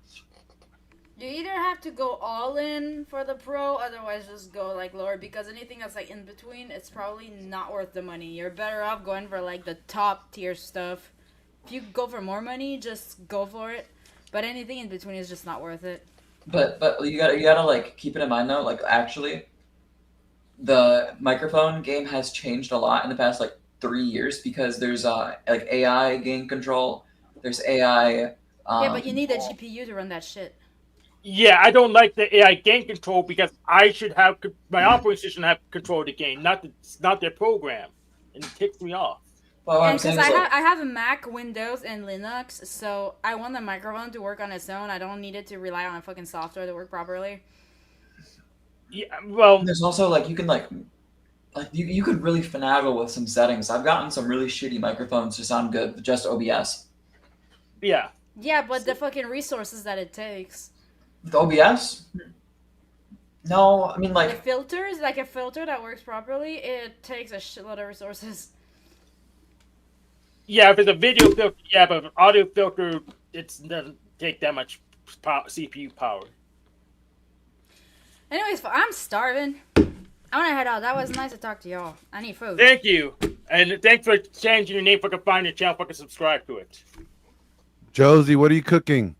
You either have to go all in for the pro, otherwise just go like lower, because anything that's like in between, it's probably not worth the money. You're better off going for like the top tier stuff. If you go for more money, just go for it. But anything in between is just not worth it. But you gotta like keep it in mind though, like actually the microphone game has changed a lot in the past like 3 years, because there's like AI gain control, there's AI Yeah, but you need a GPU to run that shit. Yeah, I don't like the AI gain control, because I should have my operating system have control of the game, not their program, and it ticks me off. Well, And because I have a Mac, Windows, and Linux, so I want the microphone to work on its own. I don't need it to rely on a fucking software to work properly. Yeah, well, there's also like you can you could really finagle with some settings. I've gotten some really shitty microphones to sound good with just OBS. Yeah. Yeah, but the fucking resources that it takes. With OBS? No, I mean The filters, like a filter that works properly, it takes a shitload of resources. Yeah, if it's a video filter, yeah, but an audio filter, it doesn't take that much CPU power. Anyways, I'm starving. I want to head out. That was nice to talk to y'all. I need food. Thank you. And thanks for changing your name so I can find your channel so I can subscribe to it. Josie, what are you cooking?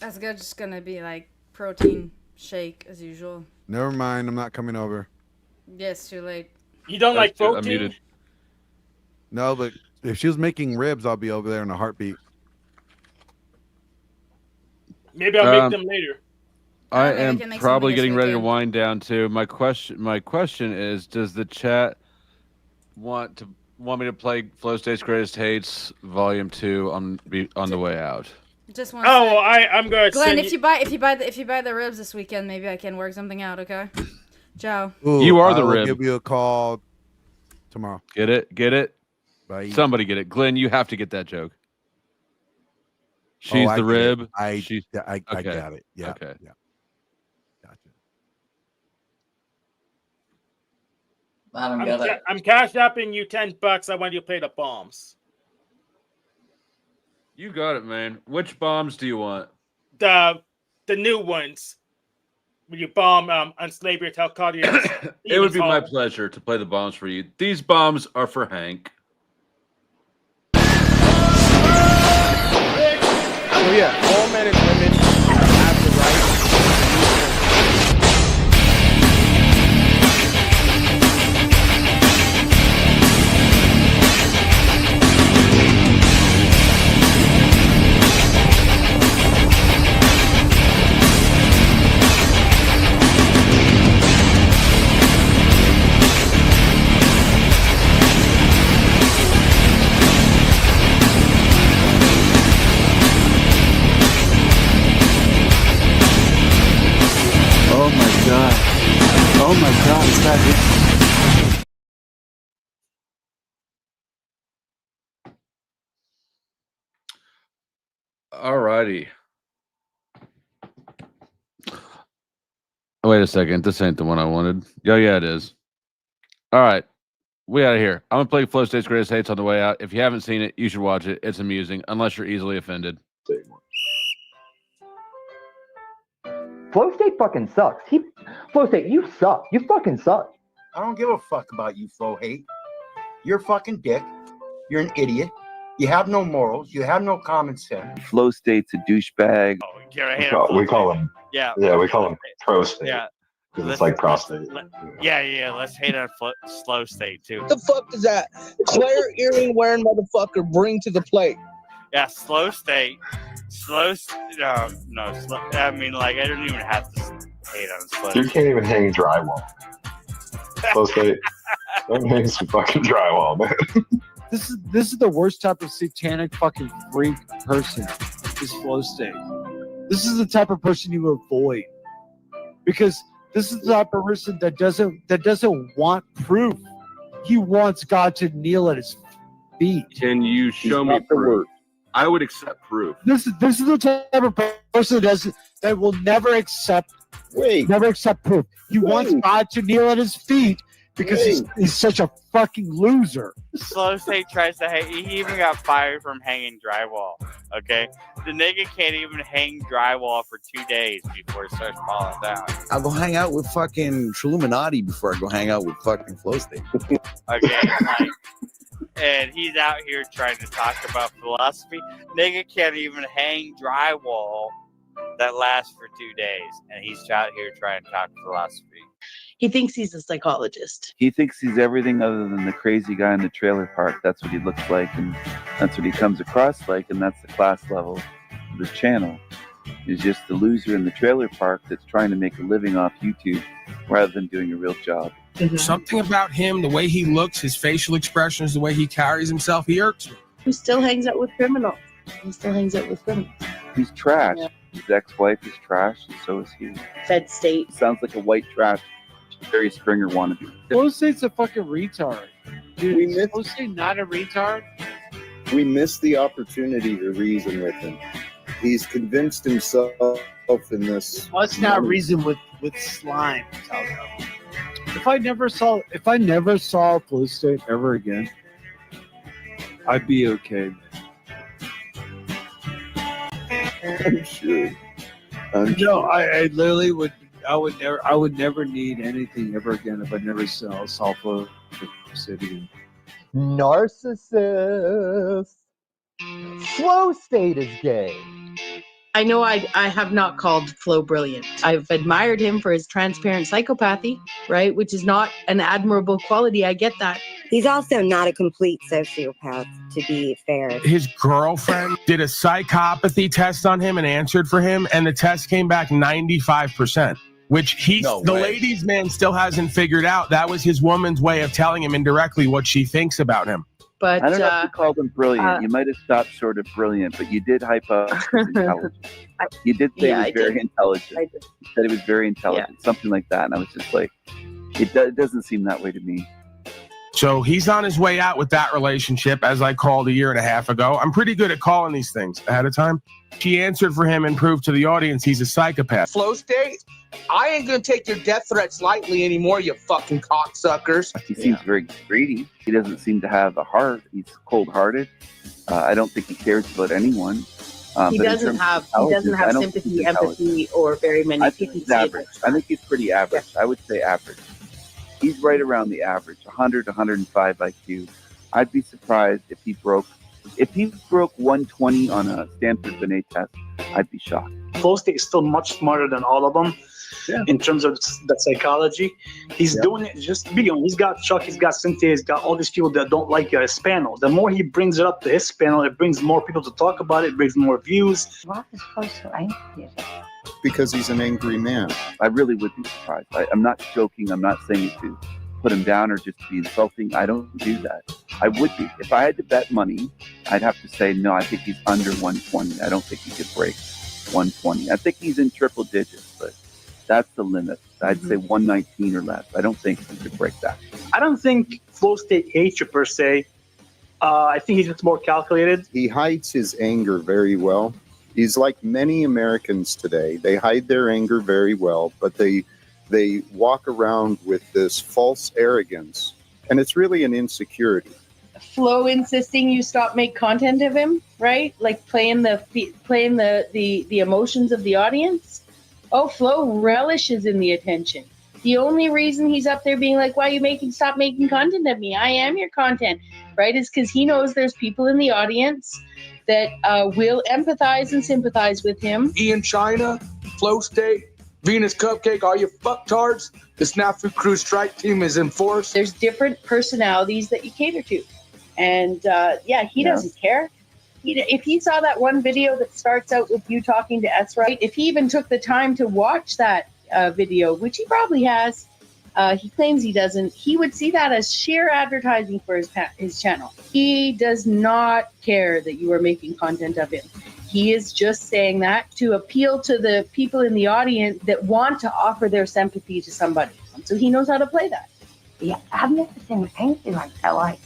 That's good. Just gonna be like protein shake as usual. Never mind, I'm not coming over. Yes, too late. You don't like protein? No, but If she was making ribs, I'll be over there in a heartbeat. Maybe I'll make them later. I am probably getting ready to wind down too. My question is, does the chat want me to play FlowState's Greatest Hits Volume 2 on the way out? Just one. Oh, well, I'm gonna. Glenn, if you buy the ribs this weekend, maybe I can work something out. Okay, Joe. Ooh, You are the I will rib. give you a call tomorrow. Get it? Bye. Somebody get it. Glenn, you have to get that joke. She's I the get rib. it. I got it. Yeah. Okay. Yeah. I don't get it. I'm cash apping you $10. I want you to play the bombs. You got it, man. Which bombs do you want? The new ones. When you bomb on slavery, tell Claudia. It would be my pleasure to play the bombs for you. These bombs are for Hank. Oh yeah, all men and women have the right. Oh my God, is that it? Alrighty. Wait a second. This ain't the one I wanted. Oh, yeah, it is. All right. We out of here. I'm going to play FlowState's Greatest Hits on the way out. If you haven't seen it, you should watch it. It's amusing, unless you're easily offended. FlowState fucking sucks. FlowState, you suck. You fucking suck. I don't give a fuck about you, Flow Hate. You're a fucking dick. You're an idiot. You have no morals. You have no common sense. FlowState's a douchebag. We call him. Yeah, we call him ProState. Yeah. Because it's like prostate. Yeah. Let's hate on Slow State too. What the fuck does that Claire earring wearing motherfucker bring to the plate? Yeah, Slow State. I mean, like, I don't even have to hate on Slow. You can't even hang drywall. ProState. Don't hang some fucking drywall, man. This is the worst type of satanic fucking freak person. Is FlowState. This is the type of person you avoid, because this is the type of person that doesn't want proof. He wants God to kneel at his feet. Can you show me proof? I would accept proof. This is the type of person that will never accept proof. He wants God to kneel at his feet because he's such a fucking loser. Slow State tries to hang. He even got fired from hanging drywall. Okay, the nigga can't even hang drywall for 2 days before it starts falling down. I'll go hang out with fucking Illuminati before I go hang out with fucking FlowState. Okay, and he's out here trying to talk about philosophy. Nigga can't even hang drywall that lasts for 2 days, and he's out here trying to talk philosophy. He thinks he's a psychologist. He thinks he's everything other than the crazy guy in the trailer park. That's what he looks like, and that's what he comes across like, and that's the class level of this channel. He's just the loser in the trailer park that's trying to make a living off YouTube rather than doing a real job. Mm-hmm. Something about him, the way he looks, his facial expressions, the way he carries himself, he irks me. Who still hangs out with criminals. He's trash. Yeah. His ex-wife is trash, and so is he. Fed state. Sounds like a white trash Jerry Springer wannabe. FlowState's a fucking retard. Dude, is FlowState not a retard? We missed the opportunity to reason with him. He's convinced himself in this. Let's not reason with slime. If I never saw FlowState ever again, I'd be okay. I'm sure. I literally would. I would never need anything ever again if I never saw FlowState again. Narcissist. FlowState is gay. I know I have not called Flo brilliant. I've admired him for his transparent psychopathy, right? Which is not an admirable quality. I get that. He's also not a complete sociopath, to be fair. His girlfriend did a psychopathy test on him and answered for him, and the test came back 95%, which the ladies' man still hasn't figured out. That was his woman's way of telling him indirectly what she thinks about him. But I don't know if you called him brilliant. You might have stopped short of brilliant, but you did hype up his intelligence. You did say he was very intelligent. You said he was very intelligent, something like that. And I was just like, it doesn't seem that way to me. So he's on his way out with that relationship, as I called a year and a half ago. I'm pretty good at calling these things ahead of time. She answered for him and proved to the audience he's a psychopath. FlowState, I ain't gonna take your death threats lightly anymore, you fucking cocksuckers. He seems very greedy. He doesn't seem to have a heart. He's cold-hearted. I don't think he cares about anyone. He doesn't have sympathy, empathy, or very many. I think he's average. I think he's pretty average. I would say average. He's right around the average, 100 to 105 IQ. I'd be surprised if he broke 120 on a Stanford Binet test. I'd be shocked. FlowState is still much smarter than all of them in terms of the psychology. He's doing it just to be. He's got Chuck, he's got Cynthia, he's got all these people that don't like his panel. The more he brings it up to his panel, it brings more people to talk about it, brings more views. Why is Flo so angry? Because he's an angry man. I really would be surprised. I'm not joking. I'm not saying it to put him down or just to be insulting. I don't do that. I would be. If I had to bet money, I'd have to say, no, I think he's under 120. I don't think he could break 120. I think he's in triple digits, but that's the limit. I'd say 119 or less. I don't think he could break that. I don't think FlowState hates you per se. I think he's just more calculated. He hides his anger very well. He's like many Americans today. They hide their anger very well, but they walk around with this false arrogance, and it's really an insecurity. Flo insisting you stop make content of him, right? Like playing the emotions of the audience. Oh, Flo relishes in the attention. The only reason he's up there being like, why are you stop making content of me? I am your content, right? Is because he knows there's people in the audience that will empathize and sympathize with him. Ian China, FlowState, Venus Cupcake, all you fucktards. The Snafu Crew strike team is in force. There's different personalities that you cater to. And he doesn't care. If he saw that one video that starts out with you talking to S, right? If he even took the time to watch that video, which he probably has, he claims he doesn't, he would see that as sheer advertising for his channel. He does not care that you are making content of him. He is just saying that to appeal to the people in the audience that want to offer their sympathy to somebody. So he knows how to play that. Yeah, I've never seen anything like that. Like,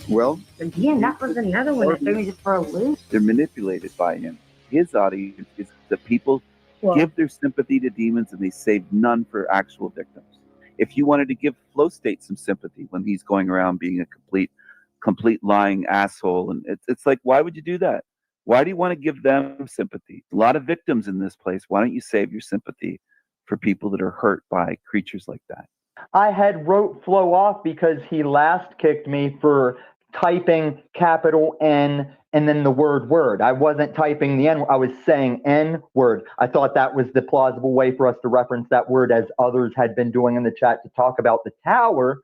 well, yeah, that was another one that threw me just for a loop. They're manipulated by him. His audience is the people give their sympathy to demons and they save none for actual victims. If you wanted to give FlowState some sympathy when he's going around being a complete lying asshole, and it's like, why would you do that? Why do you want to give them sympathy? A lot of victims in this place. Why don't you save your sympathy for people that are hurt by creatures like that? I had wrote Flo off because he last kicked me for typing capital N and then the word. I wasn't typing the N. I was saying N word. I thought that was the plausible way for us to reference that word, as others had been doing in the chat to talk about the tower.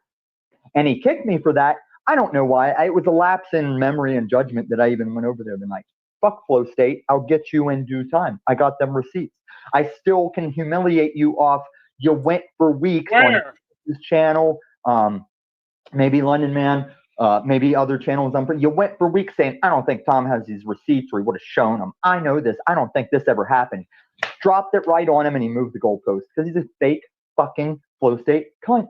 And he kicked me for that. I don't know why. It was a lapse in memory and judgment that I even went over there tonight. Fuck FlowState. I'll get you in due time. I got them receipts. I still can humiliate you off. You went for weeks on this channel, maybe London Man, maybe other channels. You went for weeks saying, I don't think Tom has these receipts, or he would have shown them. I know this. I don't think this ever happened. Dropped it right on him, and he moved the goalpost because he's a fake fucking FlowState cunt.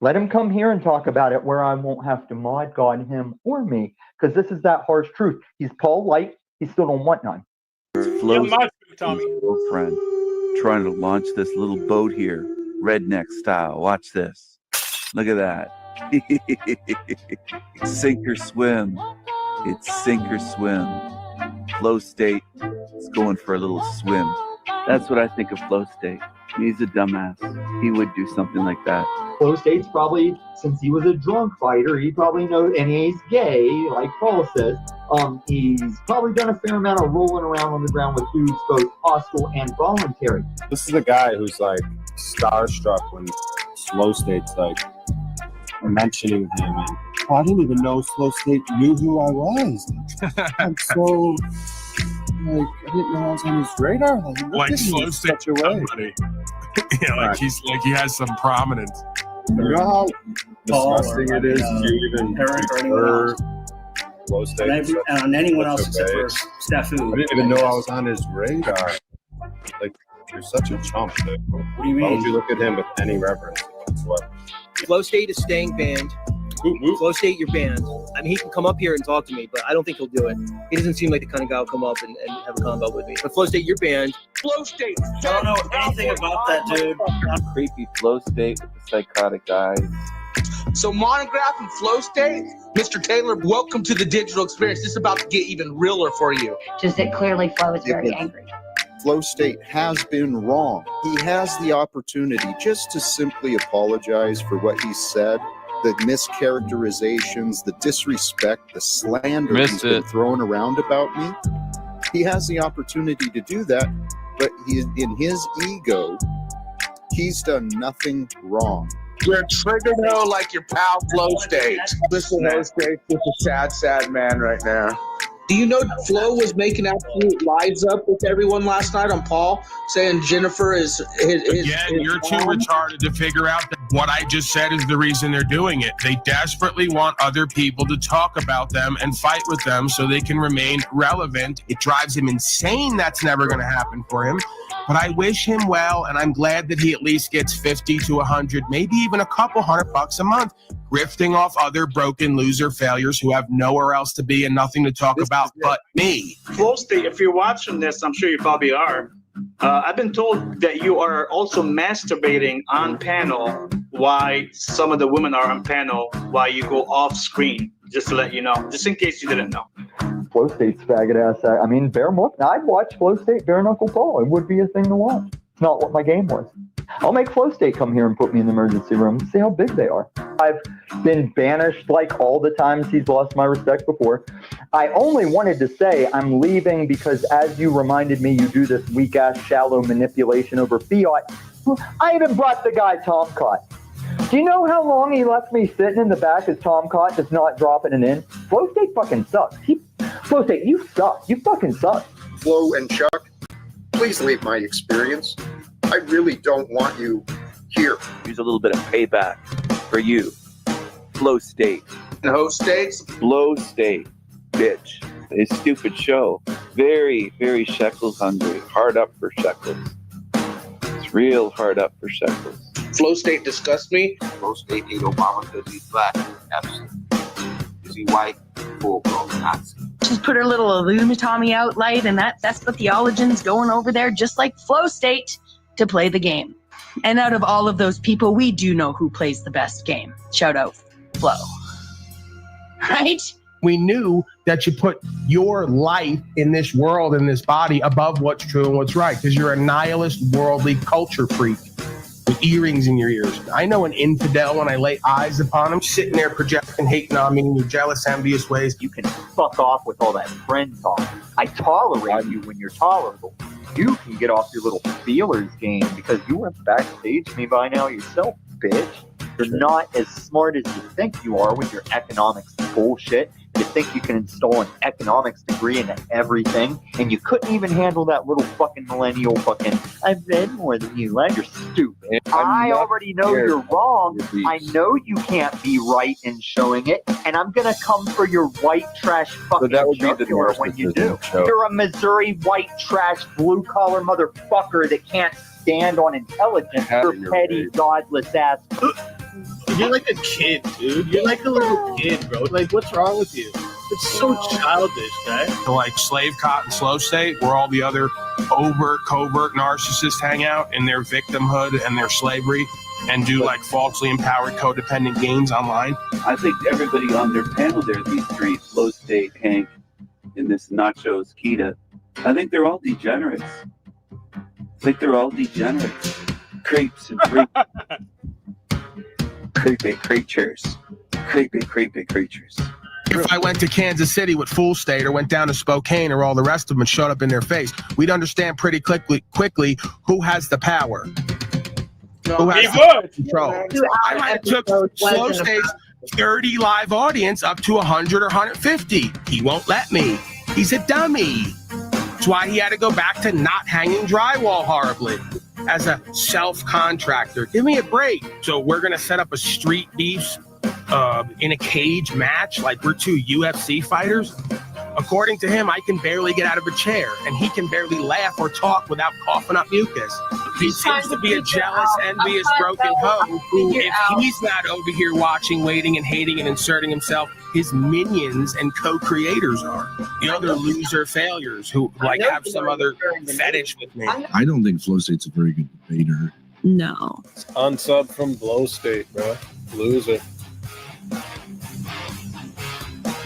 Let him come here and talk about it where I won't have to mod God him or me, because this is that harsh truth. He's Paul Light. He still don't want none. Flo's girlfriend trying to launch this little boat here, redneck style. Watch this. Look at that. Sink or swim. It's sink or swim. FlowState is going for a little swim. That's what I think of FlowState. He's a dumbass. He would do something like that. FlowState's probably, since he was a drunk fighter, he probably knows, and he's gay, like Paul says. He's probably done a fair amount of rolling around on the ground with dudes, both hostile and voluntary. This is a guy who's like starstruck when FlowState's like mentioning him, and I didn't even know FlowState knew who I was. I'm so like, I didn't know I was on his radar. Like FlowState somebody. Yeah, like he's like he has some prominence. You know how disgusting it is to even refer FlowState on anyone else except for Steffu. I didn't even know I was on his radar. Like, you're such a chump, dude. What do you mean? Why would you look at him with any reverence whatsoever? FlowState is staying banned. FlowState, you're banned. I mean, he can come up here and talk to me, but I don't think he'll do it. He doesn't seem like the kind of guy who'll come up and have a combo with me. But FlowState, you're banned. FlowState! I don't know anything about that, dude. Creepy FlowState with the psychotic eyes. So Monograph and FlowState, Mr. Taylor, welcome to the digital experience. This is about to get even realer for you. Just that clearly Flo is very angry. FlowState has been wrong. He has the opportunity just to simply apologize for what he said, the mischaracterizations, the disrespect, the slander he's been throwing around about me. He has the opportunity to do that, but in his ego, he's done nothing wrong. You're triggered though, like your pal FlowState. Listen, FlowState's just a sad, sad man right now. Do you know Flo was making absolute lies up with everyone last night on Paul, saying Jennifer is his you're too retarded to figure out that what I just said is the reason they're doing it. They desperately want other people to talk about them and fight with them so they can remain relevant. It drives him insane. That's never going to happen for him. But I wish him well, and I'm glad that he at least gets 50 to 100, maybe even a couple $100 a month, grifting off other broken loser failures who have nowhere else to be and nothing to talk about but me. FlowState, if you're watching this, I'm sure you probably are. I've been told that you are also masturbating on panel while some of the women are on panel while you go off screen, just to let you know, just in case you didn't know. FlowState's faggot ass. I mean, I'd watch FlowState bare knuckle Paul. It would be a thing to watch. It's not what my game was. I'll make FlowState come here and put me in the emergency room and see how big they are. I've been banished like all the times he's lost my respect before. I only wanted to say I'm leaving because, as you reminded me, you do this weak-ass shallow manipulation over fiat. I even brought the guy Tom Cott. Do you know how long he left me sitting in the back as Tom Cott just not dropping it in? FlowState fucking sucks. FlowState, you suck. You fucking suck. Flo and Chuck, please leave my experience. I really don't want you here. Use a little bit of payback for you. FlowState. And host states? FlowState, bitch. A stupid show. Very, very shekels hungry. Hard up for shekels. It's real hard up for shekels. FlowState disgusts me. FlowState hate Obama because he's black. Absolutely. Is he white? Full-blown Nazi. She's put her little Illuminati out light, and that's the theologians going over there, just like FlowState, to play the game. And out of all of those people, we do know who plays the best game. Shout out, Flo. Right? We knew that you put your life in this world, in this body, above what's true and what's right, because you're a nihilist, worldly culture freak with earrings in your ears. I know an infidel when I lay eyes upon him, sitting there projecting, hating on me in your jealous, envious ways. You can fuck off with all that friend talk. I tolerate you when you're tolerable. You can get off your little feelers game because you went backstage me by now yourself, bitch. You're not as smart as you think you are with your economics bullshit. You think you can install an economics degree into everything, and you couldn't even handle that little fucking millennial fucking, I've read more than you, lad. You're stupid. I already know you're wrong. I know you can't be right in showing it, and I'm going to come for your white trash fucking jugular when you do. You're a Missouri white trash blue-collar motherfucker that can't stand on intelligence. You're petty, godless ass. You're like a kid, dude. You're like a little kid, bro. Like, what's wrong with you? It's so childish, guy. So like Slave Cot and FlowState, where all the other overt, covert narcissists hang out in their victimhood and their slavery and do like falsely empowered codependent games online. I think everybody on their panel there, these three, FlowState, Hank, and this Nachos, Kita, I think they're all degenerates. I think they're all degenerates. creeps and creepy creatures. Creepy creatures. If I went to Kansas City with FlowState or went down to Spokane or all the rest of them and showed up in their face, we'd understand pretty quickly who has the power. Who has the control. I might have took FlowState's 30 live audience up to 100 or 150. He won't let me. He's a dummy. That's why he had to go back to not hanging drywall horribly as a self-contractor. Give me a break. So we're going to set up a street beef in a cage match like we're two UFC fighters. According to him, I can barely get out of a chair, and he can barely laugh or talk without coughing up mucus. He seems to be a jealous, envious, broken hoe who, if he's not over here watching, waiting, and hating and inserting himself, his minions and co-creators are. The other loser failures who like have some other fetish with me. I don't think FlowState's a very good debater. No. Unsub from FlowState, bro. Loser.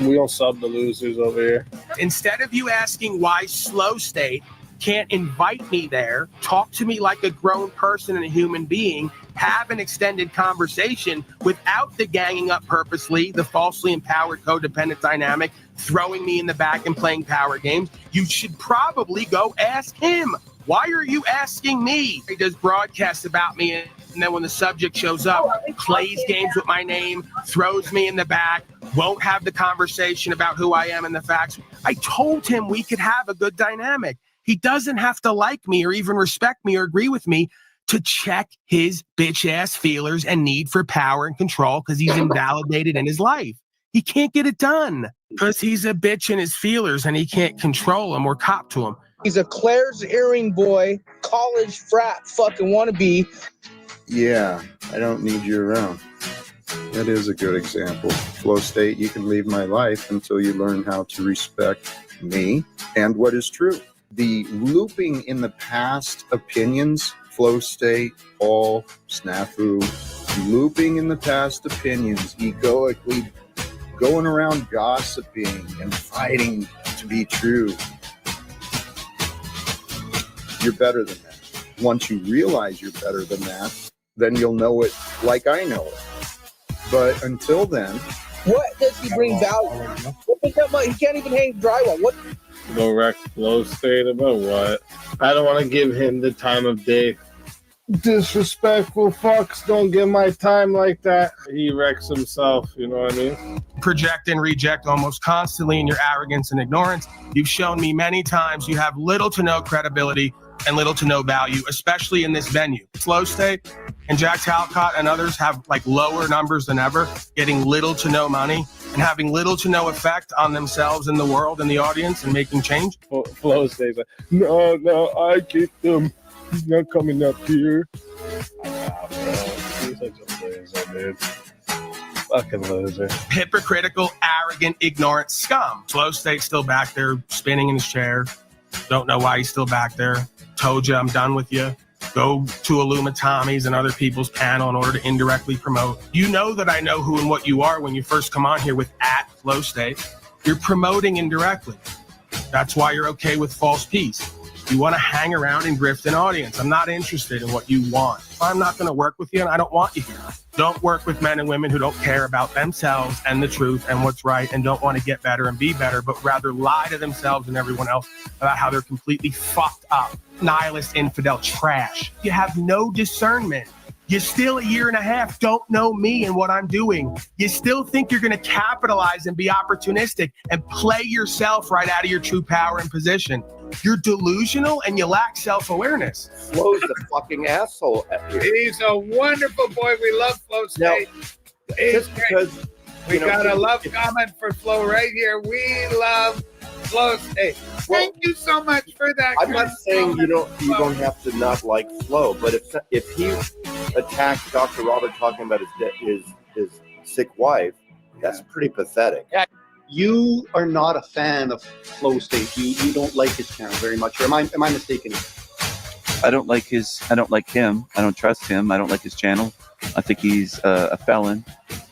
We don't sub the losers over here. Instead of you asking why FlowState can't invite me there, talk to me like a grown person and a human being, have an extended conversation without the ganging up purposely, the falsely empowered codependent dynamic, throwing me in the back and playing power games, you should probably go ask him. Why are you asking me? He does broadcasts about me, and then when the subject shows up, plays games with my name, throws me in the back, won't have the conversation about who I am and the facts. I told him we could have a good dynamic. He doesn't have to like me or even respect me or agree with me to check his bitch ass feelers and need for power and control because he's invalidated in his life. He can't get it done because he's a bitch in his feelers and he can't control them or cop to them. He's a Claire's earring boy, college frat fucking wannabe. Yeah, I don't need you around. That is a good example. FlowState, you can leave my life until you learn how to respect me and what is true. The looping in the past opinions, FlowState, all snafu, looping in the past opinions, egoically going around gossiping and fighting to be true. You're better than that. Once you realize you're better than that, then you'll know it like I know it. But until then, what does he bring value? What does that much? He can't even hang drywall. What? Go wreck FlowState about what? I don't want to give him the time of day. Disrespectful fucks don't give my time like that. He wrecks himself, you know what I mean? Project and reject almost constantly in your arrogance and ignorance. You've shown me many times you have little to no credibility and little to no value, especially in this venue. FlowState and Jack Talcott and others have like lower numbers than ever, getting little to no money and having little to no effect on themselves and the world and the audience and making change. FlowState's like, no, I kicked him. He's not coming up here. Bro. He's such a loser, dude. Fucking loser. Hypocritical, arrogant, ignorant scum. FlowState's still back there spinning in his chair. Don't know why he's still back there. Told you I'm done with you. Go to Illumatommy's and other people's panel in order to indirectly promote. You know that I know who and what you are when you first come on here with @FlowState. You're promoting indirectly. That's why you're okay with false peace. You want to hang around and grift an audience. I'm not interested in what you want. If I'm not going to work with you, and I don't want you here. Don't work with men and women who don't care about themselves and the truth and what's right and don't want to get better and be better, but rather lie to themselves and everyone else about how they're completely fucked up, nihilist, infidel trash. You have no discernment. You still a year and a half don't know me and what I'm doing. You still think you're going to capitalize and be opportunistic and play yourself right out of your true power and position. You're delusional and you lack self-awareness. Flo's the fucking asshole. He's a wonderful boy. We love FlowState. Just because we got a love comment for Flo right here. We love FlowState. Thank you so much for that. I'm not saying you don't have to not like Flo, but if he attacked Dr. Robert talking about his sick wife, that's pretty pathetic. Yeah. You are not a fan of FlowState. You don't like his channel very much. Or am I mistaken? I don't like him. I don't trust him. I don't like his channel. I think he's a felon.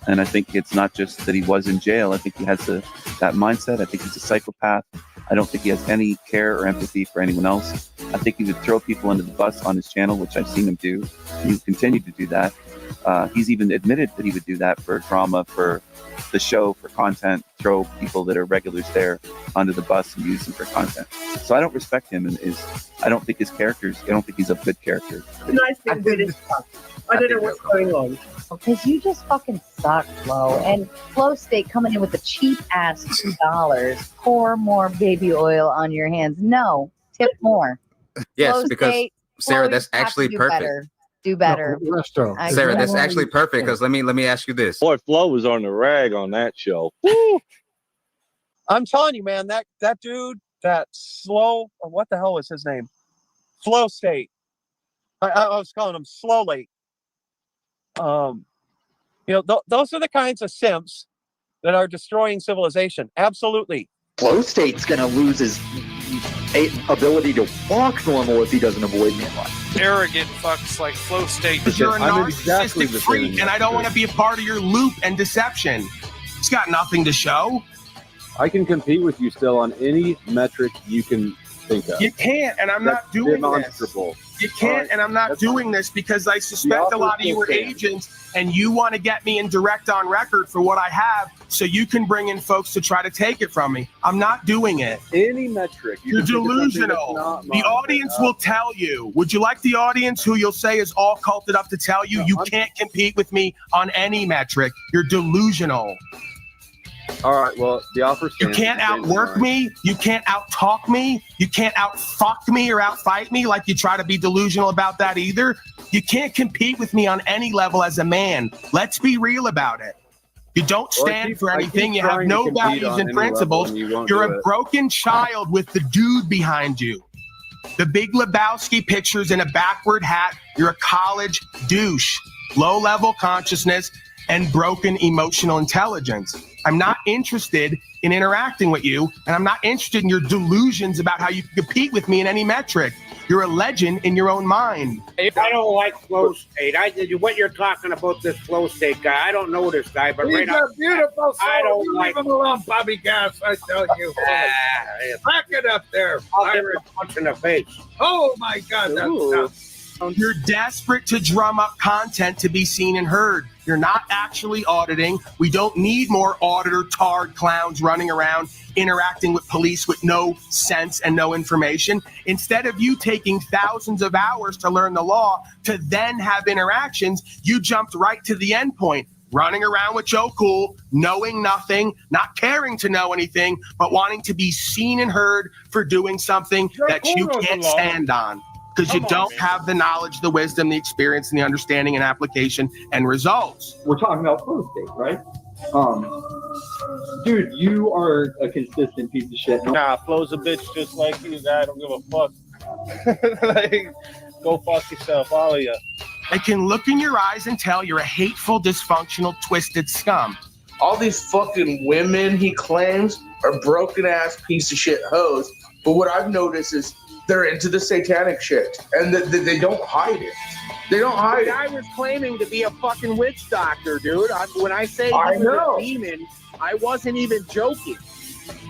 And I think it's not just that he was in jail. I think he has that mindset. I think he's a psychopath. I don't think he has any care or empathy for anyone else. I think he would throw people under the bus on his channel, which I've seen him do. He would continue to do that. He's even admitted that he would do that for drama, for the show, for content, throw people that are regulars there under the bus and use them for content. So I don't respect him, and I don't think I don't think he's a good character. Nice thing good as fuck. I don't know what's going on. Because you just fucking suck, Flo. And FlowState coming in with the cheap ass $2. Pour more baby oil on your hands. No, tip more. Yes, FlowState, because Sarah, Flo, that's you have to actually do perfect. better. Do better. Sarah, that's actually perfect because let me ask you this. Boy, Flo was on the rag on that show. I'm telling you, man, that dude, that what the hell was his name? FlowState. I was calling him Slowly. Those are the kinds of simps that are destroying civilization. Absolutely. FlowState's gonna lose his ability to walk normal if he doesn't avoid me. Arrogant fucks like FlowState. Because you're a I'm narcissistic exactly the freak, same. and I don't want to be a part of your loop and deception. It's got nothing to show. I can compete with you still on any metric you can think of. You can't, and I'm not doing this. You can't, and I'm not doing this because I suspect a lot of you are agents, and you want to get me in direct on record for what I have, so you can bring in folks to try to take it from me. I'm not doing it. Any metric. You're delusional. The audience will tell you. Would you like the audience who you'll say is all culted up to tell you you can't compete with me on any metric? You're delusional. All right, well, the offer You can't outwork me. You can't out-talk me. You can't out-fuck me or out-fight me like you try to be delusional about that either. You can't compete with me on any level as a man. Let's be real about it. You don't stand for anything. You have no values and principles. You're a broken child with the dude behind you. The Big Lebowski pictures in a backward hat. You're a college douche. Low-level consciousness and broken emotional intelligence. I'm not interested in interacting with you, and I'm not interested in your delusions about how you can compete with me in any metric. You're a legend in your own mind. I don't like FlowState. What you're talking about, this FlowState guy, I don't know this guy, but He's right a off, beautiful soul. I don't You like leave him alone, Bobby Gas. I tell you. Back it up there. I'll give her a punch in the face. Oh my God, that's tough. You're desperate to drum up content to be seen and heard. You're not actually auditing. We don't need more auditor-tarred clowns running around interacting with police with no sense and no information. Instead of you taking thousands of hours to learn the law to then have interactions, you jumped right to the end point. Running around with Joe Cool, knowing nothing, not caring to know anything, but wanting to be seen and heard for doing something that you can't stand on. Because you don't have the knowledge, the wisdom, the experience, and the understanding and application and results. We're talking about FlowState, right? Dude, you are a consistent piece of shit. Nah, Flo's a bitch just like you, guy. I don't give a fuck. Like, go fuck yourself, all of you. I can look in your eyes and tell you're a hateful, dysfunctional, twisted scum. All these fucking women he claims are broken ass piece of shit hoes. But what I've noticed is they're into the satanic shit, and they don't hide it. They don't hide it. I was claiming to be a fucking witch doctor, dude. When I say he I was know. a demon, I wasn't even joking.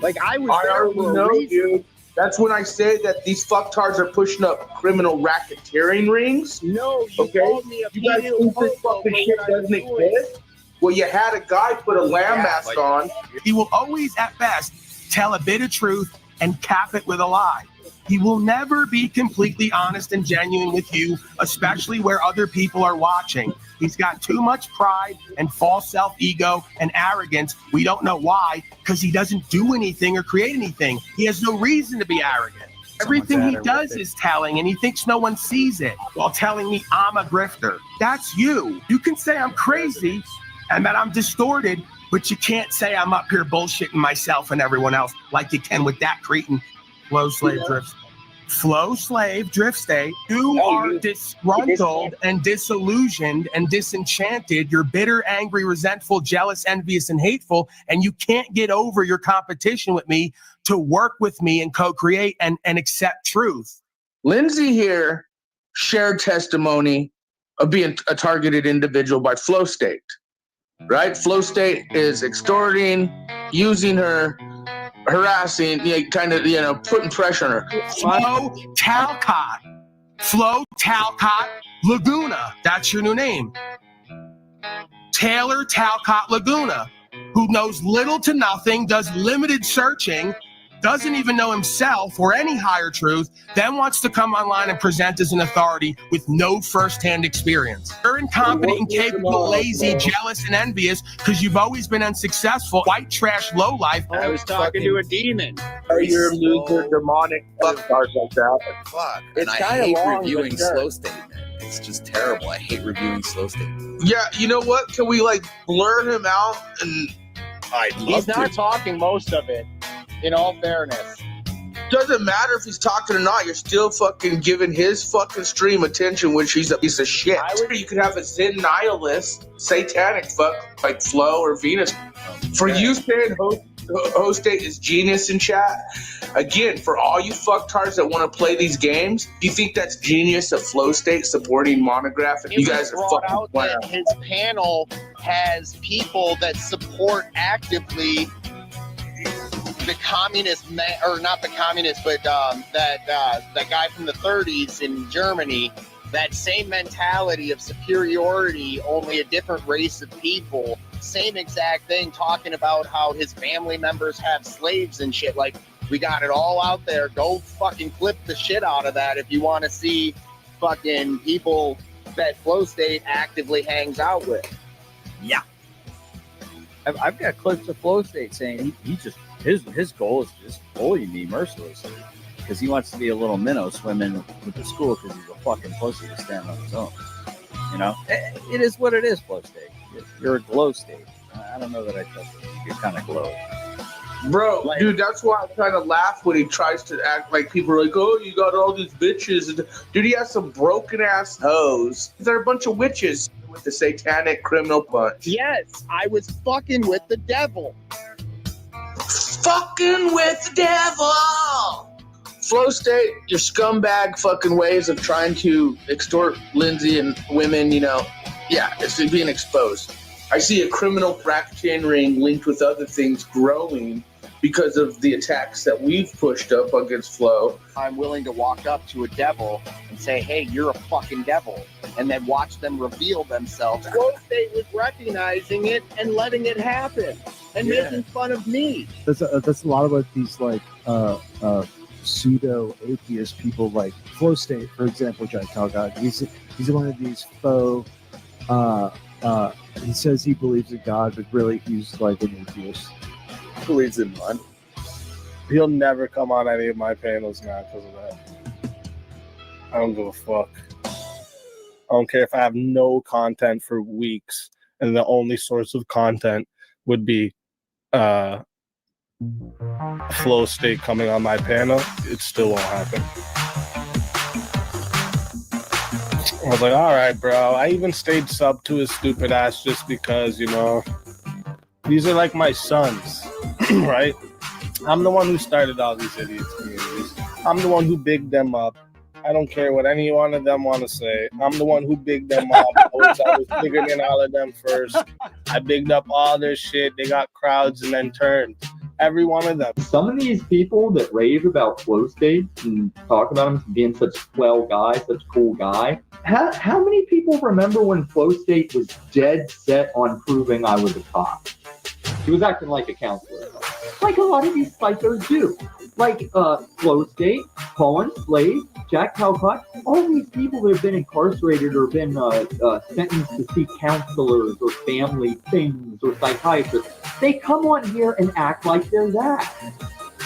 Like, I was I there already for a know, reason. dude. That's when I say that these fucktards are pushing up criminal racketeering rings. No, you called me a You guys think this fucking shit doesn't exist? Well, you had a guy put a lamb mask on. He will always, at best, tell a bit of truth and cap it with a lie. He will never be completely honest and genuine with you, especially where other people are watching. He's got too much pride and false self-ego and arrogance. We don't know why, because he doesn't do anything or create anything. He has no reason to be arrogant. Everything he does is telling, and he thinks no one sees it while telling me I'm a grifter. That's you. You can say I'm crazy and that I'm distorted, but you can't say I'm up here bullshitting myself and everyone else like you can with that cretin. FlowState Drift State. You are disgruntled and disillusioned and disenchanted. You're bitter, angry, resentful, jealous, envious, and hateful, and you can't get over your competition with me to work with me and co-create and accept truth. Lindsay here shared testimony of being a targeted individual by FlowState, right? FlowState is extorting, using her, harassing, kind of, putting pressure on her. Flo Talcott. Flo Talcott Laguna. That's your new name. Taylor Talcott Laguna, who knows little to nothing, does limited searching, doesn't even know himself or any higher truth, then wants to come online and present as an authority with no first-hand experience. You're incompetent, incapable, lazy, jealous, and envious because you've always been unsuccessful, white trash lowlife. I was talking to a demon. You're a loser, demonic, stars like that. Fuck. It's And I kinda hate long, reviewing but sure. Slow State, man. It's just terrible. I hate reviewing Slow State. Yeah, you know what? Can we blur him out? And I'd love He's not to. talking most of it, in all fairness. doesn't matter if he's talking or not. You're still fucking giving his fucking stream attention, which he's a piece of shit. You could have a Zen nihilist, satanic fuck like Flo or Venus. For you saying FlowState is genius in chat, again, for all you fucktards that want to play these games, you think that's genius of FlowState supporting Monograph? You guys are brought fucking out that his panel has people that support actively the communist, or not the communist, but that guy from the 30s in Germany. That same mentality of superiority, only a different race of people. Same exact thing, talking about how his family members have slaves and shit. Like, we got it all out there. Go fucking clip the shit out of that if you want to see fucking people that FlowState actively hangs out with. Yeah. I've got clips of FlowState saying he just his goal is to just bully me mercilessly because he wants to be a little minnow swimming with the school because he's a fucking pussy to stand on his own. You know, it is what it is. FlowState. You're a glow state. I don't know that I trust you. You're kind of glow. Bro, dude, that's why I kind of laugh when he tries to act like people are like, oh, you got all these bitches. Dude, he has some broken ass hoes. They're a bunch of witches with the satanic criminal bunch. Yes, I was fucking with the devil. Fucking with the devil! FlowState, your scumbag fucking ways of trying to extort Lindsay and women, yeah, it's being exposed. I see a criminal racketeering ring linked with other things growing because of the attacks that we've pushed up against Flo. I'm willing to walk up to a devil and say, hey, you're a fucking devil, and then watch them reveal themselves. FlowState was recognizing it and letting it happen and making fun of me. That's a lot of what these pseudo atheist people like FlowState, for example, which I talk about. He's one of these faux. He says he believes in God, but really he's like an atheist. Believes in what? He'll never come on any of my panels now because of that. I don't give a fuck. I don't care if I have no content for weeks and the only source of content would be FlowState coming on my panel. It still won't happen. I was like, all right, bro. I even stayed sub to his stupid ass just because, these are like my sons, right? I'm the one who started all these idiots communities. I'm the one who bigged them up. I don't care what any one of them want to say. I'm the one who bigged them up. I was bigger than all of them first. I bigged up all their shit. They got crowds and then turned. Every one of them. Some of these people that rave about FlowState and talk about him being such a swell guy, such a cool guy. How many people remember when FlowState was dead set on proving I was a cop? He was acting like a counselor, like a lot of these psychos do. Like FlowState, Colin, Slade, Jack Talcott, all these people that have been incarcerated or been sentenced to see counselors or family things or psychiatrists, they come on here and act like they're that.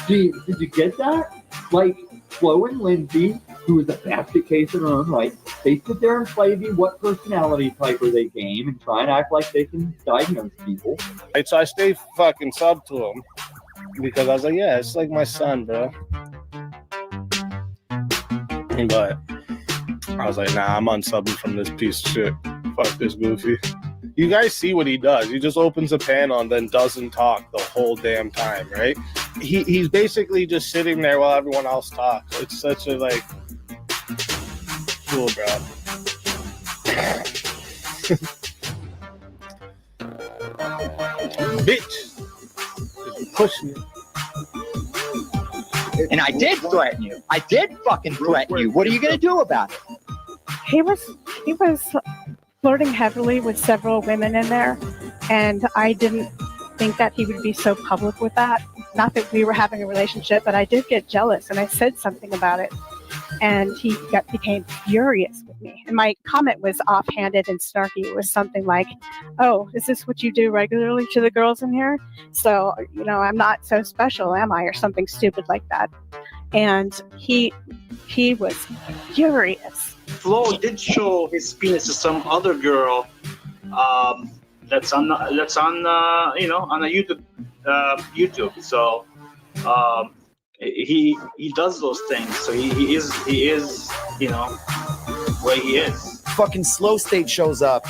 Did you get that? Like Flo and Lindsay, who is a basket case in her own right, they sit there and play the what personality type are they game and try and act like they can diagnose people. So I stay fucking sub to him because I was like, yeah, it's like my son, bro. But I was like, nah, I'm unsubbing from this piece of shit. Fuck this goofy. You guys see what he does. He just opens a panel and then doesn't talk the whole damn time, right? He's basically just sitting there while everyone else talks. It's such a, cool, bro. Bitch. Push me. And I did threaten you. I did fucking threaten you. What are you going to do about it? He was flirting heavily with several women in there, and I didn't think that he would be so public with that. Not that we were having a relationship, but I did get jealous, and I said something about it, and he became furious with me. And my comment was offhanded and snarky. It was something like, "Oh, is this what you do regularly to the girls in here? So, I'm not so special, am I?" Or something stupid like that. And he was furious. Flo did show his penis to some other girl. That's on a YouTube. So he does those things. So he is where he is. Fucking FlowState shows up,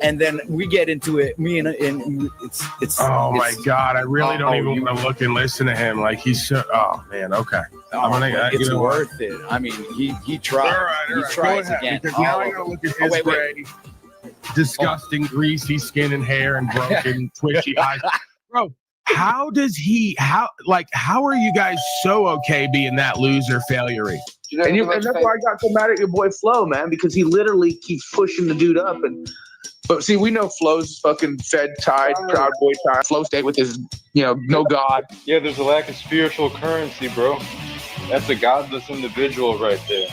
and then we get into it. Me and it's. Oh my God! I really don't even want to look and listen to him. Like he's so. Oh man. Okay. It's worth it. I mean, he tried. All right, he tries again. Because now I gotta look at his gray, disgusting, greasy skin and hair and broken, twitchy eyes. Bro, how are you guys so okay being that loser failure-y? And that's why I got so mad at your boy Flo, man, because he literally keeps pushing the dude up. But see, we know Flo's fucking Fed tied, Proud Boy tied. FlowState with his, no God. Yeah, there's a lack of spiritual currency, bro. That's a godless individual right there.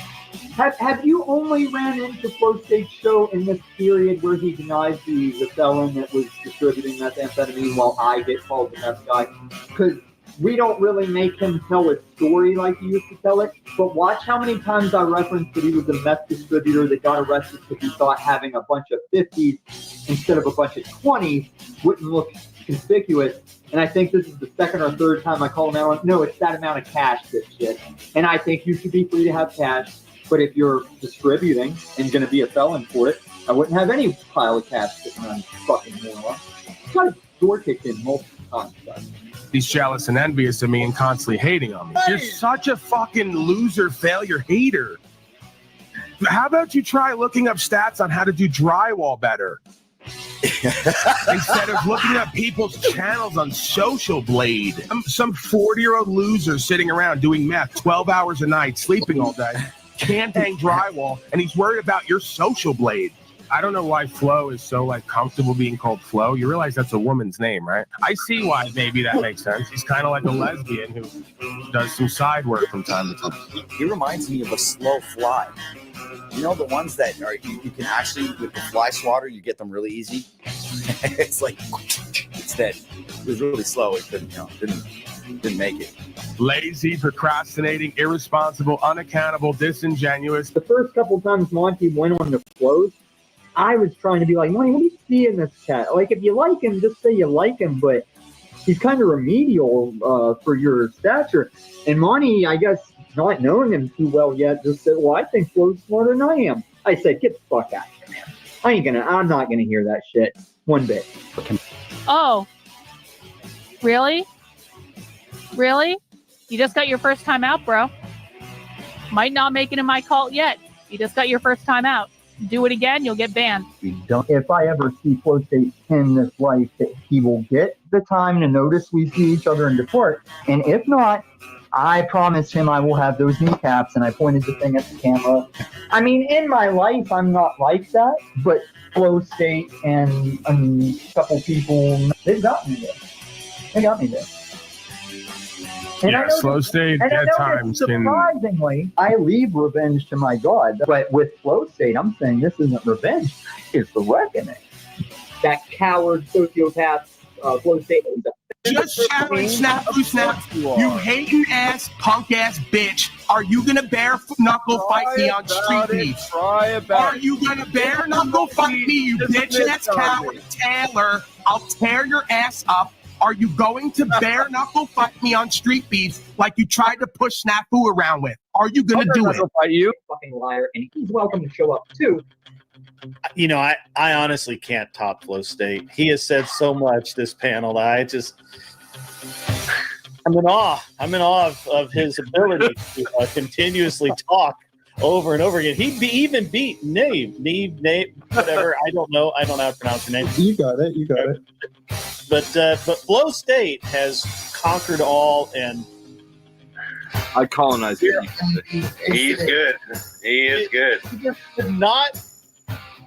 Have you only ran into FlowState's show in this period where he denies the felon that was distributing methamphetamine while I get called the meth guy? Because we don't really make him tell a story like he used to tell it, but watch how many times I referenced that he was a meth distributor that got arrested because he thought having a bunch of 50s instead of a bunch of 20s wouldn't look conspicuous. And I think this is the second or third time I call him out. No, it's that amount of cash, this shit. And I think you should be free to have cash, but if you're distributing and going to be a felon for it, I wouldn't have any pile of cash sitting on fucking moron. Got a door kicked in multiple times, guys. He's jealous and envious of me and constantly hating on me. You're such a fucking loser, failure, hater. How about you try looking up stats on how to do drywall better? Instead of looking up people's channels on Social Blade. Some 40-year-old loser sitting around doing meth 12 hours a night, sleeping all day, can't hang drywall, and he's worried about your Social Blade. I don't know why Flo is so comfortable being called Flo. You realize that's a woman's name, right? I see why maybe that makes sense. He's kind of like a lesbian who does some side work from time to time. He reminds me of a slow fly. You know the ones that are you can actually with the fly swatter you get them really easy. It's dead. It was really slow. It couldn't didn't make it. Lazy, procrastinating, irresponsible, unaccountable, disingenuous. The first couple times Monty went on the flows, I was trying to be like, Monty, what do you see in this cat? Like, if you like him, just say you like him, but he's kind of remedial for your stature. And Monty, I guess, not knowing him too well yet, just said, well, I think Flo's smarter than I am. I said, get the fuck out of here, man. I'm not gonna hear that shit one bit. Oh, really? Really? You just got your first time out, bro. Might not make it in my cult yet. You just got your first time out. Do it again, you'll get banned. If I ever see FlowState in this life, that he will get the time to notice we see each other and depart. And if not, I promise him I will have those kneecaps. And I pointed the thing at the camera. I mean, in my life, I'm not like that. But FlowState and a couple people, they've got me there. They got me there. And yeah, FlowState at times. Surprisingly, I leave revenge to my God. But with FlowState, I'm saying this isn't revenge. It's the reckoning. That coward sociopath FlowState. Just shouting, snap, you hating ass, punk ass bitch. Are you gonna bare knuckle fight me on street beef? Are you gonna bare knuckle fight me, you bitch ass coward Taylor? I'll tear your ass up. Are you going to bare knuckle fight me on street beef like you tried to push Snafu around with? Are you gonna do it? Fight you, fucking liar, and he's welcome to show up too. You know, I honestly can't top FlowState. He has said so much this panel that I'm in awe. I'm in awe of his ability to continuously talk over and over again. He even beat Nave, whatever. I don't know. I don't know how to pronounce your name. You got it. But FlowState has conquered all, and I colonized it. He's good. He is good. He just did not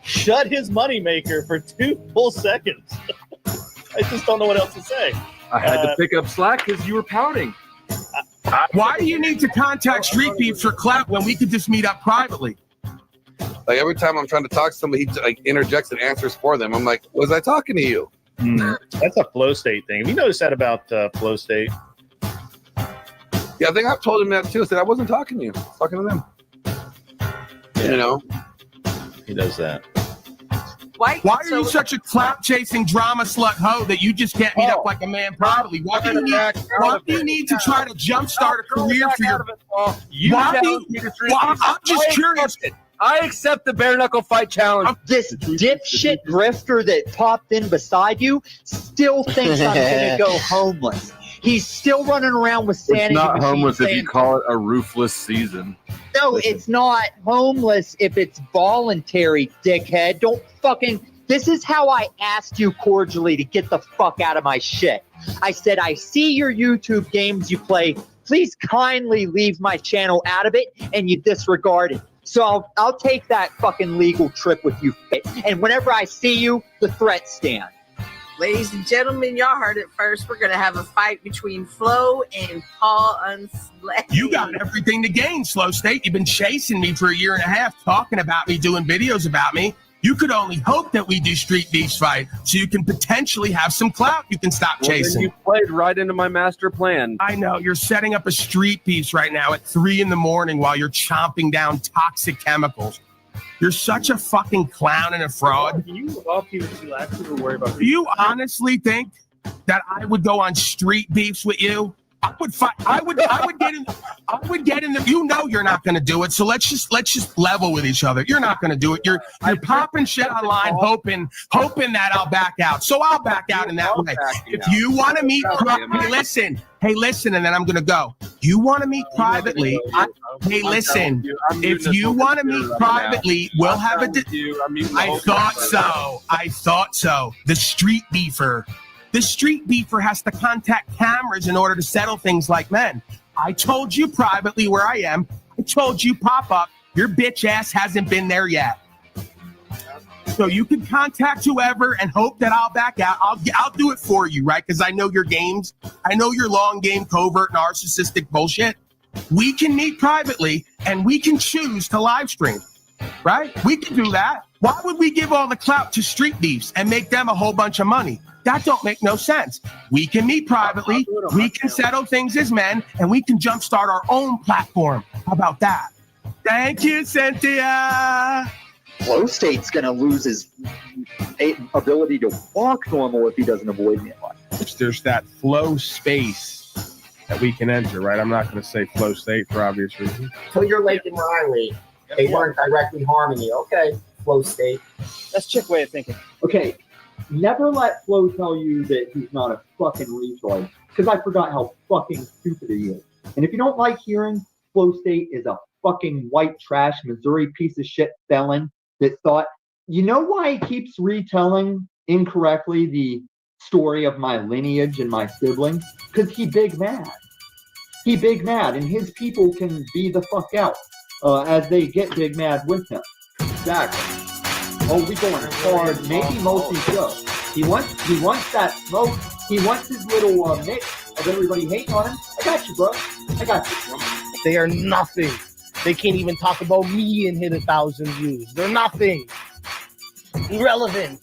shut his moneymaker for 2 full seconds. I just don't know what else to say. I had to pick up slack because you were pouting. Why do you need to contact Street Beefs for clout when we could just meet up privately? Like every time I'm trying to talk to somebody, he like interjects and answers for them. I'm like, was I talking to you? That's a FlowState thing. Have you noticed that about FlowState? Yeah, I think I've told him that too. I said I wasn't talking to you. I was talking to them. Yeah. You know, he does that. Why are you such a clout-chasing drama slut hoe that you just can't meet up like a man privately? Why do you need to try to jumpstart a career for your... I'm just curious. I accept the bare knuckle fight challenge. This dipshit grifter that popped in beside you still thinks I'm gonna go homeless. He's still running around with sanity. It's not machines homeless if saying, you call it a roofless season. no, it's not homeless if it's voluntary, dickhead. Don't fucking... This is how I asked you cordially to get the fuck out of my shit. I said, I see your YouTube games you play. Please kindly leave my channel out of it, and you disregard it. So I'll take that fucking legal trip with you. And whenever I see you, the threats stand. Ladies and gentlemen, y'all heard it first. We're going to have a fight between Flo and Paul Unslay. You got everything to gain, FlowState. You've been chasing me for 1.5 years, talking about me, doing videos about me. You could only hope that we do Street Beefs fight so you can potentially have some clout you can stop chasing. You played right into my master plan. I know. You're setting up a Street Beefs right now at 3 a.m. while you're chomping down toxic chemicals. You're such a fucking clown and a fraud. Can you off you to actually worry about? Do you honestly think that I would go on Street Beefs with you? I would fight. I would get in the. You know you're not going to do it. So let's just level with each other. You're not going to do it. You're popping shit online, hoping that I'll back out. So I'll back out in that way. If you want to meet, hey, listen, and then I'm going to go. You want to meet privately? Hey, listen. If you want to meet privately, we'll have a. I thought so. The Street Beefer. The Street Beefer has to contact cameras in order to settle things like men. I told you privately where I am. I told you pop up. Your bitch ass hasn't been there yet. So you can contact whoever and hope that I'll back out. I'll do it for you, right? Because I know your games. I know your long game, covert, narcissistic bullshit. We can meet privately and we can choose to live stream, right? We can do that. Why would we give all the clout to Street Beefs and make them a whole bunch of money? That don't make no sense. We can meet privately, we can settle things as men, and we can jumpstart our own platform. How about that? Thank you, Cynthia. FlowState's going to lose his ability to walk normal if he doesn't avoid me a lot. There's that flow space that we can enter, right? I'm not going to say FlowState for obvious reasons. So you're Lake and Riley. They weren't directly harming you. Okay, FlowState. That's chick way of thinking. Okay, never let Flo tell you that he's not a fucking retard, because I forgot how fucking stupid he is. And if you don't like hearing, FlowState is a fucking white trash Missouri piece of shit felon that thought, you know why he keeps retelling incorrectly the story of my lineage and my siblings? Because he big mad. He big mad, and his people can be the fuck out as they get big mad with him. Exactly. Oh, we going hard. Maybe mostly so. He wants that smoke. He wants his little mix of everybody hating on him. I got you, bro. I got you, bro. They are nothing. They can't even talk about me and hit 1,000 views. They're nothing. Irrelevant.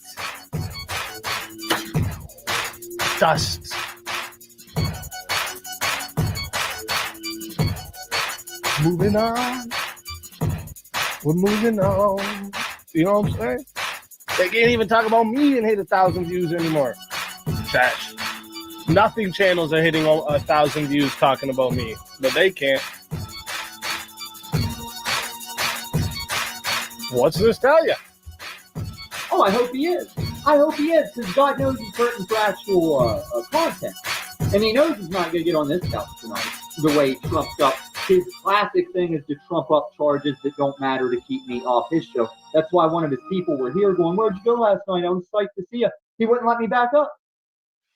Dust. Moving on. We're moving on. You know what I'm saying? They can't even talk about me and hit 1,000 views anymore. Trash. Nothing channels are hitting 1,000 views talking about me, but they can't. What's this tell you? Oh, I hope he is. I hope he is, because God knows he's hurting for actual content. And he knows he's not going to get on this couch tonight the way he trumps up. His classic thing is to trump up charges that don't matter to keep me off his show. That's why one of his people were here going, where'd you go last night? I was psyched to see you. He wouldn't let me back up.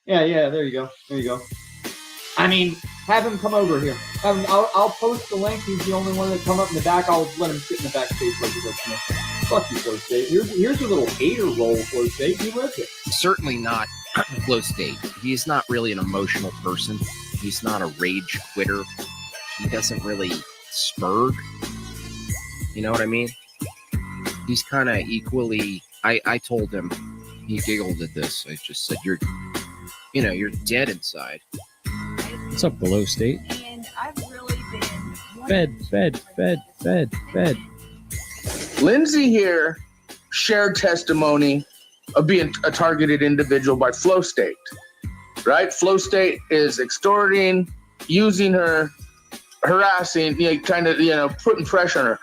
Yeah, there you go. There you go. I mean, Have him come over here. Have him, I'll post the link. He's the only one that come up in the back. I'll let him sit in the backstage like he does. Fuck you, FlowState. Here's a little hater roll, FlowState. You live it. Certainly not FlowState. He's not really an emotional person. He's not a rage quitter. He doesn't really spurg. You know what I mean? He's kind of equally. I told him. He giggled at this. I just said, "You're dead inside." What's up, FlowState? And I've really been Fed. Lindsay here shared testimony of being a targeted individual by FlowState, right? FlowState is extorting, using her, harassing, putting pressure on her.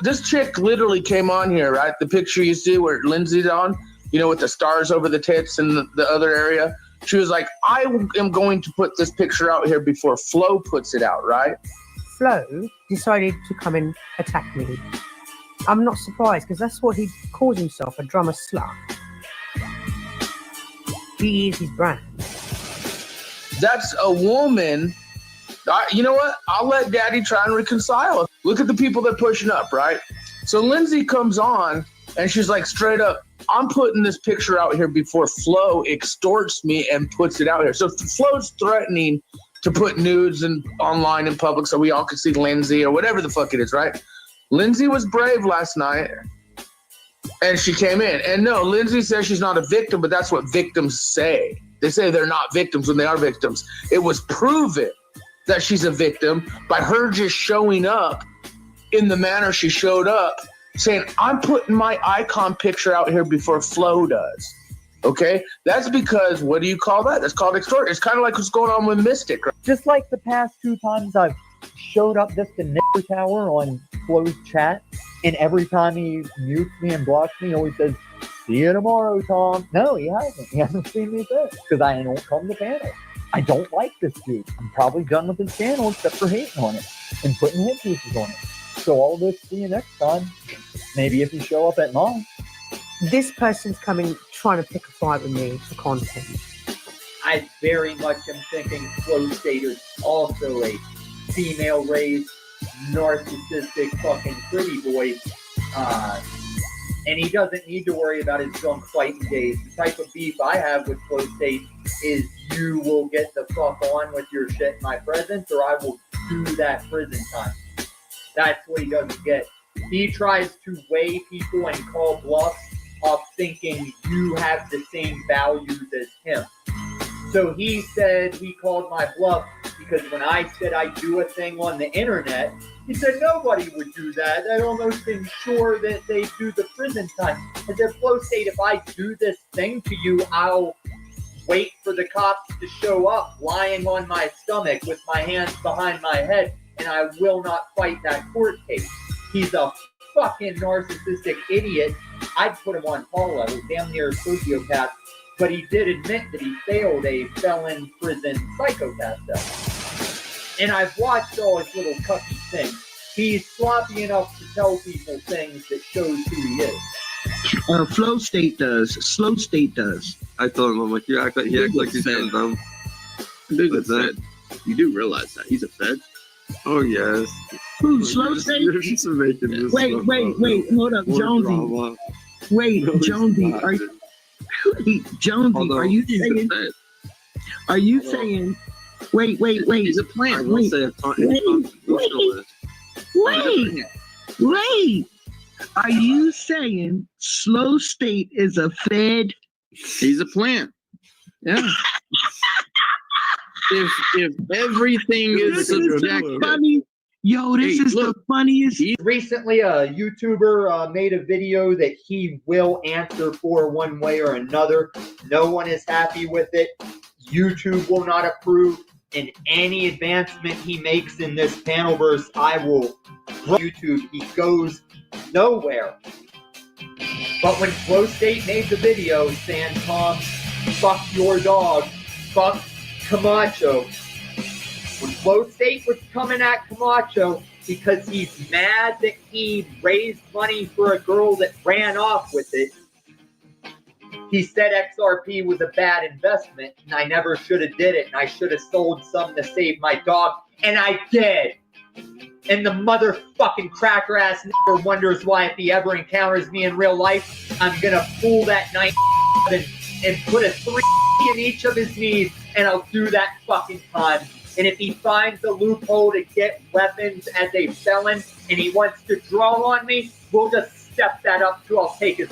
This chick literally came on here, right? The picture you see where Lindsay's on, with the stars over the tits and the other area. She was like, I am going to put this picture out here before Flo puts it out, right? Flo decided to come and attack me. I'm not surprised, because that's what he calls himself, a drummer slut. He is his brand. That's a woman. You know what? I'll let Daddy try and reconcile. Look at the people that are pushing up, right? So Lindsay comes on, and she's like, straight up, I'm putting this picture out here before Flo extorts me and puts it out here. So Flo's threatening to put nudes online in public so we all can see Lindsay or whatever the fuck it is, right? Lindsay was brave last night, and she came in. And no, Lindsay says she's not a victim, but that's what victims say. They say they're not victims when they are victims. It was proven that she's a victim by her just showing up in the manner she showed up, saying, I'm putting my icon picture out here before Flo does. Okay? That's because, what do you call that? That's called extort. It's kind of like what's going on with Mystic. Right? Just like the past 2 times I've showed up just to Nipper Tower on Flo's chat, and every time he mutes me and blocks me, he always says, see you tomorrow, Tom. No, he hasn't. He hasn't seen me since, because I don't come to panel. I don't like this dude. I'm probably done with his channel except for hating on it and putting hit pieces on it. So all this, see you next time. Maybe if you show up at mine. This person's coming, trying to pick a fight with me for content. I very much am thinking FlowState is also a female-raised, narcissistic fucking pretty boy. And he doesn't need to worry about his drunk fighting days. The type of beef I have with FlowState is you will get the fuck on with your shit in my presence, or I will do that prison time. That's what he doesn't get. He tries to weigh people and call bluffs off thinking you have the same values as him. So he said he called my bluff because when I said I do a thing on the internet, he said nobody would do that. I'd almost been sure that they do the prison time. I said, FlowState, if I do this thing to you, I'll wait for the cops to show up lying on my stomach with my hands behind my head, and I will not fight that court case. He's a fucking narcissistic idiot. I'd put him on Paul level, damn near a sociopath, but he did admit that he failed a felon prison psychopath test. And I've watched all his little cucky things. He's sloppy enough to tell people things that shows who he is. FlowState does. FlowState does. I told him, I'm like, you act like he's dumb. That's it. You do realize that he's a fed? Oh yes. Who's FlowState? You're just making this. Wait, hold up, Jonesy. Wait, Jonesy, are you saying? Are you saying? Wait. He's a plant. Wait. Are you saying FlowState is a fed? He's a plant. Yeah. if everything is subjective. Funny. Yo, this is the funniest. Recently, a YouTuber made a video that he will answer for one way or another. No one is happy with it. YouTube will not approve. And any advancement he makes in this panelverse, I will YouTube. He goes nowhere. But when FlowState made the video saying, Tom, fuck your dog, fuck Camacho. When FlowState was coming at Camacho because he's mad that he raised money for a girl that ran off with it, he said XRP was a bad investment, and I never should have did it, and I should have sold some to save my dog, and I did. And the motherfucking cracker ass never wonders why if he ever encounters me in real life, I'm gonna pull that knife and put a 3 in each of his knees, and I'll do that fucking time. And if he finds a loophole to get weapons as a felon and he wants to draw on me, we'll just step that up to I'll take his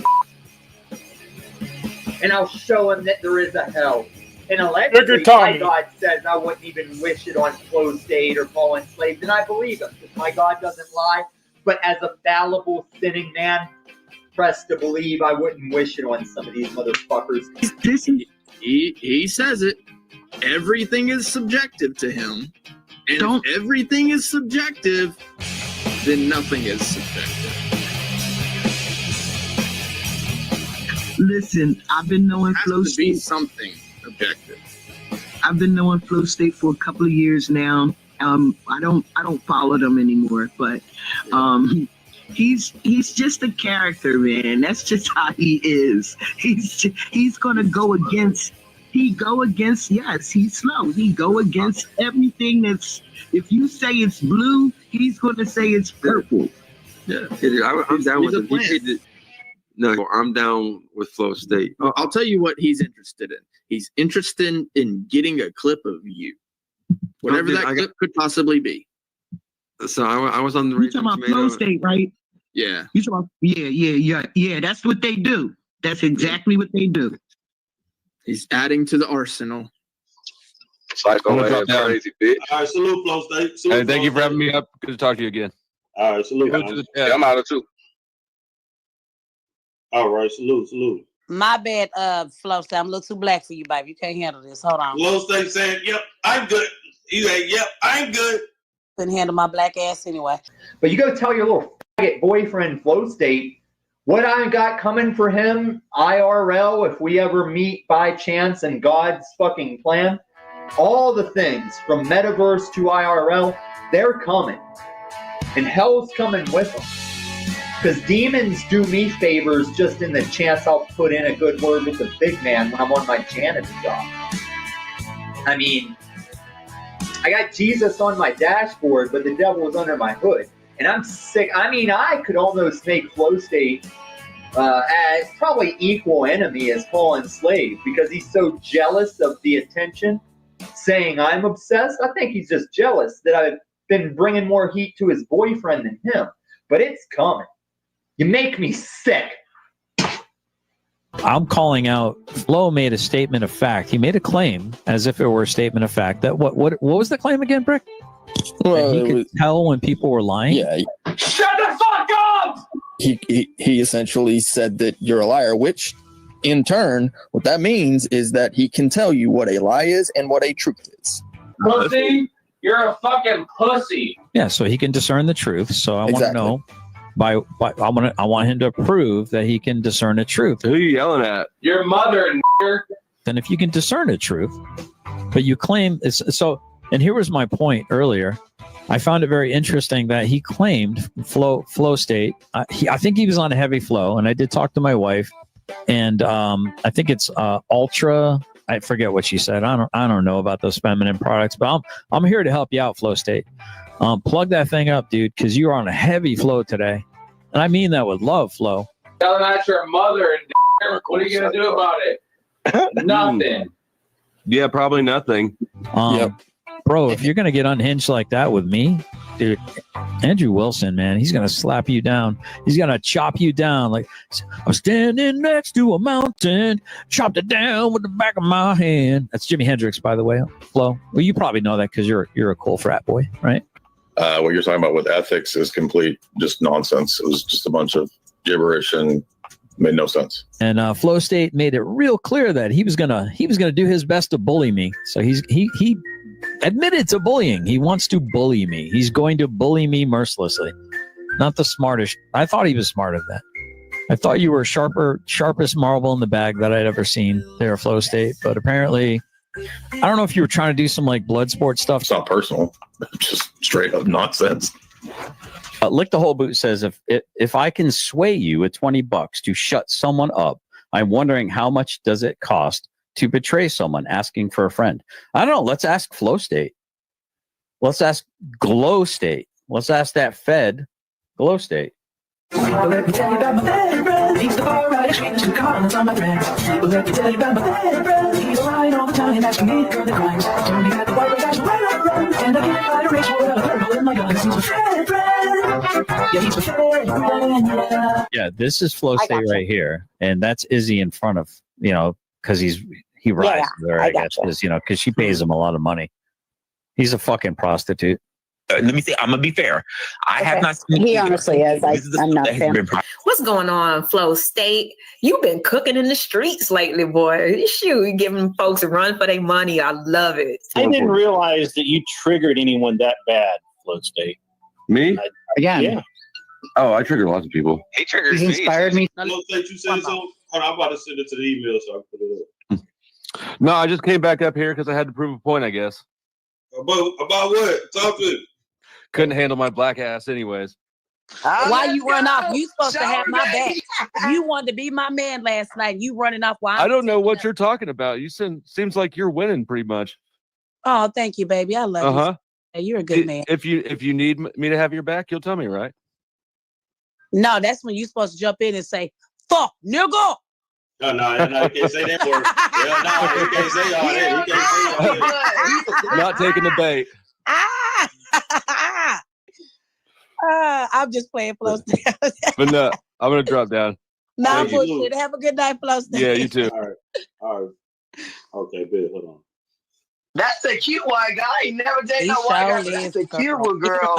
and I'll show him that there is a hell. And allegedly, my God says I wouldn't even wish it on FlowState or Paul Enslaved, and I believe him because my God doesn't lie. But as a fallible, sinning man, pressed to believe I wouldn't wish it on some of these motherfuckers. He says it. Everything is subjective to him. And if everything is subjective, then nothing is subjective. Listen, I've been knowing FlowState. Something objective. I've been knowing FlowState for a couple of years now. I don't follow them anymore, but he's just a character, man. That's just how he is. He's gonna go against. Yes, he's slow. He go against everything that's. If you say it's blue, he's gonna say it's purple. Yeah, I'm down with it. No, I'm down with FlowState. I'll tell you what he's interested in. He's interested in getting a clip of you, whatever clip could possibly be. So I was on the. You talking about FlowState, right? Yeah. You talking about yeah. That's what they do. That's exactly what they do. He's adding to the arsenal. Psycho ass crazy bitch. All right, salute FlowState. Hey, thank you for having me up. Good to talk to you again. All right, salute. Yeah, I'm out of too. All right, salute. My bad, FlowState. I'm a little too black for you, baby. You can't handle this. Hold on. FlowState saying, "Yep, I'm good." He said, "Yep, I'm good." Couldn't handle my black ass anyway. But you go tell your little faggot boyfriend FlowState what I got coming for him IRL if we ever meet by chance in God's fucking plan. All the things from metaverse to IRL, they're coming. And hell's coming with them. Because demons do me favors just in the chance I'll put in a good word with the big man when I'm on my janitor job. I mean, I got Jesus on my dashboard, but the devil is under my hood. And I'm sick. I mean, I could almost make FlowState as probably equal enemy as Paul Enslaved because he's so jealous of the attention, saying I'm obsessed. I think he's just jealous that I've been bringing more heat to his boyfriend than him. But it's coming. You make me sick. I'm calling out. Flo made a statement of fact. He made a claim as if it were a statement of fact. That what was the claim again, Brick? Well, he could tell when people were lying. Yeah. Shut the fuck up! He essentially said that you're a liar, which in turn, what that means is that he can tell you what a lie is and what a truth is. Pussy, you're a fucking pussy. Yeah, so he can discern the truth. So I want to know. I want him to prove that he can discern the truth. Who are you yelling at? Your mother, Then if you can discern the truth, but you claim it's so. And here was my point earlier. I found it very interesting that he claimed FlowState. I think he was on a heavy flow, and I did talk to my wife, and I think it's Ultra. I forget what she said. I don't know about those feminine products, but I'm here to help you out, FlowState. Plug that thing up, dude, because you're on a heavy flow today, and I mean that with love, Flo. Telling out your mother and what are you gonna do about it? Nothing. Yeah, probably nothing. Bro, if you're gonna get unhinged like that with me, dude, Andrew Wilson, man, he's gonna slap you down. He's gonna chop you down. Like I'm standing next to a mountain, chopped it down with the back of my hand. That's Jimi Hendrix, by the way. Flo. Well, you probably know that because you're a cool frat boy, right? What you're talking about with ethics is complete just nonsense. It was just a bunch of gibberish and made no sense. And FlowState made it real clear that he was gonna do his best to bully me. So he admitted to bullying. He wants to bully me. He's going to bully me mercilessly. Not the smartest. I thought he was smart at that. I thought you were sharpest marble in the bag that I'd ever seen there, FlowState. But apparently, I don't know if you were trying to do some like blood sport stuff. It's not personal. It's just straight up nonsense. Lick the Whole Boot says if I can sway you at $20 to shut someone up, I'm wondering how much does it cost to betray someone asking for a friend? I don't know. Let's ask FlowState. Let's ask GlowState. Let's ask that Fed GlowState. Let me tell you about my best friend. He's the far right extreme, two columns on my friend. Let me tell you about my best friend. He's lying all the time and asking me to girl the crime. Told me that the white way guys run, and I can't fight a race war without a purple in my guns. He's my friend. Yeah, he's my friend. Yeah. Yeah, this is FlowState right here, and that's Izzy in front of, because he rises there, I guess, because she pays him a lot of money. He's a fucking prostitute. Let me say, I'm gonna be fair. I have not seen. He honestly is. I'm not a fan. What's going on, FlowState? You've been cooking in the streets lately, boy. Shoot, you giving folks a run for their money. I love it. I didn't realize that you triggered anyone that bad, FlowState. Me? Yeah. Oh, I triggered lots of people. He triggered He's inspired me. FlowState, you said so. Hold on, I'm about to send it to the email so I can put it up. No, I just came back up here because I had to prove a point, I guess. About what? Talk to me. Couldn't handle my black ass anyways. Why you run off? You supposed to have my back. You wanted to be my man last night. You running off while I don't know what you're talking about. Seems like you're winning pretty much. Oh, thank you, baby. I love you. Hey, you're a good man. If you need me to have your back, you'll tell me, right? No, that's when you're supposed to jump in and say, "Fuck, nigga." No, you can't say that word. No, you can't say all that. You can't say all that. Not taking the bait. I'm just playing FlowState. But no, I'm gonna drop down. No bullshit. Have a good night, FlowState. Yeah, you too. All right. Okay, good. Hold on. That's the cute white guy. He never dated no white guy. That's the cute one, girl.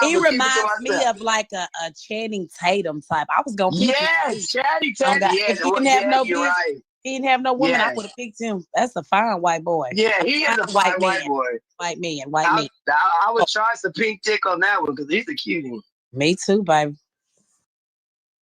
He reminds me of like a Channing Tatum type. I was gonna pick him. Channing Tatum. If he didn't have no business, he didn't have no woman, I would have picked him. That's a fine white boy. Yeah, he is a fine white boy. White man. I was trying some pink dick on that one because he's a cutie. Me too, baby.